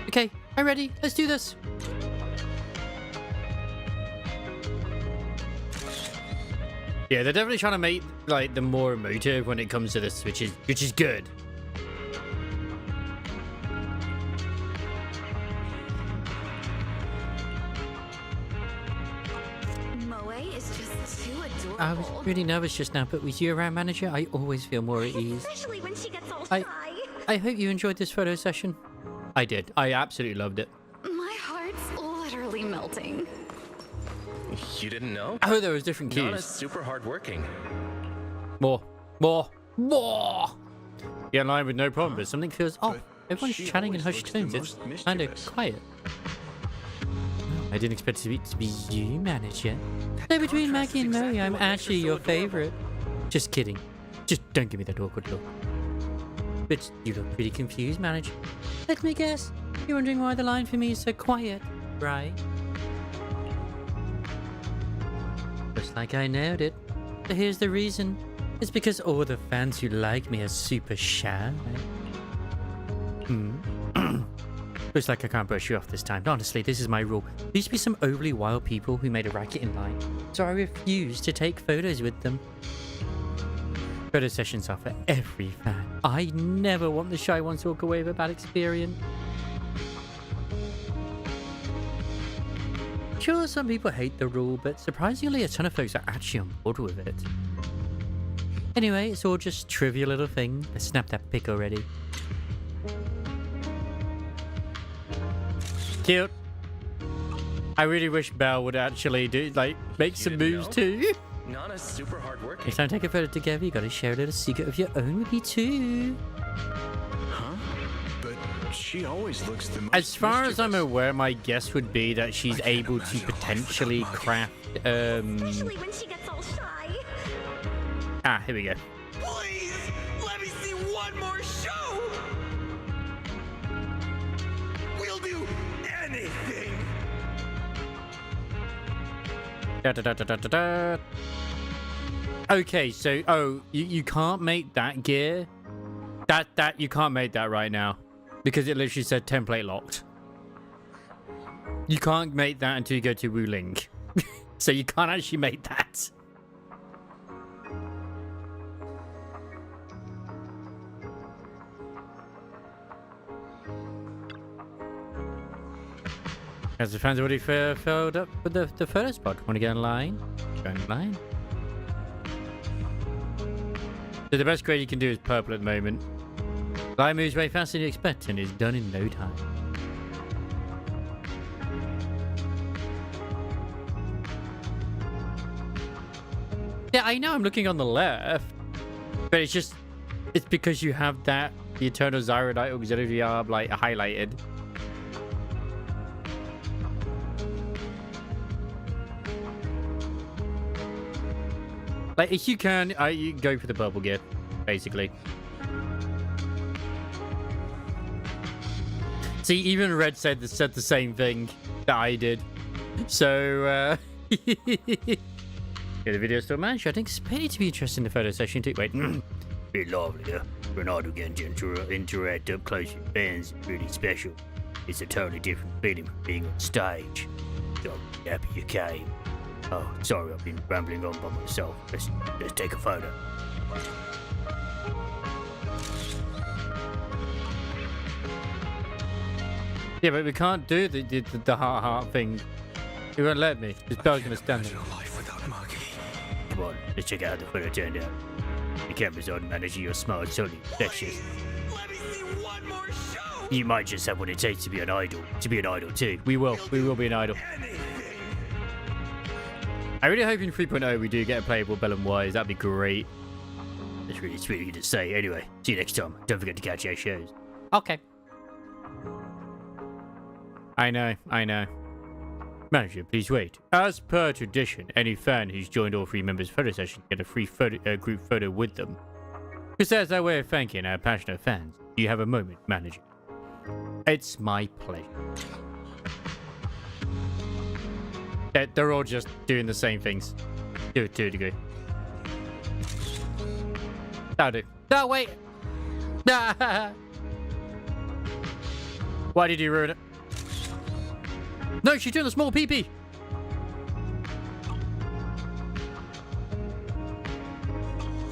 Okay, I'm ready. Let's do this. Yeah, they're definitely trying to make like them more emotive when it comes to this, which is good. Moe is just too adorable. I was really nervous just now, but with you around, manager, I always feel more at ease. Especially when she gets all shy. I hope you enjoyed this photo session. I did. I absolutely loved it. My heart's literally melting. You didn't know? Oh, there was different cues. Nana's super hardworking. More. Get in line with no problem, but something feels off. Everyone's chatting in hushed tones. It's kind of quiet. I didn't expect it to be you, manager. So between Maggie and Murray, I'm actually your favorite. Just kidding. Just don't give me that awkward look. But you look pretty confused, manager. Let me guess. You're wondering why the line for me is so quiet, right? Just like I nailed it. So here's the reason. It's because all the fans who like me are super shy. Looks like I can't brush you off this time. Honestly, this is my rule. There used to be some overly wild people who made a racket in line, so I refused to take photos with them. Photo sessions are for every fan. I never want the shy ones to walk away with a bad experience. Sure, some people hate the rule, but surprisingly a ton of folks are actually on board with it. Anyway, it's all just trivial little thing. Let's snap that pic already. Cute. I really wish Belle would actually make some moves too. Nana's super hardworking. Next time take a photo together, you gotta share a little secret of your own with me too. Huh? But she always looks the most As far as I'm mischievous. aware, my guess would be that she's able to potentially craft Especially when she gets all shy. Ah, here we go. Please, let me see one more show. We'll do anything. Da. Okay, so you can't make that gear. That you can't make that right now because it literally said template locked. You can't make that until you go to Wuling. So you can't actually make that. As the fans already filled up with the photo spot. Want to get in line? Go in line. So the best grade you can do is purple at the moment. Line moves way faster than you expect and is done in no time. Yeah, I know I'm looking on the left, but it's because you have that the Eternal Zyrodite Auxiliary Arb like highlighted. Like, if you can, you go for the purple gear, basically. See, even Red said the same thing that I did. So, yeah, the video's still managed. I think it's pretty to be interested in the photo session too. Wait, be lovely, Ronaldo getting to interact up close with fans is really special. It's a totally different feeling from being on stage. So I'm happy you came. Oh, sorry, I've been rambling on by myself. Let's take a photo. Yeah, but we can't do the heart thing. He won't let me. This Belle's gonna stand there. Come on, let's check out how the photo turned out. The camera's on, manager. Your smile is totally infectious. You might just have what it takes to be an idol. To be an idol too. We will be an idol. I really hope in 3.0 we do get a playable Belle and Wise. That'd be great. That's really sweet of you to say. Anyway, see you next time. Don't forget to catch our shows. Okay. I know. Manager, please wait. As per tradition, any fan who's joined all 3 members' photo session get a free group photo with them. Because that's our way of thanking our passionate fans. Do you have a moment, manager? It's my pleasure. They're all just doing the same things. To a degree. That'll do. No, wait! Why did you ruin it? No, she's doing a small pee-pee!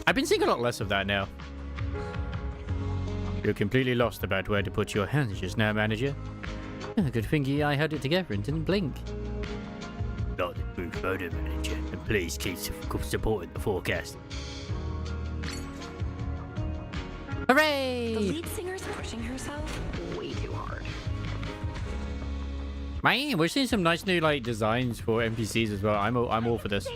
I've been seeing a lot less of that now. You're completely lost about where to put your hands just now, manager. Oh, good thing I had it together and didn't blink. Not the group photo manager, and please keep supporting the forecast. Hooray! The lead singer's pushing herself way too hard. Man, we're seeing some nice new like designs for NPCs as well. I'm all for this.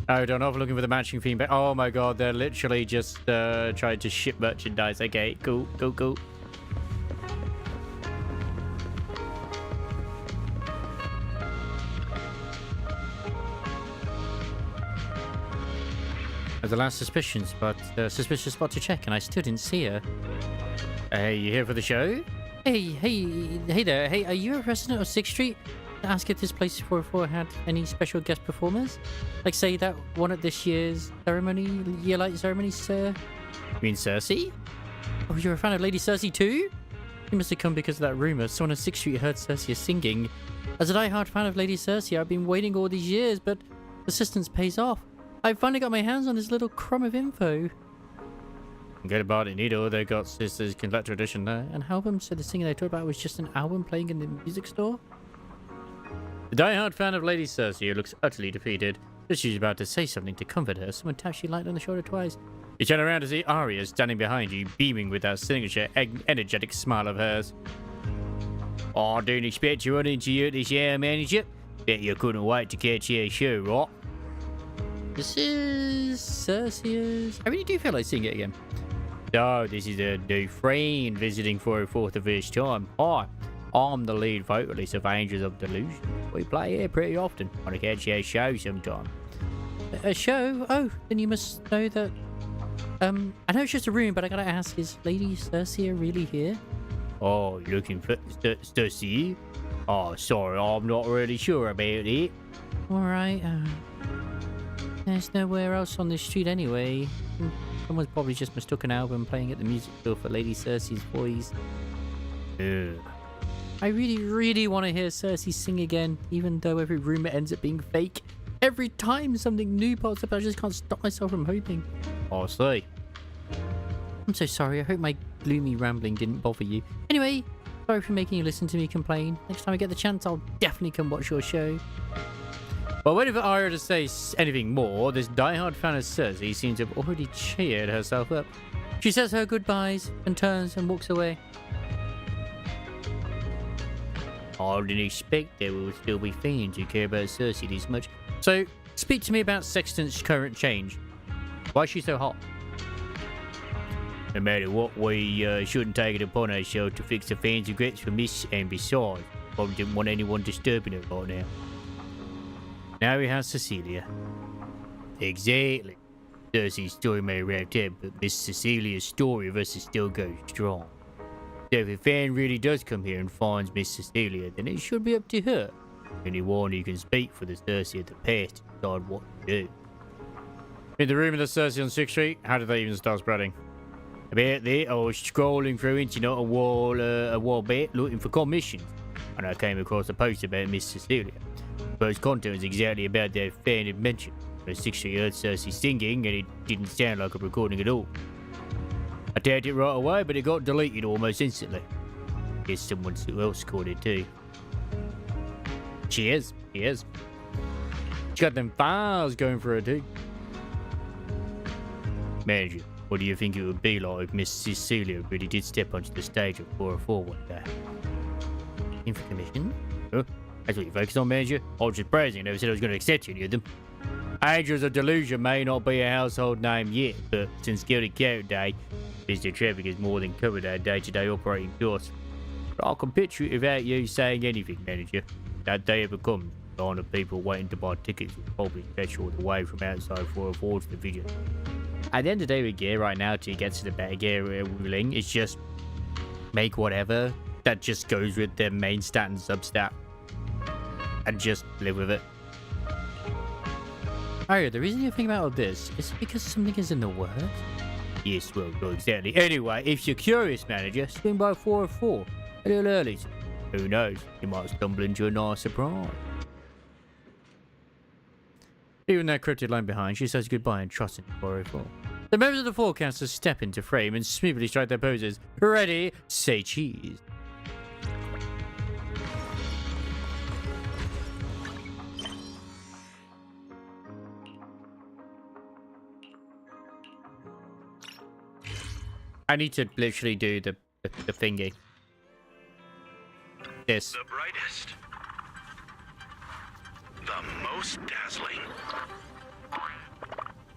Oh, don't know if we're looking for the matching theme, but oh my god, they're literally just trying to ship merchandise. Okay, cool. The last suspicious spot to check, and I still didn't see her. Hey, you here for the show? Hey there. Hey, are you a resident of 6th Street? To ask if this place 404 had any special guest performers? Like, say, that one at this year's year-light ceremony, sir? You mean Cersei? Oh, you're a fan of Lady Cersei too? You must have come because of that rumor. Someone on 6th Street heard Cersei singing. As a die-hard fan of Lady Cersei, I've been waiting all these years, but persistence pays off. I finally got my hands on this little crumb of info. Good about it, Nido. They got Sisters Collector Edition there. An album, so the singer they talked about was just an album playing in the music store? The die-hard fan of Lady Cersei, who looks utterly defeated, just she's about to say something to comfort her. Someone taps you light on the shoulder twice. You turn around to see Arya standing behind you, beaming with that signature energetic smile of hers. Oh, I didn't expect to run into you at this year, manager. Bet you couldn't wait to catch your show, right? This is Cersei's. I really do feel like seeing it again. So, this is a new friend visiting for a 4th of his time. Hi, I'm the lead vocalist of Angels of Delusion. We play here pretty often. Want to catch your show sometime. A show? Oh, then you must know that... I know it's just a room, but I gotta ask, is Lady Cersei really here? Oh, you're looking for Cersei? Oh, sorry, I'm not really sure about it. Alright, there's nowhere else on this street anyway. Someone's probably just mistook an album playing at the music store for Lady Cersei's voice. I really want to hear Cersei sing again, even though every rumor ends up being fake. Every time something new pops up, I just can't stop myself from hoping. I see. I'm so sorry. I hope my gloomy rambling didn't bother you. Anyway, sorry for making you listen to me complain. Next time I get the chance, I'll definitely come watch your show. Well, waiting for Arya to say anything more, this die-hard fan of Cersei seems to have already cheered herself up. She says her goodbyes and turns and walks away. I didn't expect there will still be fans who care about Cersei this much. So, speak to me about Sexton's current change. Why is she so hot? No matter what, we shouldn't take it upon ourselves to fix the fans' regrets for Miss, and besides, probably didn't want anyone disturbing her right now. Now we have Cecilia. Exactly. Cersei's story may wrap up, but Miss Cecilia's story of us is still going strong. So if a fan really does come here and finds Miss Cecilia, then it should be up to her. Anyone who can speak for the Cersei of the past to decide what to do. In the room of the Cersei on 6th Street, how did they even start spreading? About that, I was scrolling through internet a while back looking for commissions, and I came across a post about Miss Cecilia. First content was exactly about that fan had mentioned. The 6th Street heard Cersei singing, and it didn't sound like a recording at all. I tagged it right away, but it got deleted almost instantly. Guess someone else caught it too. She is. She got them files going for her too. Manager, what do you think it would be like if Miss Cecilia really did step onto the stage of 404 one day? In for commission? Huh? That's what you focus on, Manager? I was just praising. I never said I was going to accept any of them. Angels of Delusion may not be a household name yet, but since Gilded Carrot Day, Mr. Traffic has more than covered our day-to-day operating costs. But I can picture it without you saying anything, Manager. That day ever comes, the line of people waiting to buy tickets will probably fetch all the way from outside 404 to the video. At the end of the day with gear right now, till you get to the better gear ruling, it's just make whatever that just goes with their main stat and substat, and just live with it. Oh, the reason you think about all this is because something is in the works? Yes, well, not exactly. Anyway, if you're curious, manager, swing by 404 a little early. Who knows? You might stumble into a nice surprise. Leaving that cryptid line behind, she says goodbye and trusts in 404. The members of the forecasters step into frame and smoothly strike their poses. Ready, say cheese. I need to literally do the thingy. This. The brightest. The most dazzling.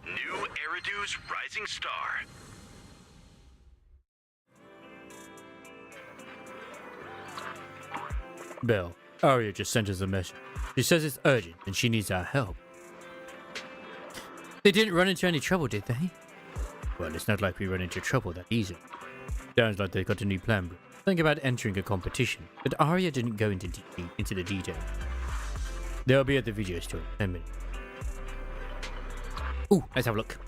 New Eridu's rising star. Belle, Arya just sent us a message. She says it's urgent and she needs our help. They didn't run into any trouble, did they? Well, it's not like we run into trouble that easily. Sounds like they've got a new plan, bro. Think about entering a competition, but Arya didn't go into the details. They'll be at the video store in 10 minutes. Ooh, let's have a look.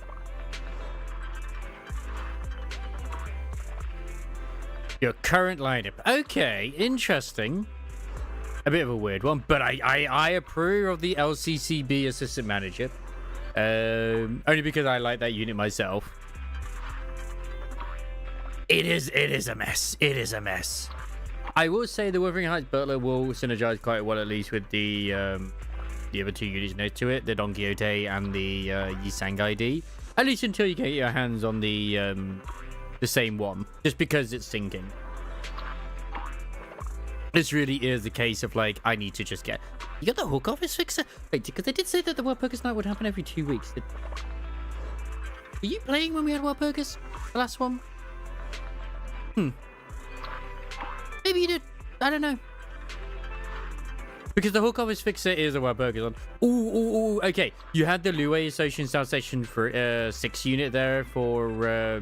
Your current lineup. Okay, interesting. A bit of a weird one, but I approve of the LCCB assistant manager. Only because I like that unit myself. It is a mess. It is a mess. I will say the Wuthering Heights Butler will synergize quite well, at least with the other two units next to it, the Don Quixote and the Yisang ID. At least until you get your hands on the same one, just because it's syncing. This really is a case of like, I need to just get. You got the hook office fixer? Wait, because they did say that the World Purpose Night would happen every 2 weeks. Were you playing when we had World Purpose? The last one? Maybe you did. I don't know. Because the hook office fixer is a World Purpose on. Ooh, okay. You had the Lue Station South Station for 6 unit there for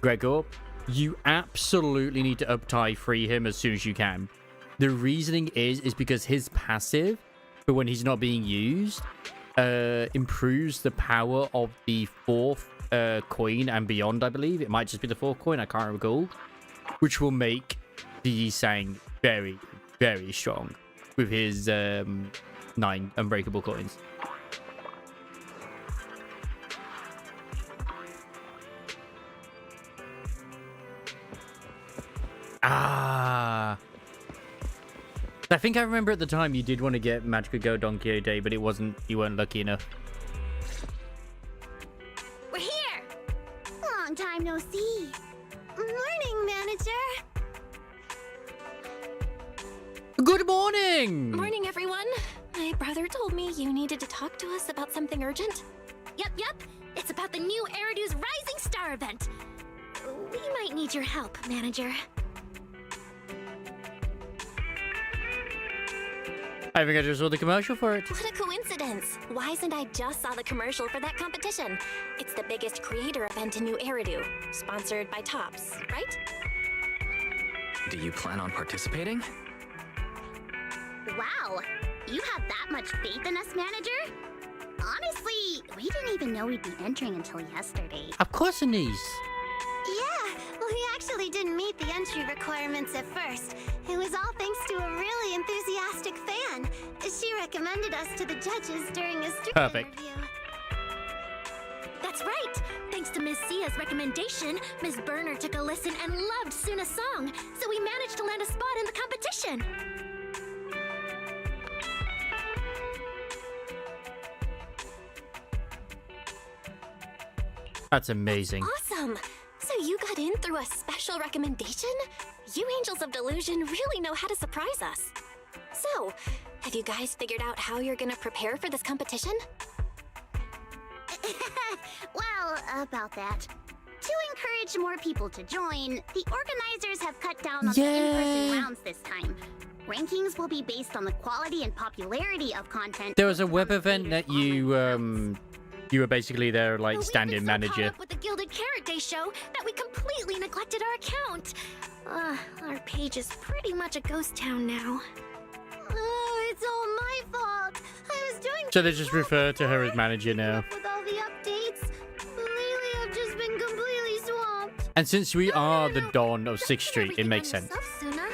Gregor. You absolutely need to up-tie free him as soon as you can. The reasoning is because his passive, for when he's not being used, improves the power of the 4th coin and beyond, I believe. It might just be the 4th coin, I can't recall. Which will make the Yisang very, very strong with his 9 unbreakable coins. I think I remember at the time you did want to get Magical Girl Don Quixote, but you weren't lucky enough. We're here! Long time no see. Morning, manager. Good morning! Morning, everyone. My brother told me you needed to talk to us about something urgent. Yep. It's about the new Eridu's Rising Star event. We might need your help, manager. I think I just saw the commercial for it. What a coincidence. Wise and I just saw the commercial for that competition. It's the biggest creator event in New Eridu, sponsored by Tops, right? Do you plan on participating? Wow, you have that much faith in us, manager? Honestly, we didn't even know we'd be entering until yesterday. Of course, Anise. Yeah, well, we actually didn't meet the entry requirements at first. It was all thanks to a really enthusiastic fan. She recommended us to the judges during a strict interview. That's right. Thanks to Ms. Sia's recommendation, Ms. Burner took a listen and loved Suna's song, so we managed to land a spot in the competition. That's amazing. Awesome. So you got in through a special recommendation? You Angels of Delusion really know how to surprise us. So, have you guys figured out how you're gonna prepare for this competition? Well, about that. To encourage more people to join, the organizers have cut down on the in-person rounds this time. Rankings will be based on the quality and popularity of content. There was a web event that you You were basically their like But stand-in we've been so manager. caught up with the Gilded Carrot Day show that we completely neglected our account. Our page is pretty much a ghost town now. Oh, it's all my fault. I was doing So they just refer to her as manager now. with all the updates. Lately, I've just been completely swamped. And since we are the Dawn of 6th Street, it makes sense. Suna.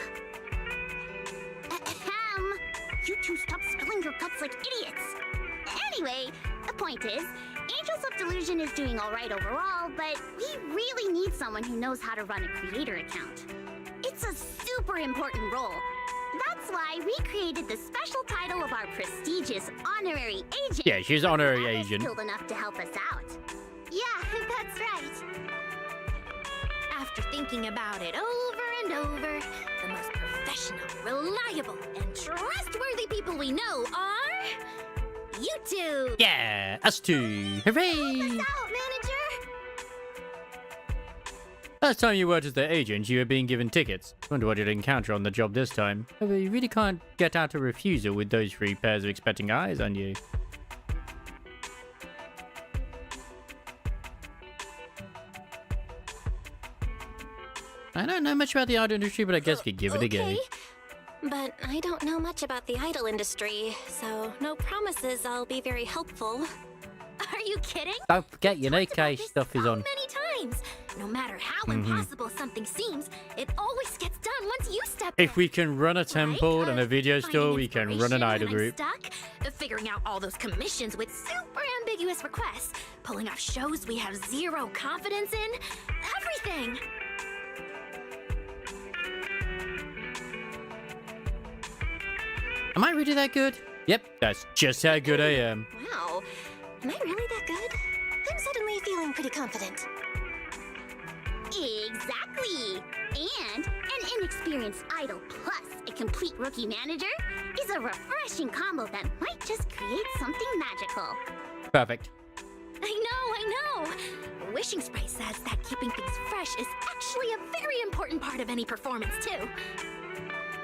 Ahem. You two stop spilling your guts like idiots. Anyway, the point is, Angels of Delusion is doing alright overall, but we really need someone who knows how to run a creator account. It's a super important role. That's why we created the special title of our prestigious honorary agent. Yeah, she's honorary agent. Skilled enough to help us out. Yeah, that's right. After thinking about it over and over, the most professional, reliable, and trustworthy people we know are you two. Yeah, us two. Hooray! Out, manager. Last time you worked as their agent, you were being given tickets. Wonder what you'd encounter on the job this time. However, you really can't get out a refusal with those 3 pairs of expecting eyes on you. I don't know much about the art industry, but I guess we could give it a go. But I don't know much about the idol industry, so no promises I'll be very helpful. Are you kidding? Don't forget, your AK stuff is on. Many times. No matter how impossible something seems, it always gets done once you step in. If we can run a temple and a video store, we can run an idol group. Stuck figuring out all those commissions with super ambiguous requests, pulling off shows we have zero confidence in, everything. Am I really that good? Yep, that's just how good I am. Wow, am I really that good? I'm suddenly feeling pretty confident. Exactly. And an inexperienced idol plus a complete rookie manager is a refreshing combo that might just create something magical. Perfect. I know. Wishing Spray says that keeping things fresh is actually a very important part of any performance, too.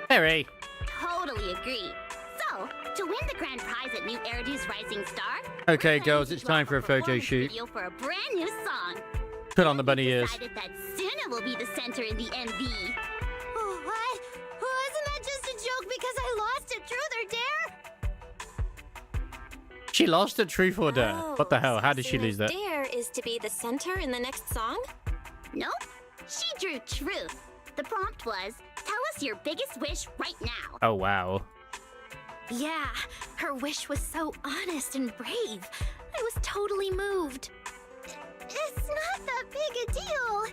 Very. Totally agree. So, to win the grand prize at New Eridu's Rising Star, Okay, girls, it's time for a photo performance shoot. video for a brand new song. Put on the bunny ears. Decided that Suna will be the center in the MV. Oh, what? Wasn't that just a joke because I lost at Truth or Dare? She lost at Truth or Dare. Oh, What the hell? How did she Suna's lose that? Dare is to be the center in the next song? Nope. She drew Truth. The prompt was, tell us your biggest wish right now. Oh, wow. Yeah, her wish was so honest and brave. I was totally moved. It's not that big a deal.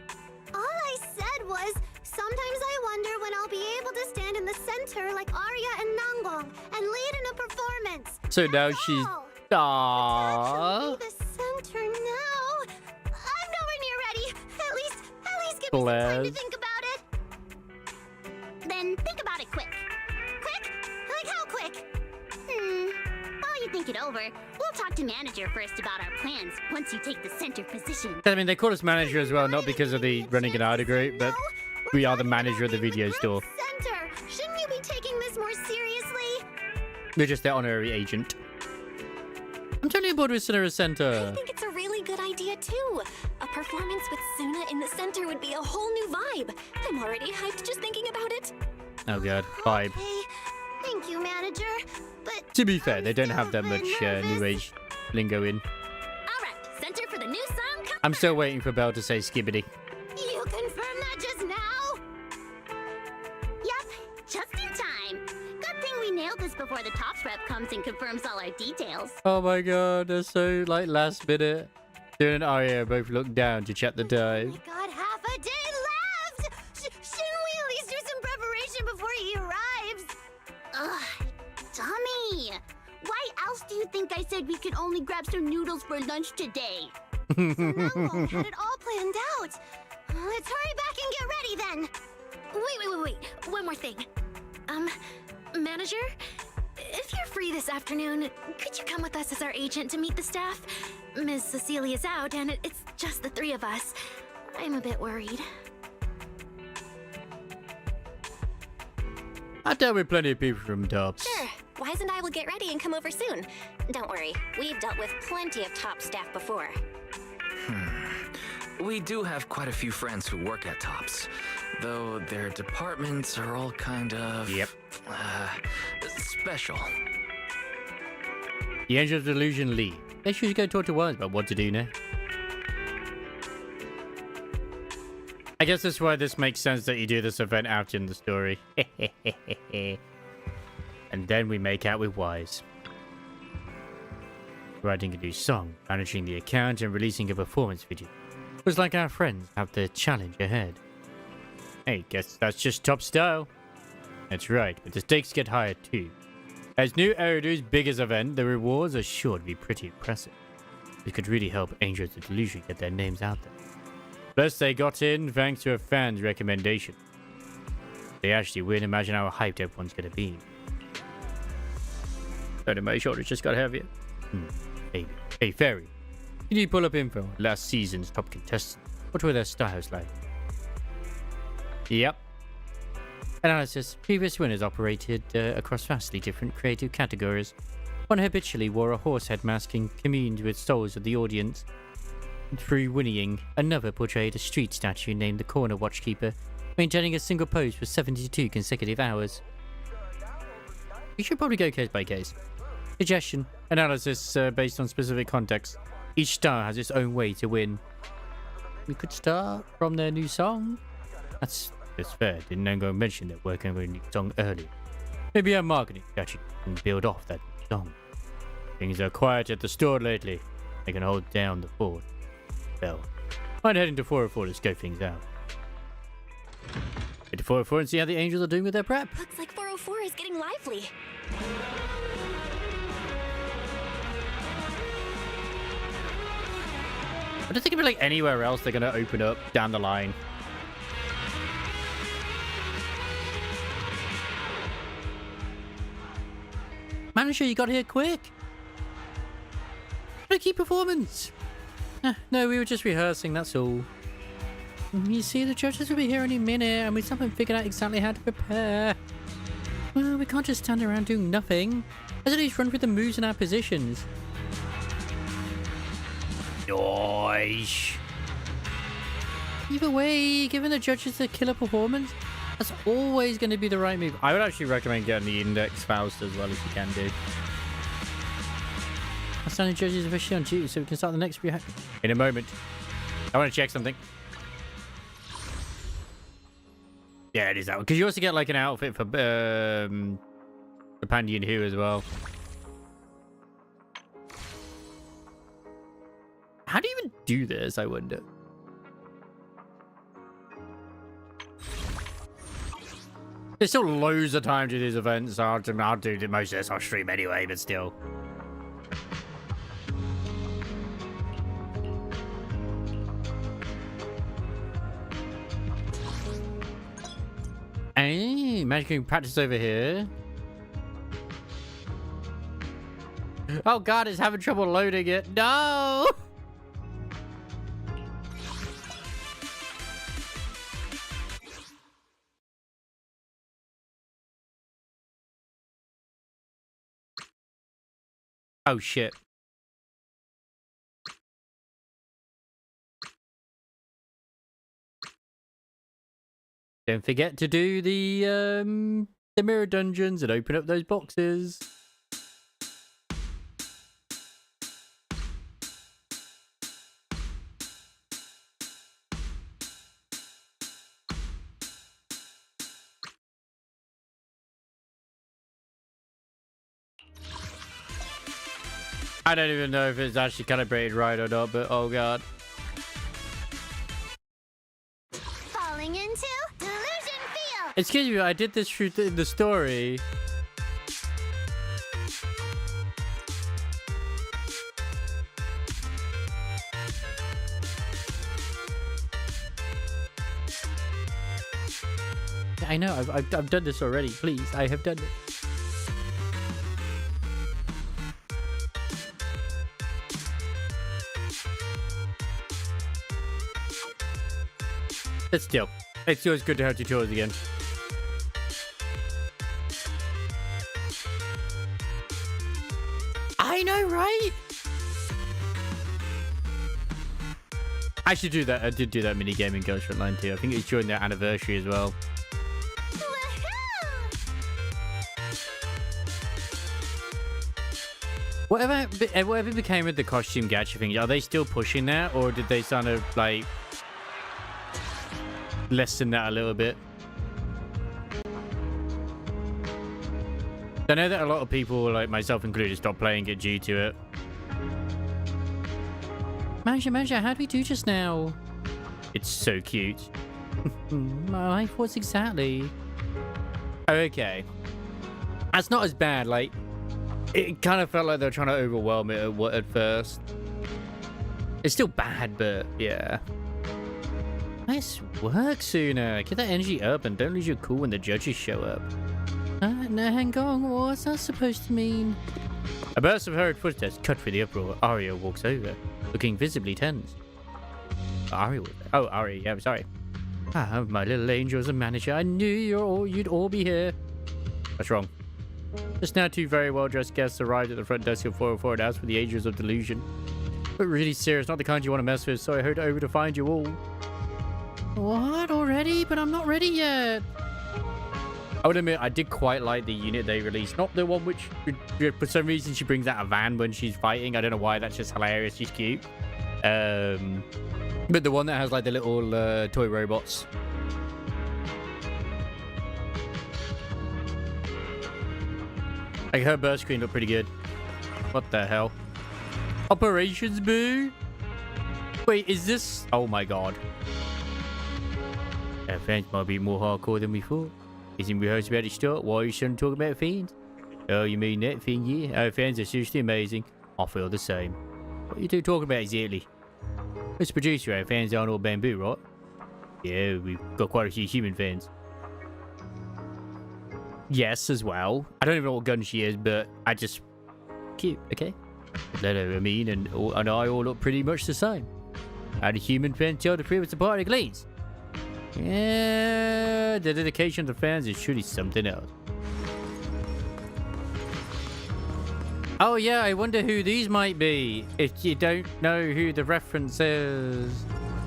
All I said was, sometimes I wonder when I'll be able to stand in the center like Arya and Nanggong and lead in a performance. So now she's... Aww. Be the center now. I'm nowhere near ready. At least give me some time Bless. to think about it. Then think about it quick. Quick? Like how quick? While you think it over, we'll talk to manager first about our plans once you take the center position. I mean, they call us manager as well, not because of the running an idol group, but we are the manager of the video store. Center, shouldn't you be taking this more seriously? We're just their honorary agent. I'm totally on board with Suna as center. I think it's a really good idea, too. A performance with Suna in the center would be a whole new vibe. I'm already hyped just thinking about it. Oh god, vibe. Okay. Thank you, manager. But To be fair, they don't have that much new age lingo in. All right, center for the new song. I'm still waiting for Belle to say skibbity. You confirmed that just now? Yep, just in time. Good thing we nailed this before the Tops rep comes and confirms all our details. Oh my god, they're so like last minute. Dylan and Arya both look down to check the time. God, half a day left! Shouldn't we at least do some preparation before he arrives? Ugh, dummy! Why else do you think I said we could only grab some noodles for lunch today? So Nanggong had it all planned out. Let's hurry back and get ready then. Wait. One more thing. Manager? If you're free this afternoon, could you come with us as our agent to meet the staff? Ms. Cecilia's out, and it's just the 3 of us. I'm a bit worried. I dealt with plenty of people from Tops. Sure, why Wise and I will get ready and come over soon. Don't worry, we've dealt with plenty of top staff before. We do have quite a few friends who work at Tops, though their departments are all kind of... special. The Angel of Delusion lead. They should go talk to Wise about what to do now. I guess that's why this makes sense that you do this event out in the story. And then we make out with Wise. Writing a new song, managing the account, and releasing a performance video. Looks like our friends have the challenge ahead. Hey, guess that's just top style. That's right, but the stakes get higher too. As new Eridu's biggest event, the rewards are sure to be pretty impressive. It could really help Angels of Delusion get their names out there. Plus, they got in thanks to a fan's recommendation. If they actually win, imagine how hyped everyone's gonna be. Don't my shoulders just got heavier. Hey, Fairy. Can you pull up info on last season's top contestants? What were their styles like? Yep. Analysis. Previous winners operated across vastly different creative categories. One habitually wore a horse head mask and communed with souls of the audience. Through whinnying, another portrayed a street statue named the Corner Watchkeeper, maintaining a single pose for 72 consecutive hours. You should probably go case by case. Suggestion. Analysis based on specific context. Each star has its own way to win. We could start from their new song. That's fair. Didn't anyone mention they're working on a new song earlier? Maybe our marketing strategy can build off that song. Things are quiet at the store lately. They can hold down the fort. Well, I'm heading to 404 to scope things out. Head to 404 and see how the Angels are doing with their prep. Looks like 404 is getting lively. I don't think it'd be like anywhere else they're gonna open up down the line. Manager, you got here quick. What a key performance. No, we were just rehearsing, that's all. You see, the judges will be here any minute, and we haven't figured out exactly how to prepare. Well, we can't just stand around doing nothing. Let's at least run through the moves and our positions. Nice. Either way, giving the judges a killer performance, that's always going to be the right move. I would actually recommend getting the index Faust as well as you can do. Outstanding judges officially on duty, so we can start the next react in a moment. I want to check something. Yeah, it is that one. Because you also get like an outfit for Companion Who as well. How do you even do this, I wonder? There's still loads of time to do these events, so I'll do most of this off stream anyway, but still. Hey, magic practice over here. Oh god, it's having trouble loading it. No! Oh shit. Don't forget to do the mirror dungeons and open up those boxes. I don't even know if it's actually calibrated right or not, but oh god. Falling into Delusion Field. Excuse me, I did this through in the story. I know, I've done this already. Please, I have done it. But still, it's always good to have tutorials again. I know, right? I should do that. I did do that mini game in Ghost Frontline too. I think it's during their anniversary as well. Whatever became of the costume gacha thing? Are they still pushing that, or did they kind of like lessen that a little bit? I know that a lot of people, like myself included, stopped playing it due to it. Manja, how do we do just now? It's so cute. My life was exactly. Okay. That's not as bad. Like, it kind of felt like they were trying to overwhelm it at first. It's still bad, but yeah. Nice work, Suna. Get that energy up and don't lose your cool when the judges show up. No, hang on. What's that supposed to mean? A burst of hurried footsteps cut through the uproar. Arya walks over, looking visibly tense. Arya was there. Oh, Arya, yeah, I'm sorry. Ah, my little angels and manager. I knew you'd all be here. What's wrong? Just now, two very well-dressed guests arrived at the front desk of 404 and asked for the Angels of Delusion. But really serious, not the kind you want to mess with, so I hurried over to find you all. What? Already? But I'm not ready yet. I would admit, I did quite like the unit they released. Not the one which, for some reason, she brings out a van when she's fighting. I don't know why, that's just hilarious. She's cute. But the one that has, like, the little toy robots. Like, her burst screen looked pretty good. What the hell? Operations Boo? Wait, is this... Oh, my God. Our fans might be more hardcore than we thought. Isn't rehearsed about to start? Why are you starting to talk about fans? Oh, you mean that thing, yeah? Our fans are seriously amazing. I feel the same. What are you two talking about exactly? Mr. Producer, our fans aren't all bamboo, right? Yeah, we've got quite a few human fans. Yes, as well. I don't even know what gun she is, but I just... Cute, okay? I mean, and I all look pretty much the same. How do human fans tell the difference apart at a glance? Yeah, the dedication of the fans is truly something else. Oh yeah, I wonder who these might be. If you don't know who the reference is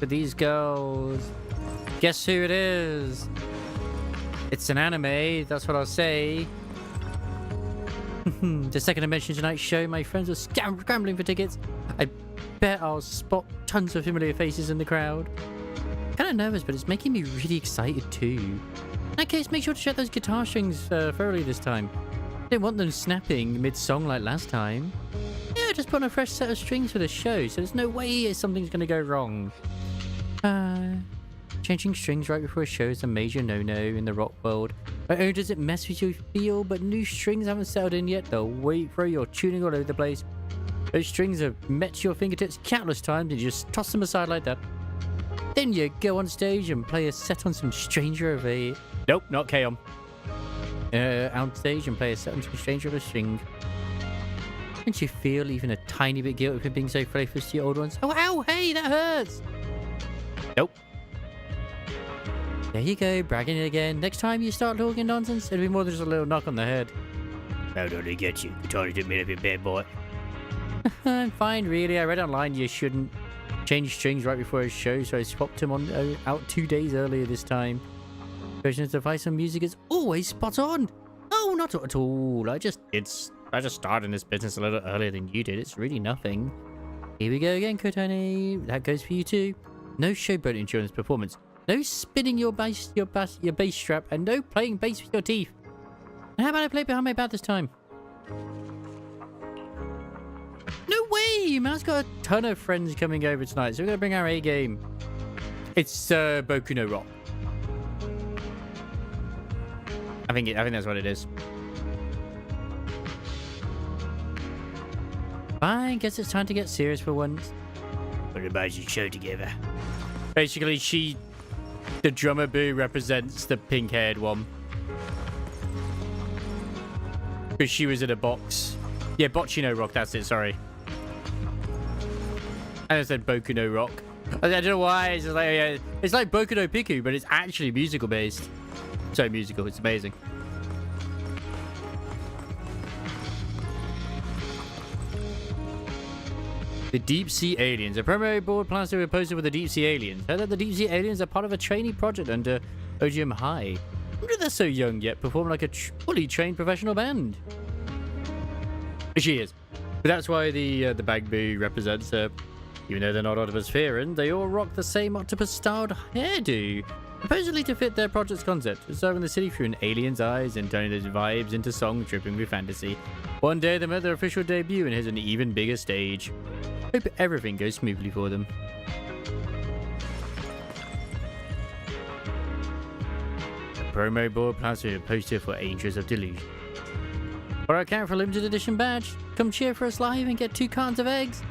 for these girls, guess who it is? It's an anime, that's what I'll say. The second I mention tonight's show, my friends are scrambling for tickets. I bet I'll spot tons of familiar faces in the crowd. Kind of nervous, but it's making me really excited too. In that case, make sure to check those guitar strings thoroughly this time. Didn't want them snapping mid-song like last time. Yeah, just put on a fresh set of strings for the show, so there's no way something's going to go wrong. Changing strings right before a show is a major no-no in the rock world. Not only does it mess with your feel, but new strings haven't settled in yet. They'll wait for your tuning all over the place. Those strings have met your fingertips countless times and you just toss them aside like that. Then you go on stage and play a set on some Stranger of a... Nope, not Kaon. On stage and play a set on some Stranger of a String. Don't you feel even a tiny bit guilty for being so faithless to your old ones? Oh, ow, hey, that hurts! Nope. There you go, bragging it again. Next time you start talking nonsense, it'll be more than just a little knock on the head. How did I get you? You're trying to admit of it, bad boy. I'm fine, really. I read online you shouldn't change strings right before a show, so I swapped them on out 2 days earlier this time. Version's device and music is always spot on. Oh, not at all. I just started in this business a little earlier than you did. It's really nothing. Here we go again, Kotone. That goes for you too. No showboat insurance performance. No spinning your bass strap, and no playing bass with your teeth. And how about I play behind my back this time? No way! Matt's got a ton of friends coming over tonight, so we're gonna bring our A game. It's Boku no Rock. I think that's what it is. Fine, guess it's time to get serious for once. What about your show together? Basically, the drummer Boo represents the pink-haired one. Because she was in a box. Yeah, Bocce no Rock, that's it, sorry. I said Boku no Rock. I don't know why, it's like Boku no Piku, but it's actually musical based. So musical, it's amazing. The Deep Sea Aliens. A promo board plans to be posted with the Deep Sea Aliens. Heard that the Deep Sea Aliens are part of a trainee project under OGM High. Wonder they're so young yet perform like a fully trained professional band. She is. But that's why the Bagby represents her. Even though they're not Octopus-fearing, they all rock the same octopus-styled hairdo. Supposedly to fit their project's concept, serving the city through an alien's eyes and turning those vibes into song dripping with fantasy. One day they met their official debut and here's an even bigger stage. Hope everything goes smoothly for them. The promo board plans to be posted for Angels of Delusion. For our account for a limited edition badge, come cheer for us live and get 2 cartons of eggs.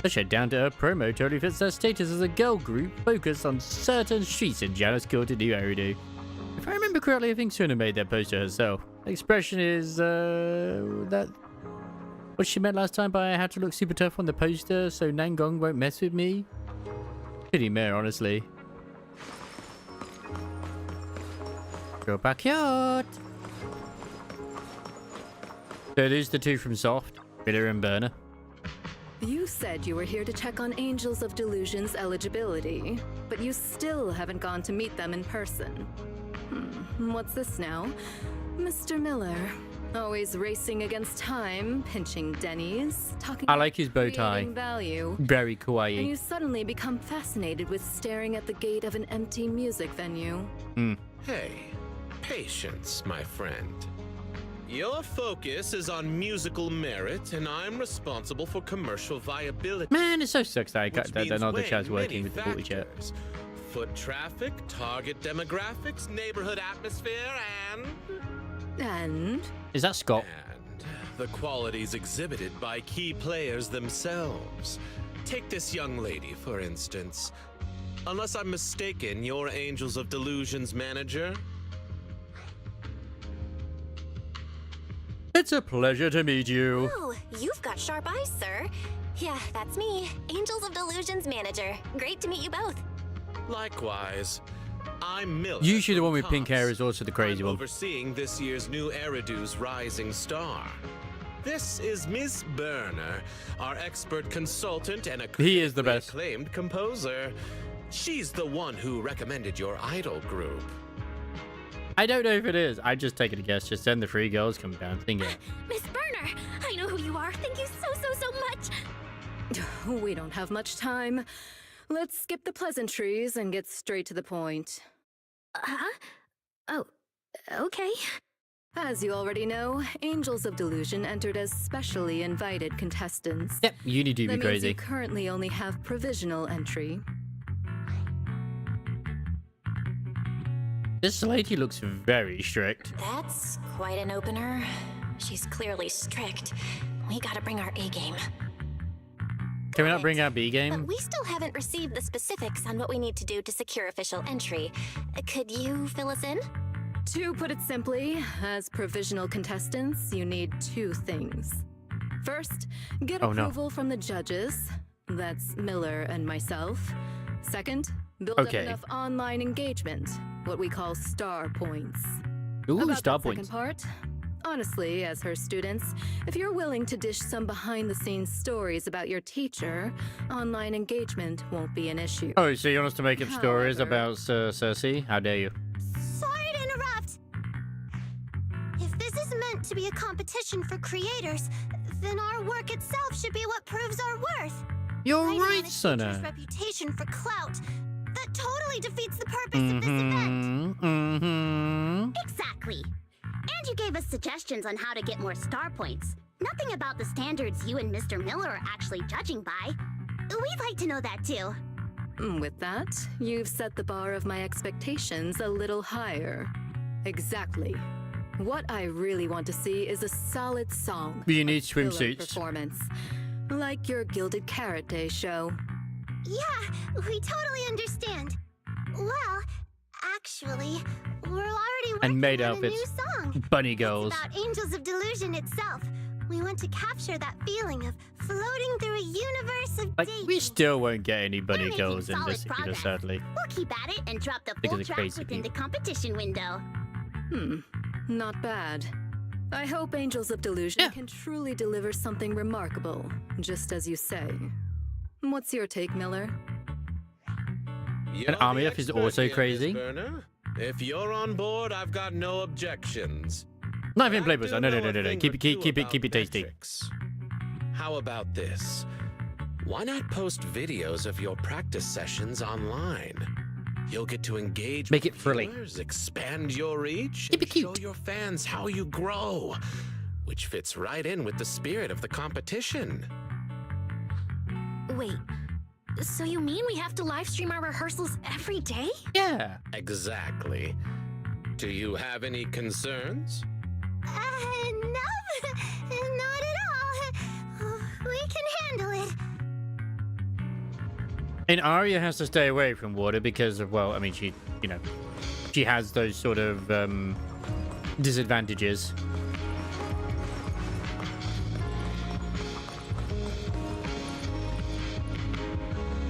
The shed down to earth promo totally fits their status as a girl group focused on certain streets in Janus Court to do Eridu. If I remember correctly, I think Suna made that poster herself. The expression is that what she meant last time by I had to look super tough on the poster so Nangong won't mess with me. Pretty mare, honestly. Go backyard. So it is the two from Soft, Miller and Burner. You said you were here to check on Angels of Delusion's eligibility, but you still haven't gone to meet them in person. What's this now? Mr. Miller, always racing against time, pinching Denny's, talking I like his bow tie. Value. Very kawaii. And you suddenly become fascinated with staring at the gate of an empty music venue. Hey, patience, my friend. Your focus is on musical merit, and I'm responsible for commercial viability. Man, it so sucks that I got that another chat's working with the booty chat. Foot traffic, target demographics, neighborhood atmosphere, and... Is that Scott? And the qualities exhibited by key players themselves. Take this young lady, for instance. Unless I'm mistaken, you're Angels of Delusion's manager? It's a pleasure to meet you. Oh, you've got sharp eyes, sir. Yeah, that's me, Angels of Delusion's manager. Great to meet you both. Likewise. I'm Miller. Usually the one with pink hair is also the crazy one. Overseeing this year's new Eridu's rising star. This is Miss Burner, our expert consultant and a he is the best acclaimed composer. She's the one who recommended your idol group. I don't know if it is. I just taking a guess. Just send the 3 girls come down. Think it. Miss Burner, I know who you are. Thank you so much. We don't have much time. Let's skip the pleasantries and get straight to the point. Oh, okay. As you already know, Angels of Delusion entered as specially invited contestants. Yep, you need to be that crazy. Means you currently only have provisional entry. This lady looks very strict. That's quite an opener. She's clearly strict. We gotta bring our A game. Can we not bring our B game? But we still haven't received the specifics on what we need to do to secure official entry. Could you fill us in? To put it simply, as provisional contestants, you need 2 things. First, get approval from the judges. That's Miller and myself. Second, build up enough online engagement, what we call star points. Ooh, About star that points. Second part, honestly, as her students, if you're willing to dish some behind-the-scenes stories about your teacher, online engagement won't be an issue. Oh, so you want us to make up stories about Cersei? How dare you? Sorry to interrupt. If this is meant to be a competition for creators, then our work itself should be what proves our worth. You're right, right, teacher's Sona. reputation for clout. That totally defeats the purpose of this event. Exactly. And you gave us suggestions on how to get more star points. Nothing about the standards you and Mr. Miller are actually judging by. We'd like to know that too. With that, you've set the bar of my expectations a little higher. Exactly. What I really want to see is a solid song. You need killer swimsuits. Performance. Like your Gilded Carrot Day show. Yeah, we totally understand. Well, actually, we're already working And maid on outfits. a new song. Bunny girls. It's about Angels of Delusion itself. We want to capture that feeling of floating through a universe of Like, dating. we still won't get any bunny making girls in solid this, progress. sadly. We'll keep at it and drop the Because full of track crazy within the competition window. Not bad. I hope Angels of Delusion can truly deliver something remarkable, just as you say. What's your take, Miller? You're And Army the F is expert also here, Ms. crazy. Burner. If you're on board, I've got no objections. Not even But I playbook. do No. know a thing Keep or it two keep it about tasty. metrics. How about this? Why not post videos of your practice sessions online? You'll get to engage Make with it frilly. viewers, expand your reach, Keep it and cute. show your fans how you grow, which fits right in with the spirit of the competition. Wait, so you mean we have to live stream our rehearsals every day? Yeah. Exactly. Do you have any concerns? No, not at all. We can handle it. And Arya has to stay away from water because of, well, I mean, she, you know, she has those sort of disadvantages.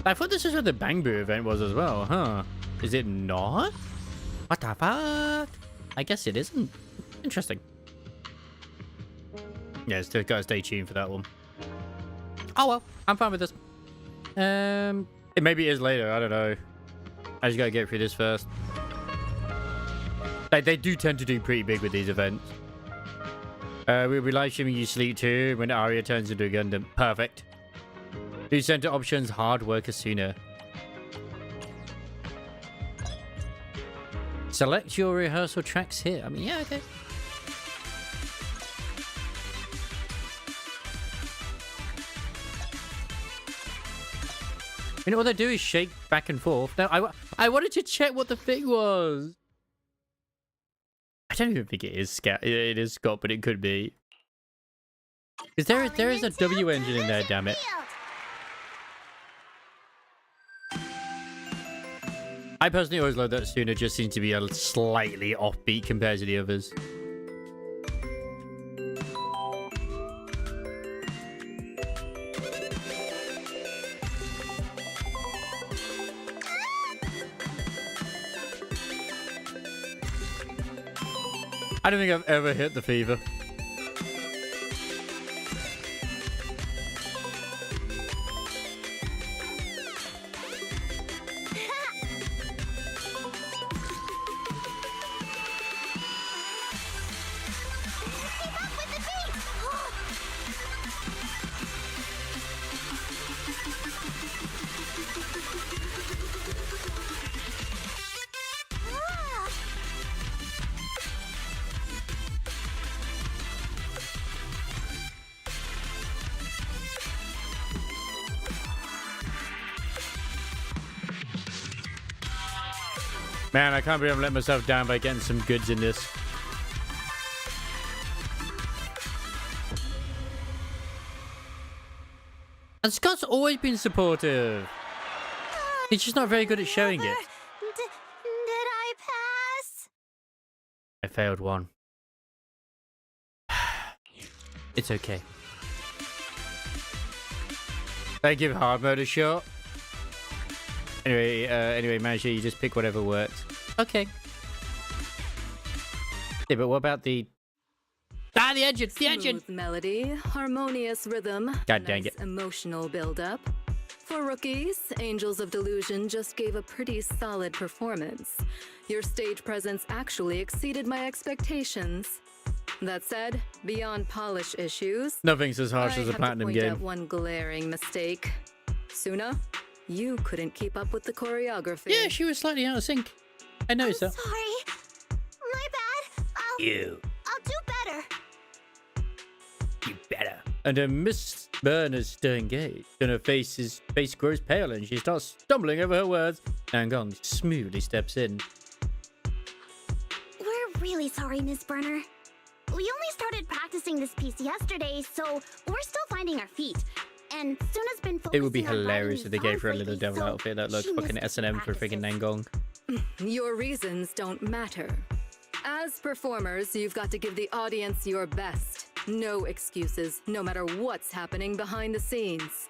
I thought this was what the Bangbu event was as well, huh? Is it not? What the fuck? I guess it isn't. Interesting. Yeah, still gotta stay tuned for that one. Oh well, I'm fine with this. Maybe it is later, I don't know. I just gotta get through this first. They do tend to do pretty big with these events. We'll be live streaming you Sleep 2 when Arya turns into a Gundam. Perfect. Do center options, hard worker sooner. Select your rehearsal tracks here. I mean, yeah, okay. You know what they do is shake back and forth. No, I wanted to check what the thing was. I don't even think it is Scott. It is Scott, but it could be. Because there is a W engine in there, damn it. I personally always love that Suna just seems to be a slightly offbeat compared to the others. I don't think I've ever hit the fever. Man, I can't believe I'm letting myself down by getting some goods in this. And Scott's always been supportive. He's just not very good at showing it. Did I pass? I failed one. It's okay. I give hard mode a shot. Anyway, Manager, you just pick whatever works. Okay. Yeah, but what about the... Ah, the engine! The engine! Smooth melody, harmonious rhythm, God dang nice it. emotional build-up. For rookies, Angels of Delusion just gave a pretty solid performance. Your stage presence actually exceeded my expectations. That said, beyond polish issues, Nothing's as harsh as a platinum I have to point game. out one glaring mistake. Suna, you couldn't keep up with the choreography. Yeah, she was slightly out of sync. I noticed that. Sorry. My bad. I'll do better. You better. And Miss Burner's still engaged, and her face grows pale, and she starts stumbling over her words. Nangong smoothly steps in. We're really sorry, Miss Burner. We only started practicing this piece yesterday, so we're still finding our feet. And Suna's been focusing It would be on hilarious writing if they gave her a little songs devil lately, outfit that so looked she fucking missed S&M for freaking Nangong. Your reasons don't matter. As performers, you've got to give the audience your best. No excuses, no matter what's happening behind the scenes.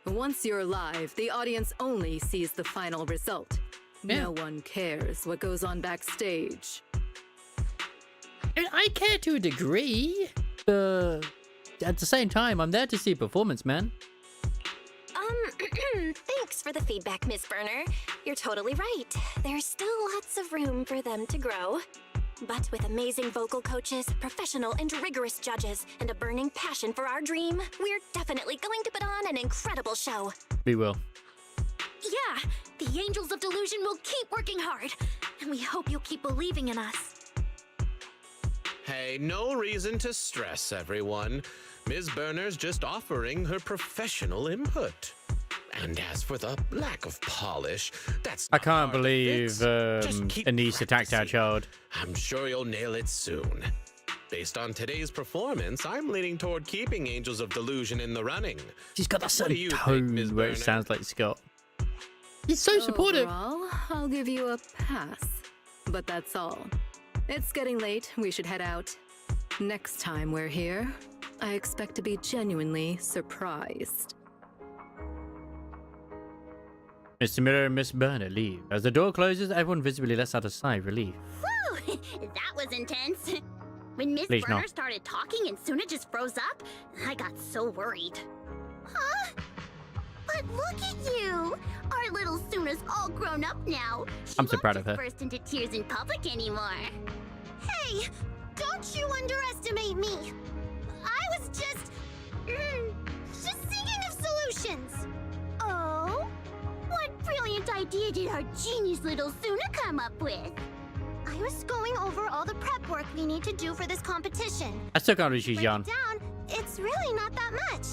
Once you're live, the audience only sees the final result. Yeah. No one cares what goes on backstage. I mean, I care to a degree, but at the same time, I'm there to see performance, man. Thanks for the feedback, Miss Burner. You're totally right. There's still lots of room for them to grow. But with amazing vocal coaches, professional and rigorous judges, and a burning passion for our dream, we're definitely going to put on an incredible show. We will. Yeah, the Angels of Delusion will keep working hard, and we hope you'll keep believing in us. Hey, no reason to stress, everyone. Ms. Burner's just offering her professional input. And as for the lack of polish, that's I can't believe Anise attacked our child. I'm sure you'll nail it soon. Based on today's performance, I'm leaning toward keeping Angels of Delusion in the running. She's got that What certain do you think, tone Ms. where Burner? it sounds like Scott. He's so supportive. Overall, I'll give you a pass. But that's all. It's getting late. We should head out. Next time we're here, I expect to be genuinely surprised. Mr. Miller and Miss Burner leave. As the door closes, everyone visibly lets out a sigh of relief. Whew! That was intense. When Miss Please, Burner no. started talking and Suna just froze up, I got so worried. Huh? But look at you! Our little Suna's all grown up now. I'm so proud of her. Burst into tears in public anymore. Hey, don't you underestimate me. I was just thinking of solutions. Oh? What brilliant idea did our genius little Suna come up with? I was going over all the prep work we need to do for this competition. I still can't believe she's young. Down, it's really not that much.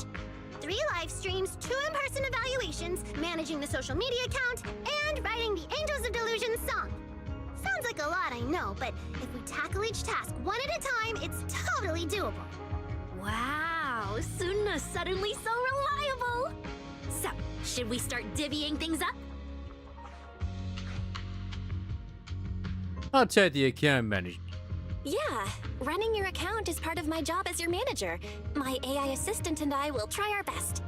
3 live streams, 2 in-person evaluations, managing the social media account, and writing the Angels of Delusion song. Sounds like a lot, I know, but if we tackle each task one at a time, it's totally doable. Wow, Suna's suddenly so reliable. So, should we start divvying things up? I'll take the account manager. Yeah, running your account is part of my job as your manager. My AI assistant and I will try our best.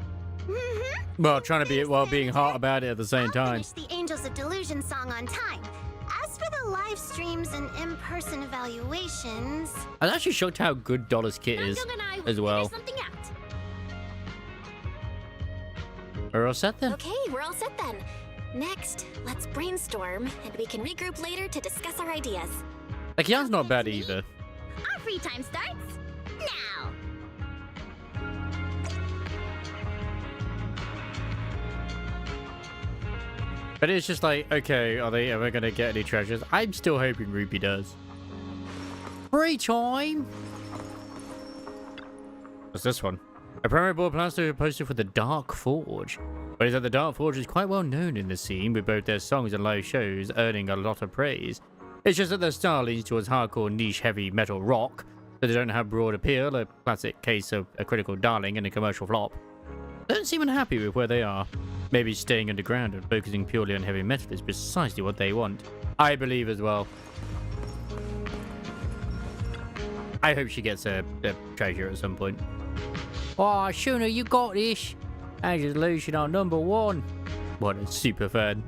Well, trying to be while being hot about it at the same time. Finish the Angels of Delusion song on time. As for the live streams and in-person evaluations... I was actually shocked how good Dollars Kit is as well. We're all set then? Okay, we're all set then. Next, let's brainstorm, and we can regroup later to discuss our ideas. Like, Jan's not bad either. Our free time starts now. But it's just like, okay, are they ever gonna get any treasures? I'm still hoping Ruby does. Free time! What's this one? A promo board plans to be posted for the Dark Forge. But is that the Dark Forge is quite well known in the scene, with both their songs and live shows earning a lot of praise. It's just that their style leans towards hardcore niche heavy metal rock, so they don't have broad appeal, a classic case of a critical darling and a commercial flop. They don't seem unhappy with where they are. Maybe staying underground and focusing purely on heavy metal is precisely what they want. I believe as well. I hope she gets a treasure at some point. Oh, Shuna, you got this. Angels of Delusion are #1. What a super fan.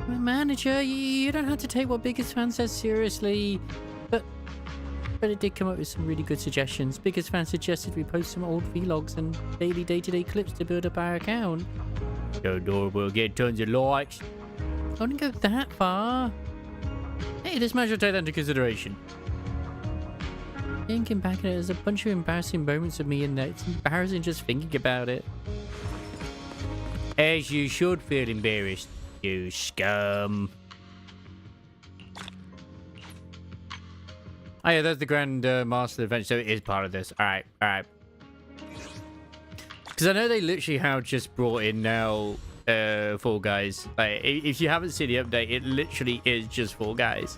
Manager, you don't have to take what Biggest Fan says seriously. But it did come up with some really good suggestions. Biggest Fan suggested we post some old vlogs and daily day-to-day clips to build up our account. So we'll get tons of likes. I wouldn't go that far. Hey, this match will take that into consideration. Thinking back at it, there's a bunch of embarrassing moments of me in there. It's embarrassing just thinking about it. As you should feel embarrassed, you scum. Oh yeah, there's the Grand Master event, so it is part of this. Alright. Because I know they literally have just brought in now Fall Guys. Like, if you haven't seen the update, it literally is just Fall Guys.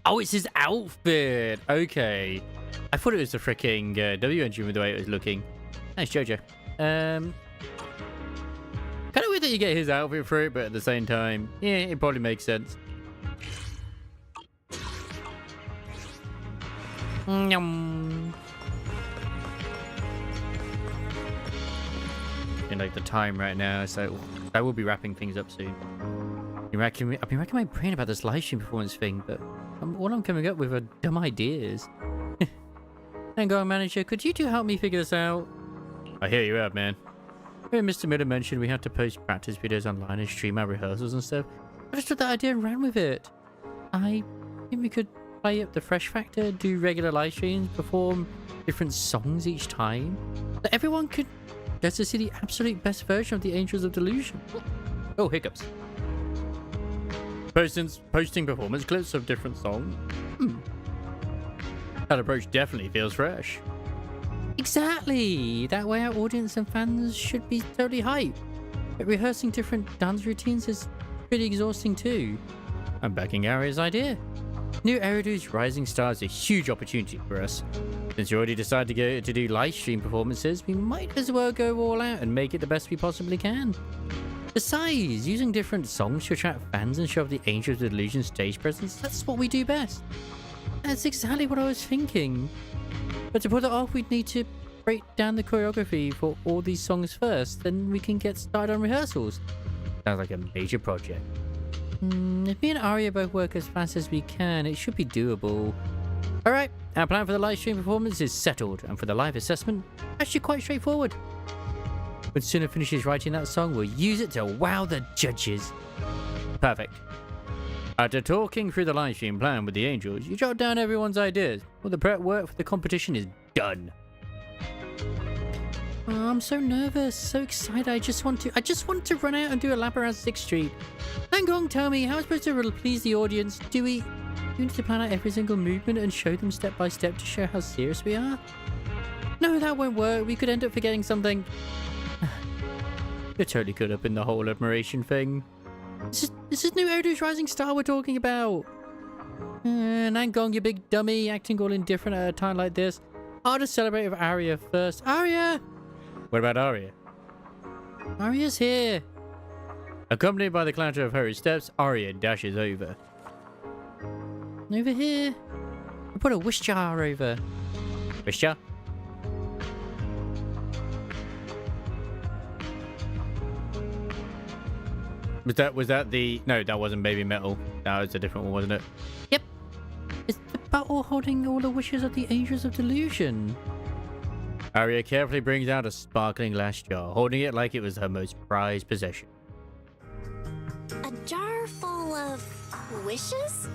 Oh, it's his outfit. Okay. I thought it was the freaking W engine with the way it was looking. Nice, Jojo. Kind of weird that you get his outfit for it, but at the same time, yeah, it probably makes sense. In like the time right now, so I will be wrapping things up soon. I've been racking my brain about this live stream performance thing, but all I'm coming up with are dumb ideas. Hang on, manager, could you two help me figure this out? I hear you out, man. When Mr. Miller mentioned we had to post practice videos online and stream our rehearsals and stuff, I just took that idea and ran with it. I think we could play up the fresh factor, do regular live streams, perform different songs each time, so everyone could get to see the absolute best version of the Angels of Delusion. Oh, hiccups. Posting performance clips of different songs. That approach definitely feels fresh. Exactly! That way our audience and fans should be totally hyped. But rehearsing different dance routines is pretty exhausting too. I'm backing Aria's idea. New Eridu's Rising Star is a huge opportunity for us. Since you already decided to do live stream performances, we might as well go all out and make it the best we possibly can. Besides, using different songs to attract fans and show off the Angels of Delusion stage presence, that's what we do best. That's exactly what I was thinking. But to pull it off, we'd need to break down the choreography for all these songs first, then we can get started on rehearsals. Sounds like a major project. If me and Aria both work as fast as we can, it should be doable. Alright, our plan for the live stream performance is settled, and for the live assessment, actually quite straightforward. When Suna finishes writing that song, we'll use it to wow the judges. Perfect. After talking through the live stream plan with the Angels, you jot down everyone's ideas. Well, the prep work for the competition is done. Oh, I'm so nervous, so excited. I just want to run out and do a lap around 6th Street. Langong, tell me, how am I supposed to please the audience? Do we need to plan out every single movement and show them step by step to show how serious we are? No, that won't work. We could end up forgetting something. You're totally caught up in the whole admiration thing. This is new Eridu's Rising Star we're talking about. Nangong, you big dummy, acting all indifferent at a time like this. I'll just celebrate with Aria first. Aria! What about Aria? Aria's here. Accompanied by the clatter of hurried steps, Aria dashes over. Over here. I put a wish jar over. Wish jar? Was that the... No, that wasn't Baby Metal. That was a different one, wasn't it? Yep. It's the battle holding all the wishes of the Angels of Delusion. Aria carefully brings out a sparkling glass jar, holding it like it was her most prized possession. A jar full of wishes?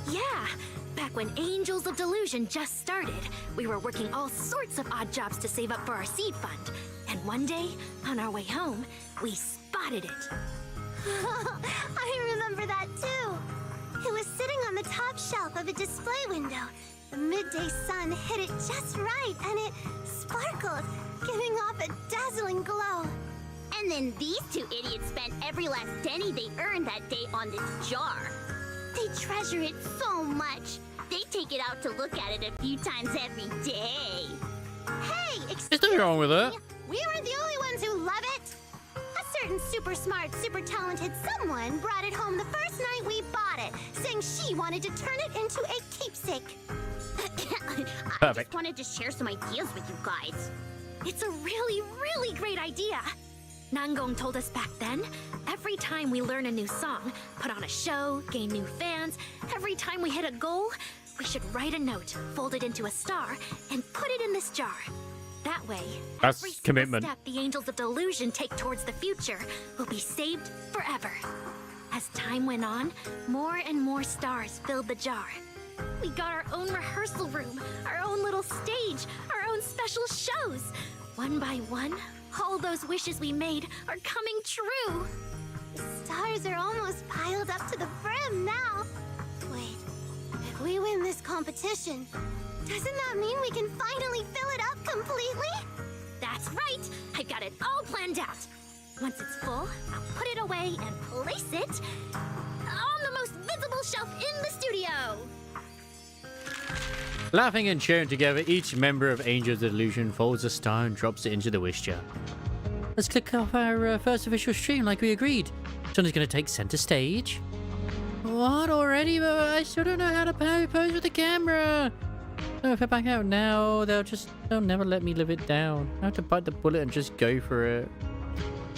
Yeah. Back when Angels of Delusion just started, we were working all sorts of odd jobs to save up for our seed fund. And one day, on our way home, we spotted it. I remember that too. It was sitting on the top shelf of a display window. The midday sun hit it just right, and it sparkled, giving off a dazzling glow. And then these two idiots spent every last penny they earned that day on this jar. They treasure it so much. They take it out to look at it a few times every day. Hey, there's nothing wrong with that. We aren't the only ones who love it. A certain super smart, super talented someone brought it home the first night we bought it, saying she wanted to turn it into a keepsake. I just wanted to share some ideas with you guys. It's a really, really great idea. Nangong told us back then, every time we learn a new song, put on a show, gain new fans, every time we hit a goal, we should write a note, fold it into a star, and put it in this jar. That way, every commitment. step the Angels of Delusion take towards the future will be saved forever. As time went on, more and more stars filled the jar. We got our own rehearsal room, our own little stage, our own special shows. One by one, all those wishes we made are coming true. The stars are almost piled up to the brim now. Wait, if we win this competition, doesn't that mean we can finally fill it up completely? That's right! I've got it all planned out. Once it's full, I'll put it away and place it on the most visible shelf in the studio. Laughing and cheering together, each member of Angels of Delusion folds a star and drops it into the wish jar. Let's kick off our first official stream like we agreed. Someone's going to take center stage. What, already? I still don't know how to pose with the camera. No, if I back out now, they'll never let me live it down. I have to bite the bullet and just go for it.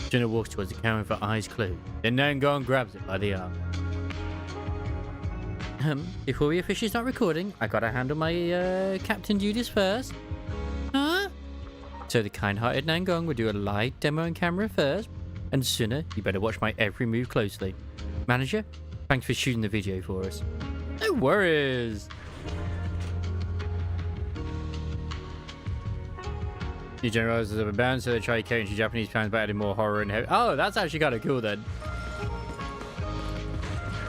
Jenna walks towards the camera with her eyes closed. Then Nangong grabs it by the arm. Before we officially start recording, I gotta handle my captain duties first. Huh? So the kind-hearted Nangong will do a live demo on camera first, and sooner, you better watch my every move closely. Manager, thanks for shooting the video for us. No worries. New generals of a band, so they try catering to Japanese fans by adding more horror and heavy. Oh, that's actually kind of cool then.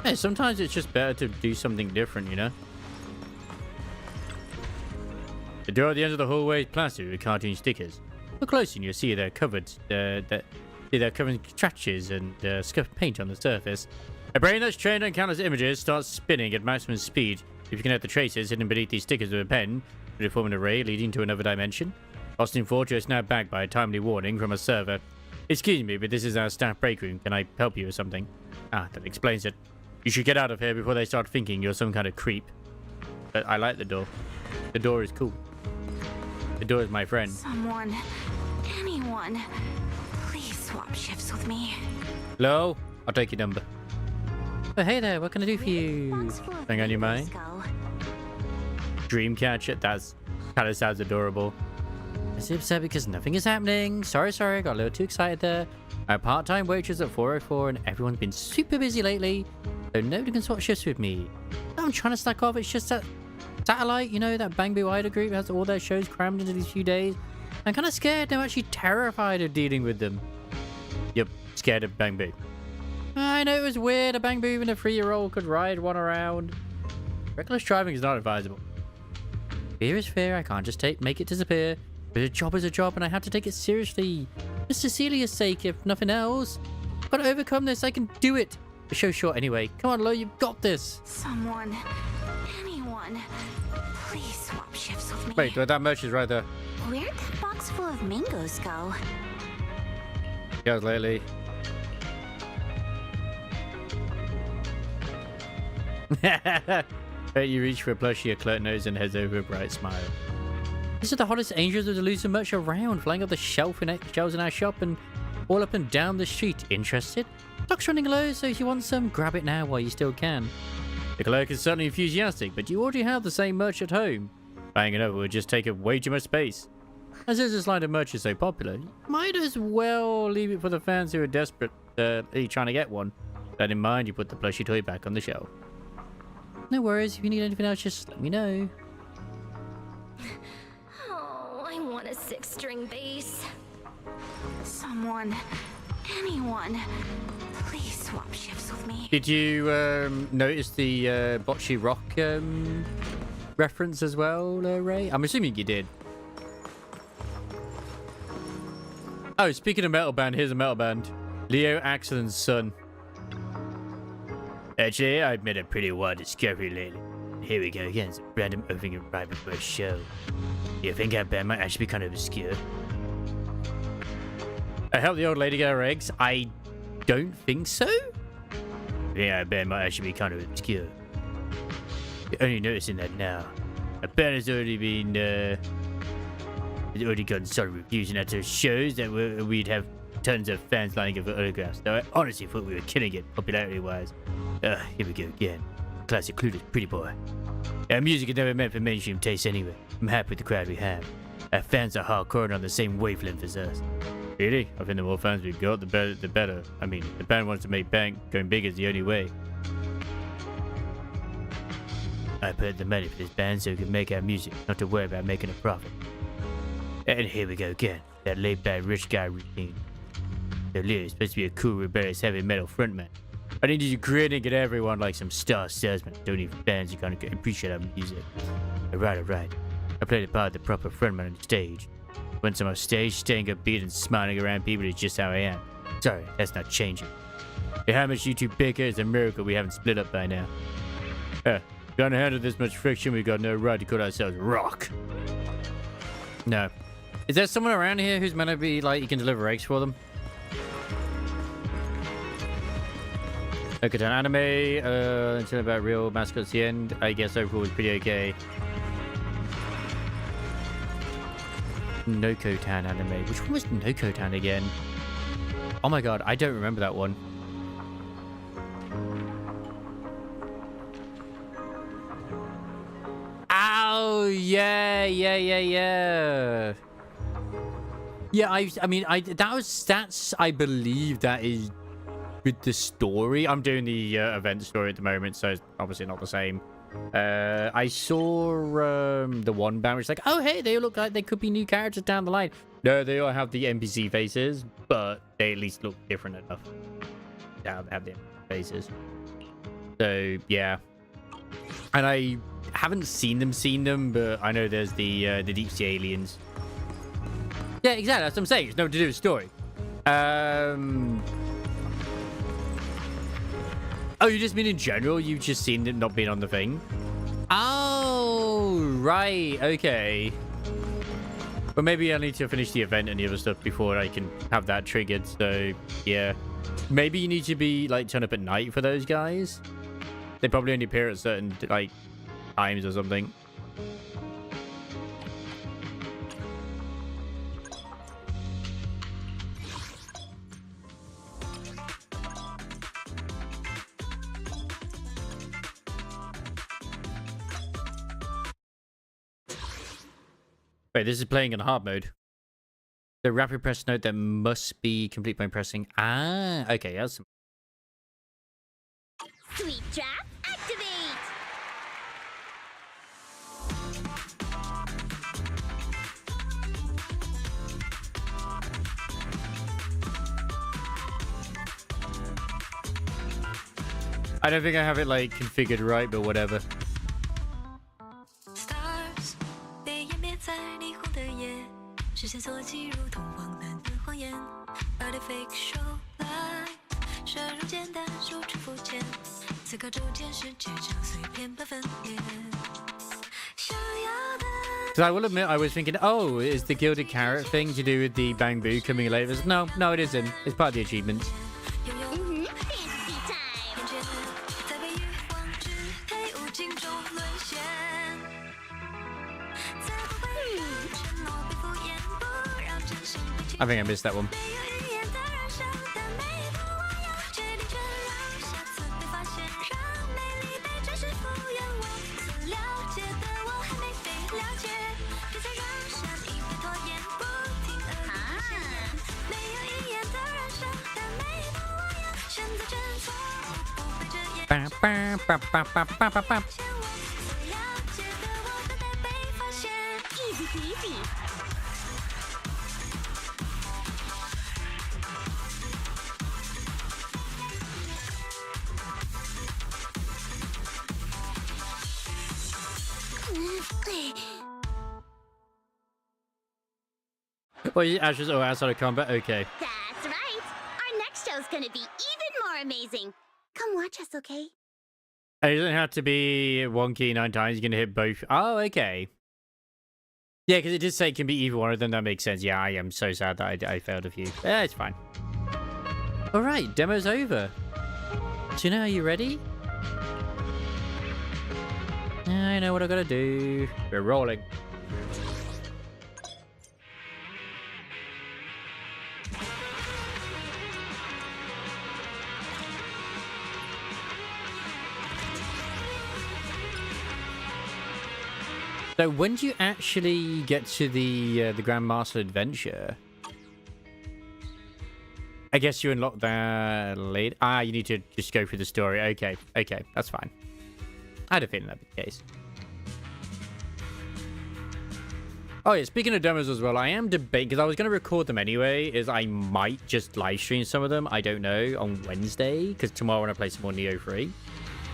Hey, sometimes it's just better to do something different, you know? The door at the end of the hallway is plastered with cartoon stickers. Look closely and you'll see they're covered, they're covered in scratches and scuffed paint on the surface. A brain that's trained on countless images starts spinning at maximum speed. If you connect the traces hidden beneath these stickers with a pen, it'll form an array leading to another dimension. Austin Fortress now backed by a timely warning from a server. Excuse me, but this is our staff break room. Can I help you with something? Ah, that explains it. You should get out of here before they start thinking you're some kind of creep. But I like the door. The door is cool. The door is my friend. Someone, anyone, please swap shifts with me. Hello? I'll take your number. Oh, hey there, what can I do for you? Thing on your mind? Dreamcatcher? That's kind of sounds adorable. I'm so upset because nothing is happening. Sorry, I got a little too excited there. I'm a part-time waitress at 404 and everyone's been super busy lately, so nobody can swap shifts with me. I'm trying to slack off, it's just that Satellite, you know, that Bang Boo Idol group has all their shows crammed into these few days. I'm kind of scared, I'm actually terrified of dealing with them. Yep, scared of Bang Boo. I know it was weird, a Bang Boo and a 3-year-old could ride one around. Reckless driving is not advisable. Fear is fear, I can't just make it disappear. But a job is a job and I have to take it seriously. For Cecilia's sake, if nothing else. I've got to overcome this, I can do it. The show's short anyway. Come on, Lo, you've got this. Someone, anyone, please swap shifts with me. Wait, that merch is right there. Where'd that box full of mangoes go? Guys, lately. Bet you reach for a plushie, a clerk nose, and heads over a bright smile. These are the hottest angels of delusion merch around, flying up the shelves in our shop and all up and down the street. Interested? Clock's running low, so if you want some, grab it now while you still can. The clerk is certainly enthusiastic, but you already have the same merch at home. Buying another would just take up way too much space. As this line of merch is so popular, you might as well leave it for the fans who are desperate, trying to get one. That in mind, you put the plushie toy back on the shelf. No worries, if you need anything else, just let me know. Oh, I want a 6-string bass. Someone, anyone, please swap shifts with me. Did you notice the Bocce Rock reference as well, Ray? I'm assuming you did. Oh, speaking of metal band, here's a metal band. Leo Axel's son. Actually, I've made a pretty wild discovery lately. Here we go again, some random opening and right before a show. You think our band might actually be kind of obscure? I helped the old lady get her eggs. I don't think so. Yeah, our band might actually be kind of obscure. You're only noticing that now. Our band has already been, it's already gotten solid reviews, and after shows that we'd have tons of fans lining up for autographs. So I honestly thought we were killing it, popularity-wise. Here we go again. Classic clueless pretty boy. Our music is never meant for mainstream taste anyway. I'm happy with the crowd we have. Our fans are hardcore and on the same wavelength as us. Really? I think the more fans we've got, the better. I mean, the band wants to make bank. Going big is the only way. I put the money for this band so we can make our music, not to worry about making a profit. And here we go again. That laid-back rich guy routine. So Leo is supposed to be a cool, rebellious, heavy metal frontman. I need you to grin at everyone like some star salesman. Don't need fans who kind of appreciate our music. Alright. I play the part of the proper frontman on stage. Once I'm off stage, staying upbeat and smiling around people is just how I am. Sorry, that's not changing. But how much you two bicker is a miracle we haven't split up by now. Gonna handle this much friction, we got no right to call ourselves rock. No. Is there someone around here who's meant to be like you can deliver eggs for them? Look at an anime, until about real mascots at the end. I guess overall was pretty okay. Nokotan anime. Which one was Nokotan again? Oh my god, I don't remember that one. yeah. Yeah, I mean, that's, I believe that is with the story. I'm doing the event story at the moment, so it's obviously not the same. I saw the one band which is like, oh, hey, they look like they could be new characters down the line. No, they all have the NPC faces, but they at least look different enough. Yeah, they have the NPC faces. So, yeah. And I haven't seen them, but I know there's the deep sea aliens. Yeah, exactly. That's what I'm saying. It's nothing to do with the story. Oh, you just mean in general? You've just seen it not being on the thing? Oh, right. Okay. But maybe I need to finish the event and the other stuff before I can have that triggered. So, yeah. Maybe you need to be, like, turn up at night for those guys. They probably only appear at certain, like, times or something. Wait, this is playing in hard mode. The rapid press note that must be complete by pressing. Ah, okay, that's some. Sweet trap, activate! I don't think I have it, like, configured right, but whatever. Stars 被湮灭在霓虹的夜，视线锁起如同荒诞的谎言。But it fake show life， 深入简单，如此肤浅，思考逐渐世界将碎片般分裂。想要的。 So I will admit, I was thinking, oh, is the Gilded Carrot thing to do with the Bamboo coming later? No, it isn't. It's part of the achievements. I think I missed that one. Easy peasy. Well, Ashes or outside of combat? Okay. That's right. Our next show's gonna be even more amazing. Come watch us, okay? It doesn't have to be one key 9 times. You're going to hit both. Oh, okay. Yeah, because it did say it can be either one of them. That makes sense. Yeah, I am so sad that I failed a few. Yeah, it's fine. All right, demo's over. Tuna, are you ready? I know what I gotta do. We're rolling. So when do you actually get to the Grandmaster Adventure? I guess you unlock that later. Ah, you need to just go through the story. Okay, that's fine. I had a feeling that'd be the case. Oh yeah, speaking of demos as well, I am debating, because I was going to record them anyway, is I might just live stream some of them, I don't know, on Wednesday, because tomorrow I want to play some more Neo 3.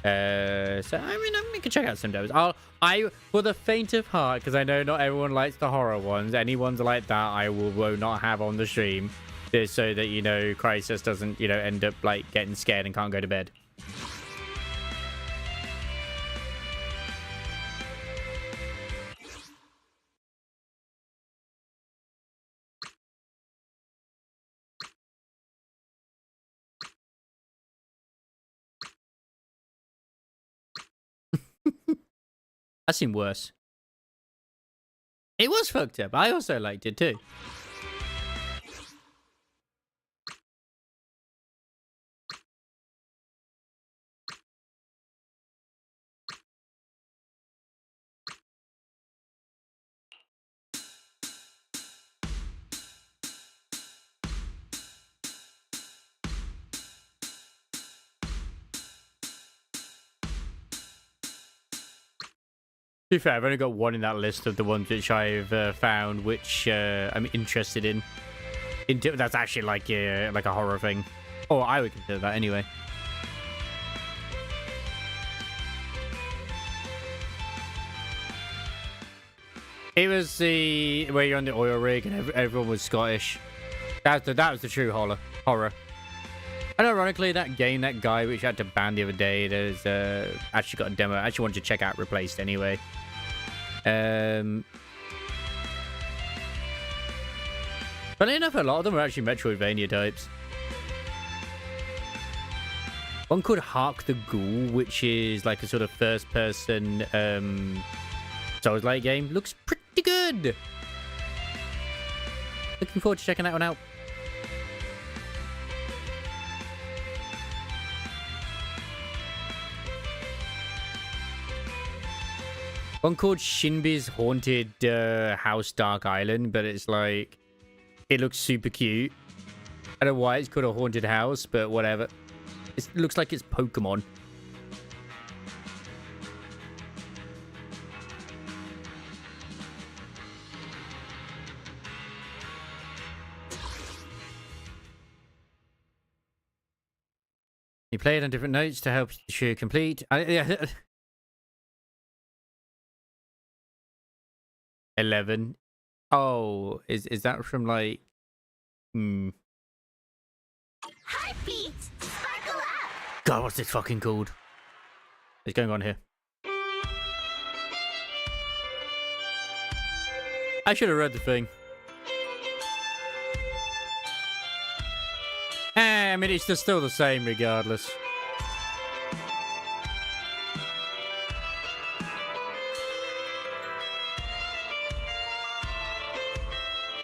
So, I mean, we can check out some demos. For the faint of heart, because I know not everyone likes the horror ones, any ones like that I will not have on the stream, just so that, you know, Crisis doesn't, you know, end up, like, getting scared and can't go to bed. That seemed worse. It was fucked up. I also liked it too. be fair, I've only got one in that list of the ones which I've found, which I'm interested in. That's actually like a horror thing. Or I would consider that anyway. It was where you're on the oil rig and everyone was Scottish. That was the true horror. And ironically, that game, that guy which I had to ban the other day, there's actually got a demo I actually wanted to check out replaced anyway. Funny enough, a lot of them are actually Metroidvania types. One called Hark the Ghoul, which is like a sort of first-person Souls-like game. Looks pretty good. Looking forward to checking that one out. One called Shinbi's Haunted House Dark Island, but it's like, it looks super cute. I don't know why it's called a haunted house, but whatever. It looks like it's Pokemon. You play it on different notes to help you complete. Yeah. 11. Oh, is that from like? Heartbeat, sparkle up. God, what's this fucking called? What's going on here? I should have read the thing. I mean, it's just still the same regardless.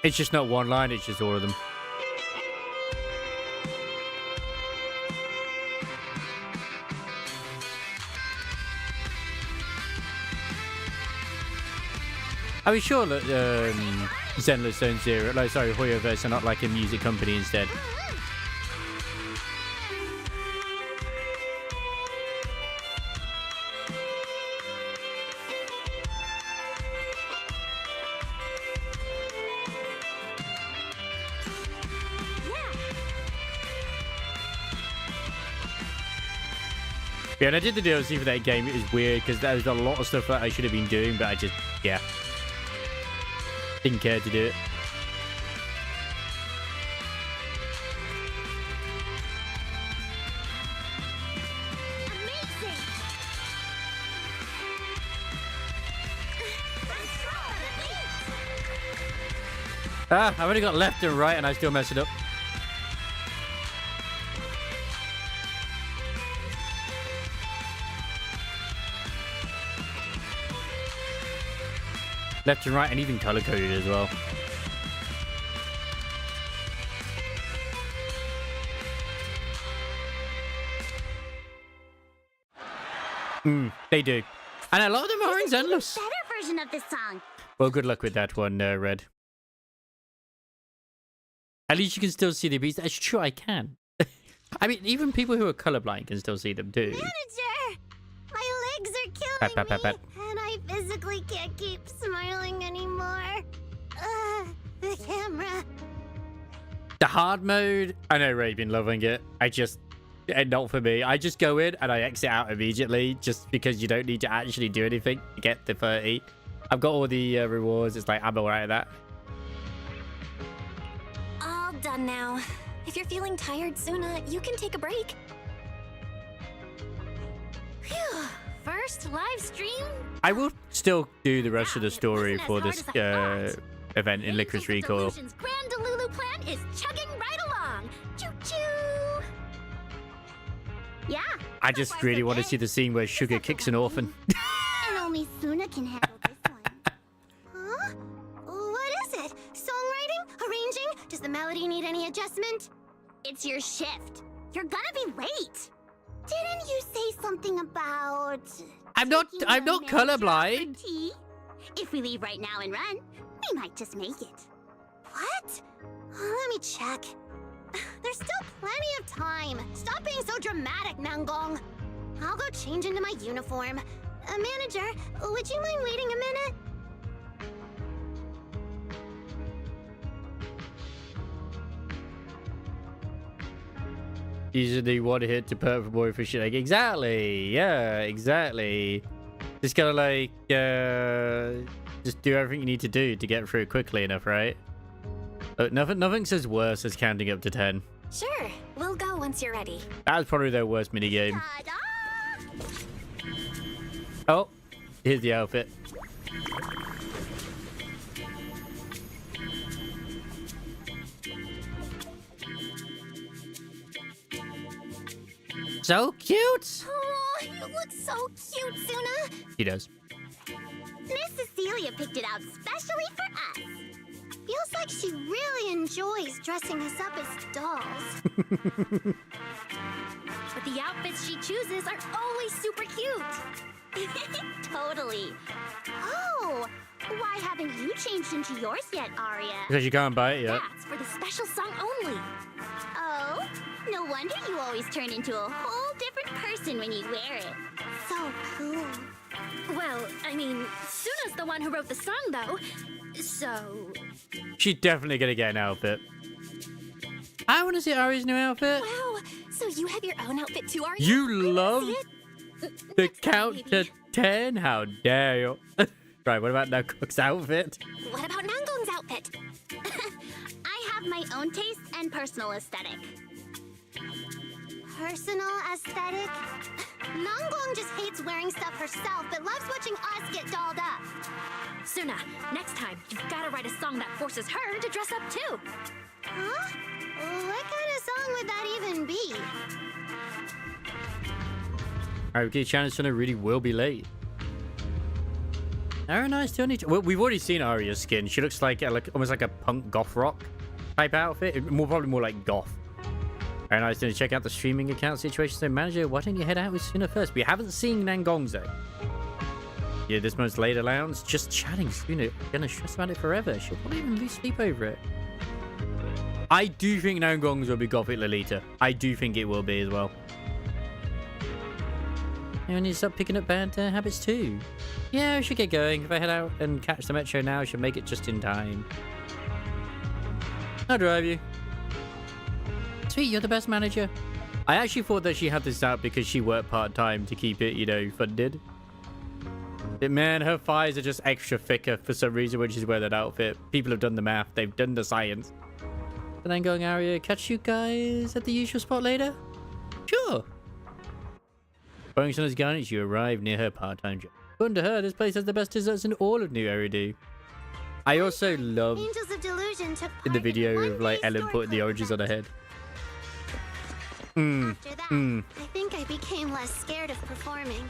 It's just not one line, it's just all of them. Are we sure that Zenless Zone Zero, no, sorry, Hoyoverse are not like a music company instead? Yeah, and I did the DLC for that game. It was weird because there was a lot of stuff that I should have been doing, but I just, yeah, didn't care to do it. I've only got left and right and I still mess it up. Left and right and even color coded as well. They do. And a lot of them are in Zenless. Better version of this song. Well, good luck with that one, Red. At least you can still see the beats. That's true, I can. I mean, even people who are colorblind can still see them too. Manager! My legs are killing me, and I physically can't keep smiling anymore. The camera. The hard mode, I know Ray's been loving it. Not for me. I just go in and I exit out immediately just because you don't need to actually do anything to get the 30. I've got all the rewards. It's like, I'm alright at that. All done now. If you're feeling tired, Suna, you can take a break. Phew. First live stream? I will still do the rest of the story for this event in Licorice Recoil. Grand Delulu plan is chugging right along. Choo-choo! Yeah. I just really want to see the scene where Sugar kicks an orphan. And only Suna can handle this one. Huh? What is it? Songwriting? Arranging? Does the melody need any adjustment? It's your shift. You're gonna be late. Didn't you say something about... I'm not colorblind. If we leave right now and run, we might just make it. What? Let me check. There's still plenty of time. Stop being so dramatic, Nangong. I'll go change into my uniform. Manager, would you mind waiting a minute? These are the one hit to perfect boy for shit. Like, exactly. Yeah, exactly. Just gotta like just do everything you need to do to get through it quickly enough, right? But nothing says worse as counting up to 10. Sure, we'll go once you're ready. That was probably their worst minigame. Oh, here's the outfit. So cute! Oh, you look so cute, Suna. He does. Miss Cecilia picked it out specially for us. Feels like she really enjoys dressing us up as dolls. But the outfits she chooses are always super cute. Totally. Oh, why haven't you changed into yours yet, Aria? Because you can't buy it yet. That's for the special song only. Oh, no wonder you always turn into a whole different person when you wear it. So cool. Well, I mean, Suna's the one who wrote the song, though. So... She's definitely gonna get an outfit. I want to see Ari's new outfit. Wow, so you have your own outfit too, Aria? You love the count to 10? How dare you? Right, what about Nangong's outfit? What about Nangong's outfit? I have my own taste and personal aesthetic. Personal aesthetic? Nangong just hates wearing stuff herself, but loves watching us get dolled up. Suna, next time, you've gotta write a song that forces her to dress up too. Huh? What kind of song would that even be? Alright, okay, Shannon Suna really will be late. Very nice, Tony. Well, we've already seen Aria's skin. She looks like almost like a punk goth rock type outfit. Probably more like goth. Very nice to check out the streaming account situation. So, manager, why don't you head out with Suna first? We haven't seen Nangong's though. Yeah, this month's later allowance. Just chatting Suna. Gonna stress about it forever. She'll probably even lose sleep over it. I do think Nangong's will be Gothic Lolita. I do think it will be as well. And we need to start picking up bad habits too. Yeah, we should get going. If I head out and catch the metro now, I should make it just in time. I'll drive you. Sweet, you're the best manager. I actually thought that she had this out because she worked part-time to keep it, you know, funded. But man, her thighs are just extra thicker for some reason when she's wearing that outfit. People have done the math. They've done the science. And then going, Aria, catch you guys at the usual spot later? Sure. Following Suna's guidance, you arrive near her part-time job. According to her, this place has the best desserts in all of New Eridu. I also love Angels of Delusion took in the video of like Ellen putting the oranges on her head. After that, I think I became less scared of performing.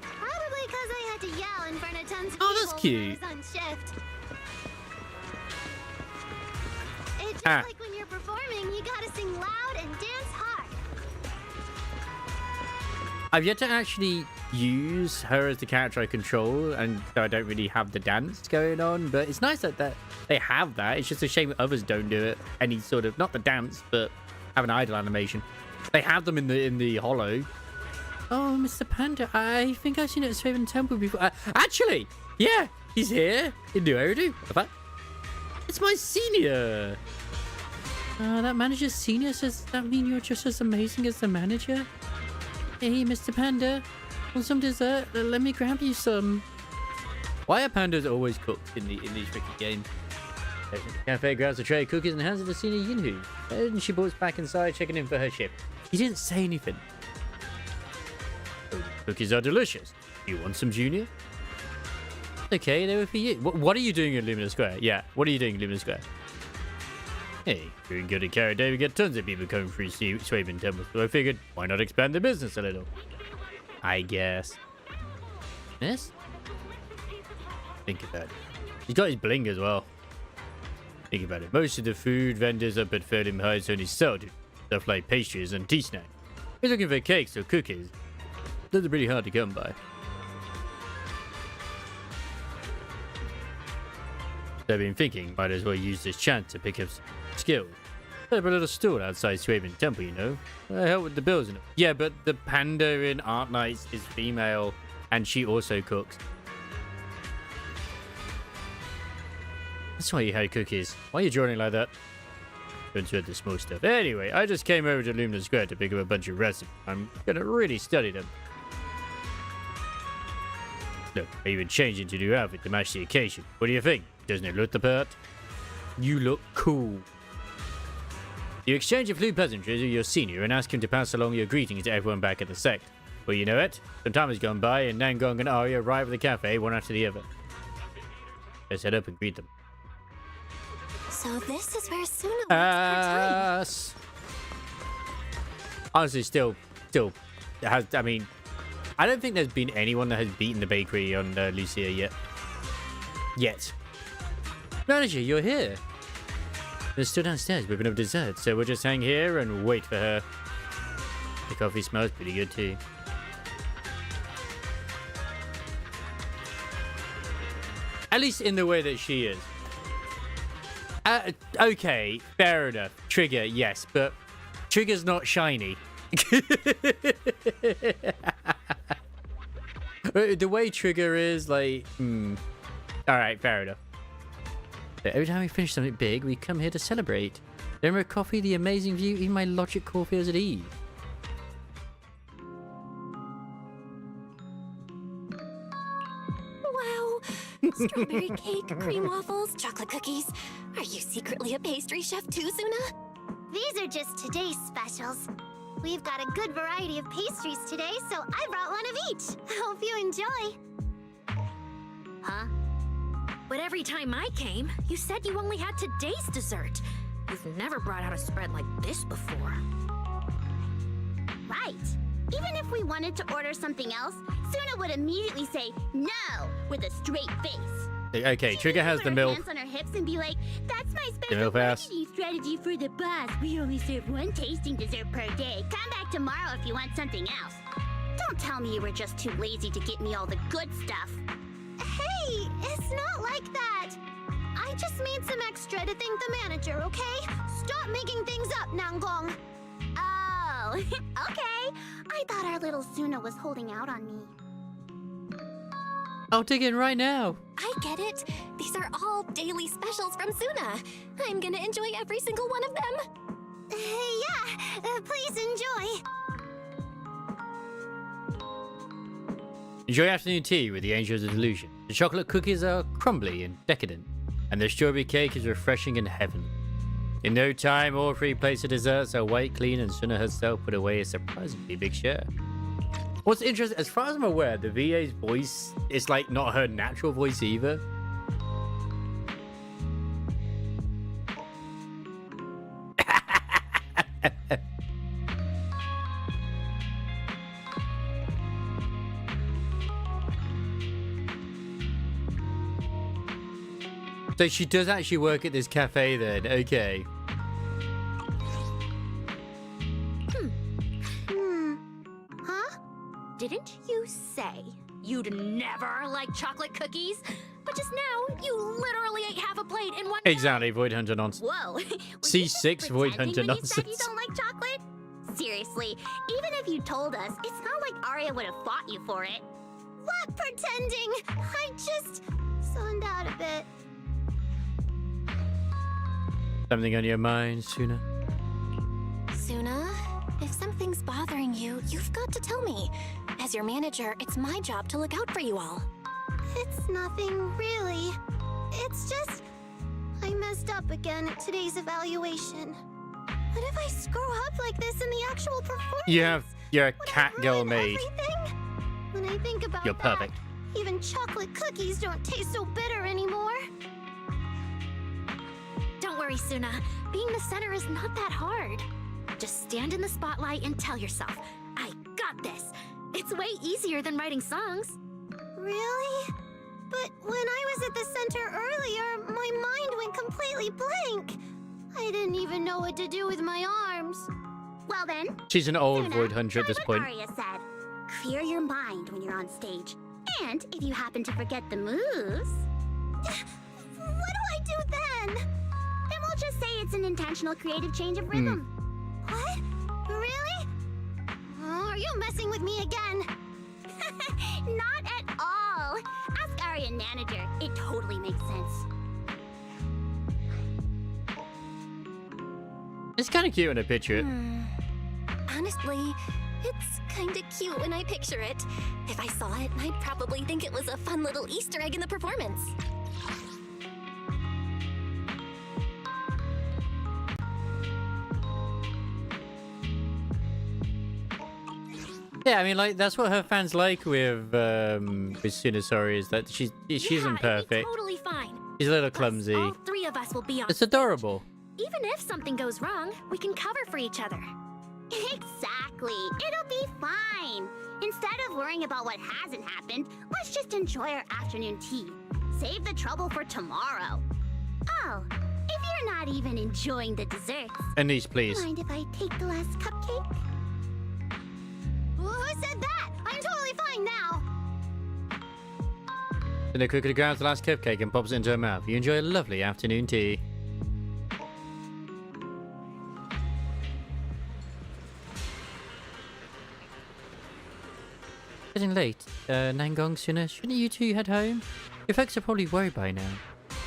Probably because I had to yell in front of tons of Oh, that's people cute. when I was on shift. It's just like when you're performing, you gotta sing loud and dance hard. I've yet to actually use her as the character I control, and so I don't really have the dance going on, but it's nice that they have that. It's just a shame that others don't do it. Any sort of, not the dance, but have an idle animation. They have them in the Hollow. Oh, Mr. Panda, I think I've seen it at Swaven Temple before. Actually, yeah, he's here in New Eridu. In fact, it's my senior. That manager's senior, says that mean you're just as amazing as the manager? Hey, Mr. Panda, want some dessert? Let me grab you some. Why are pandas always cooked in these tricky games? The cafe grabs a tray of cookies and hands it to Senior Yinhu. And she bolts back inside, checking in for her ship. He didn't say anything. Oh, cookies are delicious. You want some, Junior? Okay, they were for you. What are you doing in Lumina Square? Yeah, what are you doing in Lumina Square? Hey, doing good at Carrot Day. We get tons of people coming through Swaven Temple, so I figured, why not expand the business a little? I guess. Yes? Think about it. He's got his bling as well. Think about it. Most of the food vendors up at Ferdinand Heights only sell stuff like pastries and tea snacks. If you're looking for cakes or cookies, those are pretty hard to come by. So I've been thinking, might as well use this chance to pick up some skills. They have a little stall outside Swaven Temple, you know. I help with the bills and yeah, but the panda in Art Nights is female, and she also cooks. That's why you had cookies. Why are you drawing like that? Don't sweat the small stuff. Anyway, I just came over to Luminous Square to pick up a bunch of recipes. I'm gonna really study them. Look, I even changed into a new outfit to match the occasion. What do you think? Doesn't it look the part? You look cool. You exchange a few pleasantries with your senior and ask him to pass along your greetings to everyone back at the sect. Well, you know it. Some time has gone by and Nangong and Arya arrive at the cafe one after the other. Let's head up and greet them. So this is where Suna works part-time. Honestly, still has. I mean, I don't think there's been anyone that has beaten the bakery on Lucia yet. Manager, you're here. They're still downstairs whipping up dessert, so we'll just hang here and wait for her. The coffee smells pretty good too. At least in the way that she is. Okay, fair enough. Trigger, yes, but Trigger's not shiny. The way Trigger is, like, Alright, fair enough. But every time we finish something big, we come here to celebrate. Remember coffee, the amazing view, even my logic core feels at ease. Wow! Strawberry cake, cream waffles, chocolate cookies. Are you secretly a pastry chef too, Suna? These are just today's specials. We've got a good variety of pastries today, so I brought one of each. I hope you enjoy. Huh? But every time I came, you said you only had today's dessert. You've never brought out a spread like this before. Right. Even if we wanted to order something else, Suna would immediately say no with a straight face. Okay, Trigger has the milk. Hands on her hips and be like, "That's my The special milk pass. marketing strategy for the boss. We only serve one tasting dessert per day. Come back tomorrow if you want something else." Don't tell me you were just too lazy to get me all the good stuff. Hey, it's not like that. I just made some extra to thank the manager, okay? Stop making things up, Nangong. Oh, okay. I thought our little Suna was holding out on me. I'll dig in right now. I get it. These are all daily specials from Suna. I'm gonna enjoy every single one of them. Yeah, please enjoy. Enjoy afternoon tea with the Angels of Delusion. The chocolate cookies are crumbly and decadent, and the strawberry cake is refreshing and heavenly. In no time, all 3 plates of desserts are white clean, and Suna herself put away a surprisingly big share. What's interesting, as far as I'm aware, the VA's voice is like not her natural voice either. So she does actually work at this cafe then, okay. Huh? Didn't you say you'd never like chocolate cookies? But just now, you literally ate half a plate in one Exactly, Void Hunter nonsense. Whoa. C6 Void Hunter When you said you nonsense. don't like chocolate? Seriously, even if you told us, it's not like Arya would have fought you for it. What pretending? I just zoned out a bit. Something on your mind, Suna? Suna, if something's bothering you, you've got to tell me. As your manager, it's my job to look out for you all. It's nothing, really. It's just... I messed up again at today's evaluation. What if I screw up like this in the actual performance? You're a cat girl maid. Everything? When I think about You're perfect. that, even chocolate cookies don't taste so bitter anymore. Don't worry, Suna. Being the center is not that hard. Just stand in the spotlight and tell yourself, I got this. It's way easier than writing songs. Really? But when I was at the center earlier, my mind went completely blank. I didn't even know what to do with my arms. Well then, She's an old Suna, Void Hunter at this try what point. Arya said. Clear your mind when you're on stage. And if you happen to forget the moves... what do I do then? Then we'll We'll just say it's an intentional creative change of rhythm. What? Really? Oh, are you messing with me again? Not at all. Ask Arya Manager. It totally makes sense. It's kind of cute when I picture it. Honestly, it's kinda cute when I picture it. If I saw it, I'd probably think it was a fun little Easter egg in the performance. Yeah, I mean, like, that's what her fans like with Suna, sorry, is that she isn't perfect. Totally fine. She's a little clumsy. All three of us will be on. It's adorable. Even if something goes wrong, we can cover for each other. Exactly. It'll be fine. Instead of worrying about what hasn't happened, let's just enjoy our afternoon tea. Save the trouble for tomorrow. Oh, if you're not even enjoying the desserts, Anise, please. mind if I take the last cupcake? Who said that? I'm totally fine now. Then the quickly grabs the last cupcake and pops it into her mouth. You enjoy a lovely afternoon tea. Getting late. Nangong, Suna, shouldn't you two head home? Your folks are probably worried by now.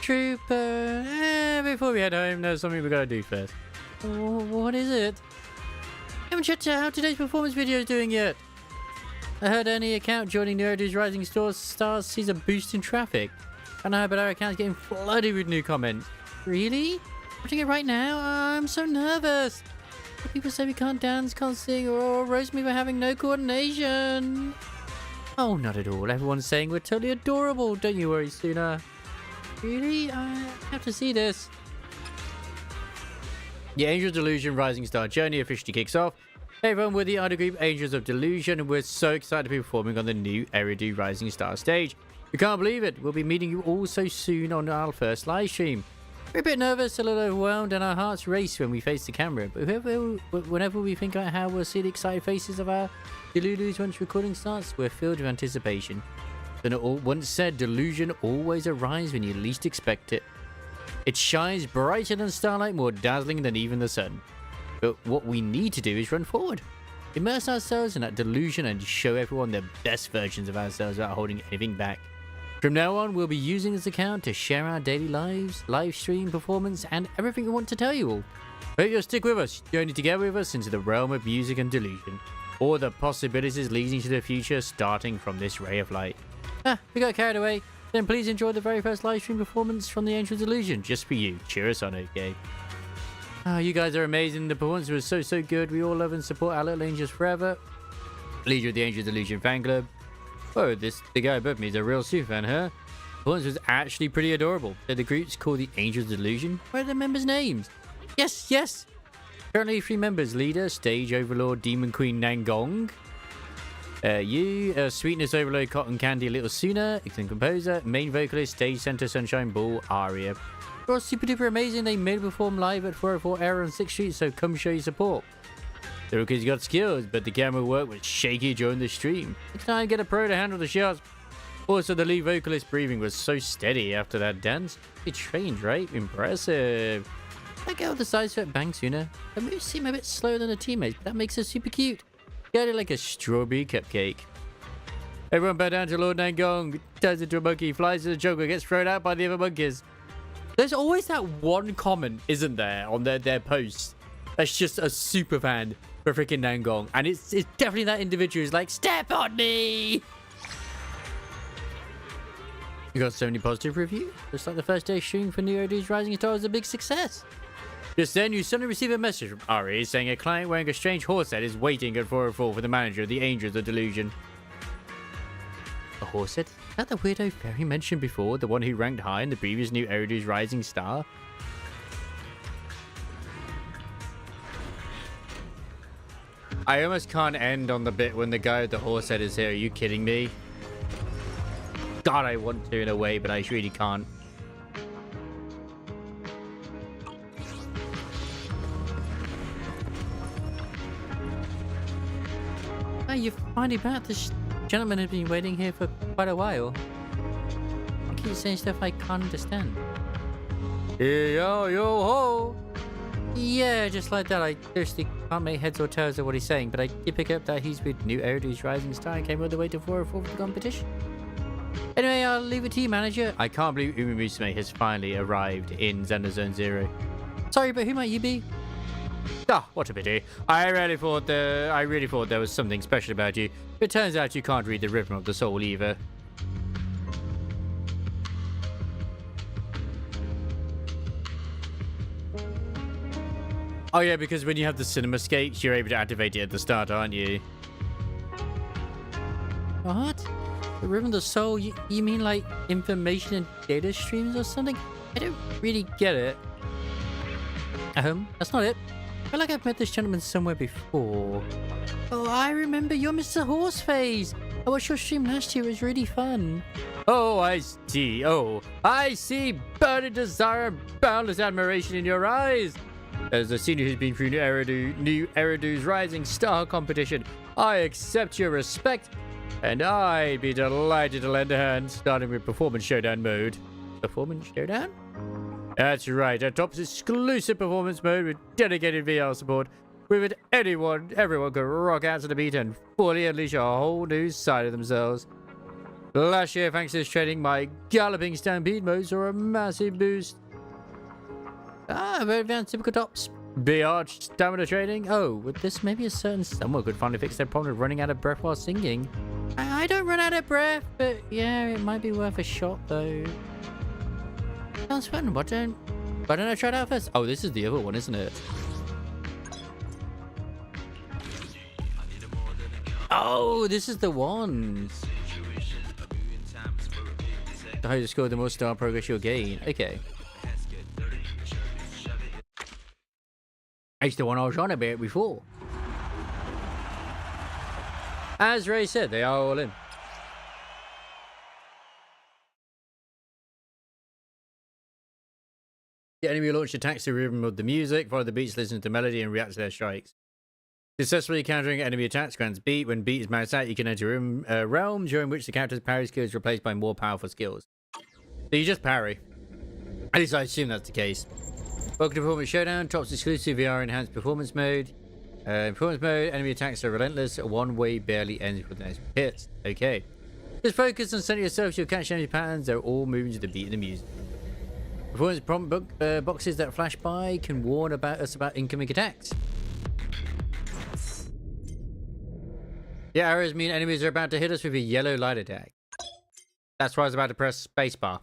True, but before we head home, there's something we gotta do first. What is it? Haven't checked out how today's performance video is doing yet. I heard any account joining Nerodu's Rising Stars sees a boost in traffic. I know, but our account's getting flooded with new comments. Really? Watching it right now? I'm so nervous. People say we can't dance, can't sing, or roast me for having no coordination. Oh, not at all. Everyone's saying we're totally adorable. Don't you worry, Suna. Really? I have to see this. The Angel of Delusion Rising Star journey officially kicks off. Hey everyone, we're the idol group Angels of Delusion, and we're so excited to be performing on the new Eridu Rising Star stage. We can't believe it. We'll be meeting you all so soon on our first live stream. We're a bit nervous, a little overwhelmed, and our hearts race when we face the camera. But whenever we think about how we'll see the excited faces of our Delulus once recording starts, we're filled with anticipation. Once said, delusion always arrives when you least expect it. It shines brighter than starlight, more dazzling than even the sun. But what we need to do is run forward. Immerse ourselves in that delusion and show everyone the best versions of ourselves without holding anything back. From now on, we'll be using this account to share our daily lives, live stream performance, and everything we want to tell you all. Hope you'll stick with us, journey together with us into the realm of music and delusion. All the possibilities leading to the future starting from this ray of light. We got carried away. Then please enjoy the very first live stream performance from the Angel of Delusion, just for you. Cheer us on, okay? You guys are amazing. The performance was so good. We all love and support our little angels forever. Leader of the Angel of Delusion fan club. Oh, the guy above me is a real super fan, huh? The performance was actually pretty adorable. The group's called the Angel of Delusion. Where are the members' names? Yes! Currently 3 members. Leader, Stage Overlord, Demon Queen Nangong. Sweetness Overload, Cotton Candy, Little Suna, excellent composer, main vocalist, Stage Center, Sunshine Ball, Aria. They're all super duper amazing. They made perform live at 404 Error on 6th Street, so come show your support. The rookies got skills, but the camera work was shaky during the stream. It's time to get a pro to handle the shots. Also, the lead vocalist breathing was so steady after that dance. He trained, right? Impressive. That girl with the side sweat bang Suna. Her moves seem a bit slower than her teammates, but that makes her super cute. Got it like a strawberry cupcake. Everyone bow down to Lord Nangong. Turns into a monkey, flies to the jungle, gets thrown out by the other monkeys. There's always that one comment, isn't there, on their posts. That's just a super fan for freaking Nangong. And it's definitely that individual who's like, step on me! You got so many positive reviews. Looks like the first day stream for Nerodu's Rising Star was a big success. Just then, you suddenly receive a message from Ari saying a client wearing a strange horse head is waiting at 404 for the manager of the Angels of Delusion. A horse head? Is that the weirdo fairy mentioned before? The one who ranked high in the previous new Eridu's Rising Star? I almost can't end on the bit when the guy with the horse head is here. Are you kidding me? God, I want to in a way, but I really can't. Oh, you're finally back. This gentleman has been waiting here for quite a while. I keep saying stuff I can't understand. Yo, yo, ho! Yeah, just like that. I seriously can't make heads or tails of what he's saying, but I did pick up that he's with New Eridu's Rising Star and came all the way to 404 for the competition. Anyway, I'll leave it to you, manager. I can't believe Uma Musume has finally arrived in Xena Zone Zero. Sorry, but who might you be? Ah, what a pity. I really thought there was something special about you. It turns out you can't read the rhythm of the soul either. Oh yeah, because when you have the cinema skates, you're able to activate it at the start, aren't you? What? The rhythm of the soul? You mean like information and data streams or something? I don't really get it. That's not it. I feel like I've met this gentleman somewhere before. Oh, I remember. You're Mr. Horseface. I watched your stream last year. It was really fun. Oh, I see. Oh, I see. Burning desire and boundless admiration in your eyes. As a senior who's been through New Eridu's Rising Star competition, I accept your respect, and I'd be delighted to lend a hand, starting with Performance Showdown mode. Performance Showdown? That's right, a top exclusive performance mode with dedicated VR support. With it, everyone can rock out to the beat and fully unleash a whole new side of themselves. Last year, thanks to this training, my galloping stampede mode saw a massive boost. Very advanced typical tops. VR stamina training. Oh, with this, maybe a certain someone could finally fix their problem of running out of breath while singing. I don't run out of breath, but yeah, it might be worth a shot though. Sounds fun. Why don't I try it out first? Oh, this is the other one, isn't it? Oh, this is the one. The higher you score, the more star progress you'll gain. Okay. It's the one I was on about before. As Ray said, they are all in. The enemy launched attacks to the rhythm of the music, follow the beats, listen to the melody, and react to their strikes. Successfully countering enemy attacks grants beat. When beat is maxed out, you can enter a realm during which the character's parry skill is replaced by more powerful skills. So you just parry. At least I assume that's the case. Welcome to Performance Showdown, Top's exclusive VR enhanced performance mode. Performance mode, enemy attacks are relentless. One way barely ends with the next hits. Okay. Just focus and center yourself. You'll catch enemy patterns. They're all moving to the beat of the music. Performance prompt boxes that flash by can warn us about incoming attacks. The arrows mean enemies are about to hit us with a yellow light attack. That's why I was about to press spacebar.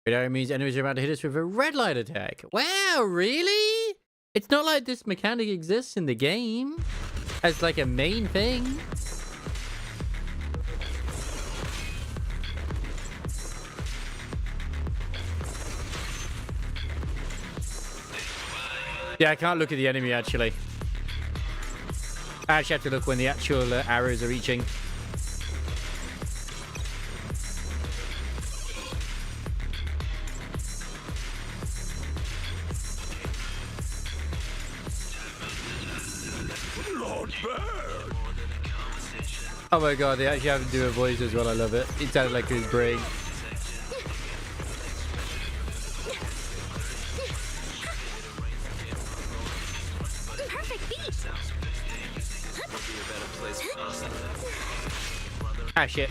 Red arrow means enemies are about to hit us with a red light attack. Wow, really? It's not like this mechanic exists in the game as like a main thing. Yeah, I can't look at the enemy actually. I actually have to look when the actual arrows are reaching. Not bad. Oh my god, they actually have to do a voice as well. I love it. It sounded like his brain. Ah, shit.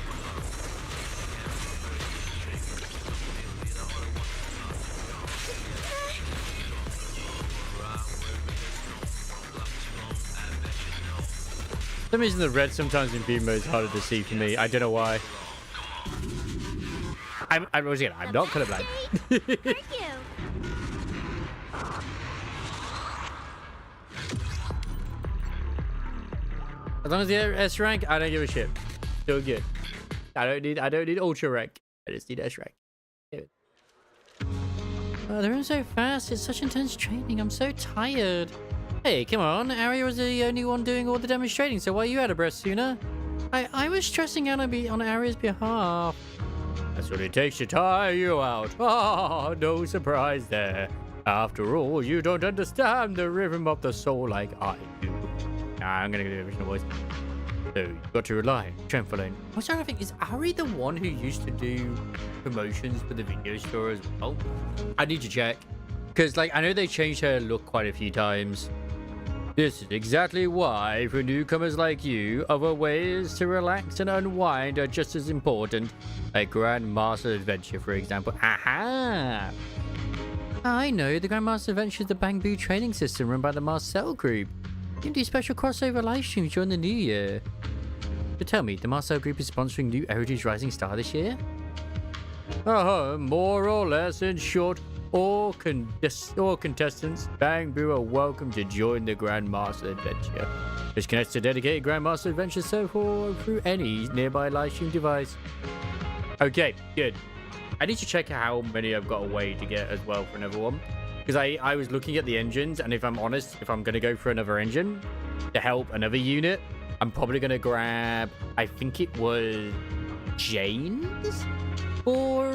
For some reason the red sometimes in beam mode is harder to see for me. I don't know why. I'm not colorblind. Thank you. As long as the S rank, I don't give a shit. Still good. I don't need ultra rank. I just need S rank. Oh, they're in so fast. It's such intense training. I'm so tired. Hey, come on. Aria was the only one doing all the demonstrating, so why are you out of breath sooner? I was stressing out on Aria's behalf. That's what it takes to tire you out. Ah, no surprise there. After all, you don't understand the rhythm of the soul like I do. I'm gonna do the original voice. So you've got to rely on trampoline. What's I think, is Ari the one who used to do promotions for the video store as well? I need to check. Because, like, I know they changed her look quite a few times. This is exactly why, for newcomers like you, other ways to relax and unwind are just as important. A Grandmaster Adventure, for example. Aha! I know, the Grandmaster Adventure is the Bamboo training system run by the Marcel Group. You can do special crossover live streams during the new year. But tell me, the Marcel Group is sponsoring new Erity's Rising Star this year? More or less. In short, all contestants, Bamboo are welcome to join the Grandmaster Adventure. This connects to dedicated Grandmaster Adventure server through any nearby live stream device. Okay, good. I need to check how many I've got away to get as well for another one. Because I was looking at the engines, and if I'm honest, if I'm going to go for another engine to help another unit, I'm probably going to grab, I think it was Jane's or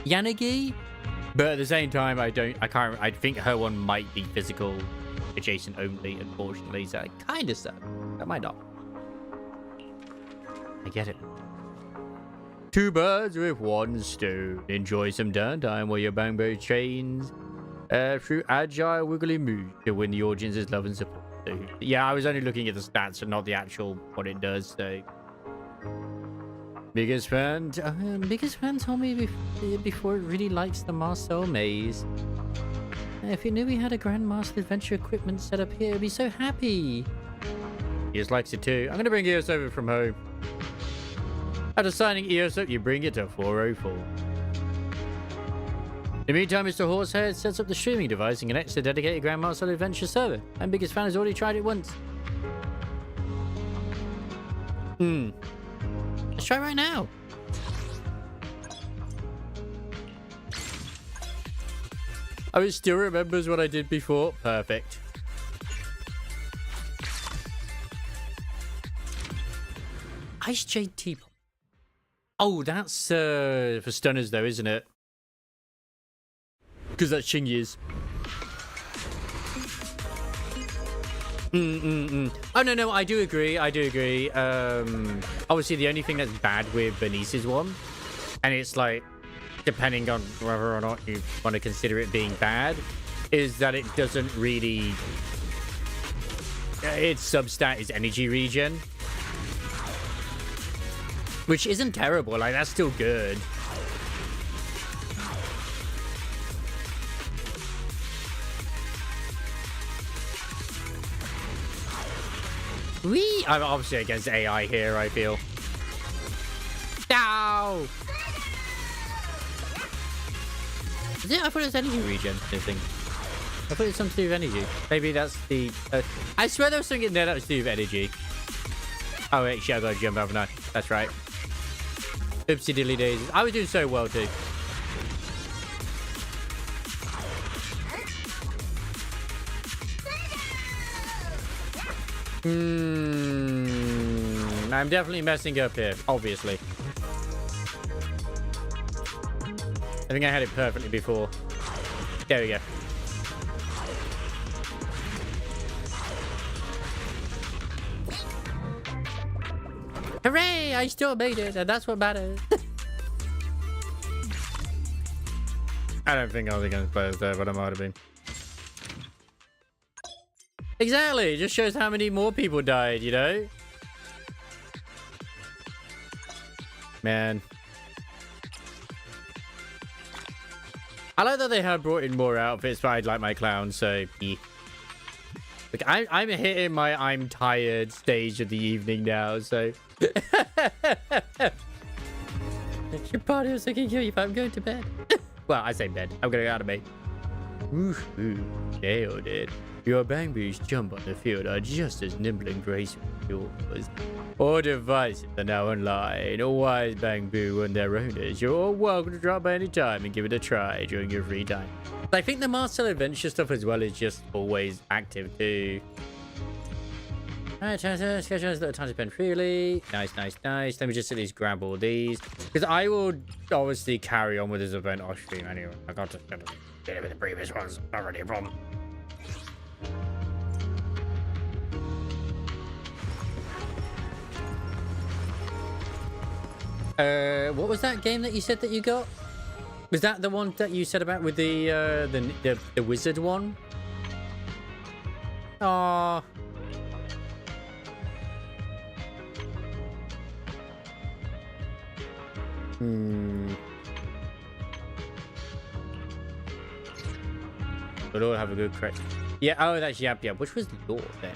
Yanagi. But at the same time, I think her one might be physical adjacent only, unfortunately. So I kind of suck. That might not. I get it. Two birds with one stone. Enjoy some downtime while your Bamboo trains through agile, wiggly moves to win the audience's love and support. So, yeah, I was only looking at the stats and not the actual what it does. So, biggest fan told me before it really likes the Marcel maze. If you knew we had a Grandmaster Adventure equipment set up here, I'd be so happy. He just likes it too. I'm gonna bring Eos over from home. After signing EOS up, you bring it to 404. In the meantime, Mr. Horsehead sets up the streaming device and connects to the dedicated Grandmaster Adventure server. And biggest fan has already tried it once. Let's try right now. Oh, it still remembers what I did before. Perfect. Ice Jade Teapot. Oh, that's for stunners though, isn't it? Because that's Xingyi's. Oh, no, I do agree. Obviously, the only thing that's bad with Bernice's one, and it's like, depending on whether or not you want to consider it being bad, is that it doesn't really... Its substat is energy regen. Which isn't terrible, like, that's still good. I'm obviously against AI here, I feel. Ow! I thought it was energy regen, I think. I thought it was something to do with energy. Maybe that's the... I swear there was something in there that was to do with energy. Oh, wait, shit, I gotta jump, haven't I? That's right. Oopsie dilly daisies. I was doing so well, too. I'm definitely messing up here, obviously. I think I had it perfectly before. There we go. Hooray! I still made it, and that's what matters. I don't think I was against players there, but I might have been. Exactly! It just shows how many more people died, you know? Man. I like that they have brought in more outfits, but I'd like my clown, so... Yeah. Look, I'm hitting my I'm tired stage of the evening now, so... Your party was looking you if I'm going to bed. Well, I say bed. I'm going out of bed. Ooh, nailed it. Your Bamboos jump on the field are just as nimble and graceful as yours. All devices are now online. All wise Bamboo and their owners. You're all welcome to drop by any time and give it a try during your free time. I think the Marcel Adventure stuff as well is just always active too. Alright, schedule a little time to spend freely. Nice. Let me just at least grab all these. Because I will obviously carry on with this event off stream anyway. I got to get it with the previous ones. Not really a problem. What was that game that you said that you got? Was that the one that you said about with the wizard one? Aww. But all have a good credit. Yeah, oh, that's Yap Yap. Which was Lord then?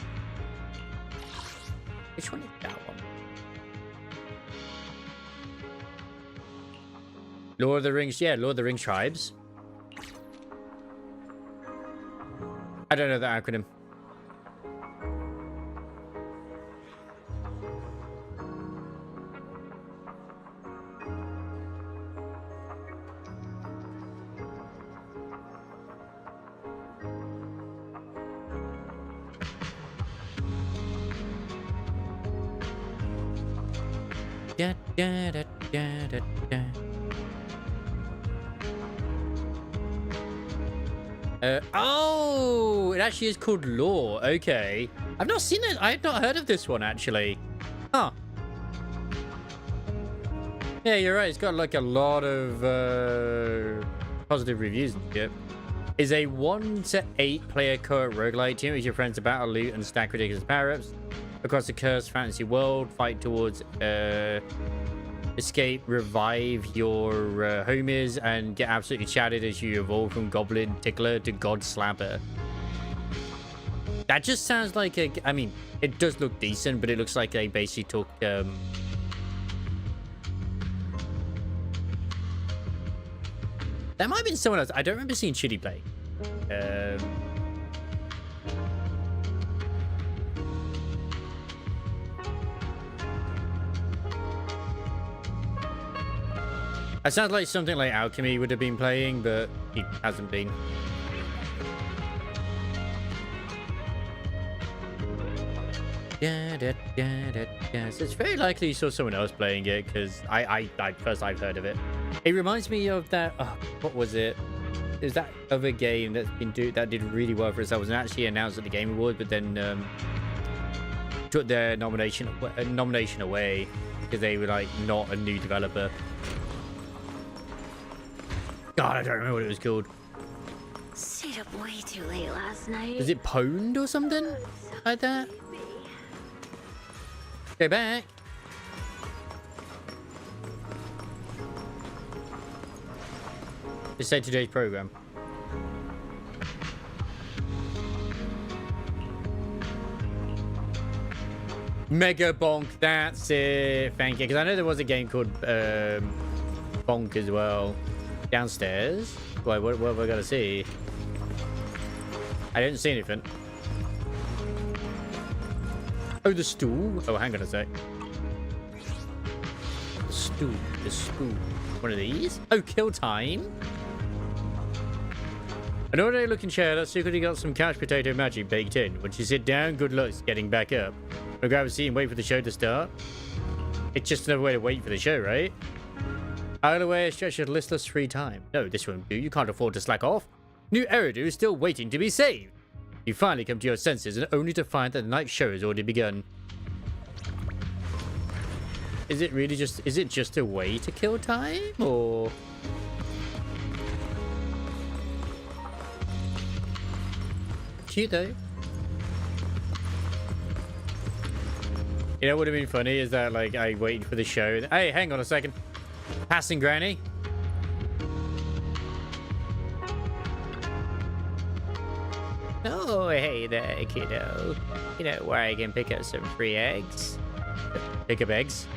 Which one is that one? Lord of the Rings, yeah, Lord of the Rings Tribes. I don't know that acronym. Da, da, da, da, da, da. Oh, it actually is called Law. Okay. I've not seen it. I have not heard of this one, actually. Huh. Yeah, you're right. It's got like a lot of positive reviews and shit. Is a 1 to 8 player co-op roguelite. Team with your friends to battle, loot, and stack ridiculous power-ups across a cursed fantasy world. Fight towards escape, revive your homies, and get absolutely chatted as you evolve from Goblin Tickler to God Slapper. That just sounds like a... I mean, it does look decent, but it looks like they basically took... That might have been someone else. I don't remember seeing Chitty play. It sounds like something like Alchemy would have been playing, but he hasn't been. So it's very likely you saw someone else playing it, because I've heard of it. It reminds me of that. Oh, what was it? It was that other game that did really well for itself. It was actually announced at the Game Awards, but then took their nomination away because they were like not a new developer. God, I don't remember what it was called. Stayed up way too late last night. Was it Pwned or something like that? Go back. Just say today's program. Mega Bonk, that's it. Thank you. Because I know there was a game called Bonk as well. Downstairs. Wait, what have I got to see? I didn't see anything. Oh, the stool. Oh, hang on a sec. The stool. The stool. One of these. Oh, kill time. An ordinary looking chair that's secretly got some couch potato magic baked in. Once you sit down, good luck getting back up. We'll grab a seat and wait for the show to start. It's just another way to wait for the show, right? Either way, a stretch of listless free time. No, this won't do. You can't afford to slack off. New Eridu is still waiting to be saved. You finally come to your senses, and only to find that the night show has already begun. Is it really just... Is it just a way to kill time, or... Cute, though. You know what would have been funny is that, like, I waited for the show. Hey, hang on a second. Passing Granny. Oh, hey there, kiddo. You know where I can pick up some free eggs? Pick up eggs?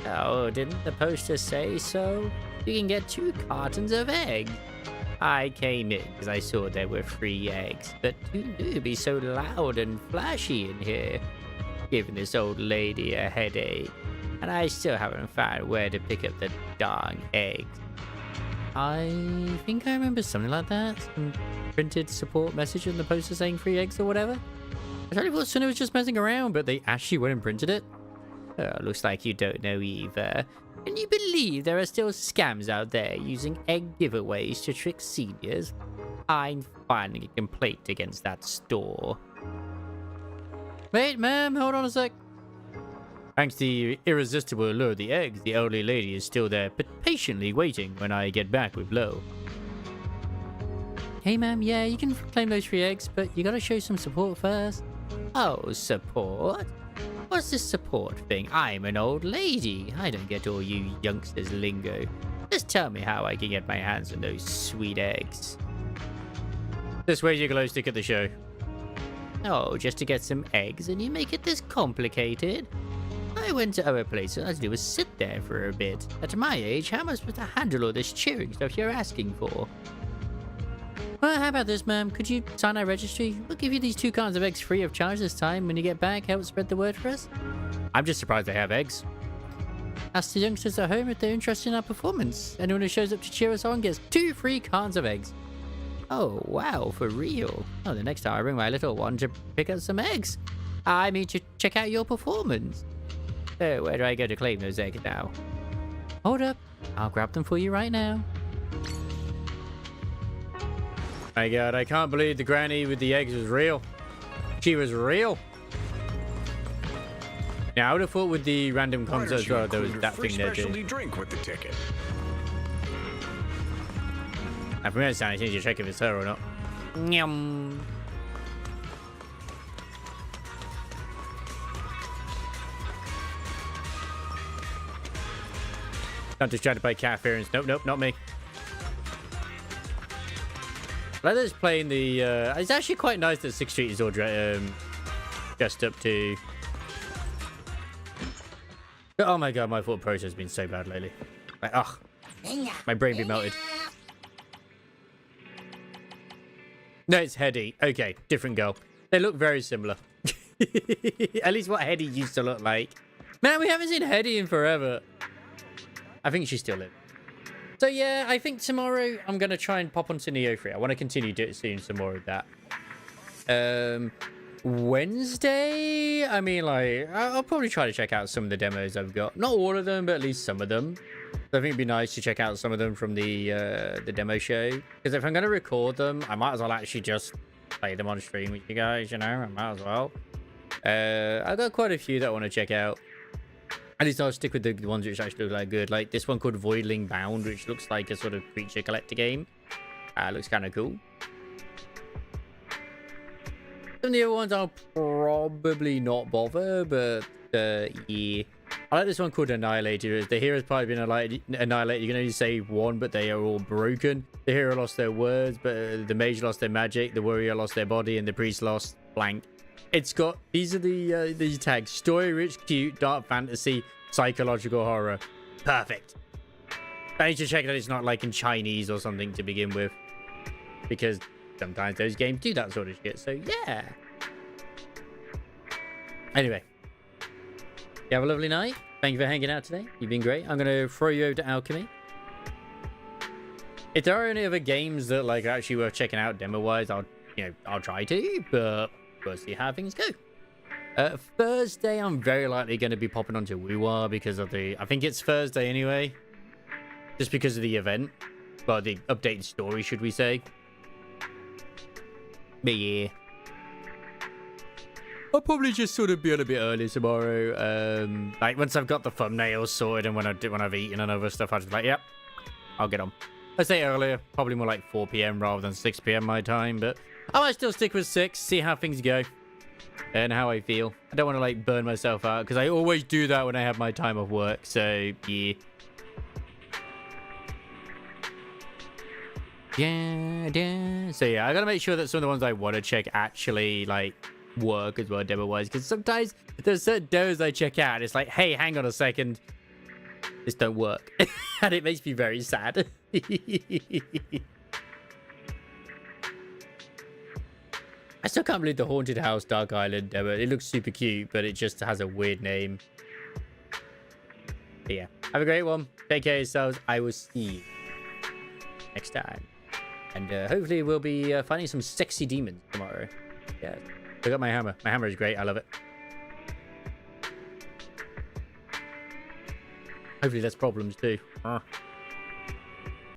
Oh, didn't the poster say so? You can get 2 cartons of eggs. I came in because I saw there were free eggs, but who knew it'd be so loud and flashy in here? Giving this old lady a headache, and I still haven't found where to pick up the darn eggs. I think I remember something like that. Some printed support message in the poster saying free eggs or whatever. I totally thought Suna was just messing around, but they actually went and printed it. Oh, looks like you don't know either. Can you believe there are still scams out there using egg giveaways to trick seniors? I'm filing a complaint against that store. Wait, ma'am, hold on a sec. Thanks to the irresistible allure of the eggs, the elderly lady is still there, but patiently waiting when I get back with Lo. Hey, ma'am, yeah, you can claim those 3 eggs, but you gotta show some support first. Oh, support? What's this support thing? I'm an old lady. I don't get all you youngsters' lingo. Just tell me how I can get my hands on those sweet eggs. This way, your glow stick at the show. Oh, just to get some eggs, and you make it this complicated? I went to other places, all I had to do was sit there for a bit. At my age, how am I supposed to handle all this cheering stuff you're asking for? Well, how about this, ma'am? Could you sign our registry? We'll give you these 2 cartons of eggs free of charge this time. When you get back, help spread the word for us. I'm just surprised they have eggs. Ask the youngsters at home if they're interested in our performance. Anyone who shows up to cheer us on gets 2 free cartons of eggs. Oh, wow, for real? Oh, the next time I bring my little one to pick up some eggs. I mean to check out your performance. So, where do I go to claim those eggs now? Hold up. I'll grab them for you right now. My god, I can't believe the granny with the eggs was real. She was real. Now, I would have thought with the random comms as well, there was that thing there too. Drink with the ticket. And from my understanding, I need to check if it's her or not. Nyum. Not distracted by cat interference. Nope, nope, not me. Like this playing the it's actually quite nice that 6th Street is all dressed up to. Oh my god, my thought process has been so bad lately. Like, ugh, my brain be melted. No, it's Hedy. Okay, different girl. They look very similar. At least what Hedy used to look like. Man, we haven't seen Hedy in forever. I think she's still living. So yeah, I think tomorrow I'm going to try and pop onto Neo 3. I want to continue seeing some more of that. Wednesday, I mean, like, I'll probably try to check out some of the demos I've got. Not all of them, but at least some of them. So I think it'd be nice to check out some of them from the demo show. Because if I'm going to record them, I might as well actually just play them on stream with you guys, you know? I might as well. I've got quite a few that I want to check out. At least I'll stick with the ones which actually look like good. Like this one called Voidling Bound, which looks like a sort of creature collector game. Looks kind of cool. Some of the other ones I'll probably not bother, but yeah. I like this one called Annihilator. The hero's probably been annihilated. You can only save one, but they are all broken. The hero lost their words, but the mage lost their magic. The warrior lost their body, and the priest lost blank. It's got, these are the these tags: story rich, cute, dark fantasy, psychological horror. Perfect. I need to check that it's not like in Chinese or something to begin with, because sometimes those games do that sort of shit. So yeah. Anyway, you have a lovely night. Thank you for hanging out today. You've been great. I'm gonna throw you over to Alchemy. If there are any other games that like actually worth checking out demo wise, I'll try to, but we'll see how things go. Thursday, I'm very likely going to be popping onto Wuwa because of the, I think it's Thursday anyway, just because of the event, well, the updated story, should we say. But yeah, I'll probably just sort of be on a bit early tomorrow. Like once I've got the thumbnails sorted and when I've eaten and other stuff, I'll just be like, yep, I'll get on. I say earlier, probably more like 4 p.m. rather than 6 p.m. my time, but I might still stick with 6, see how things go and how I feel. I don't want to like burn myself out because I always do that when I have my time off work, so yeah. Yeah. So yeah, I gotta make sure that some of the ones I want to check actually like work as well demo wise, because sometimes there's certain demos I check out and it's like, hey, hang on a second, this don't work. And it makes me very sad. I still can't believe the Haunted House Dark Island demo. It looks super cute, but it just has a weird name. But yeah, have a great one. Take care of yourselves. I will see you next time. And hopefully we'll be finding some sexy demons tomorrow. Yeah, I got my hammer. My hammer is great. I love it. Hopefully there's problems too.